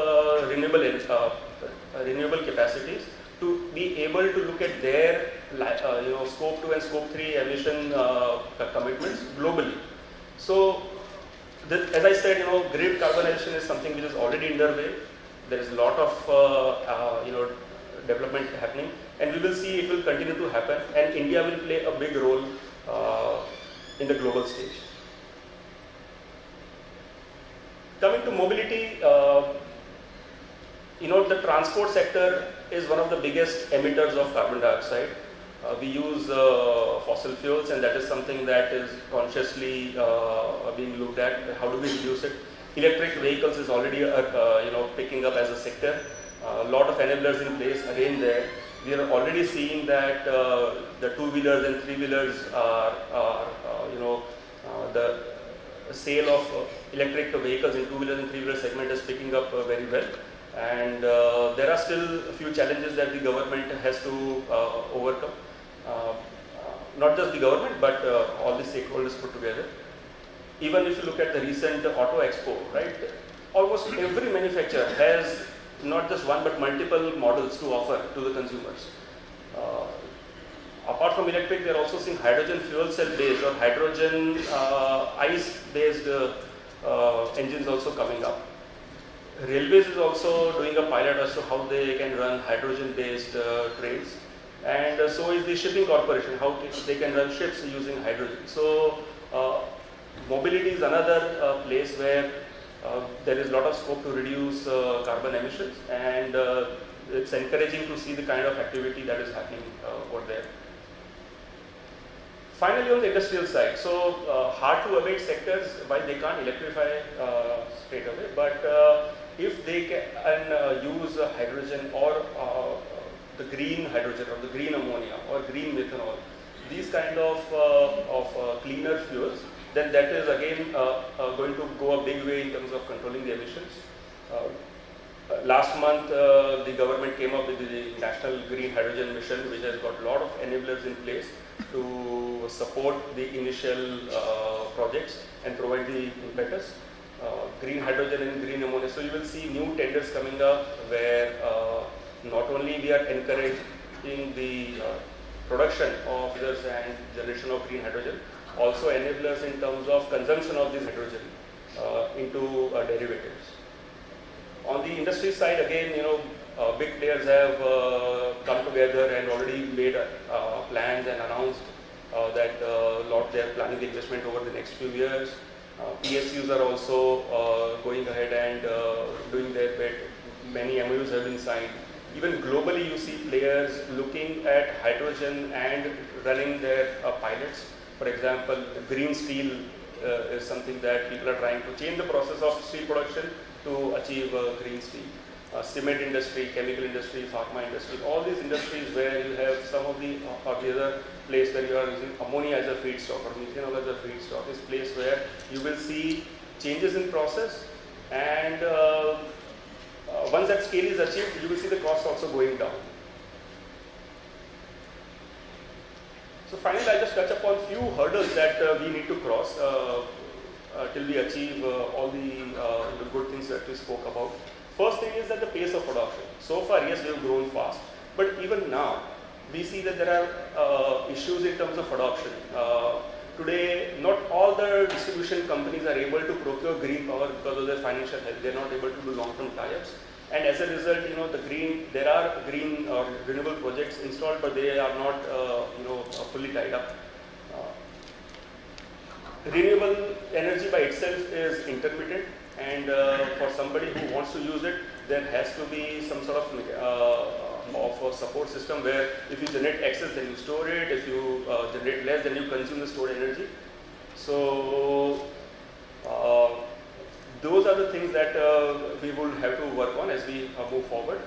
renewable capacities to be able to look at their scope 2 and scope 3 emission commitments globally. So, as I said, grid carbonization is something which is already underway. There is a lot of development happening, and we will see it will continue to happen, and India will play a big role in the global stage. Coming to mobility, the transport sector is one of the biggest emitters of carbon dioxide. We use fossil fuels, and that is something that is consciously being looked at. How do we reduce it? Electric vehicles is already picking up as a sector. A lot of enablers in place again there. We are already seeing that the two-wheelers and three-wheelers are the sale of electric vehicles in two-wheelers and three-wheeler segment is picking up very well. And there are still a few challenges that the government has to overcome. Not just the government, but all the stakeholders put together. Even if you look at the recent Auto Expo, right, almost every manufacturer has not just one but multiple models to offer to the consumers. Apart from electric, they are also seeing hydrogen fuel cell based or hydrogen ICE based engines also coming up. Railways is also doing a pilot as to how they can run hydrogen based trains, and so is the shipping corporation, how they can run ships using hydrogen. So mobility is another place where there is a lot of scope to reduce carbon emissions, and it's encouraging to see the kind of activity that is happening over there. Finally, on the industrial side, so hard to abate sectors, while they can't electrify straight away, but if they can use hydrogen or the green hydrogen or the green ammonia or green methanol, these kind of cleaner fuels, then that is again going to go a big way in terms of controlling the emissions. Last month, the government came up with the National Green Hydrogen Mission, which has got a lot of enablers in place to support the initial projects and provide the impetus. Green hydrogen and green ammonia. So you will see new tenders coming up where not only we are encouraging the production of this and generation of green hydrogen, also enablers in terms of consumption of this hydrogen into derivatives. On the industry side, again, big players have come together and already made plans and announced that they are planning the investment over the next few years. PSUs are also going ahead and doing their bit. Many MOUs have been signed. Even globally, you see players looking at hydrogen and running their pilots. For example, green steel is something that people are trying to change the process of steel production to achieve green steel. Cement industry, chemical industry, pharma industry, all these industries where you have some of the other place where you are using ammonia as a feedstock or methanol as a feedstock is place where you will see changes in process, and once that scale is achieved, you will see the cost also going down. So finally, I'll just touch upon few hurdles that we need to cross till we achieve all the good things that we spoke about. First thing is that the pace of adoption. So far, yes, we have grown fast, but even now, we see that there are issues in terms of adoption. Today, not all the distribution companies are able to procure green power because of their financial health. They are not able to do long-term tie-ups. And as a result, there are green or renewable projects installed, but they are not, fully tied up. Renewable energy by itself is intermittent, and for somebody who wants to use it, there has to be some sort of a support system where if you generate excess, then you store it. If you generate less, then you consume the stored energy. So those are the things that we will have to work on as we move forward.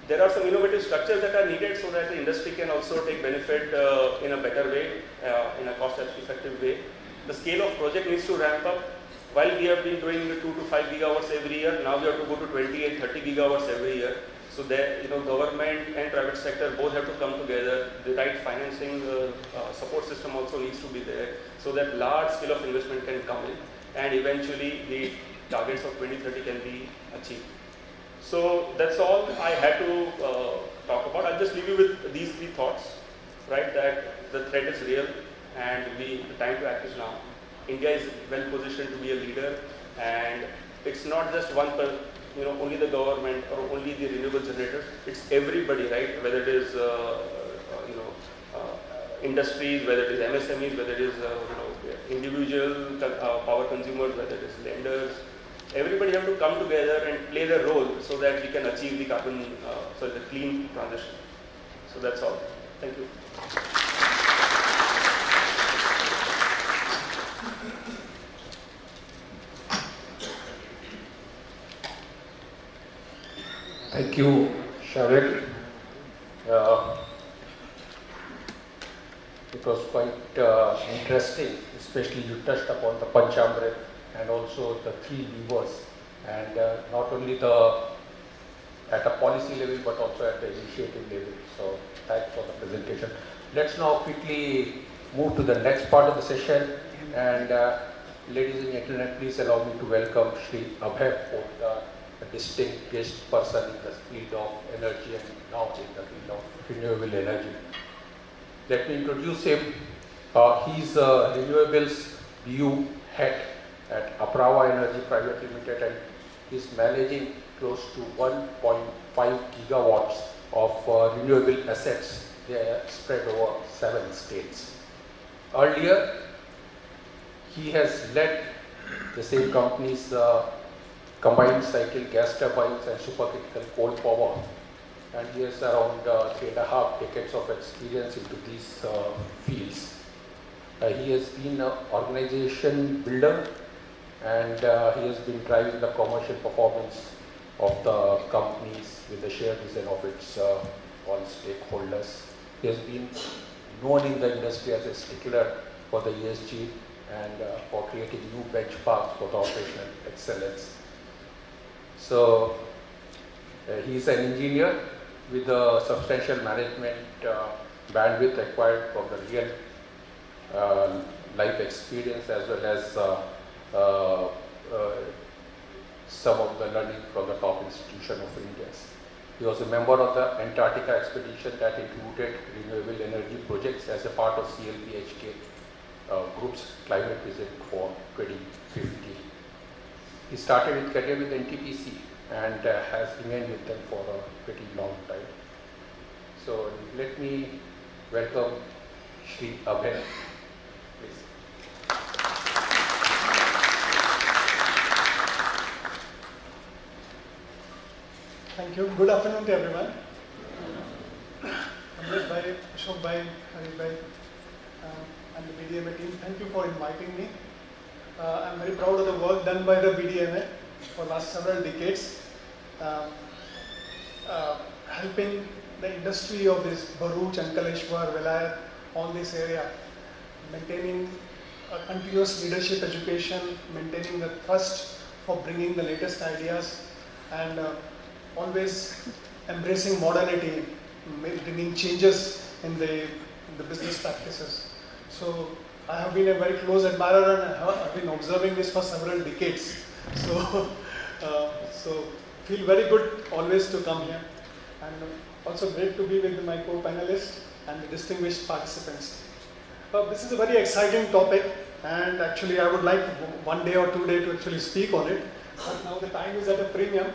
There are some innovative structures that are needed so that the industry can also take benefit in a better way, in a cost-effective way. The scale of project needs to ramp up, while we have been doing 2 to 5 gigawatts every year, now we have to go to 20 and 30 gigawatts every year. So there, government and private sector both have to come together. The right financing support system also needs to be there, so that large scale of investment can come in, and eventually the targets of 2030 can be achieved. So that's all I had to talk about. I'll just leave you with these 3 thoughts, right? That the threat is real, and the time to act is now. India is well positioned to be a leader, and it's not just only the government or only the renewable generators. It's everybody, right? Whether it is industries, whether it is MSMEs, whether it is individual power consumers, whether it is lenders. Everybody have to come together and play their role so that we can achieve the the clean transition. So that's all. Thank you. Thank you, Shavik. It was quite interesting, especially you touched upon the Panchamrit and also the 3 levers, and not only at a policy level but also at the initiative level. So thanks for the presentation. Let's now quickly move to the next part of the session, and ladies and gentlemen, please allow me to welcome Shri Abhay Poddar, a distinguished person in the field of energy and now in the field of renewable energy. Let me introduce him. He's a renewables BU head at Apraava Energy Private Limited, and he's managing close to 1.5 gigawatts of renewable assets. They are spread over 7 states. Earlier, he has led the same company's combined cycle gas turbines and supercritical coal power, and he has around 3.5 decades of experience into these fields. He has been an organization builder, and he has been driving the commercial performance of the companies with the shared vision of its all stakeholders. He has been known in the industry as a stickler for the ESG and for creating new benchmarks for the operational excellence. So he is an engineer with a substantial management bandwidth acquired from the real life experience, as well as some of the learning from the top institution of India. He was a member of the Antarctica expedition that included renewable energy projects as a part of CLPHK group's climate vision for 2050. He started his career with NTPC and has remained with them for a pretty long time. So let me welcome Shri Abhay. Please. Thank you. Good afternoon to everyone. Amresh Bhai, Ashok Bhai, Hari Bhai, and the BDMA team, thank you for inviting me. I'm very proud of the work done by the BDMA for the last several decades, helping the industry of this Bharuch, Ankaleshwar, Vilayat, all this area, maintaining a continuous leadership education, maintaining the thrust for bringing the latest ideas, and always embracing modernity, bringing changes in the business practices. So I have been a very close admirer, and I've been observing this for several decades. So, so feel very good always to come here, and also great to be with my co-panelists and the distinguished participants. This is a very exciting topic, and actually I would like one day or 2 days to actually speak on it, but now the time is at a premium.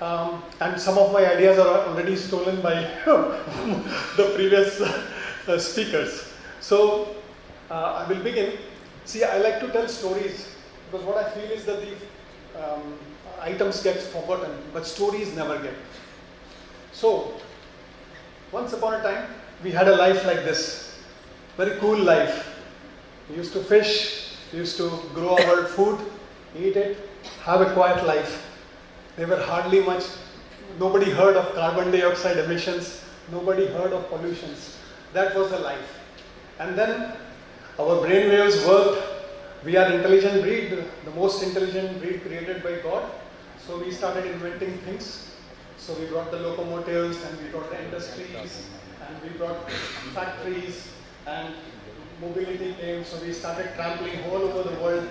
And some of my ideas are already stolen by the previous speakers. So I will begin. See, I like to tell stories because what I feel is that the items get forgotten, but stories never get. So once upon a time, we had a life like this, very cool life. We used to fish, we used to grow our food, eat it, have a quiet life. There were hardly much, nobody heard of carbon dioxide emissions, nobody heard of pollutions. That was the life. And then our brain waves worked, we are intelligent breed, the most intelligent breed created by God. So we started inventing things. So we brought the locomotives, and we brought the industries, and we brought factories, and mobility came. So we started trampling all over the world,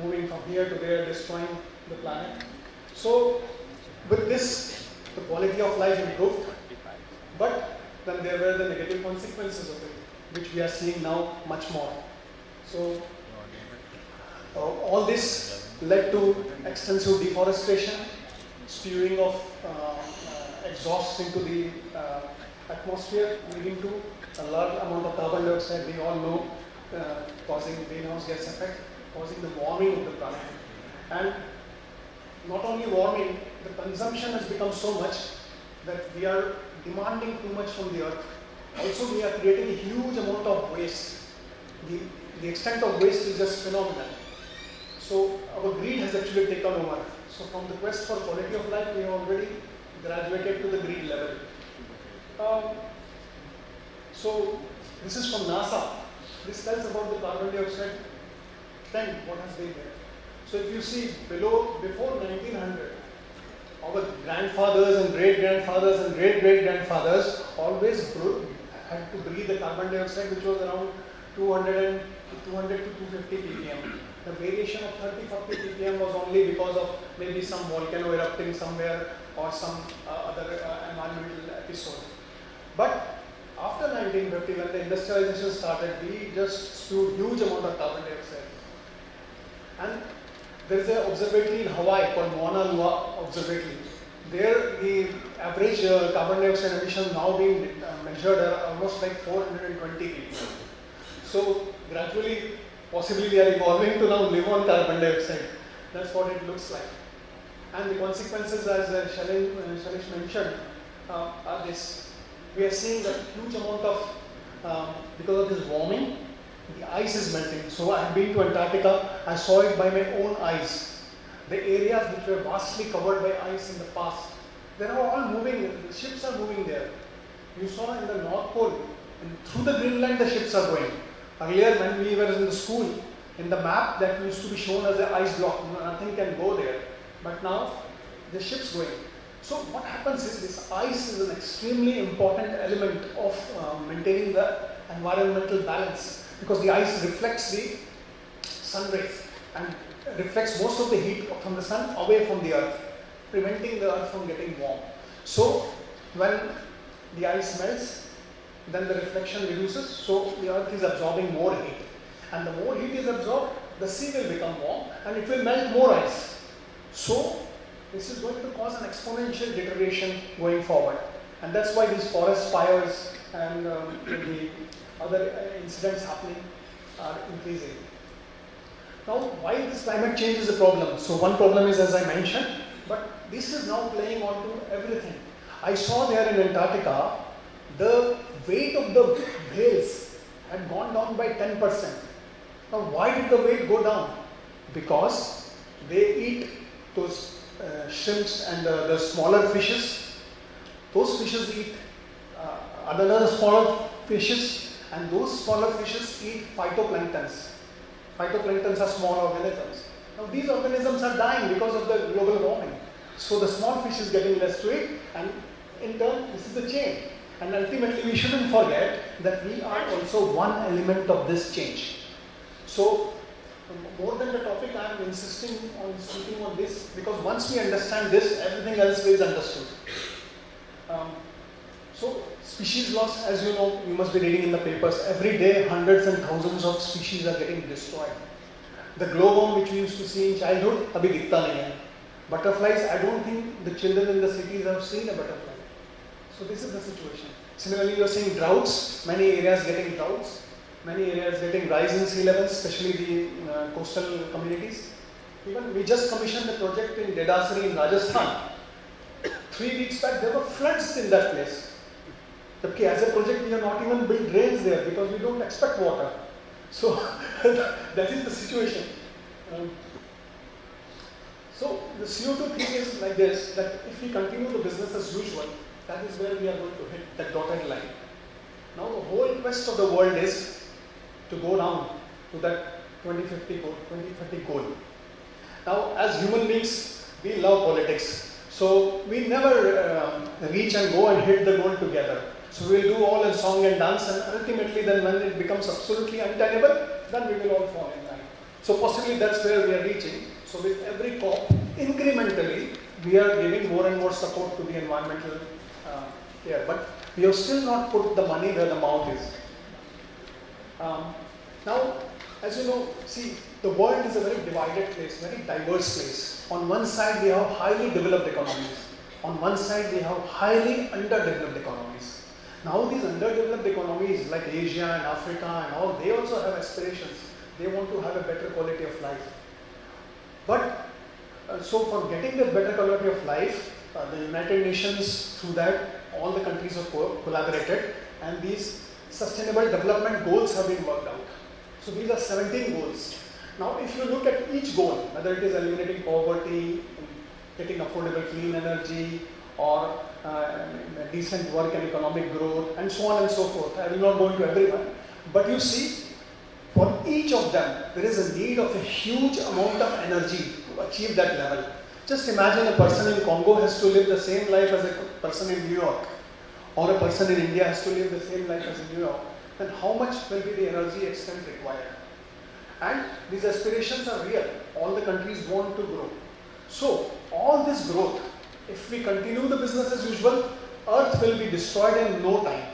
moving from here to there, destroying the planet. So with this, the quality of life improved, but then there were the negative consequences of it, which we are seeing now much more. So all this led to extensive deforestation, spewing of exhaust into the atmosphere, leading to a large amount of carbon dioxide, we all know, causing greenhouse gas effect, causing the warming of the planet. And not only warming, the consumption has become so much that we are demanding too much from the earth. Also, we are creating a huge amount of waste. The extent of waste is just phenomenal. So our greed has actually taken over. So from the quest for quality of life, we have already graduated to the greed level. So this is from NASA. This tells about the carbon dioxide trend, what has been there. So if you see before 1900, our grandfathers and great-grandfathers and great-great-grandfathers always had to breathe the carbon dioxide, which was around 200 to 250 ppm. The variation of 30-40 ppm was only because of maybe some volcano erupting somewhere or some other environmental episode. But after 1950, when the industrialization started, we just spewed huge amount of carbon dioxide. And there is an observatory in Hawaii called Mauna Loa Observatory. There, the average carbon dioxide emission now being measured are almost like 420 ppm. So gradually, possibly we are evolving to now live on carbon dioxide. That's what it looks like. And the consequences, as Shailesh mentioned, are this. We are seeing that huge amount of, because of this warming, the ice is melting. So I have been to Antarctica, I saw it by my own eyes. The areas which were vastly covered by ice in the past, they are all moving, the ships are moving there. You saw in the North Pole, and through the Greenland the ships are going. Earlier when we were in the school, in the map that used to be shown as an ice block, nothing can go there. But now, the ship's going. So what happens is, this ice is an extremely important element of maintaining the environmental balance, because the ice reflects the sun rays and reflects most of the heat from the sun away from the earth, preventing the earth from getting warm. So when the ice melts, then the reflection reduces, so the earth is absorbing more heat. And the more heat is absorbed, the sea will become warm and it will melt more ice. So this is going to cause an exponential deterioration going forward. And that's why these forest fires and the other incidents happening are increasing. Now, why this climate change is a problem? So one problem is, as I mentioned, but this is now playing on to everything. I saw there in Antarctica, the weight of the whales had gone down by 10%. Now, why did the weight go down? Because they eat those shrimps and the smaller fishes. Those fishes eat other smaller fishes, and those smaller fishes eat phytoplanktons. Phytoplanktons are small organisms. Now, these organisms are dying because of the global warming. So the small fish is getting less to eat, and in turn, this is the chain. And ultimately, we shouldn't forget that we are also one element of this change. So, more than the topic, I am insisting on speaking on this, because once we understand this, everything else is understood. So, species loss, as you know, you must be reading in the papers, every day hundreds and thousands of species are getting destroyed. The glowworm which we used to see in childhood, abhi dikhta nahi hai. Butterflies, I don't think the children in the cities have seen a butterfly. So this is the situation. Similarly, you are seeing droughts, many areas getting droughts, many areas getting rising sea levels, especially the coastal communities. Even we just commissioned a project in Dedasari in Rajasthan. 3 weeks back, there were floods in that place. Okay, as a project, we have not even built drains there because we don't expect water. So that is the situation. So the CO2 thing is like this, that if we continue the business as usual, that is where we are going to hit that dotted line. Now the whole quest of the world is to go down to that 2030 goal. Now, as human beings, we love politics. So we never reach and go and hit the goal together. So we'll do all in song and dance, and ultimately then when it becomes absolutely untenable, then we will all fall in line. So possibly that's where we are reaching. So with every COP, incrementally, we are giving more and more support to the environmental care. But we have still not put the money where the mouth is. Now, as you know, see, the world is a very divided place, very diverse place. On one side, we have highly developed economies. On one side, we have highly underdeveloped economies. Now, these underdeveloped economies like Asia and Africa and all, they also have aspirations. They want to have a better quality of life. But, so for getting the better quality of life, the United Nations, through that, all the countries have collaborated, and these sustainable development goals have been worked out. So these are 17 goals. Now, if you look at each goal, whether it is eliminating poverty, getting affordable clean energy, or decent work and economic growth, and so on and so forth, I will not go into everyone, but you see, for each of them, there is a need of a huge amount of energy to achieve that level. Just imagine a person in Congo has to live the same life as a person in New York, or a person in India has to live the same life as in New York. Then how much will be the energy extent required? And these aspirations are real. All the countries want to grow. So, all this growth, if we continue the business as usual, Earth will be destroyed in no time.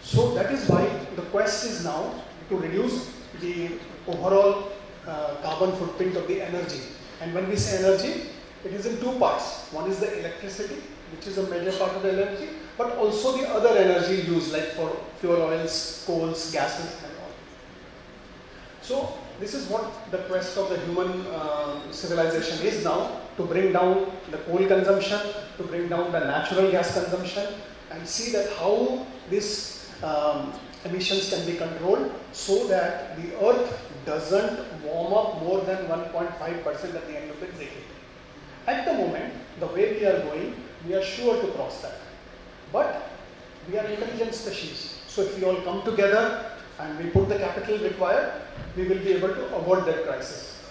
So, that is why the quest is now to reduce the overall carbon footprint of the energy. And when we say energy, it is in two parts. One is the electricity, which is a major part of the energy, but also the other energy used, like for fuel oils, coals, gases, and all. So this is what the quest of the human civilization is now, to bring down the coal consumption, to bring down the natural gas consumption, and see that how these emissions can be controlled so that the Earth doesn't warm up more than 1.5% at the end of the decade. At the moment, the way we are going, we are sure to cross that. But we are intelligent species. So if we all come together and we put the capital required, we will be able to avoid that crisis.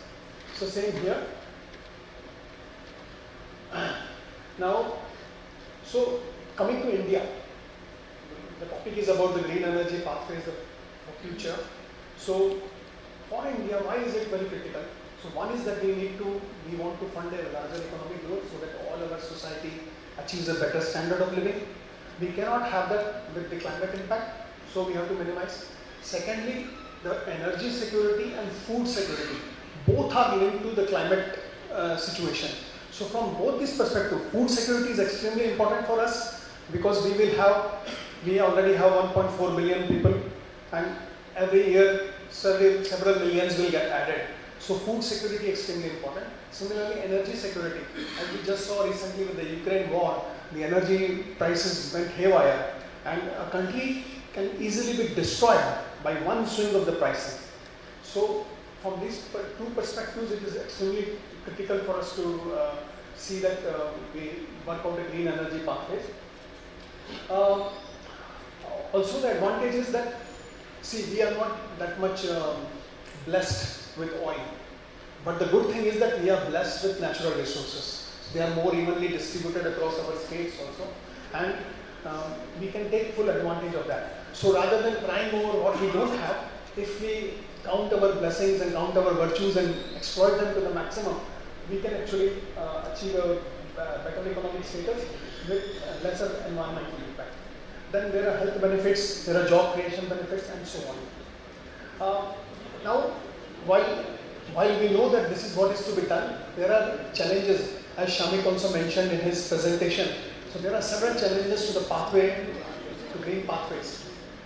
So same here. Now, so coming to India, the topic is about the green energy pathways of future. So for India, why is it very critical? So one is that we want to fund a larger economic growth so that all our society achieves a better standard of living. We cannot have that with the climate impact, so we have to minimize. Secondly, the energy security and food security, both are linked to the climate situation. So from both this perspective, food security is extremely important for us because we already have 1.4 billion people, and every year several millions will get added. So food security is extremely important. Similarly, energy security. As we just saw recently with the Ukraine war, the energy prices went haywire, and a country can easily be destroyed by one swing of the pricing. So from these two perspectives, it is extremely critical for us to see that we work out a green energy pathways. Also, the advantage is that, see, we are not that much blessed with oil. But the good thing is that we are blessed with natural resources. They are more evenly distributed across our states also. And we can take full advantage of that. So rather than crying over what we don't have, if we count our blessings and count our virtues and exploit them to the maximum, we can actually achieve a better economic status with lesser environmental impact. Then there are health benefits, there are job creation benefits, and so on. Now, while we know that this is what is to be done, there are challenges, as Shamik also mentioned in his presentation. So there are several challenges to the pathway, to green pathways.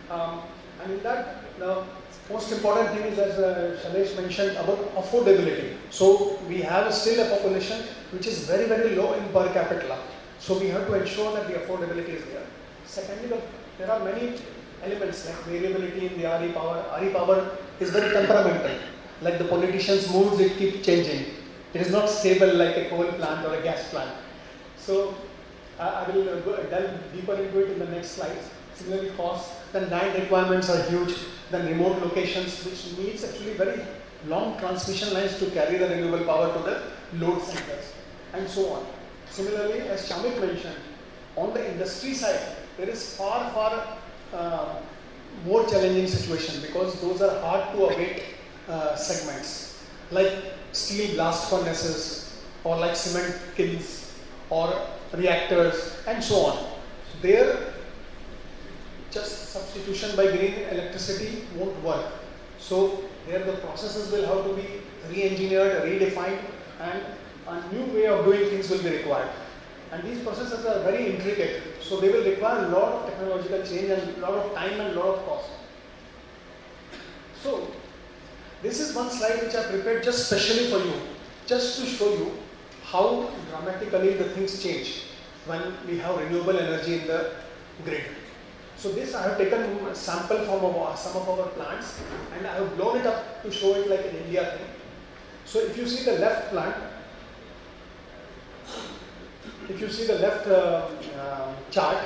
And in that, the most important thing is, as Shailesh mentioned, about affordability. So we have still a population which is very, very low in per capita. So we have to ensure that the affordability is there. Secondly, there are many elements like variability in the RE power. RE power is very temperamental. Like the politicians' moods, it keeps changing. It is not stable like a coal plant or a gas plant. So I will delve deeper into it in the next slides. Similarly, cost, then land requirements are huge, then remote locations which needs actually very long transmission lines to carry the renewable power to the load centers and so on. Similarly, as Shamik mentioned, on the industry side, there is far more challenging situation because those are hard to abate segments like steel blast furnaces or like cement kilns or reactors and so on. There, just substitution by green electricity won't work. So there the processes will have to be re-engineered, redefined, and a new way of doing things will be required. And these processes are very intricate, so they will require a lot of technological change and a lot of time and a lot of cost. So this is one slide which I prepared just specially for you, just to show you how dramatically the things change when we have renewable energy in the grid. So this I have taken a sample from some of our plants and I have blown it up to show it like an India thing. So if you see the left plant, if you see the left chart,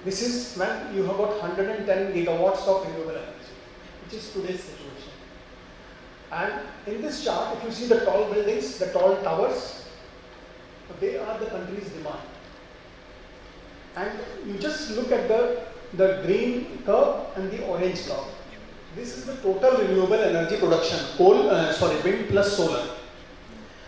this is when you have got 110 gigawatts of renewable energy, which is today's situation. And in this chart, if you see the tall buildings, the tall towers, they are the country's demand. And you just look at the green curve and the orange curve. This is the total renewable energy production, wind plus solar.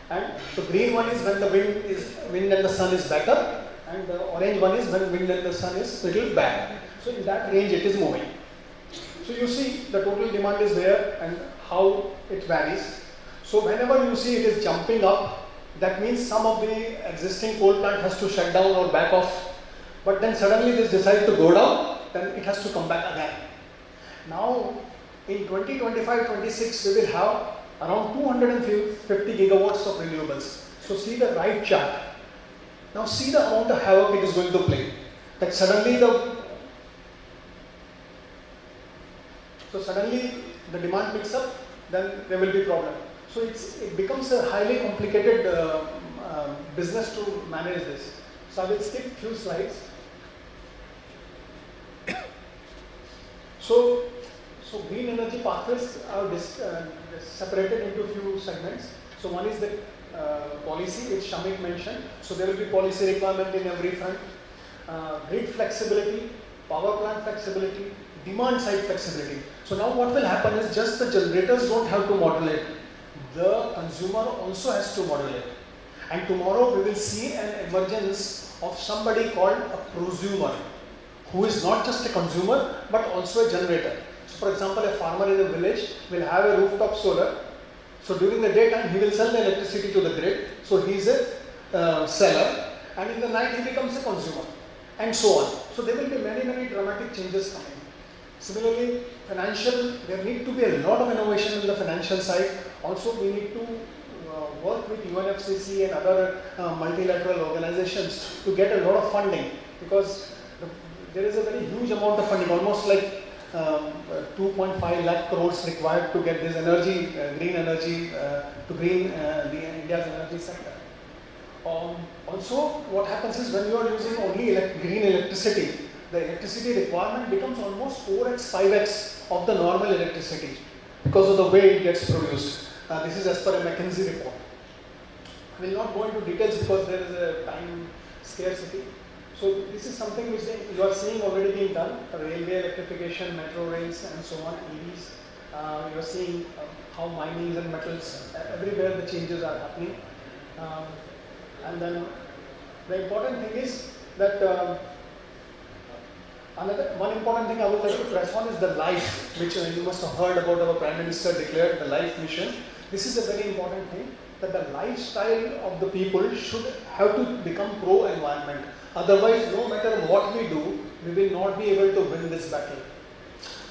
And the green one is when the wind and the sun is better, and the orange one is when wind and the sun is little bad. So in that range it is moving. So you see the total demand is there and how it varies. So whenever you see it is jumping up, that means some of the existing coal plant has to shut down or back off. But then suddenly this decides to go down, then it has to come back again. Now in 2025-26 we will have around 250 gigawatts of renewables. So see the right chart. Now see the amount of havoc it is going to play. That suddenly the demand picks up, then there will be problem. So it becomes a highly complicated business to manage this. So I will skip few slides. So green energy pathways are separated into few segments. So one is the policy which Shamik mentioned. So there will be policy requirement in every front. Grid flexibility, power plant flexibility, demand side flexibility. So now what will happen is just the generators don't have to modulate. The consumer also has to modulate. And tomorrow we will see an emergence of somebody called a prosumer, who is not just a consumer but also a generator. So for example, a farmer in a village will have a rooftop solar. So during the daytime he will sell the electricity to the grid. So he is a seller, and in the night he becomes a consumer, and so on. So there will be many dramatic changes coming. Similarly, financial, there need to be a lot of innovation in the financial side. Also we need to work with UNFCCC and other multilateral organizations to get a lot of funding, because there is a very huge amount of funding, almost like 2.5 lakh crores required to get this energy, green energy, to green India's energy sector. Also, what happens is when you are using only green electricity, the electricity requirement becomes almost 4x, 5x of the normal electricity because of the way it gets produced. This is as per a McKinsey report. I will not go into details because there is a time scarcity. So this is something which you are seeing already being done, railway electrification, metro rails and so on, EVs. You are seeing how mining and metals, everywhere the changes are happening. And then the important thing is that one important thing I would like to press on is the LIFE, which you must have heard about. Our Prime Minister declared the LIFE mission. This is a very important thing, that the lifestyle of the people should have to become pro-environment. Otherwise, no matter what we do, we will not be able to win this battle.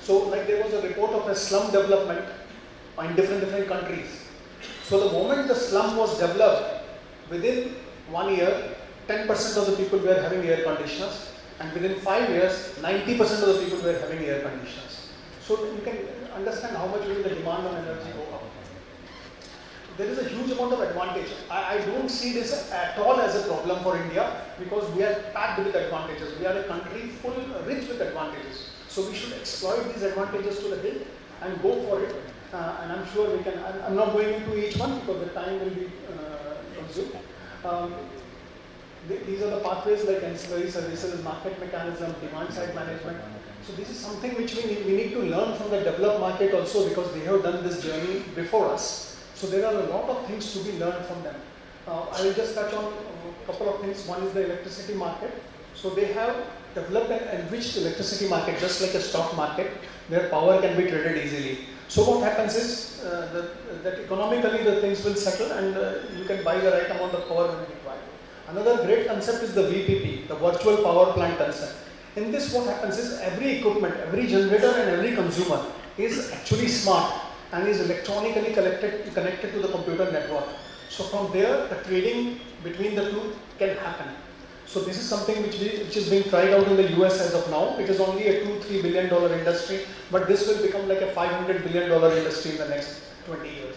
So like there was a report of a slum development in different countries. So the moment the slum was developed, within 1 year, 10% of the people were having air conditioners, and within 5 years, 90% of the people were having air conditioners. So you can understand how much will the demand on energy go up. there is a huge amount of advantage. I don't see this at all as a problem for India because we are packed with advantages. We are a country rich with advantages. So we should exploit these advantages to the hilt and go for it. And I'm sure we can. I'm not going into each one because the time will be consumed. These are the pathways like ancillary services, market mechanism, demand side management. So this is something which we need to learn from the developed market also because they have done this journey before us. So there are a lot of things to be learned from them. I will just touch on a couple of things. One is the electricity market. So they have developed an enriched electricity market just like a stock market where power can be traded easily. So what happens is that economically the things will settle and you can buy the right amount of power when required. Another great concept is the VPP, the virtual power plant concept. In this what happens is every equipment, every generator and every consumer is actually smart and is electronically connected to the computer network. So from there the trading between the two can happen. So this is something which is being tried out in the US as of now. It is only a $2-3 billion industry, but this will become like a $500 billion industry in the next 20 years.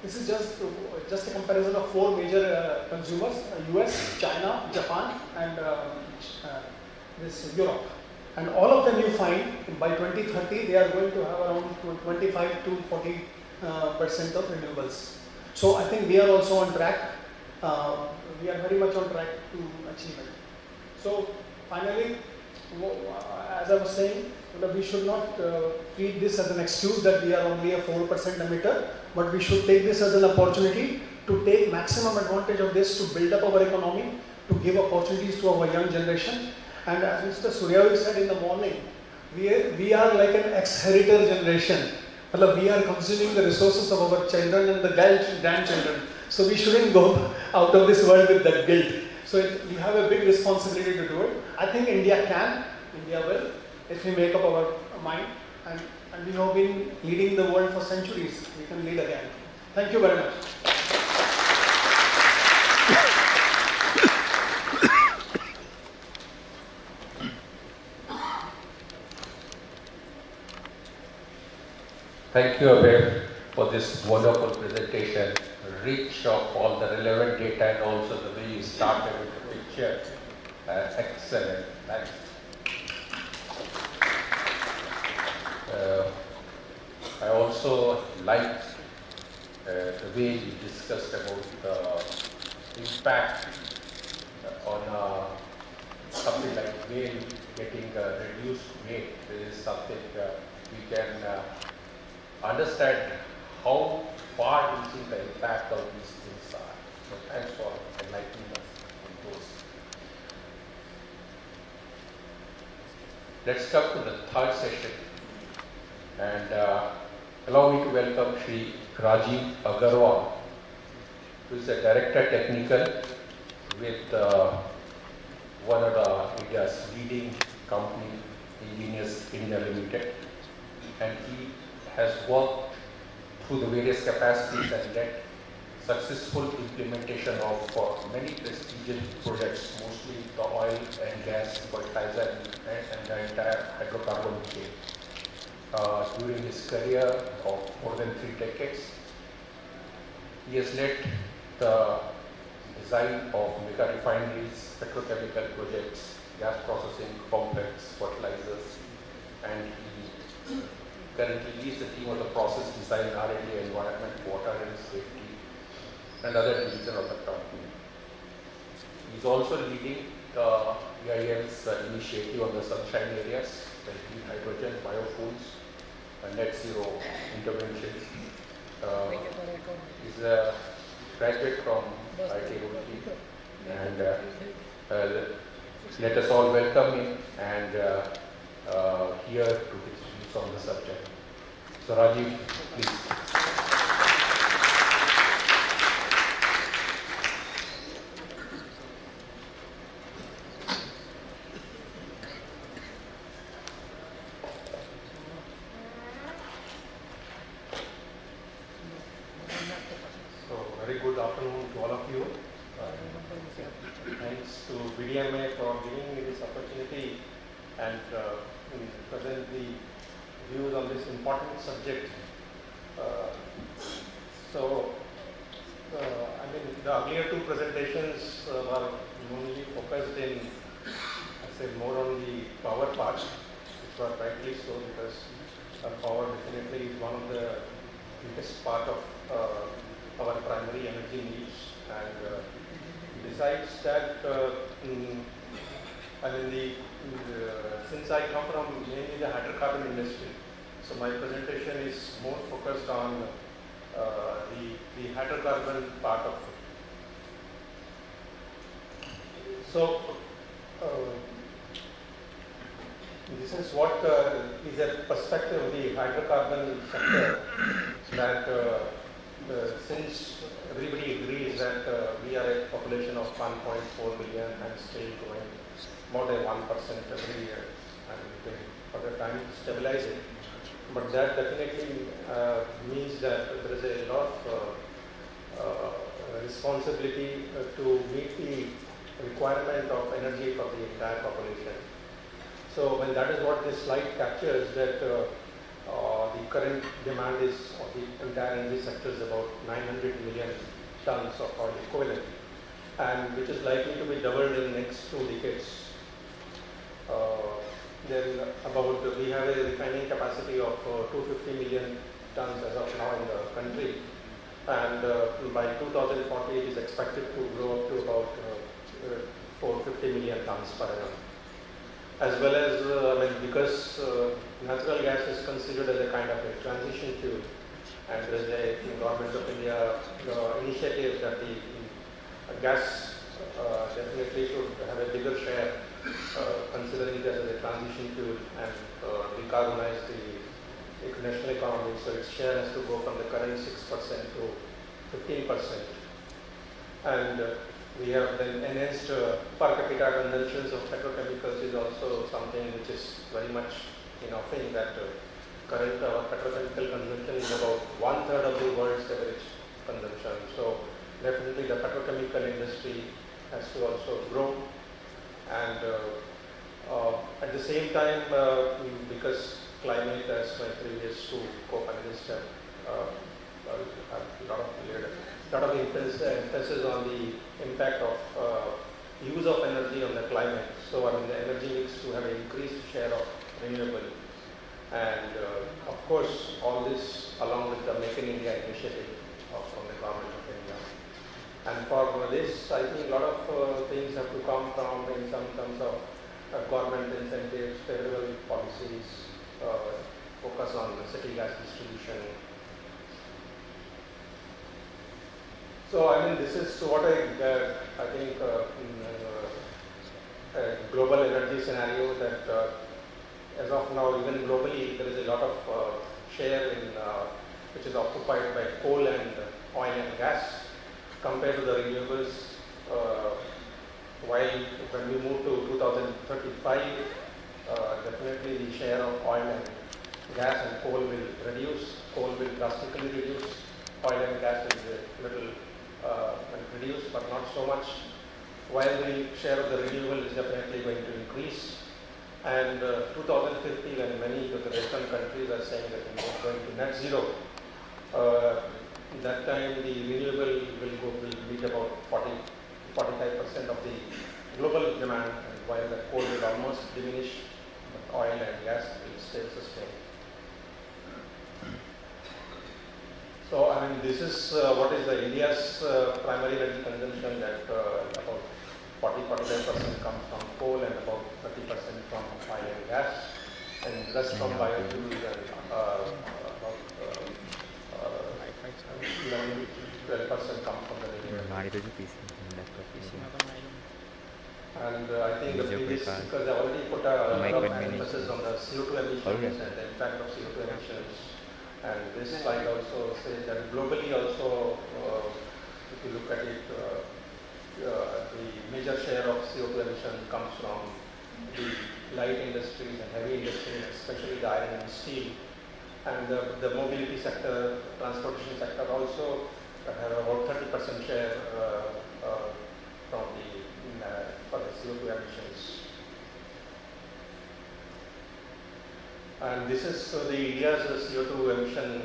This is just a comparison of 4 major consumers, US, China, Japan and this Europe. And all of them you find by 2030 they are going to have around 25 to 40% of renewables. So I think we are also on track. We are very much on track to achieve it. So finally, as I was saying, we should not treat this as an excuse that we are only a 4% emitter, but we should take this as an opportunity to take maximum advantage of this to build up our economy, to give opportunities to our young generation. And as Mr. Suryavi said in the morning, we are like an ex-heritor generation. We are consuming the resources of our children and the grandchildren. So we shouldn't go out of this world with that guilt. So we have a big responsibility to do it. I think India can, India will, if we make up our mind. And we have been leading the world for centuries. We can lead again. Thank you very much. Thank you, Abhay, for this wonderful presentation, rich of all the relevant data and also the way you started with the picture. Excellent. Thanks. I also liked the way you discussed about the impact on something like whale getting reduced weight. This is something we can understand how far-reaching the impact of these things are. So thanks for enlightening us on those. Let's come to the third session. And allow me to welcome Shri Rajiv Agarwal, who is the Director Technical with one of the India's leading company, Engineers India Limited. And he has worked through the various capacities and led successful implementation of many prestigious projects, mostly the oil and gas, fertilizer and the entire hydrocarbon chain. During his career of more than 3 decades, he has led the design of mega refineries, petrochemical projects, gas processing, complex fertilizers, and he currently leads the team of the process design, R&D, environment, water and safety, and other division of the company. He is also leading the EIL's initiative on the sunshine areas, like green hydrogen, biofuels, net zero interventions. He is a graduate from IIT Roorkee, and let us all welcome him and hear to his views on the subject. So Rajiv, please. Very good afternoon to all of you. Thanks to BDMA for giving me this opportunity and present the views on this important subject Uh, so, I mean, the earlier two presentations were mainly focused in, I say, more on the power part, which were rightly so, because power definitely is one of the biggest part of our primary energy needs. And besides that, I mean, since I come from mainly the hydrocarbon industry, so my presentation is more focused on the hydrocarbon part of it. So, this is what is a perspective of the hydrocarbon sector, that since everybody agrees that we are a population of 1.4 billion and still growing more than 1% every year, and for the time to stabilize it. But that definitely means that there is a lot of responsibility to meet the requirement of energy for the entire population. So when that is what this slide captures, that the current demand is of the entire energy sector is about 900 million tons of oil equivalent, and which is likely to be doubled in the next 2 decades. Then we have a refining capacity of 250 million tons as of now in the country, and by 2040 it is expected to grow up to about 450 million tons per annum. As well as, because natural gas is considered as a kind of a transition fuel, and there is a Government of India initiative that the gas definitely should have a bigger share, considering it as a transition fuel and decarbonize the national economy. So its share has to go from the current 6% to 15%. And we have then enhanced per capita consumptions of petrochemicals is also something which is very much in offering, that current petrochemical consumption is about 1/3 of the world's average consumption. So definitely the petrochemical industry has to also grow. And at the same time, because climate, as my previous two co-panelists have a lot of emphasis on the impact of use of energy on the climate. So I mean, the energy needs to have an increased share of renewable. And of course, all this along with the Make in India initiative from the Government of India. And for this, I think a lot of things have to come from in some terms of government incentives, federal policies, focus on the city gas distribution. So I mean, this is what I think a global energy scenario that as of now, even globally, there is a lot of share in which is occupied by coal and oil and gas compared to the renewables. While when we move to 2035, definitely the share of oil and gas and coal will reduce. Coal will drastically reduce. Oil and gas will a little reduce, but not so much. While the share of the renewable is definitely going to increase. And 2050, when many of the Western countries are saying that we are going to net zero, that time the renewable will reach about 45% of the global demand, and while the coal will almost diminish, but oil and gas will still sustain. So I mean, this is what is the India's primary energy consumption, that about 40-45% comes from coal and about 30% from oil and gas, and rest from biofuels, and about 12% come from the renewable. And I think the previous speakers have already put a lot of emphasis on the CO2 emissions and the impact of CO2 emissions. And this slide also says that globally also, if you look at it, the major share of CO2 emission comes from the light industries and heavy industries, especially the iron and steel. And the mobility sector, transportation sector also have about 30% share from for the CO2 emissions. And this is the India's CO2 emission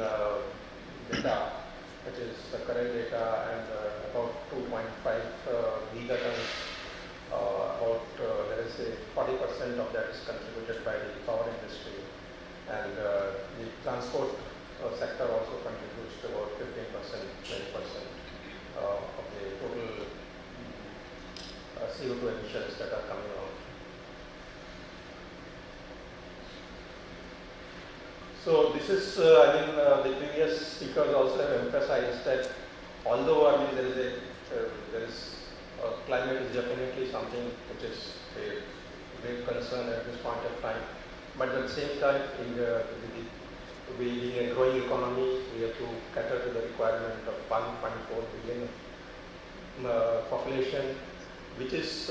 data, which is the current data, and about 2.5 gigatons. Let us say 40% of that is contributed by the power industry, and the transport sector also contributes to about 15%, 20% of the total CO2 emissions that are coming out. So this is, the previous speakers also have emphasized that although there is climate is definitely something which is a great concern at this point of time, but at the same time, being a growing economy, we have to cater to the requirement of 1.4 billion population, which is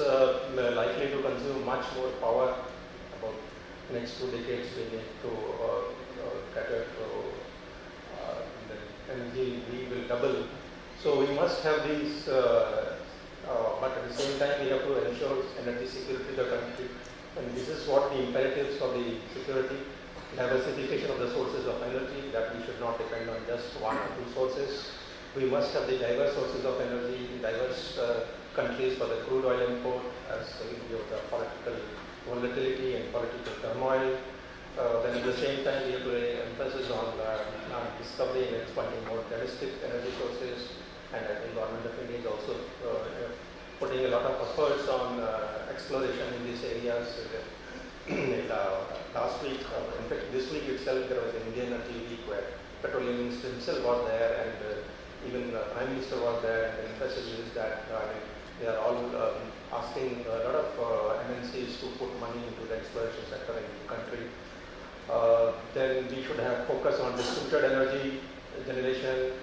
likely to consume much more power. About the next 2 decades, we need to cater to the energy we will double. So we must have these, but at the same time, we have to ensure energy security of the country. And this is what the imperatives of the security, diversification of the sources of energy, that we should not depend on just 1 or 2 sources. We must have the diverse sources of energy in diverse countries for the crude oil import, as in view of the political volatility and political turmoil. Then at the same time, we have to emphasis on discovering and exploiting more domestic energy sources, and I think Government of India is also putting a lot of efforts on exploration in these areas. Last week, in fact this week itself, there was an Indian Energy Week where Petroleum Minister himself was there, and even the Prime Minister was there, and the emphasis is that they are all asking a lot of MNCs to put money into the exploration sector in the country. Then we should have focus on distributed energy generation,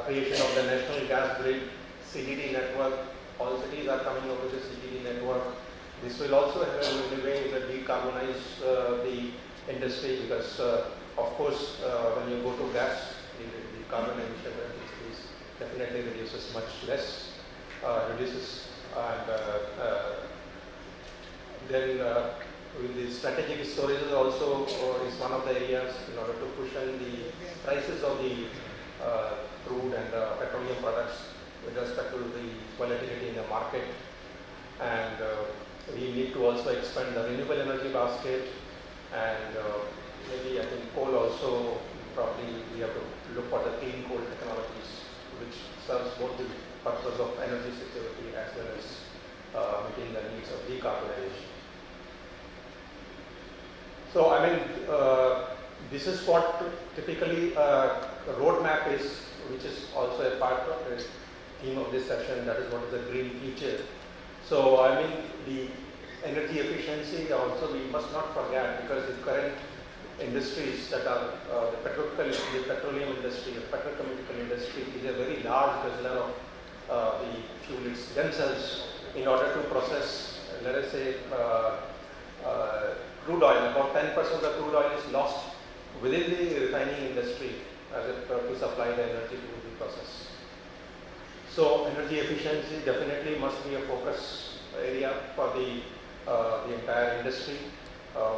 creation of the national gas grid, CGD network. All cities are coming up with the CGD network. This will also help in a way to decarbonize the industry, because of course when you go to gas, the carbon emission is definitely reduces much less, and then with the strategic storage also is one of the areas in order to cushion the prices of the crude and petroleum products with respect to the volatility in the market. And we need to also expand the renewable energy basket, and maybe I think coal also, probably we have to look for the clean coal technologies, which serves both the purpose of energy security as well as meeting the needs of decarbonization. So this is what typically a roadmap is, which is also a part of the theme of this session, that is what is the green future. So the energy efficiency also we must not forget, because the current industries that are the petroleum industry, the petrochemical industry is a very large guzzler of the fuels themselves in order to process, let us say, crude oil. About 10% of the crude oil is lost within the refining industry to supply the energy to the process. So energy efficiency definitely must be a focus area for the entire industry,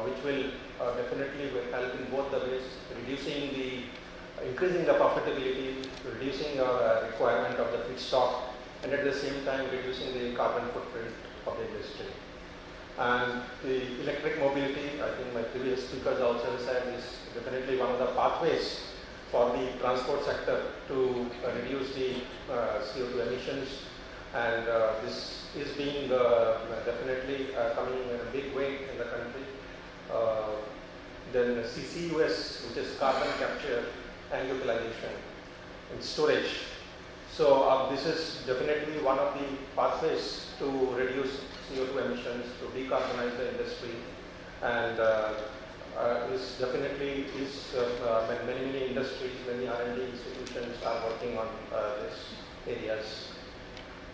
which will definitely help in both the ways, increasing the profitability, reducing the requirement of the feedstock, and at the same time reducing the carbon footprint of the industry. And the electric mobility, I think my previous speakers also said, is definitely one of the pathways for the transport sector to reduce the CO2 emissions, and this is being definitely coming in a big way in the country. Then CCUS, which is carbon capture and utilization and storage. So this is definitely one of the pathways to reduce CO2 emissions, to decarbonize the industry, and is definitely many industries, many R&D institutions are working on these areas.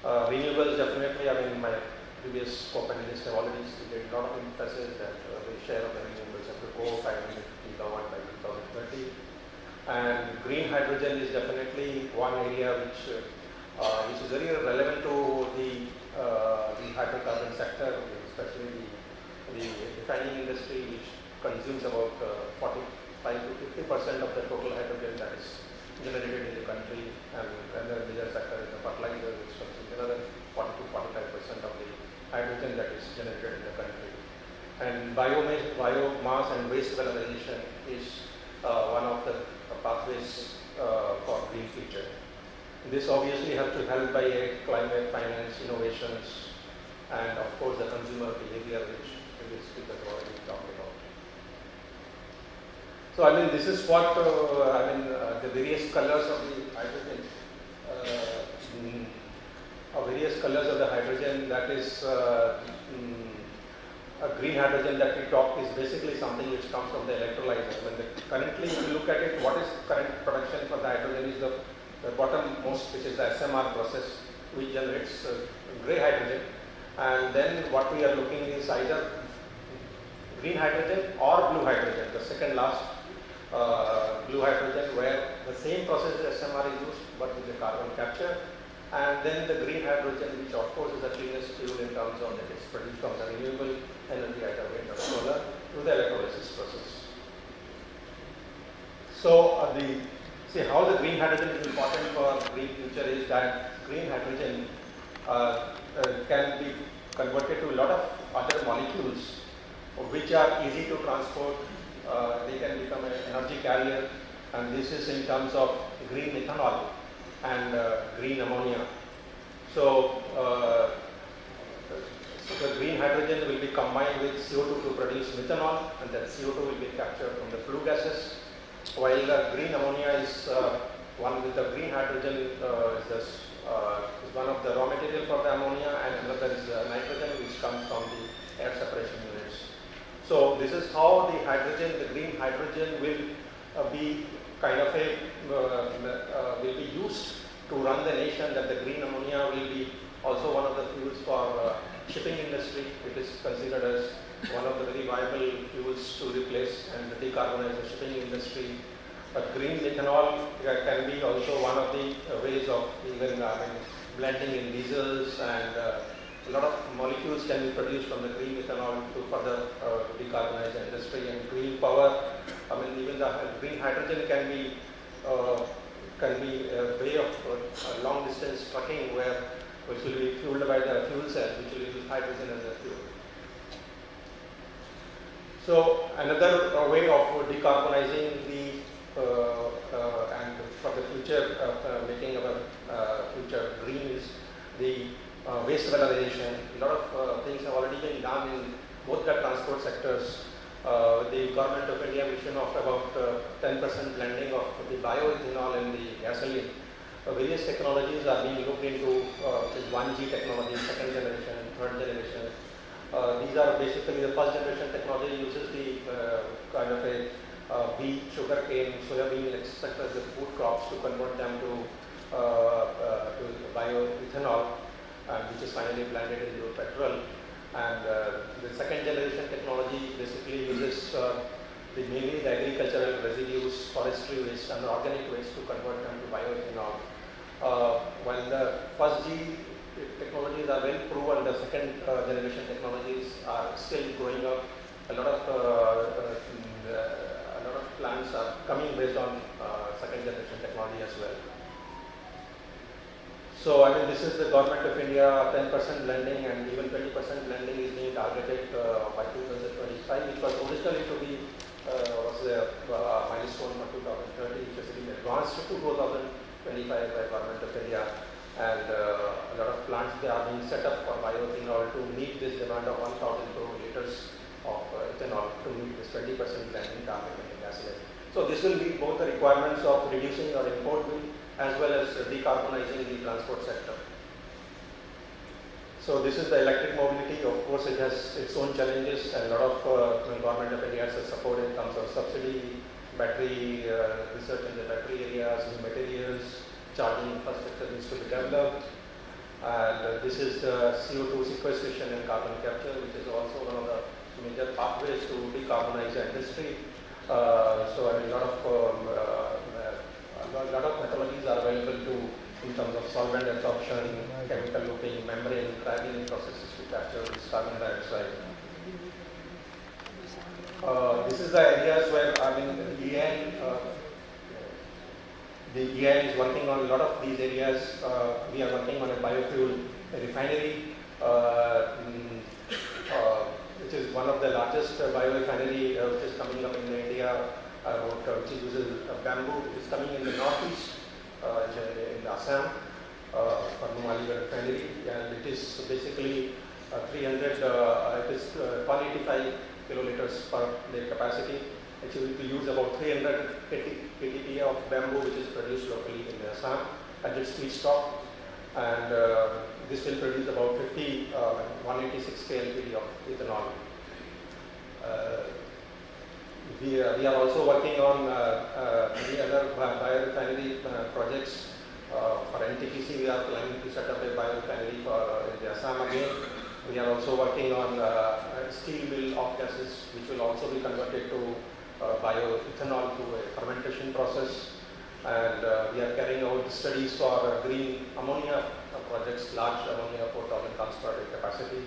Renewables definitely, my previous co-panelists have already stated a lot of emphasis that the share of the renewables have to go 500 gigawatt by 2030. And green hydrogen is definitely one area which is very relevant to the hydrocarbon sector, especially the refining industry, which consumes about 45 to 50% of the total hydrogen that is generated in the country, and the major sector is the fertilizer, which consumes another 40 to 45% of the hydrogen that is generated in the country. And biomass and waste valorization is one of the pathways for green future. This obviously has to help by climate finance, innovations, and of course the consumer behavior, which previous speakers already talked about. So I mean, this is what the various colors of the hydrogen, that is a green hydrogen that we talk is basically something which comes from the electrolyzer. Currently, if you look at it, what is current production for the hydrogen is the bottommost, which is the SMR process, which generates grey hydrogen. And then what we are looking is either green hydrogen or blue hydrogen, the second last blue hydrogen, where the same process as SMR is used but with the carbon capture. And then the green hydrogen, which of course is the cleanest fuel in terms of that it's produced from the renewable energy, either wind or solar, through the electrolysis process. So see how the green hydrogen is important for green future is that green hydrogen can be converted to a lot of other molecules which are easy to transport. They can become an energy carrier, and this is in terms of green ethanol and green ammonia. So the green hydrogen will be combined with CO2 to produce methanol, and that CO2 will be captured from the flue gases, while the green ammonia is one with the green hydrogen is one of the raw material for the ammonia, and another is nitrogen, which comes from the air separation units. So this is how the green hydrogen will be kind of will be used to run the nation. That the green ammonia will be also one of the fuels for shipping industry. It is considered as one of the very viable fuels to replace and decarbonize the shipping industry. Green ethanol can be also one of the ways of even blending in diesels, and a lot of molecules can be produced from the green ethanol to further decarbonize the industry. And green power, even the green hydrogen can be a way of long distance trucking, which will be fueled by the fuel cell, which will use hydrogen as a fuel. So another way of decarbonizing and for the future, making our future green is the waste valorization. A lot of things have already been done in both the transport sectors. The Government of India vision of about 10% blending of the bioethanol in the gasoline. Various technologies are being looked into, which is 1G technology, second generation, third generation. These are basically the first generation technology uses the kind of a wheat, sugar cane, soybean, etc. as the food crops to convert them to bioethanol, which is finally blended into petrol. And the second generation technology basically uses mainly the agricultural residues, forestry waste and organic waste to convert them to bioethanol. While the first G technologies are well proven, the second generation technologies are still growing up. A lot of plants are coming based on second generation technology as well. So this is the Government of India 10% blending, and even 20% blending is being targeted by 2025, which was originally to be was the milestone for 2030, which has been advanced to 2025 by Government of India, and a lot of plants they are being set up for bioethanol to meet this demand of 1,000 crore liters of ethanol to meet this 20% blending target in the gasoline. So this will meet both the requirements of reducing our import bill as well as decarbonizing the transport sector. So this is the electric mobility. Of course, it has its own challenges, and a lot of Government of India has support in terms of subsidy, battery research in the battery areas, new materials, charging infrastructure needs to be developed. And this is the CO2 sequestration and carbon capture, which is also one of the major pathways to decarbonize the industry. So a lot of methodologies are available in terms of solvent absorption, chemical looping, membrane, cryogenic processes to capture this carbon dioxide. This is the areas where the EIL is working on a lot of these areas. We are working on a biofuel refinery, which is one of the largest biorefinery which is coming up in India, which uses bamboo. It is coming in the northeast, in Assam, for Numaligarh refinery, and it is basically 185 kiloliters per day capacity. It will use about 300 KTP of bamboo, which is produced locally in Assam at its feedstock, and this will produce about 186 KLPD of ethanol. We are also working on many other biorefinery projects. For NTPC, we are planning to set up a biorefinery in Assam again. We are also working on steel mill off gases, which will also be converted to bioethanol through a fermentation process. And we are carrying out studies for green ammonia projects, large ammonia 4,000 tons per day capacity.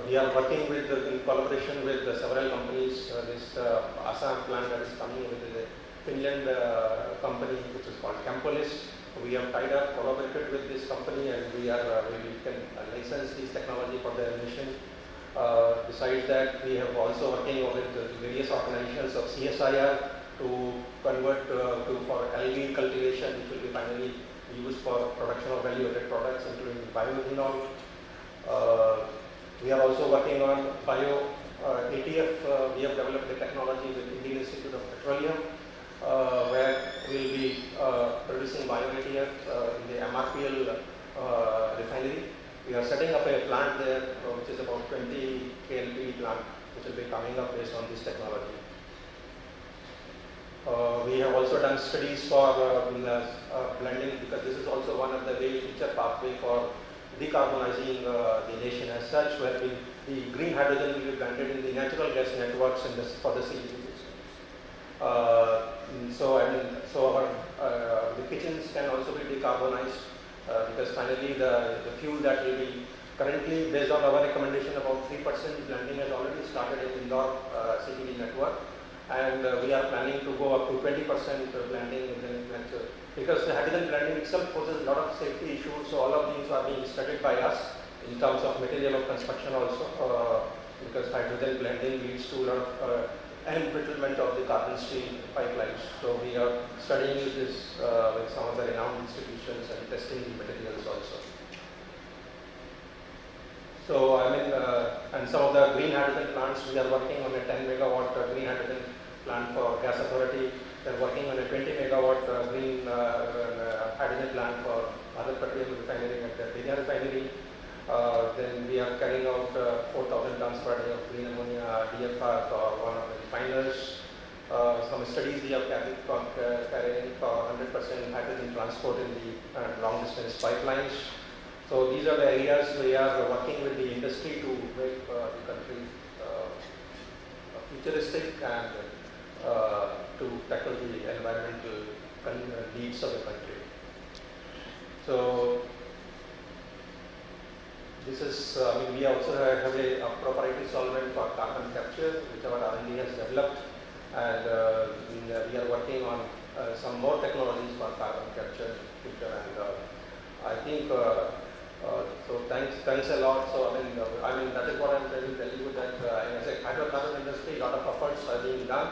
We are working in collaboration with several companies. This Assam plant that is coming with the Finland company, which is called Campolis. We have tied up, collaborated with this company, and we can license this technology for their mission. Besides that, we have also working with various organizations of CSIR to convert for algae cultivation, which will be finally used for production of value-added products, including bioethanol. We are also working on bio ATF. We have developed a technology with Indian Institute of Petroleum, where we will be producing bio-ATF in the MRPL refinery. We are setting up a plant there, which is about 20 KLPD plant, which will be coming up based on this technology. We have also done studies for blending, because this is also one of the future pathway for decarbonizing the nation as such, where the green hydrogen will be blended in the natural gas networks for the CGD system. The kitchens can also be decarbonized, because finally the fuel that will be currently, based on our recommendation, about 3% blending has already started in Indore CGD network, and we are planning to go up to 20% blending in the next, because the hydrogen blending itself poses a lot of safety issues. So all of these are being studied by us in terms of material of construction also, because hydrogen blending leads to a lot of embrittlement of the carbon steel pipelines. So we are studying this with some of the renowned institutions and testing the materials also. So and some of the green hydrogen plants, we are working on a 10 megawatt green hydrogen plant for gas authority. They are working on a 20 megawatt green hydrogen plant for other petroleum refinery at the BDMA refinery. Then we are carrying out 4,000 tons per day of green ammonia DFR for one of the refiners. Some studies we are carrying for 100% hydrogen transport in the long distance pipelines. So these are the areas we are working with the industry to make the country futuristic and to tackle the environmental needs of the country. So this is, we also have a proprietary solvent for carbon capture, which our R&D has developed, and we are working on some more technologies for carbon capture in the future. And I think so. Thanks a lot. So that is what I'm trying to tell you, that as a hydrocarbon industry, a lot of efforts are being done.